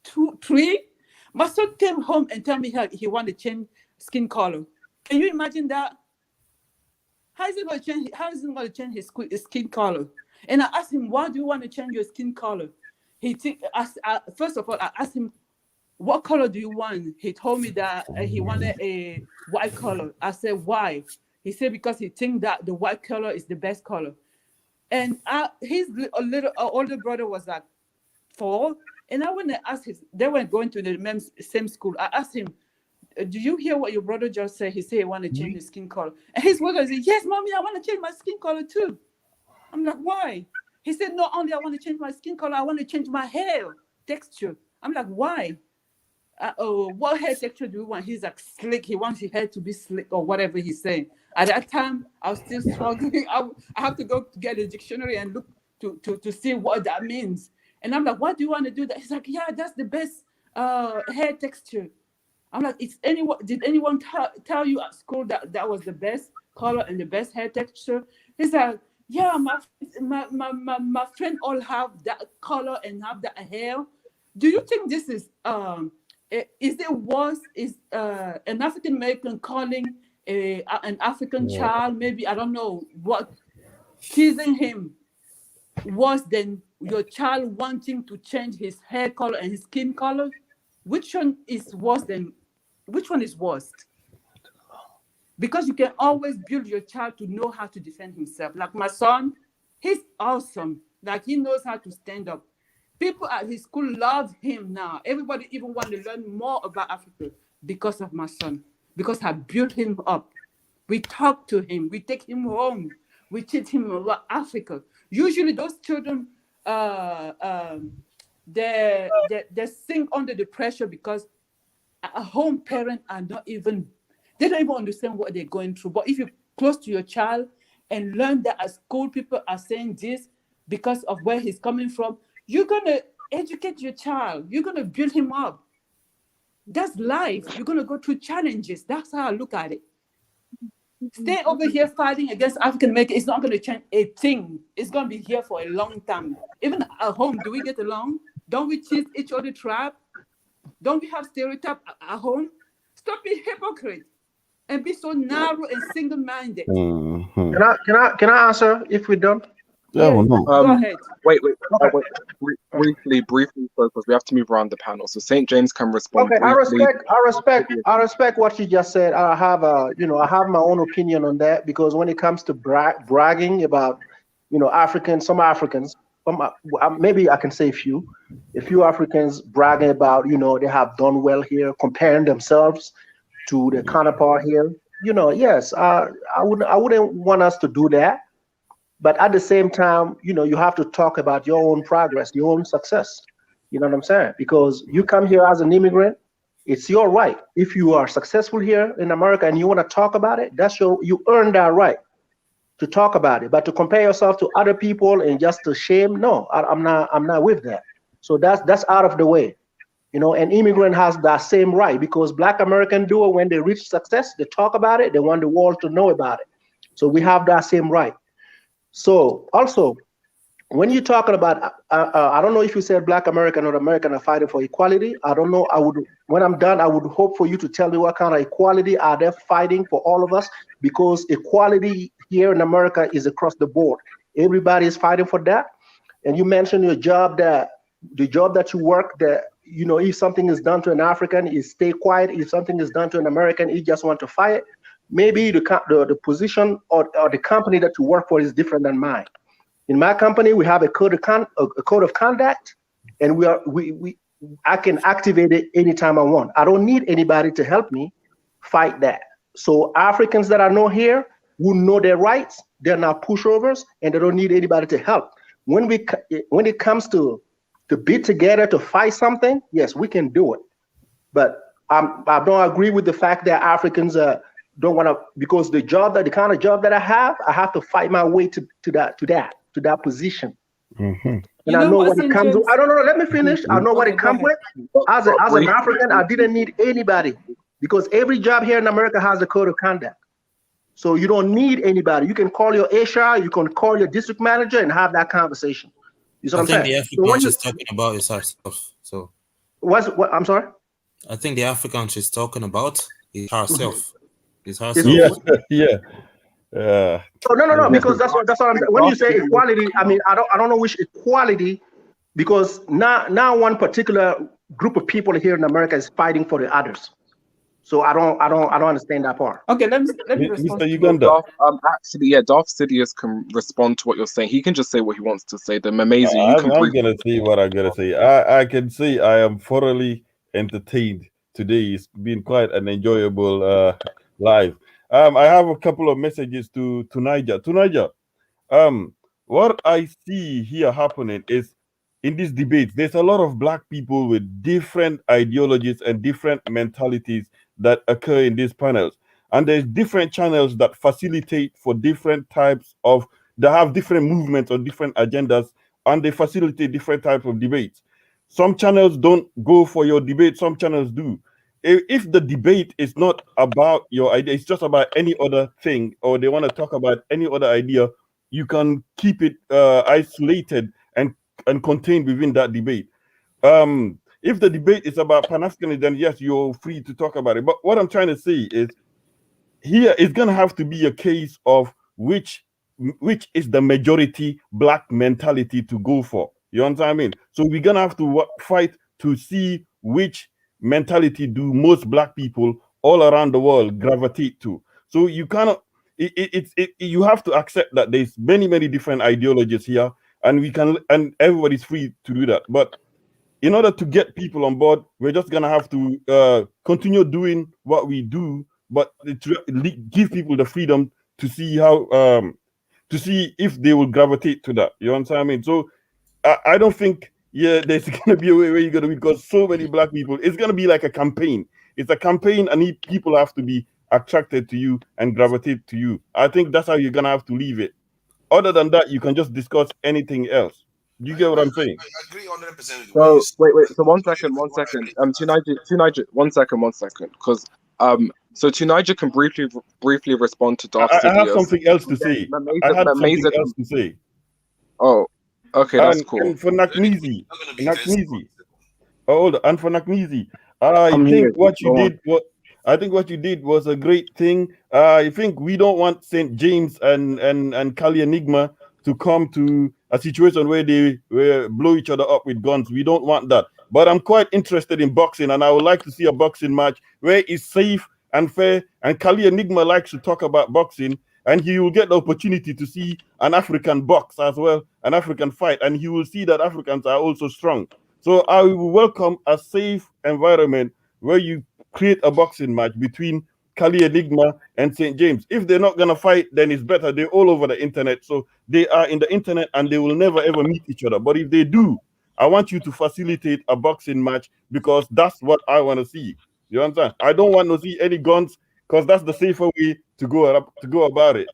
2, 3. My son came home and told me he wanted to change skin color. Can you imagine that? How is he going to change his skin color? And I asked him, why do you want to change your skin color? First of all, I asked him, what color do you want? He told me that he wanted a white color. I said, why? He said, because he thinks that the white color is the best color. And his little older brother was like 4. And I went and asked they were going to the same school. I asked him, do you hear what your brother just said? He said he wanted to change his skin color. And his brother said, yes, mommy, I want to change my skin color too. I'm like, why? He said, not only I want to change my skin color, I want to change my hair texture. I'm like, why? What hair texture do you want? He's like, slick. He wants his hair to be slick or whatever he's saying. At that time, I was still struggling. I have to go to get a dictionary and look to see what that means. And I'm like, why do you want to do that? He's like, yeah, that's the best hair texture. I'm like, did anyone tell you at school that was the best color and the best hair texture? He's like, yeah, my friend all have that color and have that hair. Do you think this is it worse? Is an African American calling an African child, maybe, I don't know what, teasing him worse than your child wanting to change his hair color and his skin color? Which one is worse? Because you can always build your child to know how to defend himself. Like my son, he's awesome. Like he knows how to stand up. People at his school love him now. Everybody even want to learn more about Africa because of my son. Because I built him up. We talk to him. We take him home. We teach him about Africa. Usually those children, they sink under the pressure because a home parent they don't even understand what they're going through. But if you're close to your child and learn that at school people are saying this because of where he's coming from, you're going to educate your child. You're going to build him up. That's life. You're going to go through challenges. That's how I look at it. Stay over here fighting against African Americans. It's not going to change a thing. It's going to be here for a long time. Even at home, do we get along? Don't we cheat each other trap? Don't we have stereotypes at home? Stop being hypocrite and be so narrow and single-minded. Can I answer if we're done? Yeah, well, no. Go ahead. Wait. Briefly, because we have to move around the panel. So St. James can respond. Okay, briefly. I respect what you just said. I have my own opinion on that, because when it comes to bragging about, some Africans, maybe I can say a few Africans bragging about, they have done well here, comparing themselves to the counterpart here. Yes, I wouldn't want us to do that. But at the same time, you have to talk about your own progress, your own success. You know what I'm saying? Because you come here as an immigrant, it's your right. If you are successful here in America and you want to talk about it, you earn that right to talk about it. But to compare yourself to other people and just to shame, no, I'm not with that. So that's out of the way. An immigrant has that same right because Black American do it when they reach success, they talk about it, they want the world to know about it. So we have that same right. So also, when you're talking about, I don't know if you said Black American or American are fighting for equality. I don't know. When I'm done, I would hope for you to tell me what kind of equality are they fighting for all of us, because equality here in America is across the board. Everybody is fighting for that. And you mentioned the job that you work, that if something is done to an African, you stay quiet. If something is done to an American, you just want to fight. Maybe the position or the company that you work for is different than mine. In my company, we have a code of conduct, and I can activate it anytime I want. I don't need anybody to help me fight that. So Africans that I know here who know their rights, they're not pushovers, and they don't need anybody to help. When it comes to be together to fight something, yes, we can do it. But I don't agree with the fact that Africans don't want to, because the kind of job that I have to fight my way to that position. Mm-hmm. And I know what it comes with. I don't know. Let me finish. I know what it comes with. As an African, I didn't need anybody, because every job here in America has a code of conduct. So you don't need anybody. You can call your HR, you can call your district manager and have that conversation. You see what I'm saying? I think the African she's talking about is herself. So what? I'm sorry? I think the African she's talking about is herself. It's herself. Yeah. So no, because that's what I'm saying. When you say equality, I mean I don't know which equality, because now one particular group of people here in America is fighting for the others. So I don't understand that part. Okay, let me respond. Mr. Uganda. Actually, Darth Sidious can respond to what you're saying. He can just say what he wants to say. Then amazing. I'm gonna say what I'm gonna say. I can say I am thoroughly entertained today. It's been quite an enjoyable live. I have a couple of messages to Niger. To Niger, what I see here happening is, in this debate, there's a lot of black people with different ideologies and different mentalities that occur in these panels. And there's different channels that facilitate for different types of, that have different movements or different agendas, and they facilitate different types of debates. Some channels don't go for your debate, some channels do. If the debate is not about your idea, it's just about any other thing, or they want to talk about any other idea, you can keep it isolated and contained within that debate. If the debate is about Pan-Africanism, then yes, you're free to talk about it. But what I'm trying to say is, here it's going to have to be a case of which is the majority black mentality to go for. You understand what I mean? So we're going to have to fight to see which mentality do most black people all around the world gravitate to. So you cannot, you have to accept that there's many different ideologies here, and everybody's free to do that. But in order to get people on board, we're just gonna have to continue doing what we do, but to give people the freedom to see how to see if they will gravitate to that. You understand what I mean? So I don't think there's gonna be a way where you're gonna, because so many black people, it's gonna be like a campaign. It's a campaign, and people have to be attracted to you and gravitate to you. I think that's how you're gonna have to leave it. Other than that, you can just discuss anything else. Do you get what I'm saying? I agree 100% with So wait. So one second. Tunija, 1 second, because so Tunija can briefly respond to Darth Sidious. I have something else to say. I had something else to say. Oh, okay, that's cool. And for Nakmizi, hold on. And for Nakmizi, I think what you did was a great thing. I think we don't want St. James and Kali Enigma to come to a situation where they blow each other up with guns. We don't want that. But I'm quite interested in boxing, and I would like to see a boxing match where it's safe and fair. And Kali Enigma likes to talk about boxing, and he will get the opportunity to see an African box as well, an African fight, and he will see that Africans are also strong. So I will welcome a safe environment where you create a boxing match between Kali Enigma and St. James. If they're not gonna fight, then it's better they're all over the internet. So they are in the internet and they will never ever meet each other. But if they do, I want you to facilitate a boxing match because that's what I want to see. You understand? I don't want to see any guns because that's the safer way to go about it.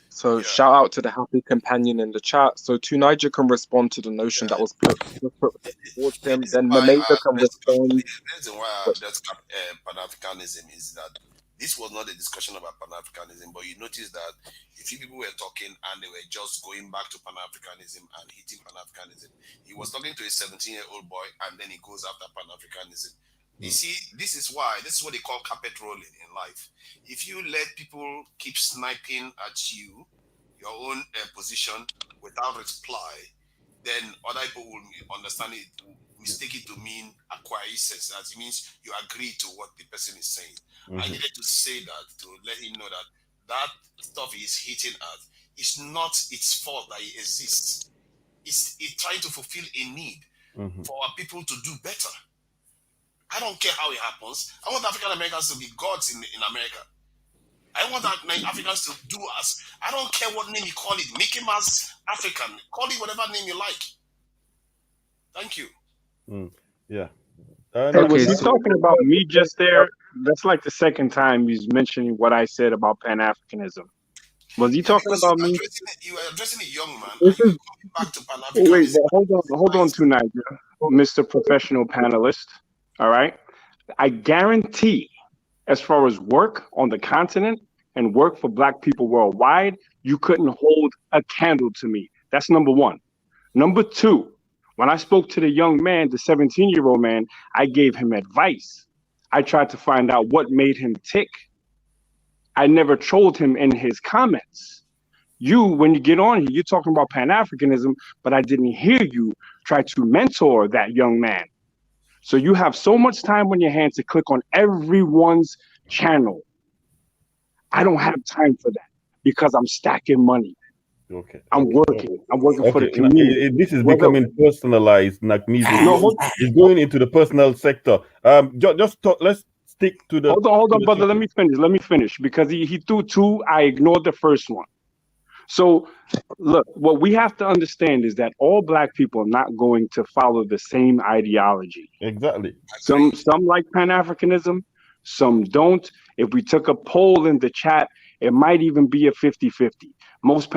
So shout out to the happy companion in the chat. So Niger can respond to the notion that was put towards him. Then Mameda can respond. The reason why I addressed Pan-Africanism is that this was not a discussion about Pan-Africanism, but you notice that a few people were talking and they were just going back to Pan-Africanism and hitting Pan-Africanism. He was talking to a 17-year-old boy and then he goes after Pan-Africanism. You see, this is what they call carpet rolling in life. If you let people keep sniping at you, your own position without reply, then other people will understand it, will mistake it to mean acquiescence. That means you agree to what the person is saying. I needed to say that to let him know that stuff he's hitting at, it's not its fault that it exists. It's trying to fulfill a need for our people to do better. I don't care how it happens. I want African Americans to be gods in America. I want Africans to do us. I don't care what name you call it. Mickey Mouse African. Call it whatever name you like. Thank you. Yeah. Hey, was he talking about me just there? That's like the second time he's mentioning what I said about Pan-Africanism. Was he talking about me? You were addressing a young man. This is, back to Pan-Africanism. wait, but hold on to Niger, Mr. Professional Panelist. All right. I guarantee, as far as work on the continent and work for Black people worldwide, you couldn't hold a candle to me. That's number one. Number two, when I spoke to the young man, the 17-year-old man, I gave him advice. I tried to find out what made him tick. I never trolled him in his comments. You, when you get on here, you're talking about Pan-Africanism, but I didn't hear you try to mentor that young man. So you have so much time on your hands to click on everyone's channel. I don't have time for that because I'm stacking money. Okay. I'm working for the community. This is becoming personalized, Nakmizu. It's going into the personal sector. Just talk, let's stick to the. Hold on, brother. Let me finish because he threw two. I ignored the first one. So, look, what we have to understand is that all Black people are not going to follow the same ideology. Exactly. Some like Pan-Africanism, some don't. If we took a poll in the chat, it might even be a 50-50. Most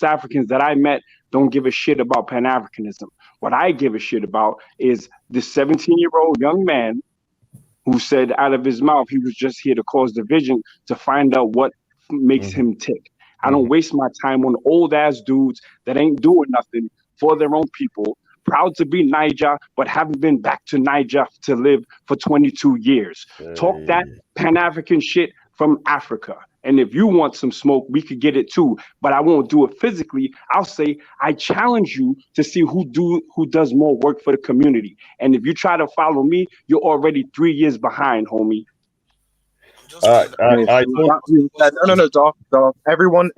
Africans that I met don't give a shit about Pan-Africanism. What I give a shit about is this 17-year-old young man who said out of his mouth he was just here to cause division to find out what makes him tick. I don't waste my time on old ass dudes that ain't doing nothing for their own people. Proud to be Niger, but haven't been back to Niger to live for 22 years. Talk that Pan-African shit from Africa. And if you want some smoke, we could get it too. But I won't do it physically. I'll say I challenge you to see who does more work for the community. And if you try to follow me, you're already 3 years behind, homie. No, Darth. Everyone,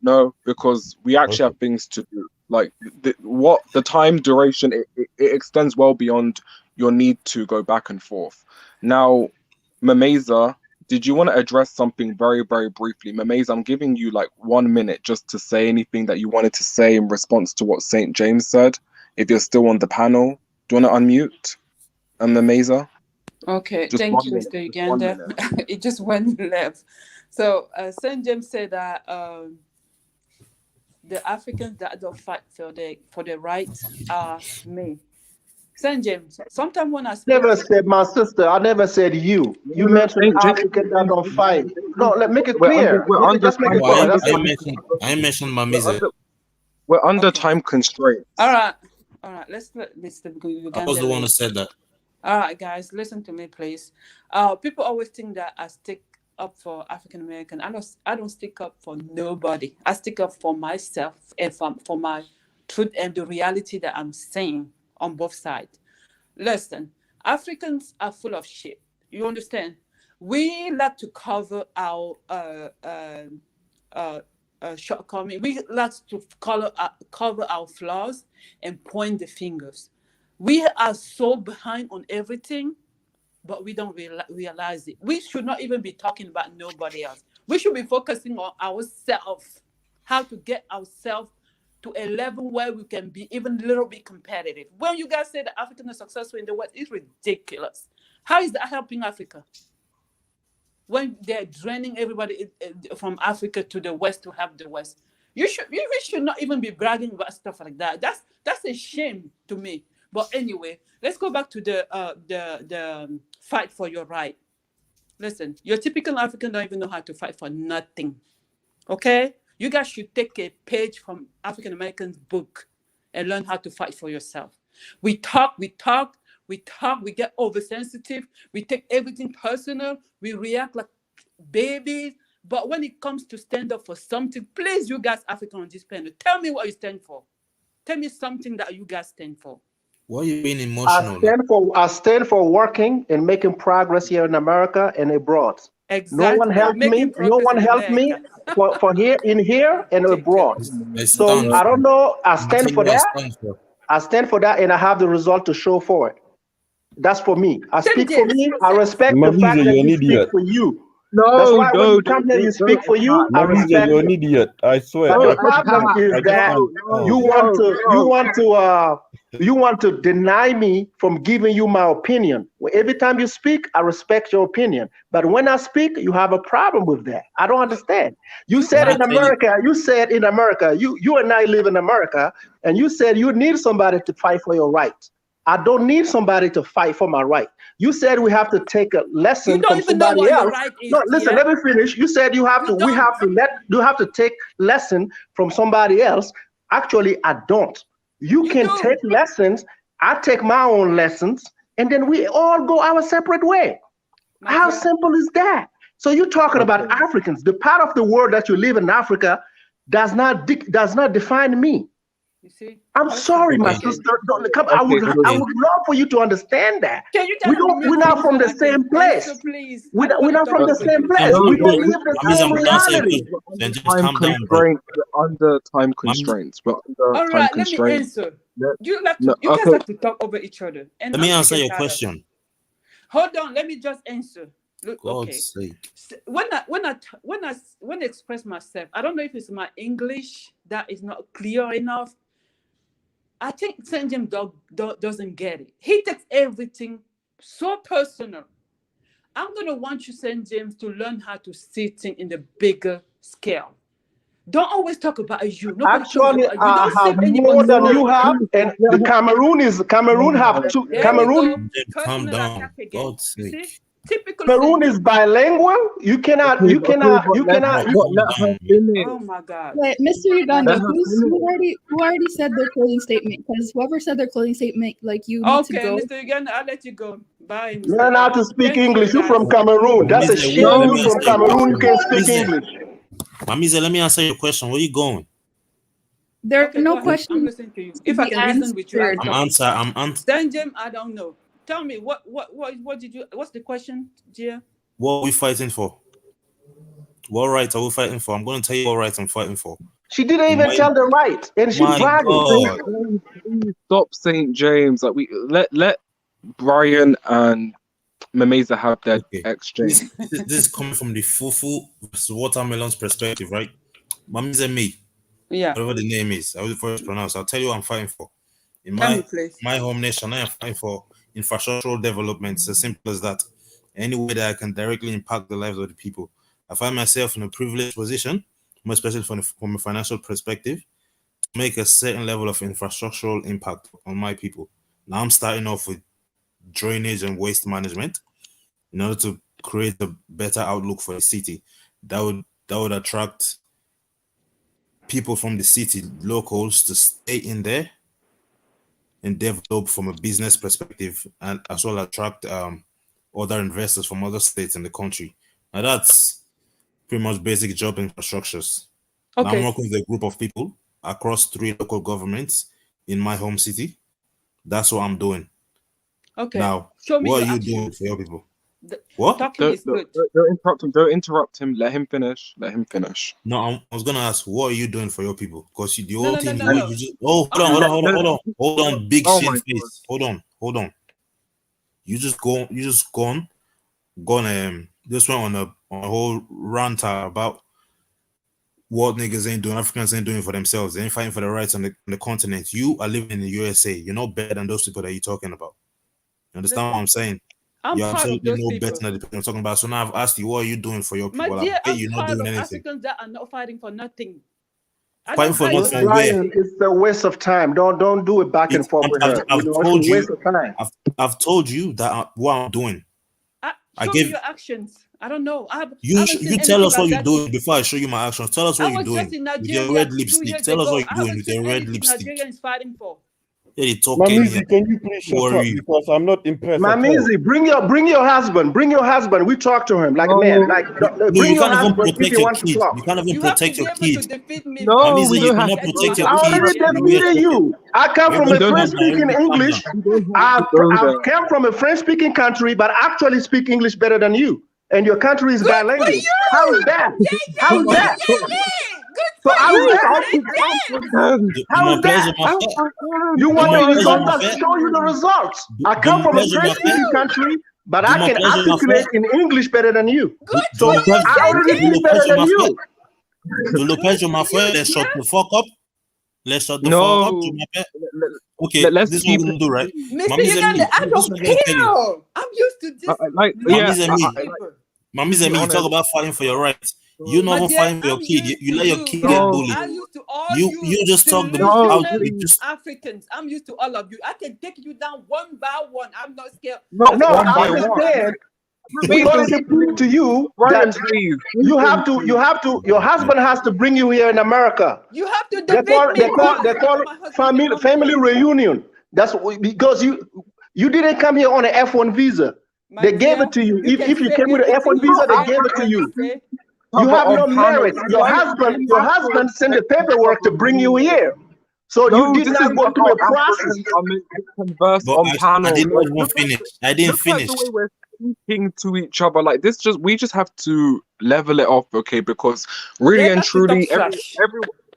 no, because we actually have things to do. Like the time duration, it extends well beyond your need to go back and forth. Now, Mameza, did you want to address something very, very briefly? Mameza, I'm giving you like 1 minute just to say anything that you wanted to say in response to what St. James said. If you're still on the panel, do you want to unmute? Mameza? Okay, Just thank 1 you, minute, Mr. just 1 Uganda. minute. It just went left. So St. James said that the Africans that don't fight for the rights are me. St. James, sometimes when I speak, Never said my sister. I never said you. You mentioned African that don't fight. No, let's make it clear. Let's make it clear. I mentioned Mamize. We're under time constraints. All right. Let's let Mr. Uganda. I was the one who said that. All right, guys, listen to me, please. People always think that I stick up for African American. I don't stick up for nobody. I stick up for myself and for my truth and the reality that I'm saying on both sides. Listen, Africans are full of shit. You understand? We like to cover our shortcomings. We like to cover our flaws and point the fingers. We are so behind on everything but we don't realize it. We should not even be talking about nobody else. We should be focusing on ourselves, how to get ourselves to a level where we can be even a little bit competitive. When you guys say that Africans are successful in the West, it's ridiculous. How is that helping Africa? When they're draining everybody from Africa to the West to help the West. You should not even be bragging about stuff like that. That's a shame to me. But anyway, let's go back to the fight for your right. Listen, your typical African don't even know how to fight for nothing. Okay? You guys should take a page from African Americans' book and learn how to fight for yourself. We talk, we get oversensitive, we take everything personal, we react like babies. But when it comes to stand up for something, please, you guys, African on this panel, tell me what you stand for. Tell me something that you guys stand for. Why are you being emotional? I stand for working and making progress here in America and abroad. Exactly. No one helped me. No one helped me for here and abroad. So I don't know. I stand for that. I stand for that, and I have the result to show for it. That's for me. I speak for me. I respect the fact that you speak for you. That's why when you come here, you speak for you. I respect you're an it. idiot. I swear. But the problem is that you want to deny me from giving you my opinion. Every time you speak, I respect your opinion. But when I speak, you have a problem with that. I don't understand. You said in America, you and I live in America, and you said you need somebody to fight for your rights. I don't need somebody to fight for my right. You said we have to take a lesson from somebody else. No, listen, let me finish. You said you have to take lesson from somebody else. Actually, I don't. You can take lessons. I take my own lessons, and then we all go our separate way. How simple is that? So you're talking about Africans. The part of the world that you live in Africa does not define me. You see? I'm sorry, my sister. I would love for you to understand that. We're not from the same place. We're not from the same place. We don't live the same reality. Under time constraints. We're under all right, let me answer. You guys like to talk over each other. And let me answer your question. Hold on, let me just answer. Look, God's sake. When I express myself, I don't know if it's my English that is not clear enough. I think St. James doesn't get it. He takes everything so personal. I'm going to want you, St. James, to learn how to see things in the bigger scale. Don't always talk about you. Actually, I have more than you have, and the Cameroon have two. Cameroon. Calm down. God's sake. Cameroon is bilingual. You cannot. Oh my God. Wait, Mr. Uganda, who already said their closing statement? Because whoever said their closing statement, like you need to go. Mr. Uganda, I'll let you go. Bye. Learn how to speak English. You're from Cameroon. That's a shame. You from Cameroon, you can't speak English. Mamize, let me answer your question. Where are you going? There are no questions. I'm listening to you. If I can reason with you, I'm answer. St. James, I don't know. Tell me what did you? What's the question, Gia? What are we fighting for? What rights are we fighting for? I'm going to tell you what rights I'm fighting for. She didn't even tell the right, and she's bragging. Stop, St. James. Like let Brian and Mameza have their exchange. This is coming from the fufu versus watermelon's perspective, right? Mameza me. Yeah. Whatever the name is, I will first pronounce. I'll tell you what I'm fighting for. In my home nation, I am fighting for infrastructural development. It's as simple as that. Any way that I can directly impact the lives of the people. I find myself in a privileged position, more especially from a financial perspective, to make a certain level of infrastructural impact on my people. Now I'm starting off with drainage and waste management in order to create a better outlook for the city. That would attract people from the city, locals, to stay in there and develop from a business perspective, and as well attract other investors from other states in the country. Now that's pretty much basic job infrastructures. Okay. Now I'm working with a group of people across 3 local governments in my home city. That's what I'm doing. Okay. Now, show me what are you doing for your people? What? Don't interrupt him. Let him finish. No, I was gonna ask, what are you doing for your people? Because the whole thing. No. Hold on, big shit face. Hold on. You just gone, just went on a whole rant about what niggas ain't doing, Africans ain't doing for themselves. They ain't fighting for the rights on the continent. You are living in the USA. You're not better than those people that you're talking about. You understand what I'm saying? I'm You're part of absolutely those no people. better than the people I'm talking about. So now I've asked you, what are you doing for your My people? dear, I bet I'm you're not part doing of anything. Africans that are not fighting for nothing. I Fighting don't for hide nothing behind where? anything. It's a waste of time. Don't do it back and forth with her. I've It's told a you, waste of time. I've told you that what I'm doing. I Show me gave your actions. I don't know. I haven't you seen tell anything us what like you're that. doing before I show you my actions. Tell us what I you're was just doing in with your Nigeria red 2 lipstick. years Tell us ago. what I you're doing haven't with seen your red anything lipstick. Nigeria is fighting for. Yeah, they talking here. Mamizi, can you please shut up? Worry. Because I'm not impressed at all. Mamizi, bring your husband. Bring your husband. We talk to him like a man. Like No, bring you your can't even husband if protect you your want to kid. talk. You can't even You have to protect be your able to kid. defeat me. No, before Mamizi, you you can cannot get to protect my your I kid. already house. We are defeated talking. you. I come from a Everybody calm down. French-speaking Everybody calm English. down. I've come from a French-speaking country, but actually speak English better than you. And your country is Good for bilingual. you! How's that? How's that? Good So for how's you! that? My How's pleasure, that? my friend. You want My the pleasure, results? my I'll friend. show you the results. I come My from a pleasure, my friend. French-speaking country, but Do I my can pleasure, my articulate friend. in English better than you. So Do my I already pleasure, speak better than my friend. you. Do my pleasure, my friend. Let's shut the fuck up. Let's shut the fuck up. Do my pleasure. Okay, Let's this is what keep we're gonna do, right? Mr. Mami's and Uganda, me. I This is don't what I'm gonna tell you. care. I'm used to this. Mami's and me. people. Mami's and me, you talk about fighting for your rights. You My not even dear, fighting for your I'm kid. used You to let your you. kid get bullied. I used to all You just talk the delusional Africans. I'm used to all of you. I can take you down one by one. I'm not scared. No, I understand. We want to prove to you that your husband has to bring you here in America. You have to They defeat me call first. family reunion. Because you didn't come here on an F1 visa. They gave it to you. If you came with an F1 visa, they gave it to you. You have no merit. Your husband sent the paperwork to bring you here. So you did not go through a process. Converse But on panel. I didn't Like, even look at- finish. I didn't look at finish. the way we're speaking to each other. Like this, we just have to level it off, okay? Because really and truly,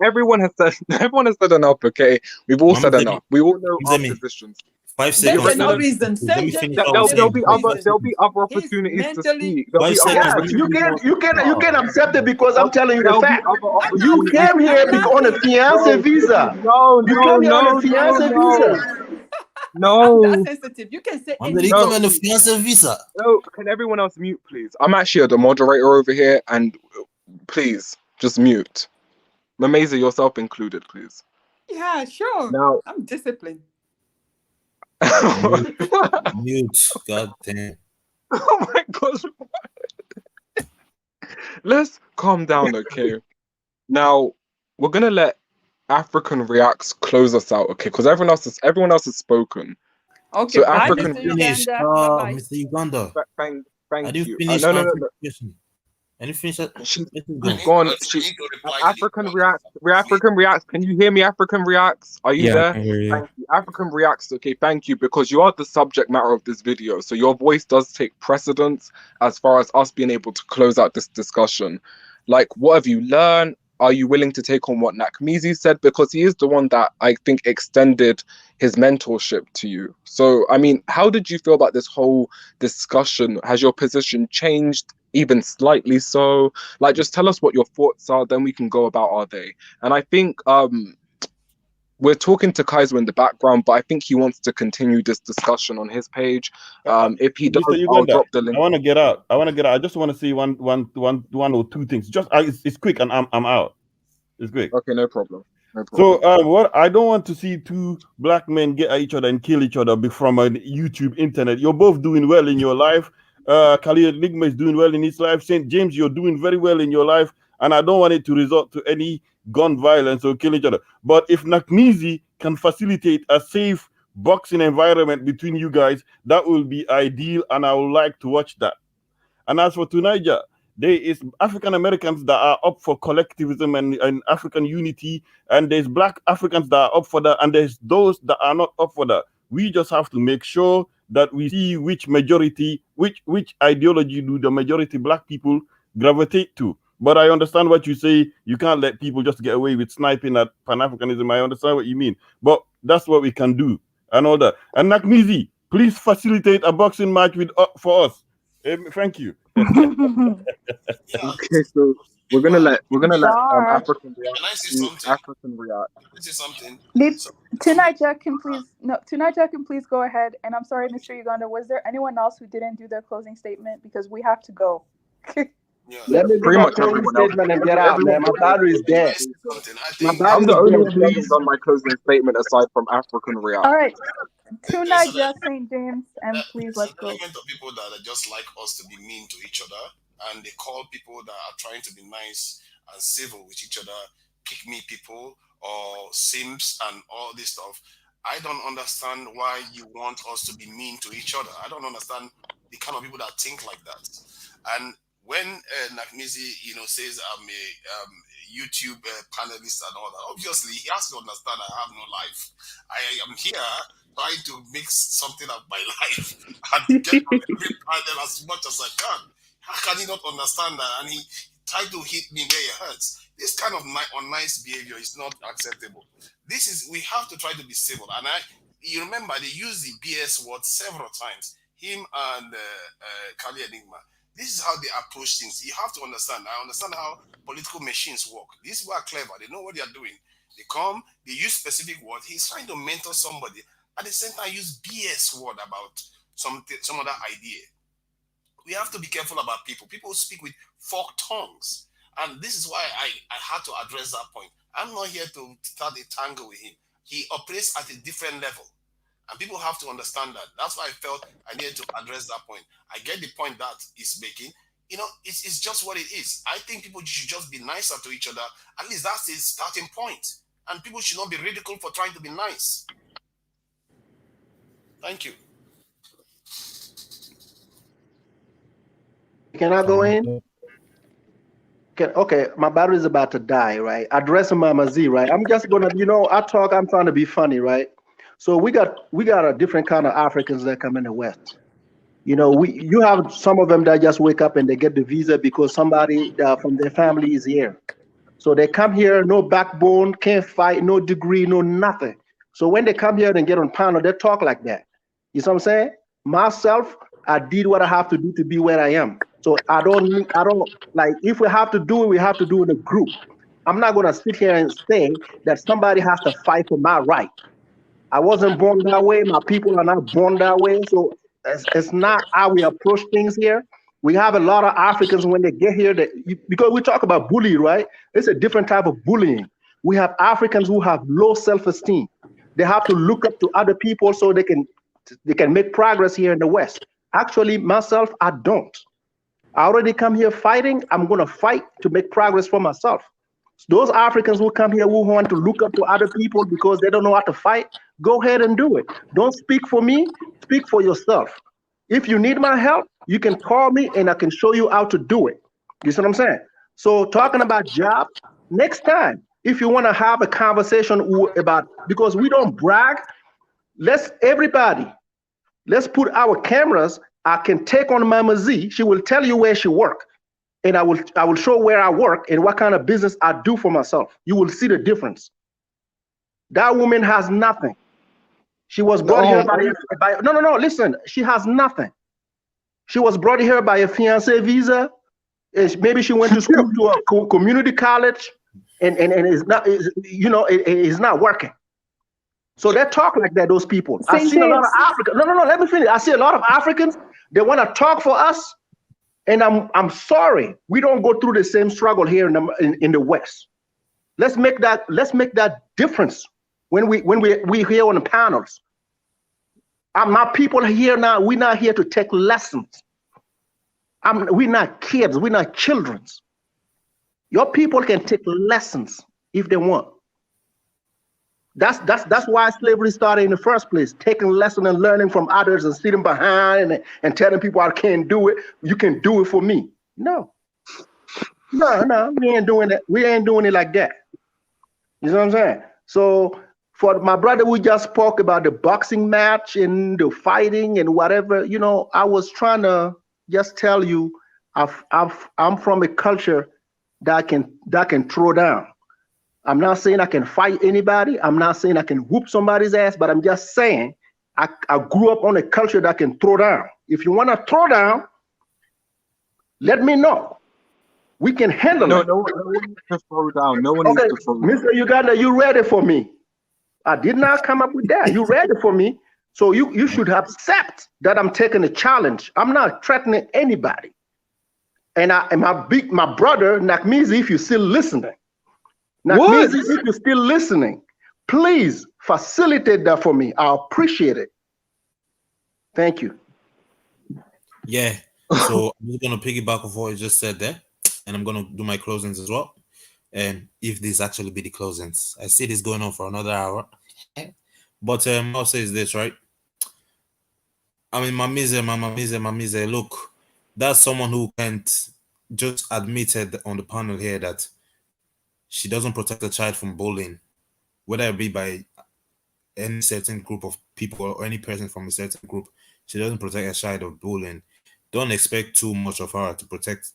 everyone has said everyone has said enough, okay? We've all said enough. We all know our positions. 5 There's seconds. no reason. Let me finish what I was There'll saying. be other opportunities to speak. There'll be Yes, other opportunities. you can accept it because I'm telling you the There'll be fact. other You came here on a fiance visa. You came here on a fiance visa. No. I'm that sensitive. You can say anything. come on the fiance visa. No, can everyone else mute, please? I'm actually the moderator over here, and please just mute. Mamaza, yourself included, please. Yeah, sure. Now, I'm disciplined. Mute. God damn. Oh my gosh. Let's calm down, okay? Now we're gonna let African Reacts close us out, okay? Because everyone else has spoken. Okay, So bye, African Mr. Uganda. Bye-bye. Mr. Uganda. Thank I didn't you. finish No. answering the question. I didn't finish that. She's gone. African Reacts. Can you hear me? African Reacts. Are you Yeah, there? I can hear you. Thank you. African Reacts. Okay, thank you, because you are the subject matter of this video. So your voice does take precedence as far as us being able to close out this discussion. Like, what have you learned? Are you willing to take on what Nakmizi said? Because he is the one that I think extended his mentorship to you. So, I mean, how did you feel about this whole discussion? Has your position changed even slightly so? Like, just tell us what your thoughts are, then we can go about our day. And I think we're talking to Kaiser in the background, but I think he wants to continue this discussion on his page. If he does, Mr. I'll Uganda, drop the link. I want to get out. I just want to say one or two things. Just it's quick, and I'm out. It's quick. Okay, no problem. So what I don't want to see two black men get at each other and kill each other from a YouTube internet. You're both doing well in your life. Khalid Ligma is doing well in his life. St. James, you're doing very well in your life, and I don't want it to result to any gun violence or kill each other. But if Nakmizi can facilitate a safe boxing environment between you guys, that will be ideal, and I would like to watch that. And as for Tunisia, there is African Americans that are up for collectivism and African unity, and there's black Africans that are up for that, and there's those that are not up for that. We just have to make sure that we see which majority, which ideology do the majority black people gravitate to. But I understand what you say. You can't let people just get away with sniping at Pan-Africanism. I understand what you mean. But that's what we can do and all that. And Nakmizi, Please facilitate a boxing match with for us. Thank you. Okay, so we're gonna let Dar. African Can I say react. something? African react. Can I say something? Tunaja can please go ahead. And I'm sorry, Mr. Uganda, was there anyone else who didn't do their closing statement? Because we have to go. Let me do Pretty my much closing everyone else. statement and get out, man. My battery is dead. My I'm battery the is only dead, one who hasn't please. done my closing statement aside from African react. All right. Tunaja, St. James, and please let's go. Element of people that are just like us to be mean to each other, and they call people that are trying to be nice and civil with each other pick me people or simps and all this stuff. I don't understand why you want us to be mean to each other. I don't understand the kind of people that think like that. And when Nakmizi, says I'm a YouTube panelist and all that, obviously he has to understand I have no life. I am here trying to mix something of my life and get on every panel as much as I can. How can he not understand that? And he tried to hit me where it hurts. This kind of unnice behavior is not acceptable. We have to try to be civil. And you remember they used the BS word several times. Him and Kali Enigma. This is how they approach things. You have to understand. I understand how political machines work. These people are clever. They know what they are doing. They come, they use specific words. He's trying to mentor somebody. At the same time, use BS word about some other idea. We have to be careful about people. People speak with forked tongues. And this is why I had to address that point. I'm not here to start a tangle with him. He operates at a different level. And people have to understand that. That's why I felt I needed to address that point. I get the point that he's making. It's just what it is. I think people should just be nicer to each other. At least that's the starting point. And people should not be ridiculed for trying to be nice. Thank you. Can I go in? Okay, my battery is about to die, right? Addressing Mama Z, right? I'm just gonna, I'm trying to be funny, right? So we got a different kind of Africans that come in the West. You have some of them that just wake up and they get the visa because somebody from their family is here. So they come here, no backbone, can't fight, no degree, no nothing. So when they come here and get on panel, they talk like that. You see what I'm saying? Myself, I did what I have to do to be where I am. So I don't like, if we have to do it, we have to do it in a group. I'm not gonna sit here and say that somebody has to fight for my right. I wasn't born that way. My people are not born that way. So it's not how we approach things here. We have a lot of Africans when they get here because we talk about bullying, right? It's a different type of bullying. We have Africans who have low self-esteem. They have to look up to other people so they can make progress here in the West. Actually, myself, I don't. I already come here fighting. I'm going to fight to make progress for myself. Those Africans who come here who want to look up to other people because they don't know how to fight, go ahead and do it. Don't speak for me, speak for yourself. If you need my help, you can call me and I can show you how to do it. You see what I'm saying? So talking about jobs, next time, if you want to have a conversation about, because we don't brag, let's put our cameras. I can take on Mama Z. She will tell you where she works. And I will show where I work and what kind of business I do for myself. You will see the difference. That woman has nothing. She was brought here by no, listen, she has nothing. She was brought here by a fiancé visa. Maybe she went to school to a community college and it's not working. So they talk like that, those people. I've seen a lot of Africans. No, let me finish. I see a lot of Africans, they want to talk for us. And I'm sorry, we don't go through the same struggle here in the West. Let's make that difference when we here on the panels. My people here now, we're not here to take lessons. We're not kids, we're not children. Your people can take lessons if they want. That's why slavery started in the first place, taking lessons and learning from others and sitting behind and telling people I can't do it. You can do it for me. No, we ain't doing that. We ain't doing it like that. You know what I'm saying? So for my brother, we just spoke about the boxing match and the fighting and whatever. I was trying to just tell you, I'm from a culture that can throw down. I'm not saying I can fight anybody. I'm not saying I can whoop somebody's ass, but I'm just saying I grew up on a culture that can throw down. If you want to throw down, let me know. We can handle it. No one needs to throw down. No one needs Okay, to throw down. Mr. Uganda, you ready for me? I did not come up with that. You ready for me? So you should accept that I'm taking a challenge. I'm not threatening anybody. And my brother, Nakmizi, if you're still listening, Nakmizi, if you're still listening, please facilitate that for me. I appreciate it. Thank you. Yeah. So I'm just gonna piggyback off what you just said there, and I'm gonna do my closings as well. And if these actually be the closings, I see this going on for another hour. But I'll say is this, right? I mean, Mamize, look, that's someone who can't just admitted on the panel here that she doesn't protect a child from bullying, whether it be by any certain group of people or any person from a certain group. She doesn't protect a child of bullying. Don't expect too much of her to protect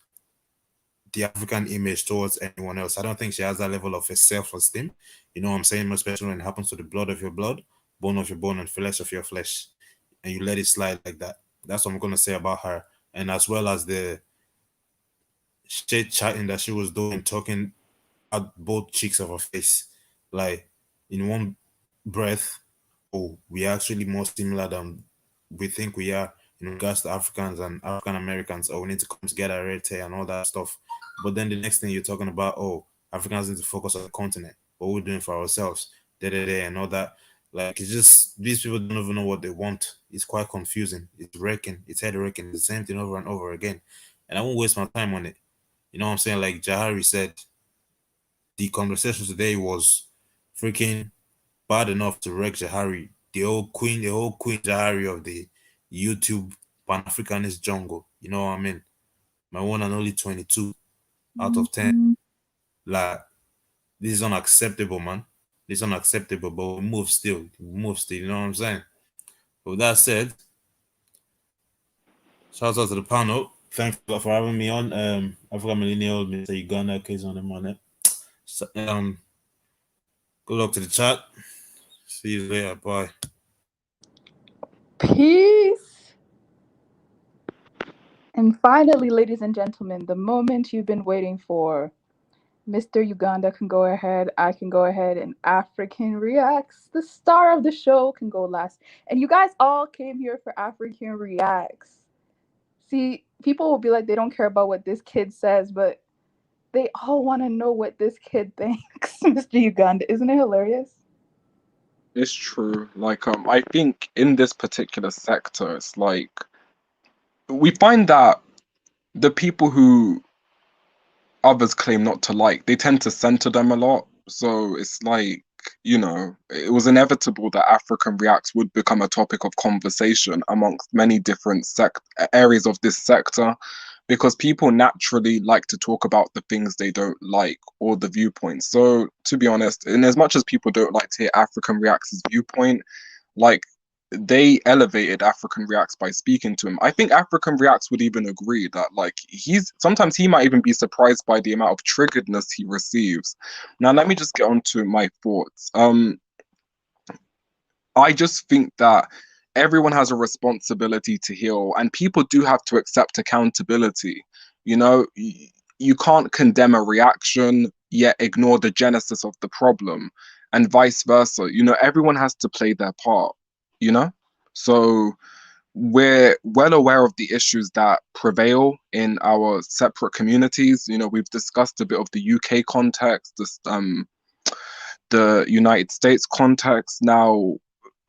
the African image towards anyone else. I don't think she has that level of self-esteem. You know what I'm saying? Especially when it happens to the blood of your blood, bone of your bone, and flesh of your flesh, and you let it slide like that. That's what I'm gonna say about her. And as well as the shit chatting that she was doing, talking out both cheeks of her face, like in one breath, oh, we are actually more similar than we think we are in regards to Africans and African Americans. Oh, we need to come together, and all that stuff. But then the next thing you're talking about, oh, Africans need to focus on the continent, what we're doing for ourselves, and all that. Like, it's just, these people don't even know what they want. It's quite confusing. It's wrecking. It's head wrecking. The same thing over and over again. And I won't waste my time on it. You know what I'm saying? Like Jahari said, the conversation today was freaking bad enough to wreck Jahari, the whole queen Jahari of the YouTube Pan-Africanist jungle. You know what I mean? My one and only 22 out of 10. Like, this is unacceptable, man. This is unacceptable, but we move still. You know what I'm saying? With that said, shout out to the panel. Thanks for having me on. African Millennial, Mr. Uganda, case on the money. So, good luck to the chat. See you later. Bye. Peace. And finally, ladies and gentlemen, the moment you've been waiting for. Mr. Uganda can go ahead, I can go ahead, and African Reacts, the star of the show, can go last. And you guys all came here for African Reacts. See, people will be like, they don't care about what this kid says, but they all want to know what this kid thinks. Mr. Uganda, isn't it hilarious? It's true. Like, I think in this particular sector, it's like we find that the people who others claim not to like, they tend to center them a lot. So it's like, you know, it was inevitable that African Reacts would become a topic of conversation amongst many different areas of this sector, because people naturally like to talk about the things they don't like or the viewpoints. So to be honest, in as much as people don't like to hear African Reacts' viewpoint, like, they elevated African Reacts by speaking to him. I think African Reacts would even agree that, like, sometimes he might even be surprised by the amount of triggeredness he receives. Now, let me just get on to my thoughts. I just think that everyone has a responsibility to heal, and people do have to accept accountability. You know, you can't condemn a reaction yet ignore the genesis of the problem, and vice versa. You know, everyone has to play their part. You know, so we're well aware of the issues that prevail in our separate communities. You know, we've discussed a bit of the UK context, the United States context. Now,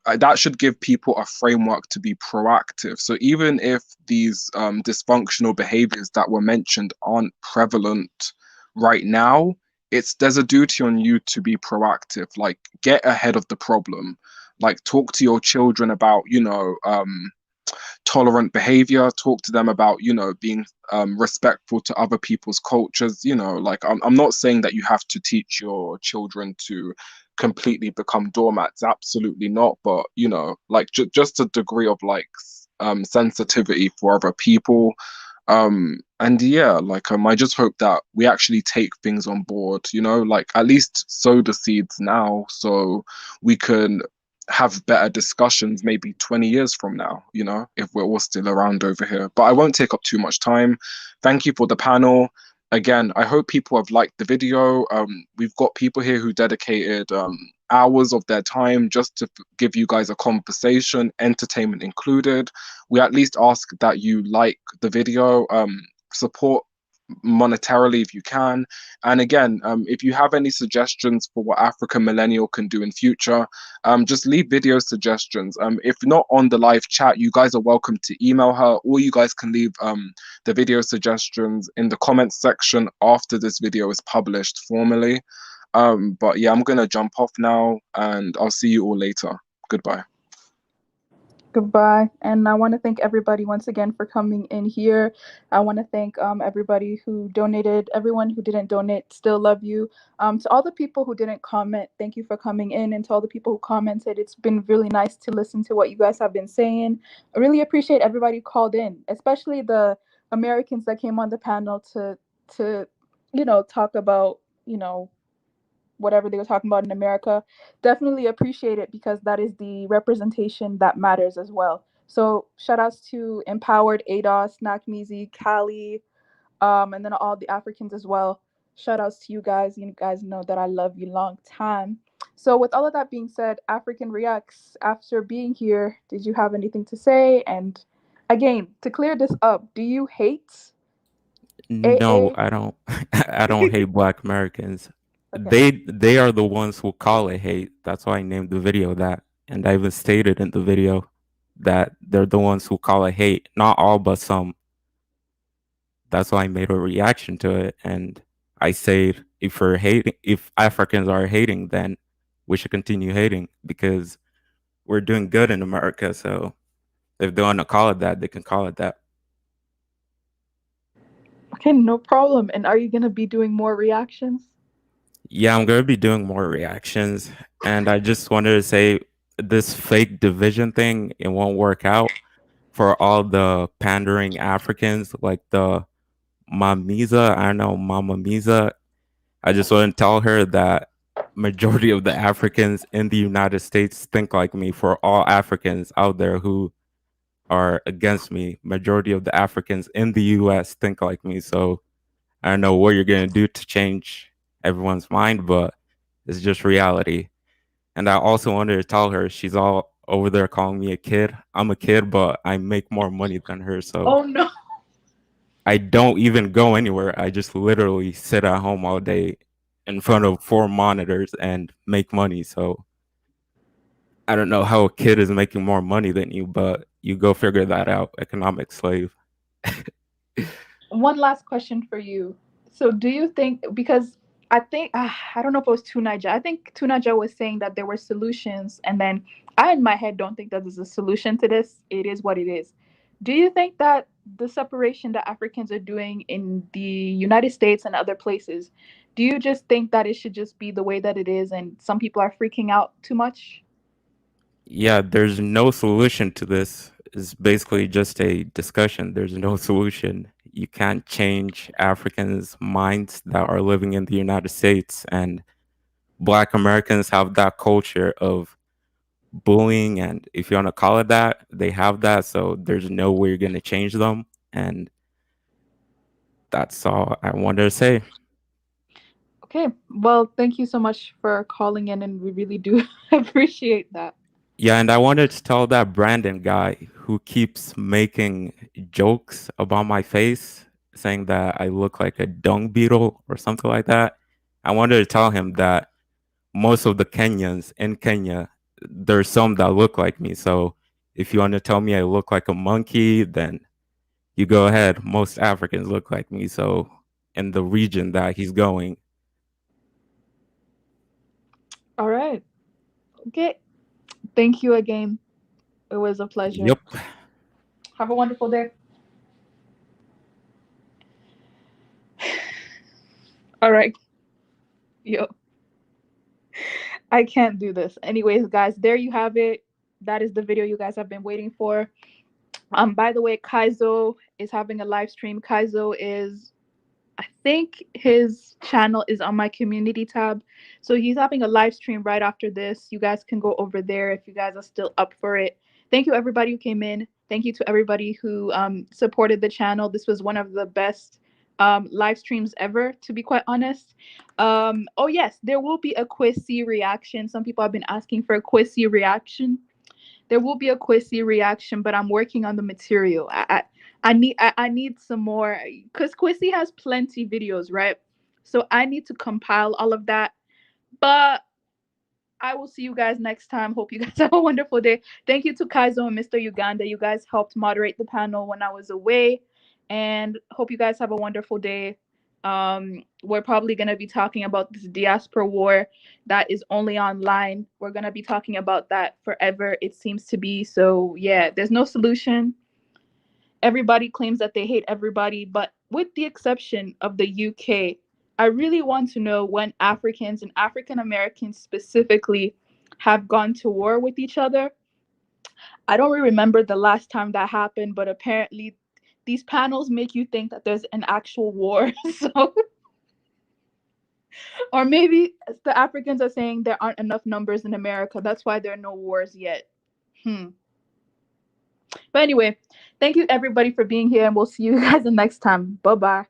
that should give people a framework to be proactive. So even if these dysfunctional behaviors that were mentioned aren't prevalent right now, there's a duty on you to be proactive. Like, get ahead of the problem. Like, talk to your children about, you know, tolerant behavior. Talk to them about, you know, being respectful to other people's cultures. You know, like, I'm not saying that you have to teach your children to completely become doormats. Absolutely not. But, you know, like, just a degree of, like, sensitivity for other people. And yeah, like, I just hope that we actually take things on board, you know, like, at least sow the seeds now so we can have better discussions maybe 20 years from now, you know, if we're all still around over here. But I won't take up too much time. Thank you for the panel. Again, I hope people have liked the video. We've got people here who dedicated hours of their time just to give you guys a conversation, entertainment included. We at least ask that you like the video, support monetarily if you can. And again, if you have any suggestions for what African Millennial can do in future, just leave video suggestions. If not on the live chat, you guys are welcome to email her, or you guys can leave the video suggestions in the comments section after this video is published formally. But yeah, I'm gonna jump off now, and I'll see you all later. Goodbye. Goodbye. And I want to thank everybody once again for coming in here. I want to thank everybody who donated, everyone who didn't donate, still love you. To all the people who didn't comment, thank you for coming in. And to all the people who commented, it's been really nice to listen to what you guys have been saying. I really appreciate everybody who called in, especially the Americans that came on the panel to you know, talk about, you know, whatever they were talking about in America. Definitely appreciate it, because that is the representation that matters as well. So shout outs to Empowered, ADOS, Nakmizi, Cali, and then all the Africans as well. Shout outs to you guys. You guys know that I love you long time. So with all of that being said, African Reacts, after being here, did you have anything to say? And again, to clear this up, do you hate No, AA? I don't. I don't hate Black Americans. Okay. They are the ones who call it hate. That's why I named the video that, and I even stated in the video that they're the ones who call it hate. Not all, but some. That's why I made a reaction to it, and I said if Africans are hating, then we should continue hating, because we're doing good in America. So if they want to call it that, they can call it that. Okay, no problem. And are you going to be doing more reactions? Yeah, I'm gonna be doing more reactions, and I just wanted to say this fake division thing, it won't work out for all the pandering Africans, like the Mamiza. I don't know, Mama Misa. I just want to tell her that majority of the Africans in the United States think like me. For all Africans out there who are against me, majority of the Africans in the US think like me. So I don't know what you're gonna do to change everyone's mind, but it's just reality. And I also wanted to tell her, she's all over there calling me a kid. I'm a kid, but I make more money than her. So Oh no. I don't even go anywhere. I just literally sit at home all day in front of 4 monitors and make money. So I don't know how a kid is making more money than you, but you go figure that out, economic slave. One last question for you. So do you think, because I think, I don't know if it was Tunaja. I think Tunaja was saying that there were solutions. And then I, in my head, don't think that there's a solution to this. It is what it is. Do you think that the separation that Africans are doing in the United States and other places, do you just think that it should just be the way that it is and some people are freaking out too much? Yeah, there's no solution to this. It's basically just a discussion. There's no solution. You can't change Africans' minds that are living in the United States. And Black Americans have that culture of bullying. And if you want to call it that, they have that. So there's no way you're going to change them. And that's all I wanted to say. Okay. Well, thank you so much for calling in, and we really do appreciate that. Yeah, and I wanted to tell that Brandon guy who keeps making jokes about my face, saying that I look like a dung beetle or something like that. I wanted to tell him that most of the Kenyans in Kenya, there's some that look like me. So if you want to tell me I look like a monkey, then you go ahead. Most Africans look like me. So in the region that he's going. All right. Okay. Thank you again. It was a pleasure. Yep. Have a wonderful day. All right. Yo. I can't do this. Anyways, guys, there you have it. That is the video you guys have been waiting for. By the way, Kaizo is having a live stream. Kaizo is I think his channel is on my community tab. So he's having a live stream right after this. You guys can go over there if you guys are still up for it. Thank you, everybody who came in. Thank you to everybody who supported the channel. This was one of the best live streams ever, to be quite honest. Oh, yes, there will be a Quiz C reaction. Some people have been asking for a Quiz C reaction. There will be a Quiz C reaction, but I'm working on the material. I need some more, because Quiz C has plenty videos, right? So I need to compile all of that. But I will see you guys next time. Hope you guys have a wonderful day. Thank you to Kaizo and Mr. Uganda. You guys helped moderate the panel when I was away. And hope you guys have a wonderful day. We're probably going to be talking about this diaspora war that is only online. We're going to be talking about that forever, it seems to be. So, yeah, there's no solution. Everybody claims that they hate everybody, but with the exception of the UK, I really want to know when Africans and African Americans specifically have gone to war with each other. I don't really remember the last time that happened, but apparently these panels make you think that there's an actual war. So, or maybe the Africans are saying there aren't enough numbers in America. That's why there are no wars yet. But anyway, thank you everybody for being here, and we'll see you guys the next time. Bye-bye.